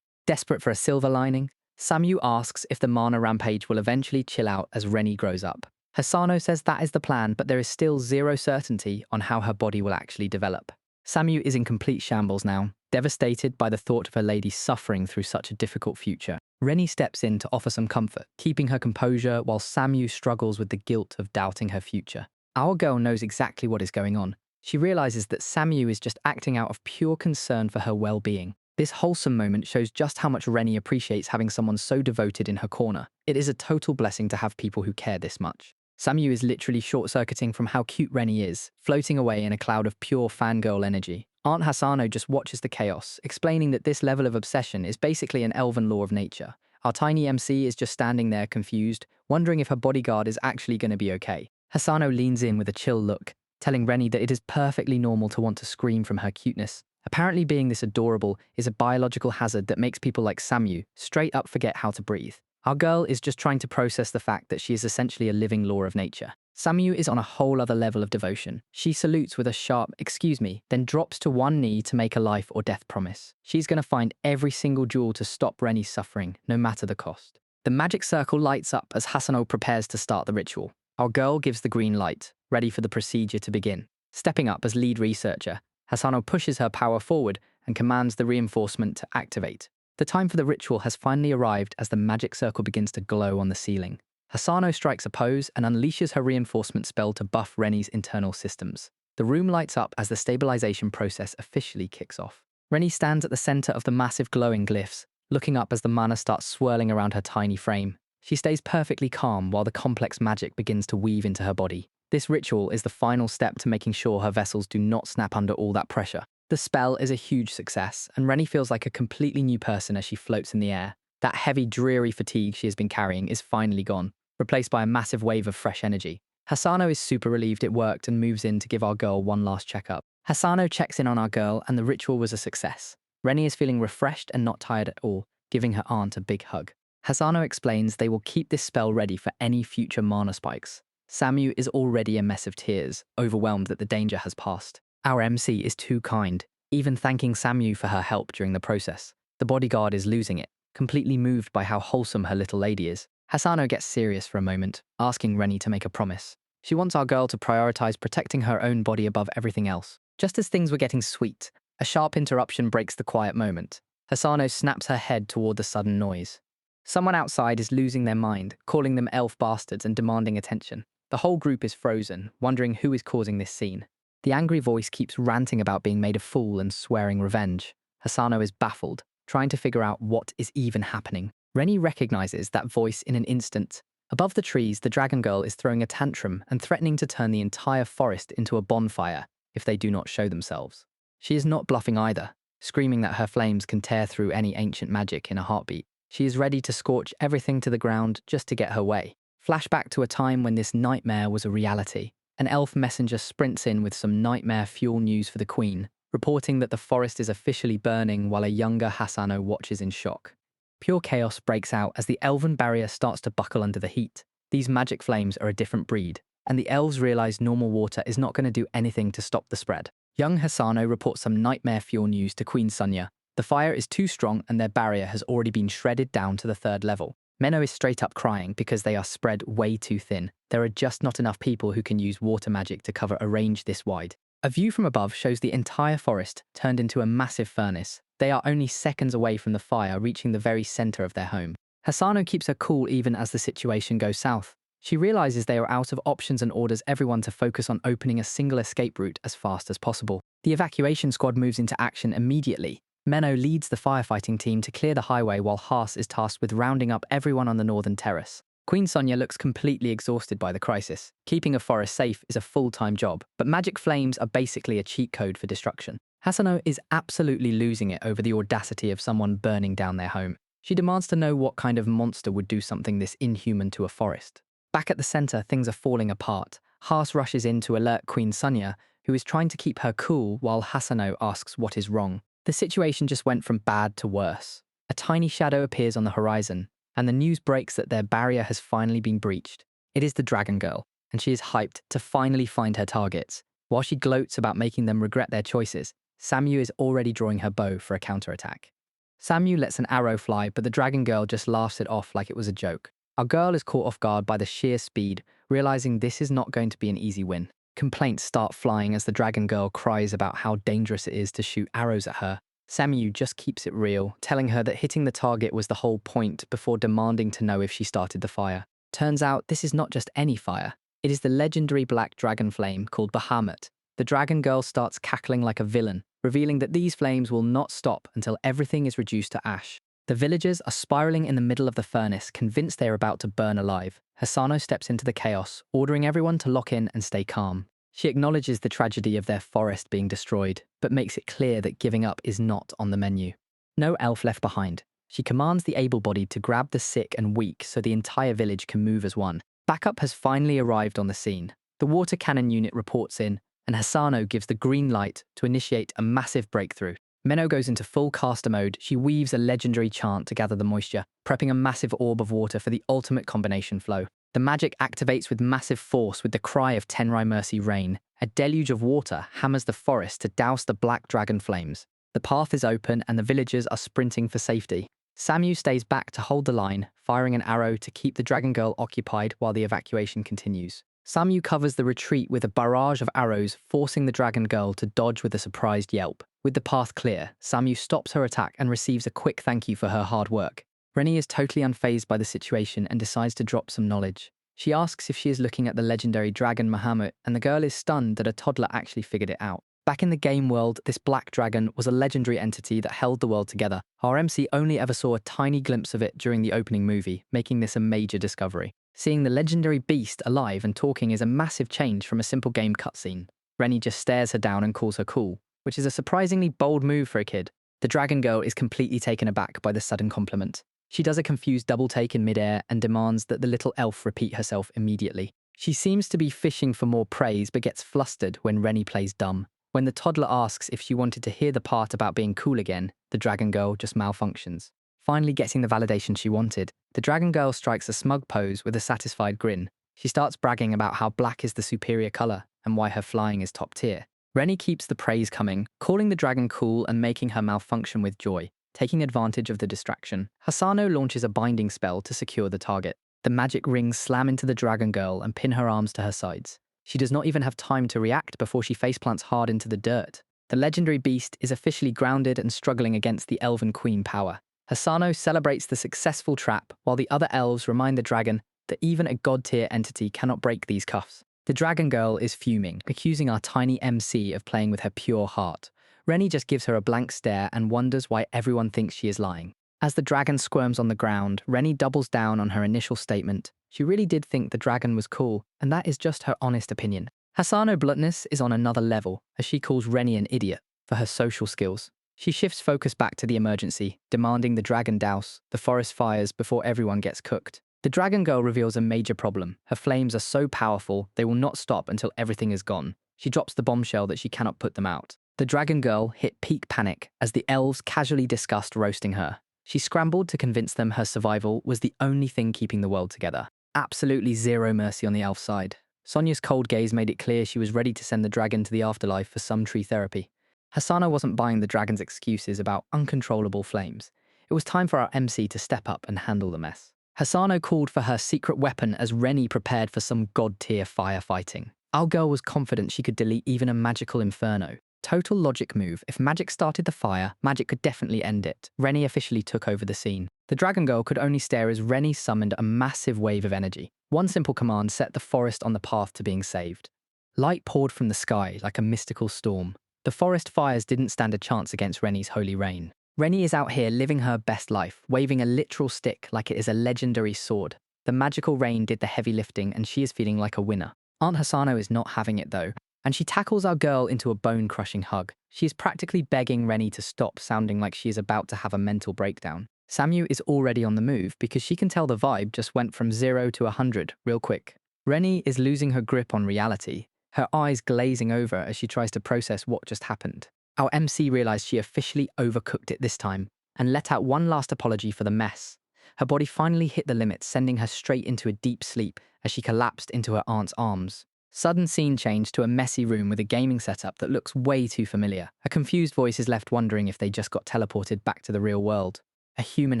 Desperate for a silver lining, Samu asks if the mana rampage will eventually chill out as Renie grows up. Hasano says that is the plan, but there is still zero certainty on how her body will actually develop. Samu is in complete shambles now, devastated by the thought of her lady suffering through such a difficult future. Renie steps in to offer some comfort, keeping her composure while Samu struggles with the guilt of doubting her future. Our girl knows exactly what is going on. She realizes that Samu is just acting out of pure concern for her well-being. This wholesome moment shows just how much Renie appreciates having someone so devoted in her corner. It is a total blessing to have people who care this much. Samu is literally short-circuiting from how cute Renie is, floating away in a cloud of pure fangirl energy. Aunt Hasano just watches the chaos, explaining that this level of obsession is basically an elven law of nature. Our tiny MC is just standing there confused, wondering if her bodyguard is actually going to be okay. Hasano leans in with a chill look, telling Renie that it is perfectly normal to want to scream from her cuteness. Apparently being this adorable is a biological hazard that makes people like Samu straight up forget how to breathe. Our girl is just trying to process the fact that she is essentially a living law of nature. Samu is on a whole other level of devotion. She salutes with a sharp, "excuse me," then drops to one knee to make a life or death promise. She's going to find every single jewel to stop Renie's suffering, no matter the cost. The magic circle lights up as Hasano prepares to start the ritual. Our girl gives the green light, ready for the procedure to begin. Stepping up as lead researcher, Hasano pushes her power forward and commands the reinforcement to activate. The time for the ritual has finally arrived as the magic circle begins to glow on the ceiling. Hasano strikes a pose and unleashes her reinforcement spell to buff Renie's internal systems. The room lights up as the stabilization process officially kicks off. Renie stands at the center of the massive glowing glyphs, looking up as the mana starts swirling around her tiny frame. She stays perfectly calm while the complex magic begins to weave into her body. This ritual is the final step to making sure her vessels do not snap under all that pressure. The spell is a huge success, and Renie feels like a completely new person as she floats in the air. That heavy, dreary fatigue she has been carrying is finally gone. replaced by a massive wave of fresh energy. Hasano is super relieved it worked and moves in to give our girl one last checkup. Hasano checks in on our girl and the ritual was a success. Renie is feeling refreshed and not tired at all, giving her aunt a big hug. Hasano explains they will keep this spell ready for any future mana spikes. Samu is already a mess of tears, overwhelmed that the danger has passed. Our MC is too kind, even thanking Samu for her help during the process. The bodyguard is losing it, completely moved by how wholesome her little lady is. Hasano gets serious for a moment, asking Renie to make a promise. She wants our girl to prioritize protecting her own body above everything else. Just as things were getting sweet, a sharp interruption breaks the quiet moment. Hasano snaps her head toward the sudden noise. Someone outside is losing their mind, calling them elf bastards and demanding attention. The whole group is frozen, wondering who is causing this scene. The angry voice keeps ranting about being made a fool and swearing revenge. Hasano is baffled, trying to figure out what is even happening. Renie recognizes that voice in an instant. Above the trees, the dragon girl is throwing a tantrum and threatening to turn the entire forest into a bonfire if they do not show themselves. She is not bluffing either, screaming that her flames can tear through any ancient magic in a heartbeat. She is ready to scorch everything to the ground just to get her way. Flashback to a time when this nightmare was a reality. An elf messenger sprints in with some nightmare fuel news for the queen, reporting that the forest is officially burning while a younger Hasano watches in shock. Pure chaos breaks out as the elven barrier starts to buckle under the heat. These magic flames are a different breed, and the elves realize normal water is not going to do anything to stop the spread. Young Hasano reports some nightmare fuel news to Queen Sunya. The fire is too strong and their barrier has already been shredded down to the 3rd level. Menno is straight up crying because they are spread way too thin. There are just not enough people who can use water magic to cover a range this wide. A view from above shows the entire forest turned into a massive furnace. They are only seconds away from the fire reaching the very center of their home. Hasano keeps her cool even as the situation goes south. She realizes they are out of options and orders everyone to focus on opening a single escape route as fast as possible. The evacuation squad moves into action immediately. Menno leads the firefighting team to clear the highway while Haas is tasked with rounding up everyone on the northern terrace. Queen Sunya looks completely exhausted by the crisis. Keeping a forest safe is a full-time job, but magic flames are basically a cheat code for destruction. Hasano is absolutely losing it over the audacity of someone burning down their home. She demands to know what kind of monster would do something this inhuman to a forest. Back at the center, things are falling apart. Haas rushes in to alert Queen Sunya, who is trying to keep her cool while Hasano asks what is wrong. The situation just went from bad to worse. A tiny shadow appears on the horizon, and the news breaks that their barrier has finally been breached. It is the Dragon Girl, and she is hyped to finally find her targets. While she gloats about making them regret their choices, Samu is already drawing her bow for a counterattack. Samu lets an arrow fly, but the Dragon Girl just laughs it off like it was a joke. Our girl is caught off guard by the sheer speed, realizing this is not going to be an easy win. Complaints start flying as the Dragon Girl cries about how dangerous it is to shoot arrows at her. Samu just keeps it real, telling her that hitting the target was the whole point before demanding to know if she started the fire. Turns out this is not just any fire. It is the legendary black dragon flame called Bahamut. The Dragon Girl starts cackling like a villain, revealing that these flames will not stop until everything is reduced to ash. The villagers are spiraling in the middle of the furnace, convinced they are about to burn alive. Hasano steps into the chaos, ordering everyone to lock in and stay calm. She acknowledges the tragedy of their forest being destroyed, but makes it clear that giving up is not on the menu. No elf left behind. She commands the able-bodied to grab the sick and weak so the entire village can move as one. Backup has finally arrived on the scene. The water cannon unit reports in, and Hasano gives the green light to initiate a massive breakthrough. Menno goes into full caster mode. She weaves a legendary chant to gather the moisture, prepping a massive orb of water for the ultimate combination flow. The magic activates with massive force with the cry of Tenrai Mercy Rain. A deluge of water hammers the forest to douse the black dragon flames. The path is open and the villagers are sprinting for safety. Samu stays back to hold the line, firing an arrow to keep the Dragon Girl occupied while the evacuation continues. Samu covers the retreat with a barrage of arrows, forcing the Dragon Girl to dodge with a surprised yelp. With the path clear, Samu stops her attack and receives a quick thank you for her hard work. Renie is totally unfazed by the situation and decides to drop some knowledge. She asks if she is looking at the legendary dragon Bahamut, and the girl is stunned that a toddler actually figured it out. Back in the game world, this black dragon was a legendary entity that held the world together. Our MC only ever saw a tiny glimpse of it during the opening movie, making this a major discovery. Seeing the legendary beast alive and talking is a massive change from a simple game cutscene. Renie just stares her down and calls her cool, which is a surprisingly bold move for a kid. The Dragon Girl is completely taken aback by the sudden compliment. She does a confused double take in midair and demands that the little elf repeat herself immediately. She seems to be fishing for more praise but gets flustered when Renie plays dumb. When the toddler asks if she wanted to hear the part about being cool again, the dragon girl just malfunctions. Finally getting the validation she wanted, the dragon girl strikes a smug pose with a satisfied grin. She starts bragging about how black is the superior color and why her flying is top tier. Renie keeps the praise coming, calling the dragon cool and making her malfunction with joy. Taking advantage of the distraction, Hasano launches a binding spell to secure the target. The magic rings slam into the dragon girl and pin her arms to her sides. She does not even have time to react before she faceplants hard into the dirt. The legendary beast is officially grounded and struggling against the Elven Queen power. Hasano celebrates the successful trap, while the other elves remind the dragon that even a god-tier entity cannot break these cuffs. The dragon girl is fuming, accusing our tiny MC of playing with her pure heart. Renie just gives her a blank stare and wonders why everyone thinks she is lying. As the dragon squirms on the ground, Renie doubles down on her initial statement. She really did think the dragon was cool, and that is just her honest opinion. Hasano bluntness is on another level, as she calls Renie an idiot for her social skills. She shifts focus back to the emergency, demanding the dragon douse the forest fires before everyone gets cooked. The dragon girl reveals a major problem. Her flames are so powerful, they will not stop until everything is gone. She drops the bombshell that she cannot put them out. The dragon girl hit peak panic as the elves casually discussed roasting her. She scrambled to convince them her survival was the only thing keeping the world together. Absolutely zero mercy on the elf side. Sonia's cold gaze made it clear she was ready to send the dragon to the afterlife for some tree therapy. Hasano wasn't buying the dragon's excuses about uncontrollable flames. It was time for our MC to step up and handle the mess. Hasano called for her secret weapon as Renie prepared for some god-tier firefighting. Our girl was confident she could delete even a magical inferno. Total logic move. If magic started the fire, magic could definitely end it. Renie officially took over the scene. The dragon girl could only stare as Renie summoned a massive wave of energy. One simple command set the forest on the path to being saved. Light poured from the sky like a mystical storm. The forest fires didn't stand a chance against Renie's holy rain. Renie is out here living her best life, waving a literal stick like it is a legendary sword. The magical rain did the heavy lifting and she is feeling like a winner. Aunt Hasano is not having it though, and she tackles our girl into a bone-crushing hug. She is practically begging Renie to stop sounding like she is about to have a mental breakdown. Samu is already on the move because she can tell the vibe just went from 0 to 100 real quick. Renie is losing her grip on reality, her eyes glazing over as she tries to process what just happened. Our MC realized she officially overcooked it this time and let out one last apology for the mess. Her body finally hit the limit, sending her straight into a deep sleep as she collapsed into her aunt's arms. Sudden scene change to a messy room with a gaming setup that looks way too familiar. A confused voice is left wondering if they just got teleported back to the real world. A human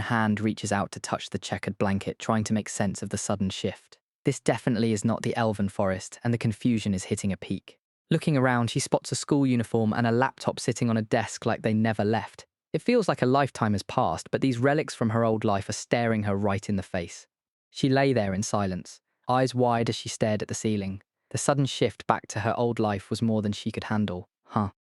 hand reaches out to touch the checkered blanket, trying to make sense of the sudden shift. This definitely is not the Elven forest, and the confusion is hitting a peak. Looking around, she spots a school uniform and a laptop sitting on a desk like they never left. It feels like a lifetime has passed, but these relics from her old life are staring her right in the face. She lay there in silence, eyes wide as she stared at the ceiling. The sudden shift back to her old life was more than she could handle.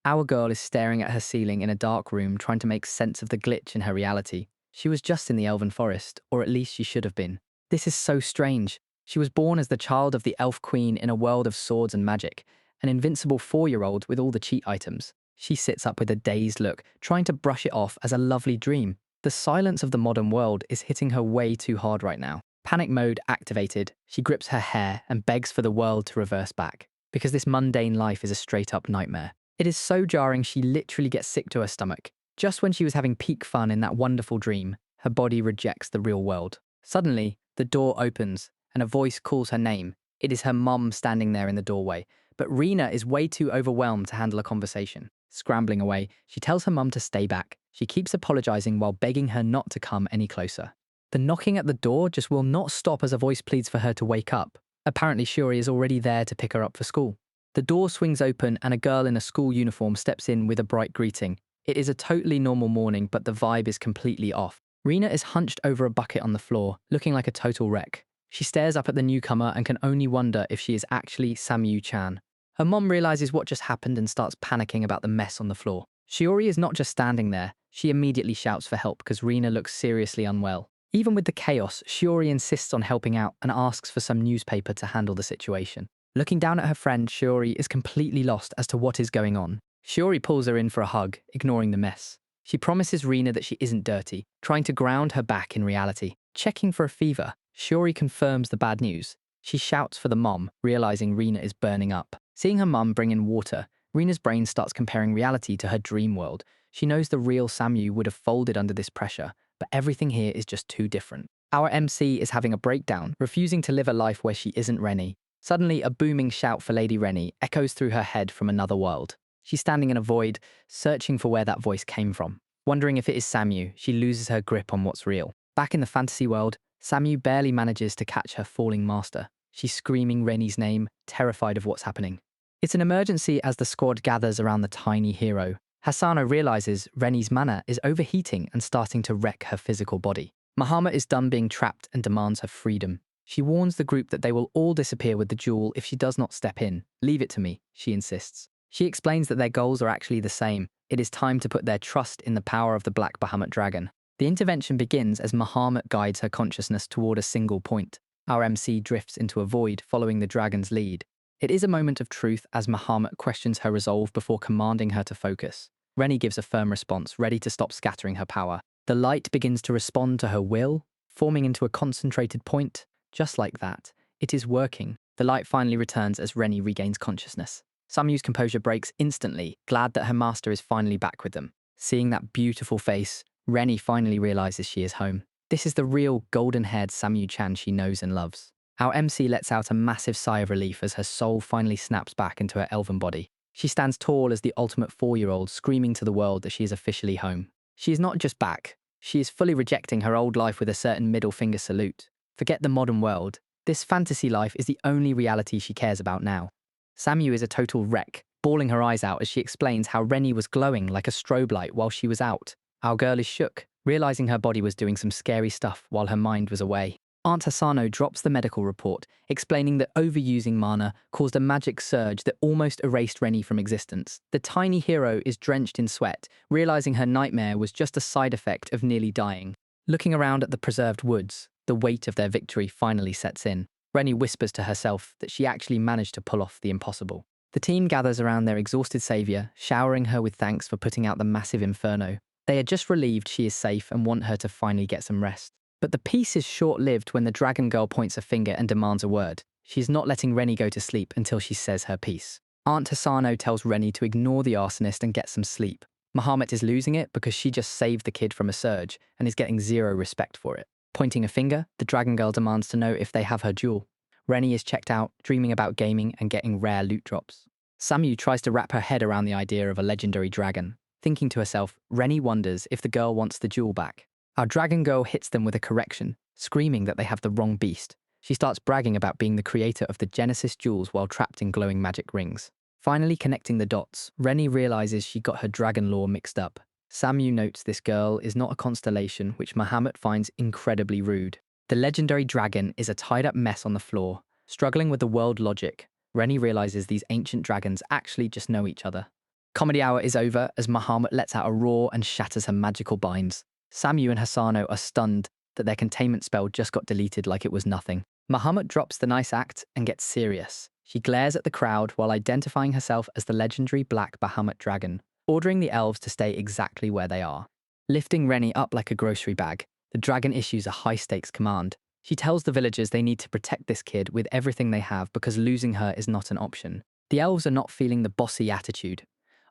Our girl is staring at her ceiling in a dark room, trying to make sense of the glitch in her reality. She was just in the Elven forest, or at least she should have been. This is so strange. She was born as the child of the Elf Queen in a world of swords and magic, an invincible 4-year-old with all the cheat items. She sits up with a dazed look, trying to brush it off as a lovely dream. The silence of the modern world is hitting her way too hard right now. Panic mode activated, she grips her hair and begs for the world to reverse back, because this mundane life is a straight-up nightmare. It is so jarring she literally gets sick to her stomach. Just when she was having peak fun in that wonderful dream, her body rejects the real world. Suddenly, the door opens, and a voice calls her name. It is her mum standing there in the doorway, but Rena is way too overwhelmed to handle a conversation. Scrambling away, she tells her mum to stay back. She keeps apologizing while begging her not to come any closer. The knocking at the door just will not stop as a voice pleads for her to wake up. Apparently, Shiori is already there to pick her up for school. The door swings open and a girl in a school uniform steps in with a bright greeting. It is a totally normal morning, but the vibe is completely off. Rena is hunched over a bucket on the floor, looking like a total wreck. She stares up at the newcomer and can only wonder if she is actually Samu-chan. Her mom realizes what just happened and starts panicking about the mess on the floor. Shiori is not just standing there. She immediately shouts for help because Rena looks seriously unwell. Even with the chaos, Shiori insists on helping out and asks for some newspaper to handle the situation. Looking down at her friend, Shiori is completely lost as to what is going on. Shiori pulls her in for a hug, ignoring the mess. She promises Rena that she isn't dirty, trying to ground her back in reality. Checking for a fever, Shiori confirms the bad news. She shouts for the mom, realizing Rena is burning up. Seeing her mum bring in water, Rena's brain starts comparing reality to her dream world. She knows the real Samu would have folded under this pressure, but everything here is just too different. Our MC is having a breakdown, refusing to live a life where she isn't Renie. Suddenly, a booming shout for Lady Renie echoes through her head from another world. She's standing in a void, searching for where that voice came from. Wondering if it is Samu, she loses her grip on what's real. Back in the fantasy world, Samu barely manages to catch her falling master. She's screaming Renie's name, terrified of what's happening. It's an emergency as the squad gathers around the tiny hero. Hasano realizes Renie's mana is overheating and starting to wreck her physical body. Bahamut is done being trapped and demands her freedom. She warns the group that they will all disappear with the jewel if she does not step in. Leave it to me, she insists. She explains that their goals are actually the same. It is time to put their trust in the power of the Black Bahamut dragon. The intervention begins as Bahamut guides her consciousness toward a single point. Our MC drifts into a void, following the dragon's lead. It is a moment of truth as Bahamut questions her resolve before commanding her to focus. Renie gives a firm response, ready to stop scattering her power. The light begins to respond to her will, forming into a concentrated point. Just like that, it is working. The light finally returns as Renie regains consciousness. Samu's composure breaks instantly, glad that her master is finally back with them. Seeing that beautiful face, Renie finally realizes she is home. This is the real golden-haired Samu-chan she knows and loves. Our MC lets out a massive sigh of relief as her soul finally snaps back into her elven body. She stands tall as the ultimate 4-year-old, screaming to the world that she is officially home. She is not just back, she is fully rejecting her old life with a certain middle finger salute. Forget the modern world. This fantasy life is the only reality she cares about now. Samu is a total wreck, bawling her eyes out as she explains how Renie was glowing like a strobe light while she was out. Our girl is shook, realizing her body was doing some scary stuff while her mind was away. Aunt Hasano drops the medical report, explaining that overusing mana caused a magic surge that almost erased Renie from existence. The tiny hero is drenched in sweat, realizing her nightmare was just a side effect of nearly dying. Looking around at the preserved woods, the weight of their victory finally sets in. Renie whispers to herself that she actually managed to pull off the impossible. The team gathers around their exhausted savior, showering her with thanks for putting out the massive inferno. They are just relieved she is safe and want her to finally get some rest. But the peace is short-lived when the dragon girl points a finger and demands a word. She's not letting Renie go to sleep until she says her piece. Aunt Hasano tells Renie to ignore the arsonist and get some sleep. Bahamut is losing it because she just saved the kid from a surge and is getting zero respect for it. Pointing a finger, the dragon girl demands to know if they have her jewel. Renie is checked out, dreaming about gaming and getting rare loot drops. Samu tries to wrap her head around the idea of a legendary dragon. Thinking to herself, Renie wonders if the girl wants the jewel back. Our dragon girl hits them with a correction, screaming that they have the wrong beast. She starts bragging about being the creator of the Genesis jewels while trapped in glowing magic rings. Finally connecting the dots, Renie realizes she got her dragon lore mixed up. Samu notes this girl is not a constellation, which Bahamut finds incredibly rude. The legendary dragon is a tied-up mess on the floor. Struggling with the world logic, Renie realizes these ancient dragons actually just know each other. Comedy hour is over as Bahamut lets out a roar and shatters her magical binds. Samu and Hasano are stunned that their containment spell just got deleted like it was nothing. Bahamut drops the nice act and gets serious. She glares at the crowd while identifying herself as the legendary Black Bahamut dragon, ordering the elves to stay exactly where they are. Lifting Renie up like a grocery bag, the dragon issues a high-stakes command. She tells the villagers they need to protect this kid with everything they have because losing her is not an option. The elves are not feeling the bossy attitude.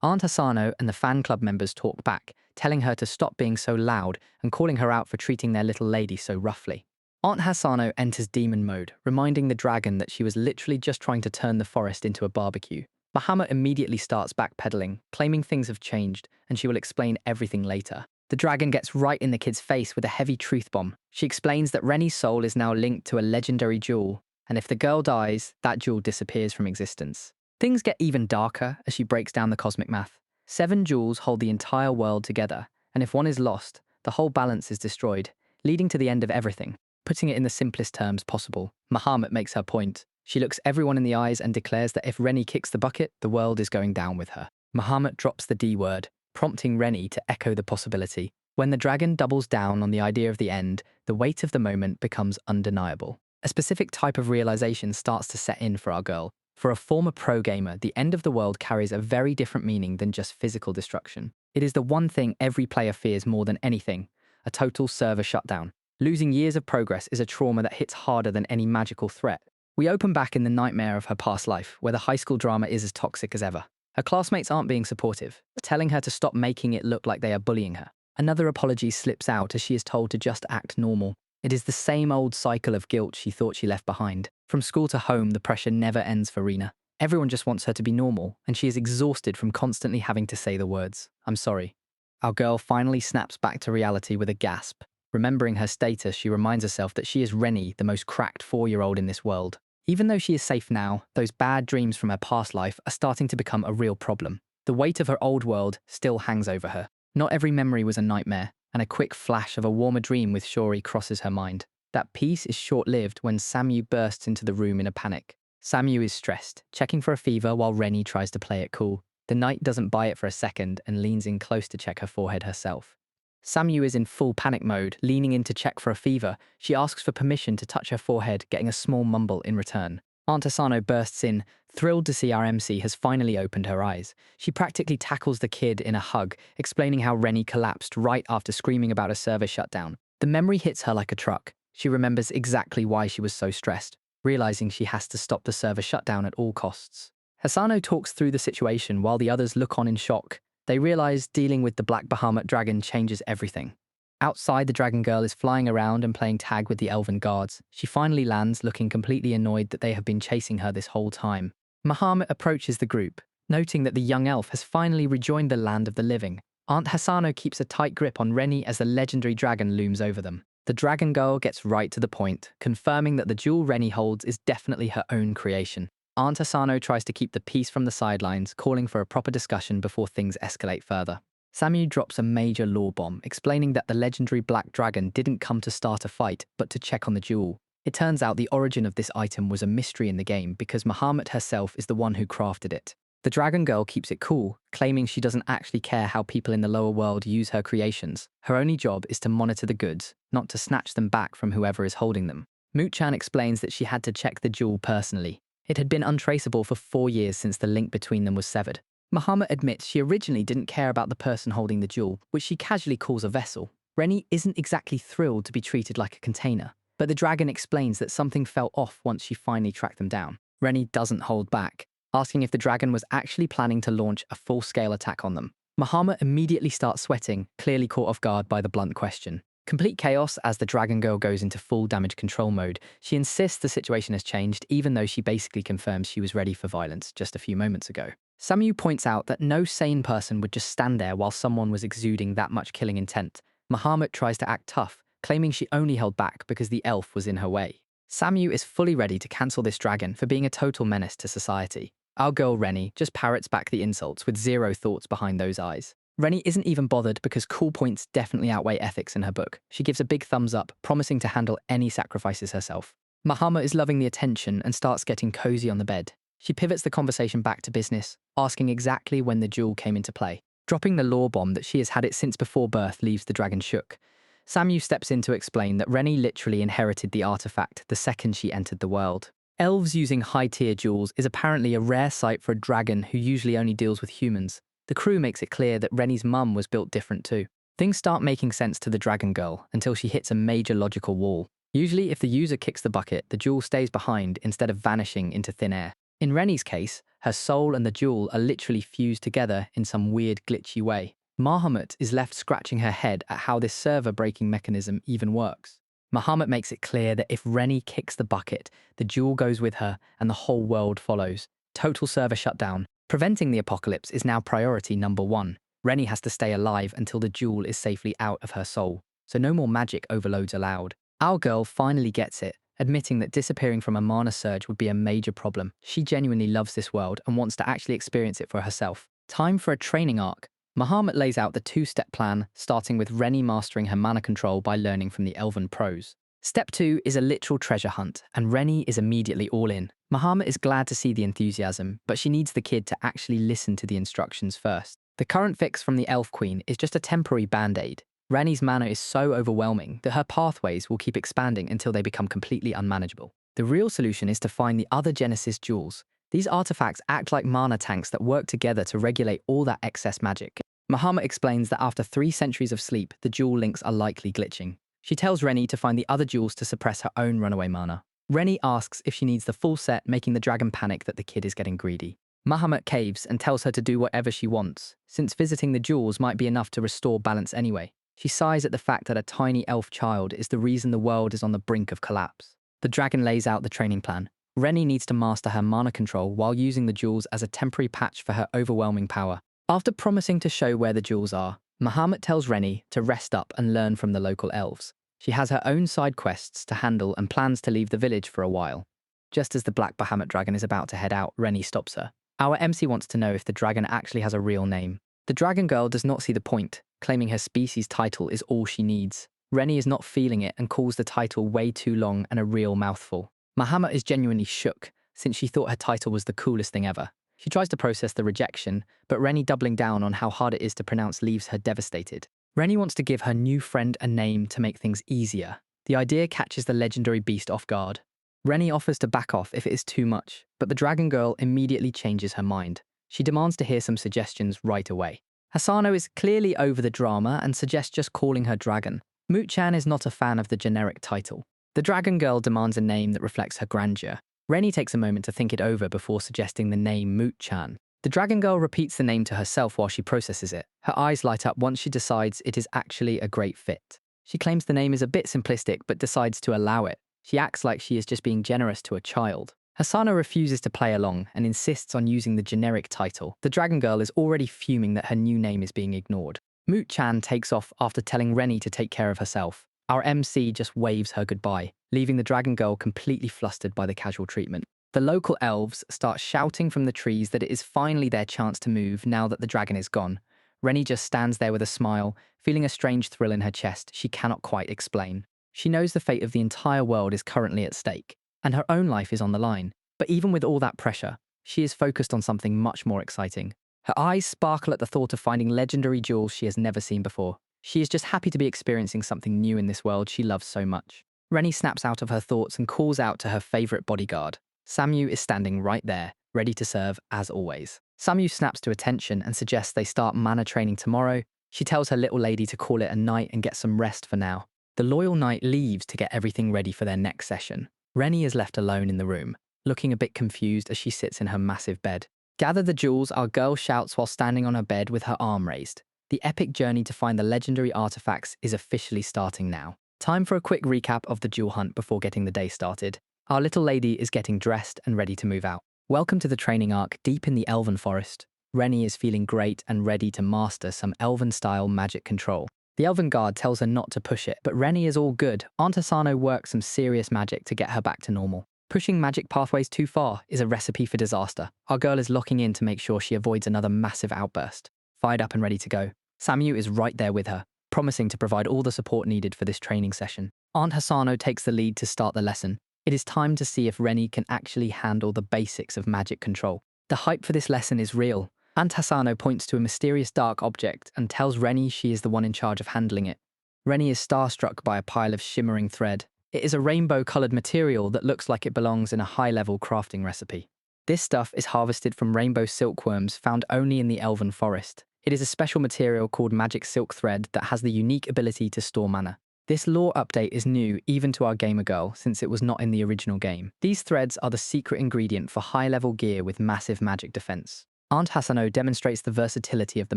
Aunt Hasano and the fan club members talk back, telling her to stop being so loud and calling her out for treating their little lady so roughly. Aunt Hasano enters demon mode, reminding the dragon that she was literally just trying to turn the forest into a barbecue. Bahamut immediately starts backpedaling, claiming things have changed and she will explain everything later. The dragon gets right in the kid's face with a heavy truth bomb. She explains that Renie's soul is now linked to a legendary jewel, and if the girl dies, that jewel disappears from existence. Things get even darker as she breaks down the cosmic math. 7 jewels hold the entire world together, and if one is lost, the whole balance is destroyed, leading to the end of everything. Putting it in the simplest terms possible, Bahamut makes her point. She looks everyone in the eyes and declares that if Renie kicks the bucket, the world is going down with her. Bahamut drops the D word, prompting Renie to echo the possibility. When the dragon doubles down on the idea of the end, the weight of the moment becomes undeniable. A specific type of realization starts to set in for our girl. For a former pro gamer, the end of the world carries a very different meaning than just physical destruction. It is the one thing every player fears more than anything, a total server shutdown. Losing years of progress is a trauma that hits harder than any magical threat. We open back in the nightmare of her past life, where the high school drama is as toxic as ever. Her classmates aren't being supportive, telling her to stop making it look like they are bullying her. Another apology slips out as she is told to just act normal. It is the same old cycle of guilt she thought she left behind. From school to home, the pressure never ends for Rena. Everyone just wants her to be normal, and she is exhausted from constantly having to say the words, "I'm sorry." Our girl finally snaps back to reality with a gasp. Remembering her status, she reminds herself that she is Renie, the most cracked 4-year-old in this world. Even though she is safe now, those bad dreams from her past life are starting to become a real problem. The weight of her old world still hangs over her. Not every memory was a nightmare, and a quick flash of a warmer dream with Shori crosses her mind. That peace is short-lived when Samu bursts into the room in a panic. Samu is stressed, checking for a fever while Renie tries to play it cool. The knight doesn't buy it for a second and leans in close to check her forehead herself. Samu is in full panic mode, leaning in to check for a fever. She asks for permission to touch her forehead, getting a small mumble in return. Aunt Asano bursts in, thrilled to see our MC has finally opened her eyes. She practically tackles the kid in a hug, explaining how Renie collapsed right after screaming about a server shutdown. The memory hits her like a truck. She remembers exactly why she was so stressed, realizing she has to stop the server shutdown at all costs. Asano talks through the situation while the others look on in shock. They realize dealing with the Black Bahamut dragon changes everything. Outside, the dragon girl is flying around and playing tag with the Elven guards. She finally lands, looking completely annoyed that they have been chasing her this whole time. Bahamut approaches the group, noting that the young elf has finally rejoined the land of the living. Aunt Hasano keeps a tight grip on Renie as the legendary dragon looms over them. The dragon girl gets right to the point, confirming that the jewel Renie holds is definitely her own creation. Aunt Asano tries to keep the peace from the sidelines, calling for a proper discussion before things escalate further. Samu drops a major lore bomb, explaining that the legendary black dragon didn't come to start a fight, but to check on the jewel. It turns out the origin of this item was a mystery in the game because Bahamut herself is the one who crafted it. The dragon girl keeps it cool, claiming she doesn't actually care how people in the lower world use her creations. Her only job is to monitor the goods, not to snatch them back from whoever is holding them. Moot-chan explains that she had to check the jewel personally. It had been untraceable for 4 years since the link between them was severed. Bahamut admits she originally didn't care about the person holding the jewel, which she casually calls a vessel. Renie isn't exactly thrilled to be treated like a container, but the dragon explains that something fell off once she finally tracked them down. Renie doesn't hold back, asking if the dragon was actually planning to launch a full-scale attack on them. Bahamut immediately starts sweating, clearly caught off guard by the blunt question. Complete chaos as the dragon girl goes into full damage control mode. She insists the situation has changed, even though she basically confirms she was ready for violence just a few moments ago. Samu points out that no sane person would just stand there while someone was exuding that much killing intent. Bahamut tries to act tough, claiming she only held back because the elf was in her way. Samu is fully ready to cancel this dragon for being a total menace to society. Our girl Renie just parrots back the insults with zero thoughts behind those eyes. Renie isn't even bothered because cool points definitely outweigh ethics in her book. She gives a big thumbs up, promising to handle any sacrifices herself. Bahamut is loving the attention and starts getting cozy on the bed. She pivots the conversation back to business, asking exactly when the jewel came into play. Dropping the lore bomb that she has had it since before birth leaves the dragon shook. Samu steps in to explain that Renie literally inherited the artifact the second she entered the world. Elves using high-tier jewels is apparently a rare sight for a dragon who usually only deals with humans. The crew makes it clear that Renie's mum was built different too. Things start making sense to the dragon girl until she hits a major logical wall. Usually if the user kicks the bucket, the jewel stays behind instead of vanishing into thin air. In Renie's case, her soul and the jewel are literally fused together in some weird glitchy way. Bahamut is left scratching her head at how this server breaking mechanism even works. Bahamut makes it clear that if Renie kicks the bucket, the jewel goes with her and the whole world follows. Total server shutdown. Preventing the apocalypse is now priority number 1. Renie has to stay alive until the jewel is safely out of her soul, so no more magic overloads allowed. Our girl finally gets it, admitting that disappearing from a mana surge would be a major problem. She genuinely loves this world and wants to actually experience it for herself. Time for a training arc. Bahamut lays out the 2-step plan, starting with Renie mastering her mana control by learning from the Elven pros. Step 2 is a literal treasure hunt, and Renie is immediately all in. Bahamut is glad to see the enthusiasm, but she needs the kid to actually listen to the instructions first. The current fix from the Elf Queen is just a temporary band-aid. Renie's mana is so overwhelming that her pathways will keep expanding until they become completely unmanageable. The real solution is to find the other Genesis jewels. These artifacts act like mana tanks that work together to regulate all that excess magic. Bahamut explains that after 3 centuries of sleep, the jewel links are likely glitching. She tells Renie to find the other jewels to suppress her own runaway mana. Renie asks if she needs the full set, making the dragon panic that the kid is getting greedy. Bahamut caves and tells her to do whatever she wants, since visiting the jewels might be enough to restore balance anyway. She sighs at the fact that a tiny elf child is the reason the world is on the brink of collapse. The dragon lays out the training plan. Renie needs to master her mana control while using the jewels as a temporary patch for her overwhelming power. After promising to show where the jewels are, Bahamut tells Renie to rest up and learn from the local elves. She has her own side quests to handle and plans to leave the village for a while. Just as the Black Bahamut dragon is about to head out, Renie stops her. Our MC wants to know if the dragon actually has a real name. The dragon girl does not see the point, claiming her species title is all she needs. Renie is not feeling it and calls the title way too long and a real mouthful. Bahamut is genuinely shook, since she thought her title was the coolest thing ever. She tries to process the rejection, but Renie doubling down on how hard it is to pronounce leaves her devastated. Renie wants to give her new friend a name to make things easier. The idea catches the legendary beast off guard. Renie offers to back off if it is too much, but the dragon girl immediately changes her mind. She demands to hear some suggestions right away. Hasano is clearly over the drama and suggests just calling her dragon. Moot-chan is not a fan of the generic title. The dragon girl demands a name that reflects her grandeur. Renie takes a moment to think it over before suggesting the name Moot-chan. The dragon girl repeats the name to herself while she processes it. Her eyes light up once she decides it is actually a great fit. She claims the name is a bit simplistic but decides to allow it. She acts like she is just being generous to a child. Hasano refuses to play along and insists on using the generic title. The dragon girl is already fuming that her new name is being ignored. Moot-chan takes off after telling Renie to take care of herself. Our MC just waves her goodbye, leaving the dragon girl completely flustered by the casual treatment. The local elves start shouting from the trees that it is finally their chance to move now that the dragon is gone. Renie just stands there with a smile, feeling a strange thrill in her chest she cannot quite explain. She knows the fate of the entire world is currently at stake, and her own life is on the line. But even with all that pressure, she is focused on something much more exciting. Her eyes sparkle at the thought of finding legendary jewels she has never seen before. She is just happy to be experiencing something new in this world she loves so much. Renie snaps out of her thoughts and calls out to her favorite bodyguard. Samu is standing right there, ready to serve as always. Samu snaps to attention and suggests they start mana training tomorrow. She tells her little lady to call it a night and get some rest for now. The loyal knight leaves to get everything ready for their next session. Renie is left alone in the room, looking a bit confused as she sits in her massive bed. Gather the jewels, our girl shouts while standing on her bed with her arm raised. The epic journey to find the legendary artifacts is officially starting now. Time for a quick recap of the jewel hunt before getting the day started. Our little lady is getting dressed and ready to move out. Welcome to the training arc deep in the Elven forest. Renie is feeling great and ready to master some Elven-style magic control. The Elven guard tells her not to push it, but Renie is all good. Aunt Asano works some serious magic to get her back to normal. Pushing magic pathways too far is a recipe for disaster. Our girl is locking in to make sure she avoids another massive outburst. Fired up and ready to go. Samu is right there with her, promising to provide all the support needed for this training session. Aunt Hasano takes the lead to start the lesson. It is time to see if Renie can actually handle the basics of magic control. The hype for this lesson is real. Aunt Hasano points to a mysterious dark object and tells Renie she is the one in charge of handling it. Renie is starstruck by a pile of shimmering thread. It is a rainbow-coloured material that looks like it belongs in a high-level crafting recipe. This stuff is harvested from rainbow silkworms found only in the Elven forest. It is a special material called magic silk thread that has the unique ability to store mana. This lore update is new even to our gamer girl since it was not in the original game. These threads are the secret ingredient for high-level gear with massive magic defense. Aunt Hasano demonstrates the versatility of the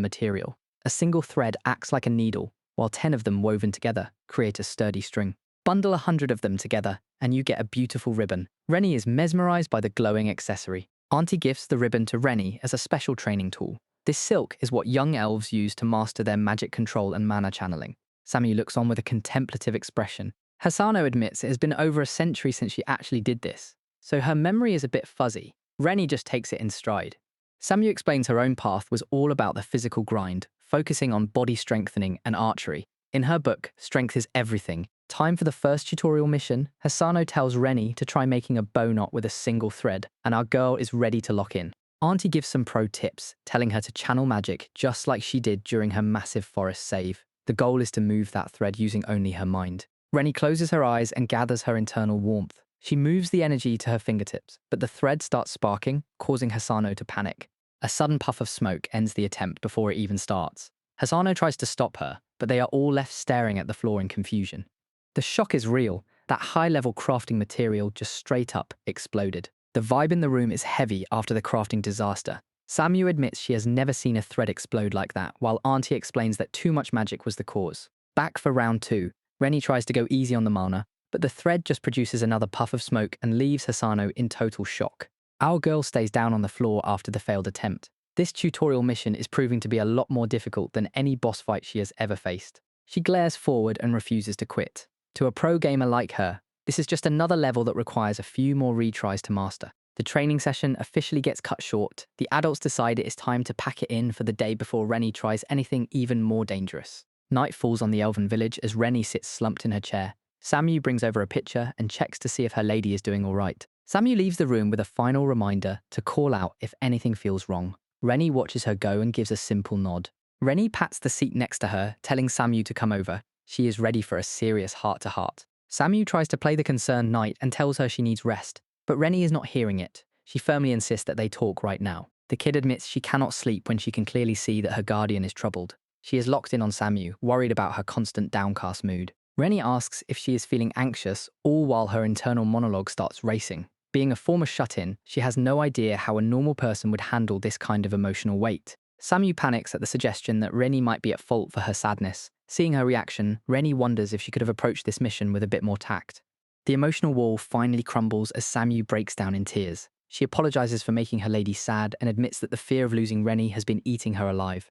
material. A single thread acts like a needle, while 10 of them woven together create a sturdy string. Bundle 100 of them together, and you get a beautiful ribbon. Renie is mesmerized by the glowing accessory. Auntie gifts the ribbon to Renie as a special training tool. This silk is what young elves use to master their magic control and mana channeling. Samu looks on with a contemplative expression. Hasano admits it has been over a century since she actually did this, so her memory is a bit fuzzy. Renie just takes it in stride. Samu explains her own path was all about the physical grind, focusing on body strengthening and archery. In her book, Strength is Everything, time for the first tutorial mission, Hasano tells Renie to try making a bow knot with a single thread, and our girl is ready to lock in. Auntie gives some pro tips, telling her to channel magic just like she did during her massive forest save. The goal is to move that thread using only her mind. Renie closes her eyes and gathers her internal warmth. She moves the energy to her fingertips, but the thread starts sparking, causing Hasano to panic. A sudden puff of smoke ends the attempt before it even starts. Hasano tries to stop her, but they are all left staring at the floor in confusion. The shock is real. That high-level crafting material just straight up exploded. The vibe in the room is heavy after the crafting disaster. Samu admits she has never seen a thread explode like that, while Auntie explains that too much magic was the cause. Back for round 2, Renie tries to go easy on the mana, but the thread just produces another puff of smoke and leaves Hasano in total shock. Our girl stays down on the floor after the failed attempt. This tutorial mission is proving to be a lot more difficult than any boss fight she has ever faced. She glares forward and refuses to quit. To a pro gamer like her, this is just another level that requires a few more retries to master. The training session officially gets cut short. The adults decide it is time to pack it in for the day before Renie tries anything even more dangerous. Night falls on the Elven village as Renie sits slumped in her chair. Samu brings over a pitcher and checks to see if her lady is doing all right. Samu leaves the room with a final reminder to call out if anything feels wrong. Renie watches her go and gives a simple nod. Renie pats the seat next to her, telling Samu to come over. She is ready for a serious heart-to-heart. Samu tries to play the concerned knight and tells her she needs rest, but Renie is not hearing it. She firmly insists that they talk right now. The kid admits she cannot sleep when she can clearly see that her guardian is troubled. She is locked in on Samu, worried about her constant downcast mood. Renie asks if she is feeling anxious, all while her internal monologue starts racing. Being a former shut-in, she has no idea how a normal person would handle this kind of emotional weight. Samu panics at the suggestion that Renie might be at fault for her sadness. Seeing her reaction, Renie wonders if she could have approached this mission with a bit more tact. The emotional wall finally crumbles as Samu breaks down in tears. She apologizes for making her lady sad and admits that the fear of losing Renie has been eating her alive.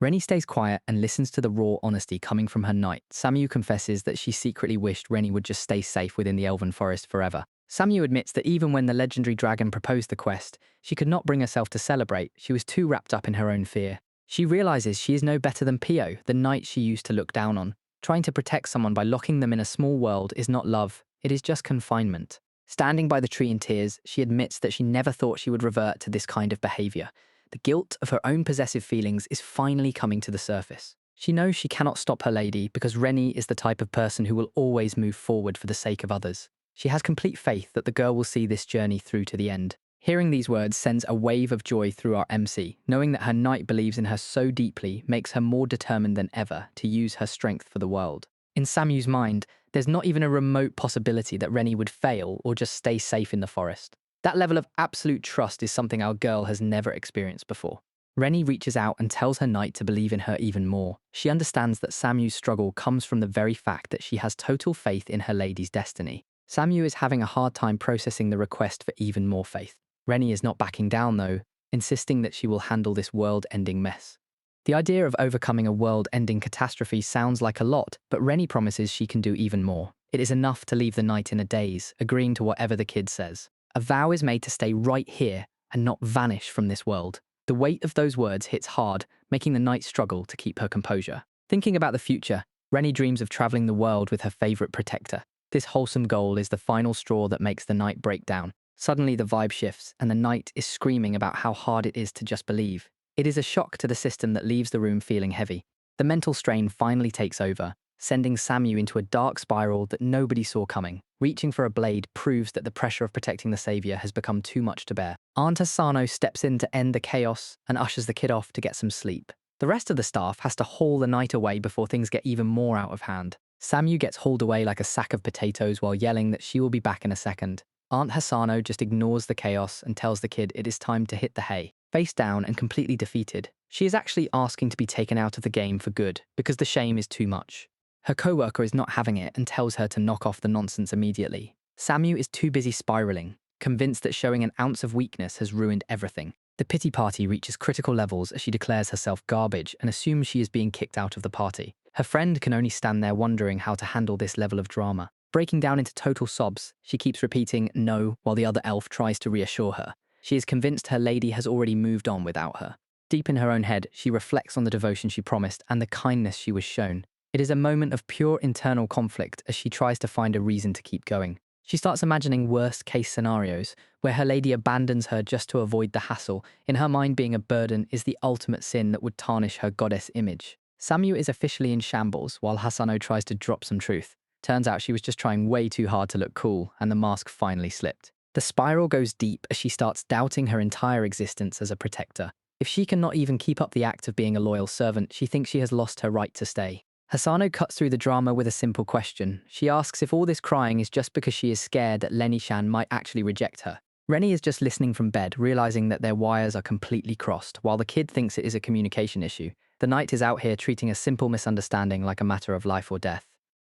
Renie stays quiet and listens to the raw honesty coming from her knight. Samu confesses that she secretly wished Renie would just stay safe within the Elven forest forever. Samu admits that even when the legendary dragon proposed the quest, she could not bring herself to celebrate. She was too wrapped up in her own fear. She realizes she is no better than Pio, the knight she used to look down on. Trying to protect someone by locking them in a small world is not love, it is just confinement. Standing by the tree in tears, she admits that she never thought she would revert to this kind of behavior. The guilt of her own possessive feelings is finally coming to the surface. She knows she cannot stop her lady because Renie is the type of person who will always move forward for the sake of others. She has complete faith that the girl will see this journey through to the end. Hearing these words sends a wave of joy through our MC. Knowing that her knight believes in her so deeply makes her more determined than ever to use her strength for the world. In Samu's mind, there's not even a remote possibility that Renie would fail or just stay safe in the forest. That level of absolute trust is something our girl has never experienced before. Renie reaches out and tells her knight to believe in her even more. She understands that Samu's struggle comes from the very fact that she has total faith in her lady's destiny. Samu is having a hard time processing the request for even more faith. Renie is not backing down though, insisting that she will handle this world-ending mess. The idea of overcoming a world-ending catastrophe sounds like a lot, but Renie promises she can do even more. It is enough to leave the knight in a daze, agreeing to whatever the kid says. A vow is made to stay right here and not vanish from this world. The weight of those words hits hard, making the knight struggle to keep her composure. Thinking about the future, Renie dreams of traveling the world with her favorite protector. This wholesome goal is the final straw that makes the knight break down. Suddenly the vibe shifts and the knight is screaming about how hard it is to just believe. It is a shock to the system that leaves the room feeling heavy. The mental strain finally takes over, sending Samu into a dark spiral that nobody saw coming. Reaching for a blade proves that the pressure of protecting the savior has become too much to bear. Aunt Asano steps in to end the chaos and ushers the kid off to get some sleep. The rest of the staff has to haul the knight away before things get even more out of hand. Samu gets hauled away like a sack of potatoes while yelling that she will be back in a second. Aunt Hasano just ignores the chaos and tells the kid it is time to hit the hay. Face down and completely defeated, she is actually asking to be taken out of the game for good because the shame is too much. Her co-worker is not having it and tells her to knock off the nonsense immediately. Samu is too busy spiraling, convinced that showing an ounce of weakness has ruined everything. The pity party reaches critical levels as she declares herself garbage and assumes she is being kicked out of the party. Her friend can only stand there wondering how to handle this level of drama. Breaking down into total sobs, she keeps repeating no while the other elf tries to reassure her. She is convinced her lady has already moved on without her. Deep in her own head, she reflects on the devotion she promised and the kindness she was shown. It is a moment of pure internal conflict as she tries to find a reason to keep going. She starts imagining worst-case scenarios, where her lady abandons her just to avoid the hassle. In her mind, being a burden is the ultimate sin that would tarnish her goddess image. Samu is officially in shambles, while Hasano tries to drop some truth. Turns out she was just trying way too hard to look cool, and the mask finally slipped. The spiral goes deep as she starts doubting her entire existence as a protector. If she cannot even keep up the act of being a loyal servant, she thinks she has lost her right to stay. Hisano cuts through the drama with a simple question. She asks if all this crying is just because she is scared that Renie-chan might actually reject her. Renie is just listening from bed, realizing that their wires are completely crossed, while the kid thinks it is a communication issue. The knight is out here treating a simple misunderstanding like a matter of life or death.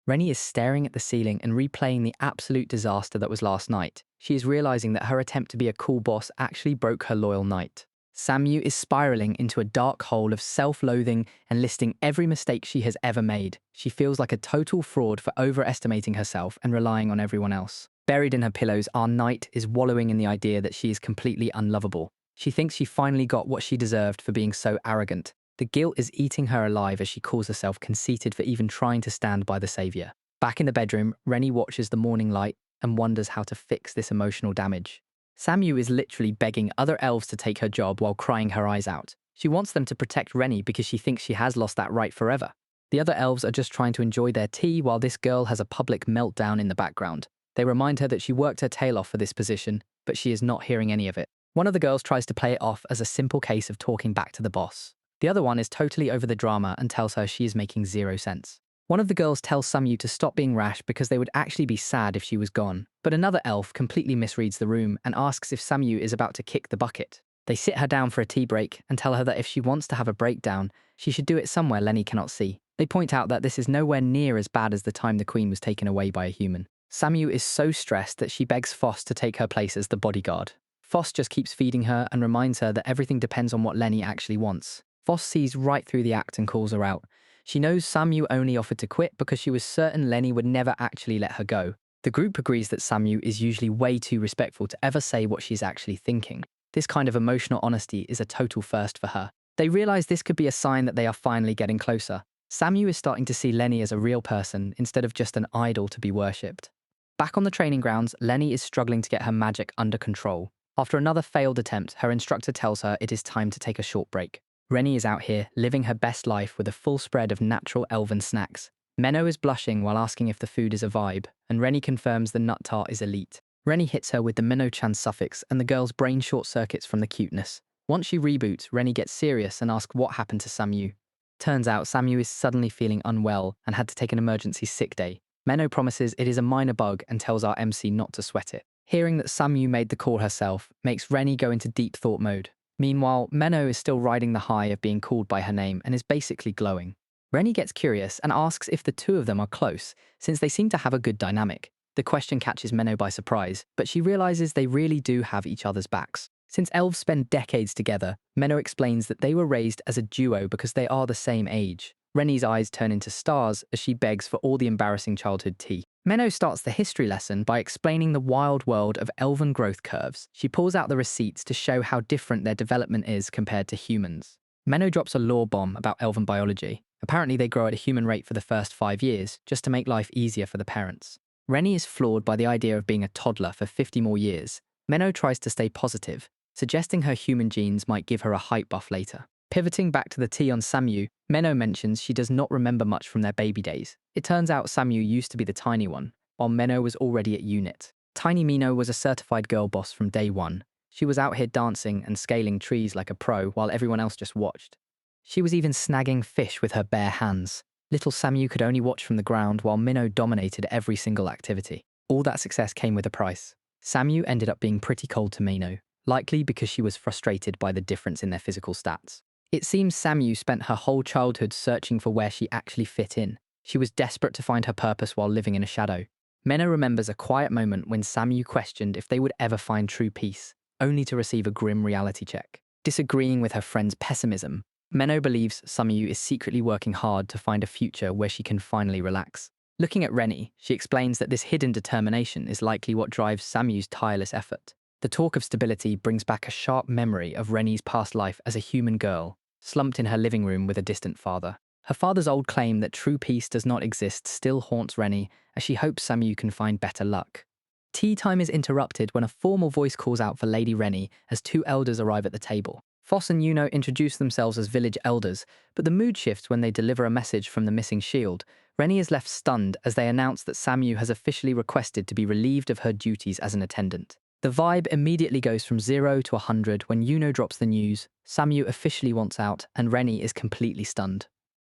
Renie is staring at the ceiling and replaying the absolute disaster that was last night. She is realizing that her attempt to be a cool boss actually broke her loyal knight. Samu is spiraling into a dark hole of self-loathing and listing every mistake she has ever made. She feels like a total fraud for overestimating herself and relying on everyone else. Buried in her pillows, our knight is wallowing in the idea that she is completely unlovable. She thinks she finally got what she deserved for being so arrogant. The guilt is eating her alive as she calls herself conceited for even trying to stand by the savior. Back in the bedroom, Renie watches the morning light and wonders how to fix this emotional damage. Samu is literally begging other elves to take her job while crying her eyes out. She wants them to protect Renie because she thinks she has lost that right forever. The other elves are just trying to enjoy their tea while this girl has a public meltdown in the background. They remind her that she worked her tail off for this position, but she is not hearing any of it. One of the girls tries to play it off as a simple case of talking back to the boss. The other one is totally over the drama and tells her she is making zero sense. One of the girls tells Samu to stop being rash because they would actually be sad if she was gone. But another elf completely misreads the room and asks if Samu is about to kick the bucket. They sit her down for a tea break and tell her that if she wants to have a breakdown, she should do it somewhere Renie cannot see. They point out that this is nowhere near as bad as the time the queen was taken away by a human. Samu is so stressed that she begs Foss to take her place as the bodyguard. Foss just keeps feeding her and reminds her that everything depends on what Renie actually wants. Foss sees right through the act and calls her out. She knows Samu only offered to quit because she was certain Renie would never actually let her go. The group agrees that Samu is usually way too respectful to ever say what she's actually thinking. This kind of emotional honesty is a total first for her. They realize this could be a sign that they are finally getting closer. Samu is starting to see Renie as a real person instead of just an idol to be worshipped. Back on the training grounds, Renie is struggling to get her magic under control. After another failed attempt, her instructor tells her it is time to take a short break. Renie is out here, living her best life with a full spread of natural elven snacks. Menno is blushing while asking if the food is a vibe, and Renie confirms the nut tart is elite. Renie hits her with the Moot-chan suffix, and the girl's brain short-circuits from the cuteness. Once she reboots, Renie gets serious and asks what happened to Samu. Turns out Samu is suddenly feeling unwell and had to take an emergency sick day. Menno promises it is a minor bug and tells our MC not to sweat it. Hearing that Samu made the call herself makes Renie go into deep thought mode. Meanwhile, Menno is still riding the high of being called by her name and is basically glowing. Renie gets curious and asks if the two of them are close, since they seem to have a good dynamic. The question catches Menno by surprise, but she realizes they really do have each other's backs. Since elves spend decades together, Menno explains that they were raised as a duo because they are the same age. Renie's eyes turn into stars as she begs for all the embarrassing childhood tea. Menno starts the history lesson by explaining the wild world of elven growth curves. She pulls out the receipts to show how different their development is compared to humans. Menno drops a lore bomb about elven biology. Apparently they grow at a human rate for the first 5 years, just to make life easier for the parents. Renie is floored by the idea of being a toddler for 50 more years. Menno tries to stay positive, suggesting her human genes might give her a height buff later. Pivoting back to the tea on Samu, Menno mentions she does not remember much from their baby days. It turns out Samu used to be the tiny one, while Menno was already at unit. Tiny Mino was a certified girl boss from day one. She was out here dancing and scaling trees like a pro while everyone else just watched. She was even snagging fish with her bare hands. Little Samu could only watch from the ground while Minnow dominated every single activity. All that success came with a price. Samu ended up being pretty cold to Minnow, likely because she was frustrated by the difference in their physical stats. It seems Samu spent her whole childhood searching for where she actually fit in. She was desperate to find her purpose while living in a shadow. Menno remembers a quiet moment when Samu questioned if they would ever find true peace, only to receive a grim reality check. Disagreeing with her friend's pessimism, Menno believes Samu is secretly working hard to find a future where she can finally relax. Looking at Renie, she explains that this hidden determination is likely what drives Samu's tireless effort. The talk of stability brings back a sharp memory of Renie's past life as a human girl, slumped in her living room with a distant father. Her father's old claim that true peace does not exist still haunts Renie as she hopes Samu can find better luck. Tea time is interrupted when a formal voice calls out for Lady Renie as two elders arrive at the table. Foss and Yuno introduce themselves as village elders, but the mood shifts when they deliver a message from the missing shield. Renie is left stunned as they announce that Samu has officially requested to be relieved of her duties as an attendant. The vibe immediately goes from 0 to 100 when Yuno drops the news, Samu officially wants out, and Renie is completely stunned.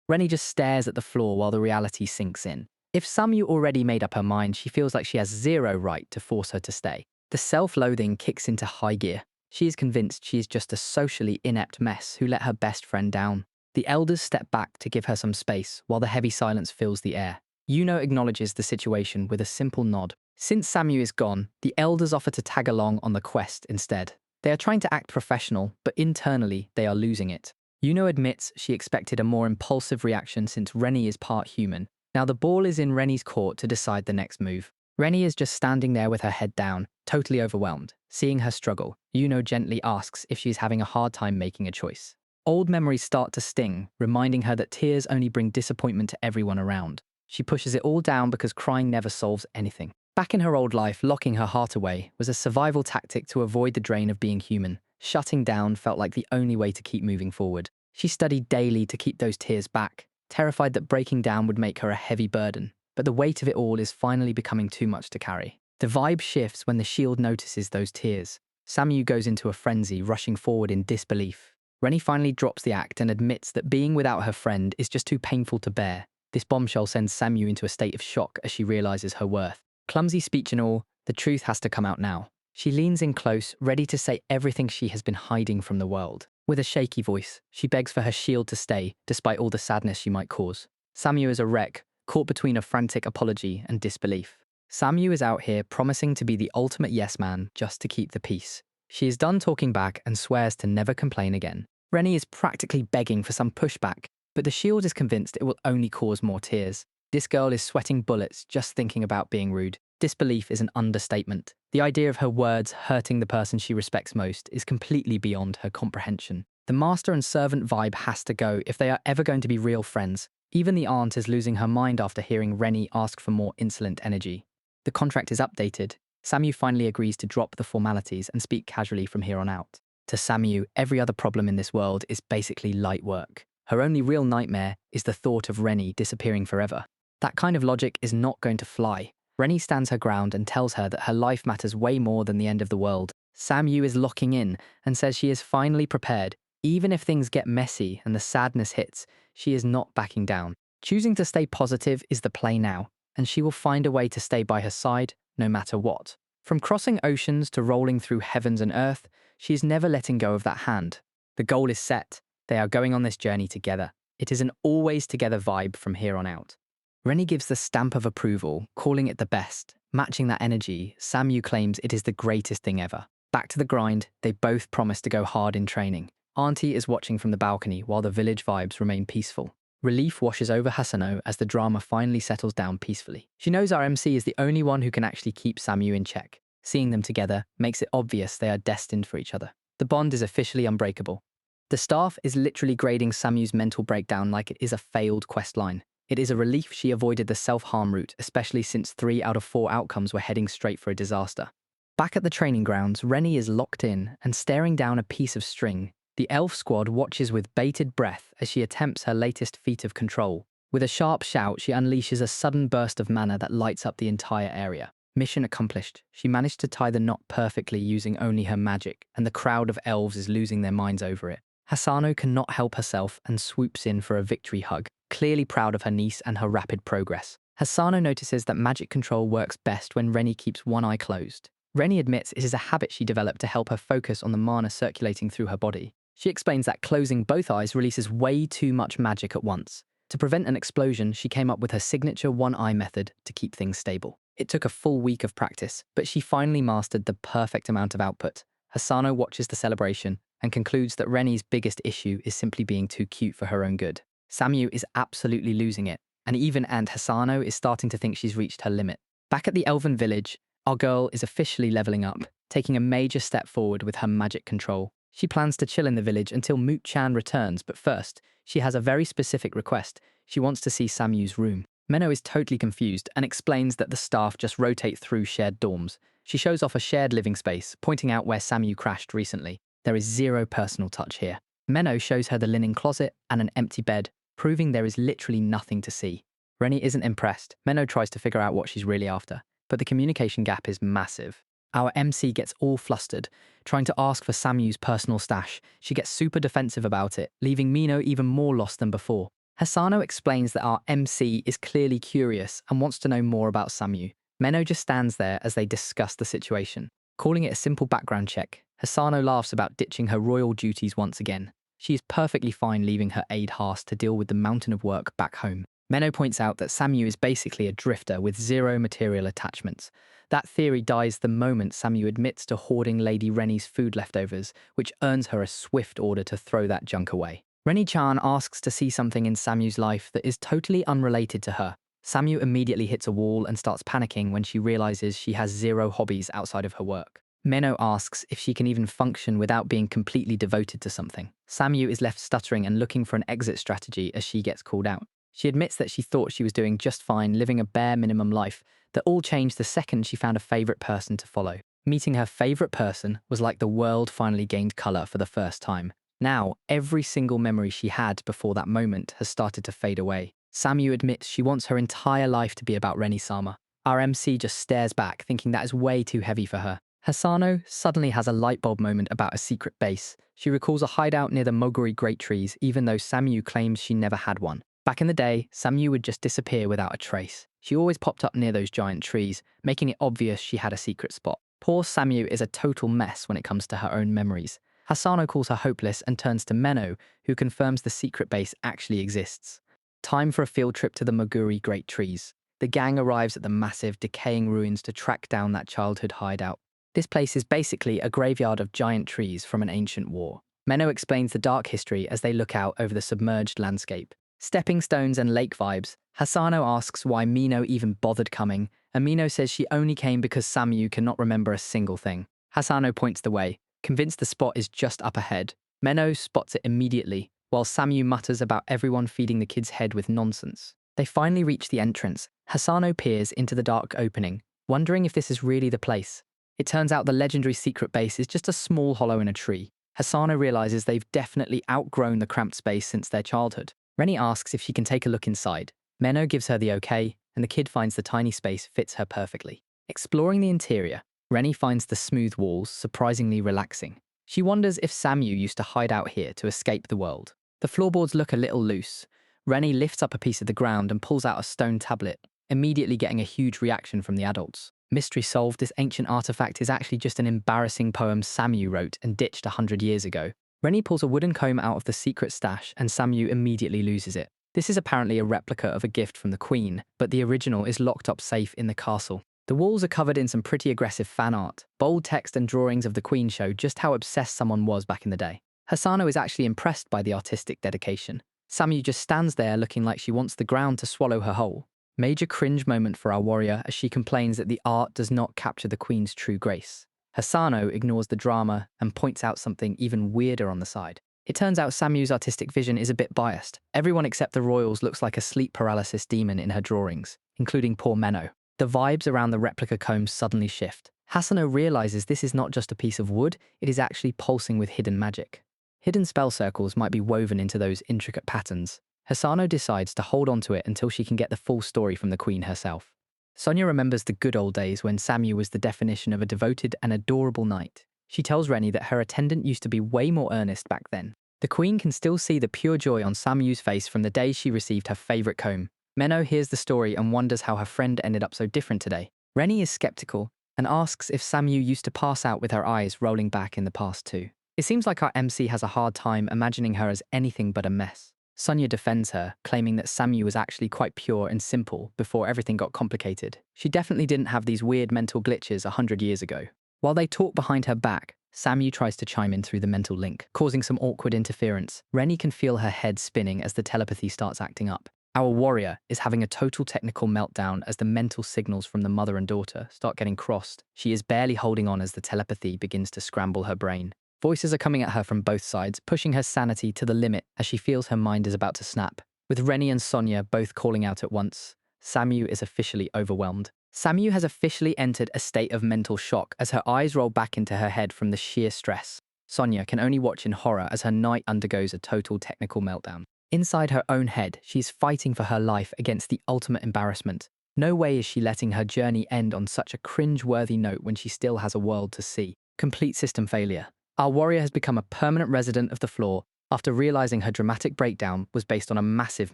Renie just stares at the floor while the reality sinks in. If Samu already made up her mind, she feels like she has zero right to force her to stay. The self-loathing kicks into high gear. She is convinced she is just a socially inept mess who let her best friend down. The elders step back to give her some space while the heavy silence fills the air. Yuno acknowledges the situation with a simple nod. Since Samu is gone, the elders offer to tag along on the quest instead. They are trying to act professional, but internally they are losing it. Yuno admits she expected a more impulsive reaction since Renie is part human. Now the ball is in Renie's court to decide the next move. Renie is just standing there with her head down, totally overwhelmed. Seeing her struggle, Yuno gently asks if she's having a hard time making a choice. Old memories start to sting, reminding her that tears only bring disappointment to everyone around. She pushes it all down because crying never solves anything. Back in her old life, locking her heart away was a survival tactic to avoid the drain of being human. Shutting down felt like the only way to keep moving forward. She studied daily to keep those tears back, terrified that breaking down would make her a heavy burden. But the weight of it all is finally becoming too much to carry. The vibe shifts when the shield notices those tears. Samu goes into a frenzy, rushing forward in disbelief. Renie finally drops the act and admits that being without her friend is just too painful to bear. This bombshell sends Samu into a state of shock as she realizes her worth. Clumsy speech and all, the truth has to come out now. She leans in close, ready to say everything she has been hiding from the world. With a shaky voice, she begs for her shield to stay, despite all the sadness she might cause. Samu is a wreck, caught between a frantic apology and disbelief. Samu is out here promising to be the ultimate yes man just to keep the peace. She is done talking back and swears to never complain again. Renie is practically begging for some pushback, but the shield is convinced it will only cause more tears. This girl is sweating bullets just thinking about being rude. Disbelief is an understatement. The idea of her words hurting the person she respects most is completely beyond her comprehension. The master and servant vibe has to go if they are ever going to be real friends. Even the aunt is losing her mind after hearing Renie ask for more insolent energy. The contract is updated. Samu finally agrees to drop the formalities and speak casually from here on out. To Samu, every other problem in this world is basically light work. Her only real nightmare is the thought of Renie disappearing forever. That kind of logic is not going to fly. Renie stands her ground and tells her that her life matters way more than the end of the world. Samu is locking in and says she is finally prepared. Even if things get messy and the sadness hits, she is not backing down. Choosing to stay positive is the play now, and she will find a way to stay by her side no matter what. From crossing oceans to rolling through heavens and earth, she is never letting go of that hand. The goal is set. They are going on this journey together. It is an always together vibe from here on out. Renie gives the stamp of approval, calling it the best. Matching that energy, Samu claims it is the greatest thing ever. Back to the grind, they both promise to go hard in training. Auntie is watching from the balcony while the village vibes remain peaceful. Relief washes over Hasano as the drama finally settles down peacefully. She knows our MC is the only one who can actually keep Samu in check. Seeing them together makes it obvious they are destined for each other. The bond is officially unbreakable. The staff is literally grading Samu's mental breakdown like it is a failed questline. It is a relief she avoided the self-harm route, especially since 3 out of 4 outcomes were heading straight for a disaster. Back at the training grounds, Renie is locked in and staring down a piece of string. The elf squad watches with bated breath as she attempts her latest feat of control. With a sharp shout, she unleashes a sudden burst of mana that lights up the entire area. Mission accomplished. She managed to tie the knot perfectly using only her magic, and the crowd of elves is losing their minds over it. Hasano cannot help herself and swoops in for a victory hug, clearly proud of her niece and her rapid progress. Hasano notices that magic control works best when Renie keeps one eye closed. Renie admits it is a habit she developed to help her focus on the mana circulating through her body. She explains that closing both eyes releases way too much magic at once. To prevent an explosion, she came up with her signature one-eye method to keep things stable. It took a full week of practice, but she finally mastered the perfect amount of output. Hasano watches the celebration and concludes that Renie's biggest issue is simply being too cute for her own good. Samu is absolutely losing it, and even Aunt Hasano is starting to think she's reached her limit. Back at the Elven village, our girl is officially leveling up, taking a major step forward with her magic control. She plans to chill in the village until Moot-chan returns, but first, she has a very specific request. She wants to see Samu's room. Menno is totally confused and explains that the staff just rotate through shared dorms. She shows off a shared living space, pointing out where Samu crashed recently. There is zero personal touch here. Menno shows her the linen closet and an empty bed, proving there is literally nothing to see. Renie isn't impressed. Menno tries to figure out what she's really after, but the communication gap is massive. Our MC gets all flustered, trying to ask for Samu's personal stash. She gets super defensive about it, leaving Mino even more lost than before. Hisano explains that our MC is clearly curious and wants to know more about Samu. Menno just stands there as they discuss the situation. Calling it a simple background check, Hisano laughs about ditching her royal duties once again. She is perfectly fine leaving her aide Haas to deal with the mountain of work back home. Menno points out that Samu is basically a drifter with zero material attachments. That theory dies the moment Samu admits to hoarding Lady Renie's food leftovers, which earns her a swift order to throw that junk away. Renie-chan asks to see something in Samu's life that is totally unrelated to her. Samu immediately hits a wall and starts panicking when she realizes she has zero hobbies outside of her work. Menno asks if she can even function without being completely devoted to something. Samu is left stuttering and looking for an exit strategy as she gets called out. She admits that she thought she was doing just fine, living a bare minimum life, that all changed the second she found a favourite person to follow. Meeting her favourite person was like the world finally gained colour for the first time. Now, every single memory she had before that moment has started to fade away. Samu admits she wants her entire life to be about Renie-sama. Our MC just stares back, thinking that is way too heavy for her. Hisano suddenly has a light bulb moment about a secret base. She recalls a hideout near the Moguri Great Trees, even though Samu claims she never had one. Back in the day, Samu would just disappear without a trace. She always popped up near those giant trees, making it obvious she had a secret spot. Poor Samu is a total mess when it comes to her own memories. Hisano calls her hopeless and turns to Menno, who confirms the secret base actually exists. Time for a field trip to the Moguri Great Trees. The gang arrives at the massive, decaying ruins to track down that childhood hideout. This place is basically a graveyard of giant trees from an ancient war. Menno explains the dark history as they look out over the submerged landscape. Stepping stones and lake vibes, Hisano asks why Mino even bothered coming, and Mino says she only came because Samu cannot remember a single thing. Hisano points the way, convinced the spot is just up ahead. Menno spots it immediately, while Samu mutters about everyone feeding the kid's head with nonsense. They finally reach the entrance. Hisano peers into the dark opening, wondering if this is really the place. It turns out the legendary secret base is just a small hollow in a tree. Hisano realizes they've definitely outgrown the cramped space since their childhood. Renie asks if she can take a look inside. Menno gives her the okay, and the kid finds the tiny space fits her perfectly. Exploring the interior, Renie finds the smooth walls surprisingly relaxing. She wonders if Samu used to hide out here to escape the world. The floorboards look a little loose. Renie lifts up a piece of the ground and pulls out a stone tablet, immediately getting a huge reaction from the adults. Mystery solved, this ancient artifact is actually just an embarrassing poem Samu wrote and ditched 100 years ago. Renie pulls a wooden comb out of the secret stash and Samu immediately loses it. This is apparently a replica of a gift from the Queen, but the original is locked up safe in the castle. The walls are covered in some pretty aggressive fan art. Bold text and drawings of the Queen show just how obsessed someone was back in the day. Hisano is actually impressed by the artistic dedication. Samu just stands there looking like she wants the ground to swallow her whole. Major cringe moment for our warrior as she complains that the art does not capture the Queen's true grace. Hisano ignores the drama and points out something even weirder on the side. It turns out Samu's artistic vision is a bit biased. Everyone except the royals looks like a sleep paralysis demon in her drawings, including poor Menno. The vibes around the replica comb suddenly shift. Hisano realizes this is not just a piece of wood, it is actually pulsing with hidden magic. Hidden spell circles might be woven into those intricate patterns. Hisano decides to hold on to it until she can get the full story from the Queen herself. Sonia remembers the good old days when Samu was the definition of a devoted and adorable knight. She tells Renie that her attendant used to be way more earnest back then. The Queen can still see the pure joy on Samu's face from the day she received her favourite comb. Menno hears the story and wonders how her friend ended up so different today. Renie is skeptical and asks if Samu used to pass out with her eyes rolling back in the past too. It seems like our MC has a hard time imagining her as anything but a mess. Sonia defends her, claiming that Samu was actually quite pure and simple before everything got complicated. She definitely didn't have these weird mental glitches 100 years ago. While they talk behind her back, Samu tries to chime in through the mental link, causing some awkward interference. Renie can feel her head spinning as the telepathy starts acting up. Our warrior is having a total technical meltdown as the mental signals from the mother and daughter start getting crossed. She is barely holding on as the telepathy begins to scramble her brain. Voices are coming at her from both sides, pushing her sanity to the limit as she feels her mind is about to snap. With Renie and Sonia both calling out at once, Samu is officially overwhelmed. Samu has officially entered a state of mental shock as her eyes roll back into her head from the sheer stress. Sonia can only watch in horror as her knight undergoes a total technical meltdown. Inside her own head, she's fighting for her life against the ultimate embarrassment. No way is she letting her journey end on such a cringe-worthy note when she still has a world to see. Complete system failure. Our warrior has become a permanent resident of the floor after realizing her dramatic breakdown was based on a massive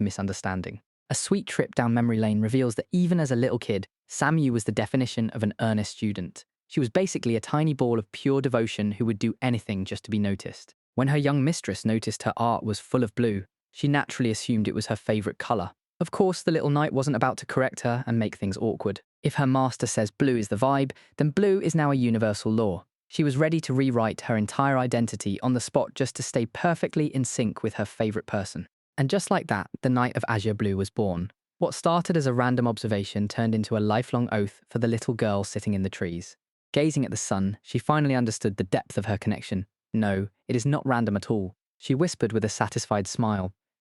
misunderstanding. A sweet trip down memory lane reveals that even as a little kid, Samu was the definition of an earnest student. She was basically a tiny ball of pure devotion who would do anything just to be noticed. When her young mistress noticed her art was full of blue, she naturally assumed it was her favorite color. Of course, the little knight wasn't about to correct her and make things awkward. If her master says blue is the vibe, then blue is now a universal law. She was ready to rewrite her entire identity on the spot just to stay perfectly in sync with her favorite person. And just like that, the Knight of Azure Blue was born. What started as a random observation turned into a lifelong oath for the little girl sitting in the trees. Gazing at the sun, she finally understood the depth of her connection. No, it is not random at all, she whispered with a satisfied smile.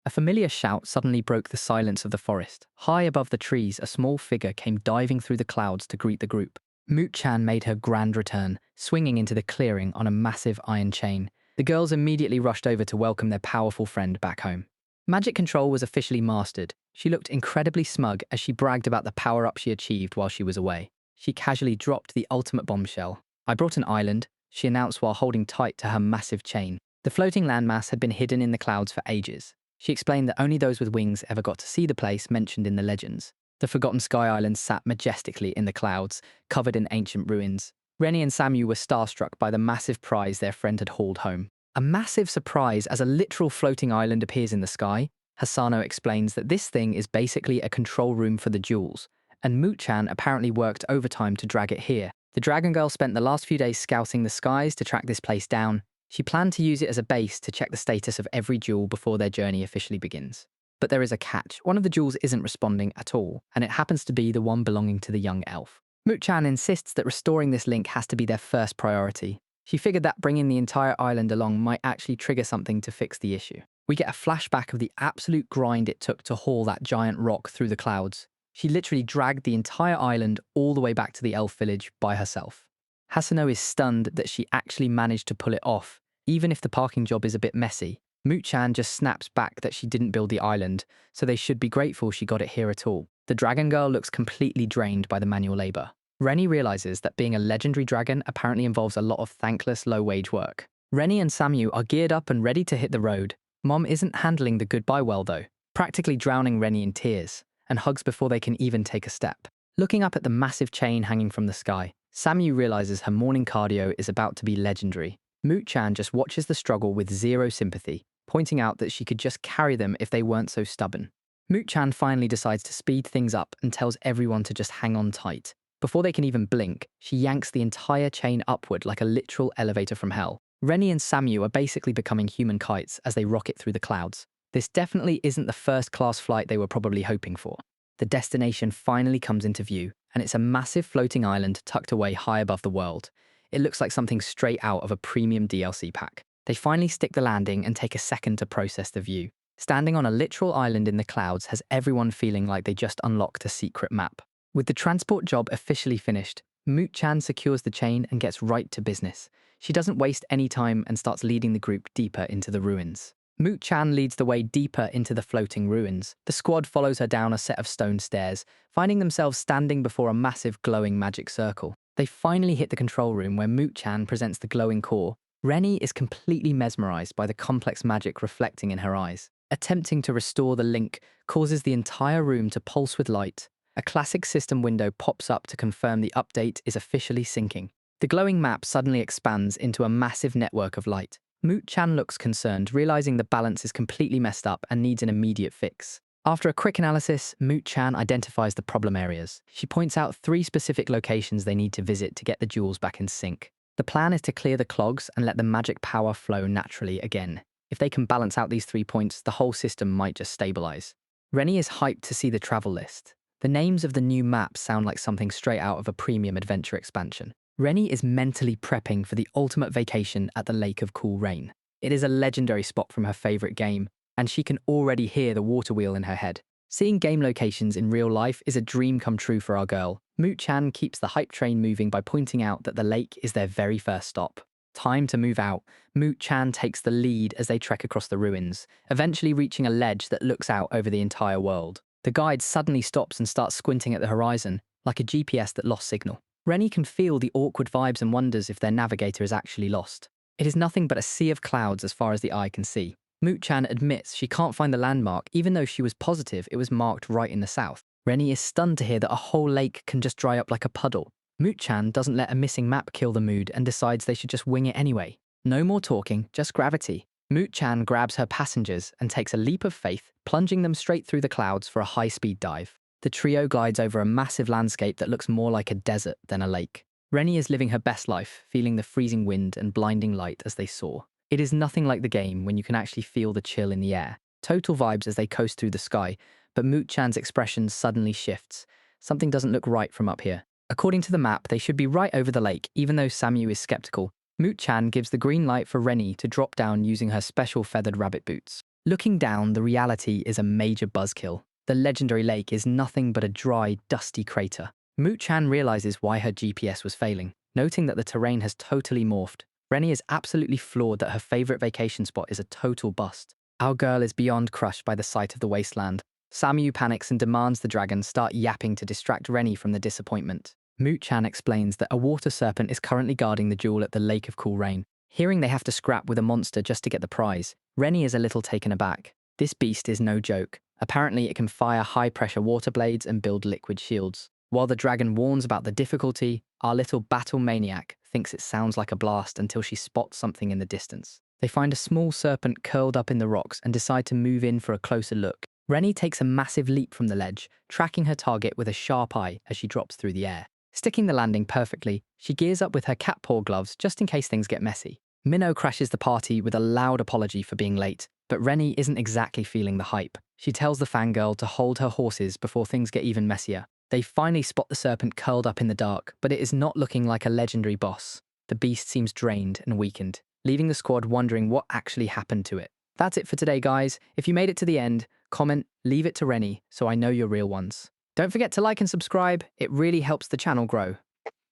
A familiar shout suddenly broke the silence of the forest. High above the trees, a small figure came diving through the clouds to greet the group. Moot-chan made her grand return, swinging into the clearing on a massive iron chain. The girls immediately rushed over to welcome their powerful friend back home. Magic control was officially mastered. She looked incredibly smug as she bragged about the power-up she achieved while she was away. She casually dropped the ultimate bombshell. "I brought an island," she announced while holding tight to her massive chain. The floating landmass had been hidden in the clouds for ages. She explained that only those with wings ever got to see the place mentioned in the legends. The Forgotten Sky Island sat majestically in the clouds, covered in ancient ruins. Renie and Samu were starstruck by the massive prize their friend had hauled home. A massive surprise as a literal floating island appears in the sky. Hasano explains that this thing is basically a control room for the jewels, and Moot-chan apparently worked overtime to drag it here. The Dragon Girl spent the last few days scouting the skies to track this place down. She planned to use it as a base to check the status of every jewel before their journey officially begins. But there is a catch. One of the jewels isn't responding at all, and it happens to be the one belonging to the young elf. Moot-chan insists that restoring this link has to be their first priority. She figured that bringing the entire island along might actually trigger something to fix the issue. We get a flashback of the absolute grind it took to haul that giant rock through the clouds. She literally dragged the entire island all the way back to the elf village by herself. Hasano is stunned that she actually managed to pull it off, even if the parking job is a bit messy. Moot-chan just snaps back that she didn't build the island, so they should be grateful she got it here at all. The Dragon Girl looks completely drained by the manual labor. Renie realizes that being a legendary dragon apparently involves a lot of thankless, low-wage work. Renie and Samu are geared up and ready to hit the road. Mom isn't handling the goodbye well, though, practically drowning Renie in tears, and hugs before they can even take a step. Looking up at the massive chain hanging from the sky, Samu realizes her morning cardio is about to be legendary. Moot-chan just watches the struggle with zero sympathy, pointing out that she could just carry them if they weren't so stubborn. Moot-chan finally decides to speed things up and tells everyone to just hang on tight. Before they can even blink, she yanks the entire chain upward like a literal elevator from hell. Renie and Samu are basically becoming human kites as they rocket through the clouds. This definitely isn't the first-class flight they were probably hoping for. The destination finally comes into view, and it's a massive floating island tucked away high above the world. It looks like something straight out of a premium DLC pack. They finally stick the landing and take a second to process the view. Standing on a literal island in the clouds has everyone feeling like they just unlocked a secret map. With the transport job officially finished, Moot-chan secures the chain and gets right to business. She doesn't waste any time and starts leading the group deeper into the ruins. Moot-chan leads the way deeper into the floating ruins. The squad follows her down a set of stone stairs, finding themselves standing before a massive glowing magic circle. They finally hit the control room where Moot-chan presents the glowing core. Renie is completely mesmerized by the complex magic reflecting in her eyes. Attempting to restore the link causes the entire room to pulse with light. A classic system window pops up to confirm the update is officially syncing. The glowing map suddenly expands into a massive network of light. Moot-chan looks concerned, realizing the balance is completely messed up and needs an immediate fix. After a quick analysis, Moot-chan identifies the problem areas. She points out 3 specific locations they need to visit to get the jewels back in sync. The plan is to clear the clogs and let the magic power flow naturally again. If they can balance out these 3 points, the whole system might just stabilize. Renie is hyped to see the travel list. The names of the new maps sound like something straight out of a premium adventure expansion. Renie is mentally prepping for the ultimate vacation at the Lake of Cool Rain. It is a legendary spot from her favorite game, and she can already hear the water wheel in her head. Seeing game locations in real life is a dream come true for our girl. Moot-chan keeps the hype train moving by pointing out that the lake is their very first stop. Time to move out. Moot-chan takes the lead as they trek across the ruins, eventually reaching a ledge that looks out over the entire world. The guide suddenly stops and starts squinting at the horizon, like a GPS that lost signal. Renie can feel the awkward vibes and wonders if their navigator is actually lost. It is nothing but a sea of clouds as far as the eye can see. Moot-chan admits she can't find the landmark even though she was positive it was marked right in the south. Renie is stunned to hear that a whole lake can just dry up like a puddle. Moot-chan doesn't let a missing map kill the mood and decides they should just wing it anyway. No more talking, just gravity. Moot-chan grabs her passengers and takes a leap of faith, plunging them straight through the clouds for a high-speed dive. The trio glides over a massive landscape that looks more like a desert than a lake. Renie is living her best life, feeling the freezing wind and blinding light as they soar. It is nothing like the game when you can actually feel the chill in the air. Total vibes as they coast through the sky, but Moot-chan's expression suddenly shifts. Something doesn't look right from up here. According to the map, they should be right over the lake, even though Samu is skeptical. Moot-chan gives the green light for Renie to drop down using her special feathered rabbit boots. Looking down, the reality is a major buzzkill. The legendary lake is nothing but a dry, dusty crater. Moot-chan realizes why her GPS was failing, noting that the terrain has totally morphed. Renie is absolutely floored that her favorite vacation spot is a total bust. Our girl is beyond crushed by the sight of the wasteland. Samu panics and demands the dragon start yapping to distract Renie from the disappointment. Moot-chan explains that a water serpent is currently guarding the jewel at the Lake of Cool Rain. Hearing they have to scrap with a monster just to get the prize, Renie is a little taken aback. This beast is no joke. Apparently it can fire high-pressure water blades and build liquid shields. While the dragon warns about the difficulty, our little battle maniac thinks it sounds like a blast until she spots something in the distance. They find a small serpent curled up in the rocks and decide to move in for a closer look. Renie takes a massive leap from the ledge, tracking her target with a sharp eye as she drops through the air. Sticking the landing perfectly, she gears up with her cat paw gloves just in case things get messy. Minnow crashes the party with a loud apology for being late, but Renie isn't exactly feeling the hype. She tells the fangirl to hold her horses before things get even messier. They finally spot the serpent curled up in the dark, but it is not looking like a legendary boss. The beast seems drained and weakened, leaving the squad wondering what actually happened to it. That's it for today, guys. If you made it to the end, comment, leave it to Renie, so I know you're real ones. Don't forget to like and subscribe, it really helps the channel grow.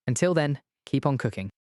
Until then, keep on cooking.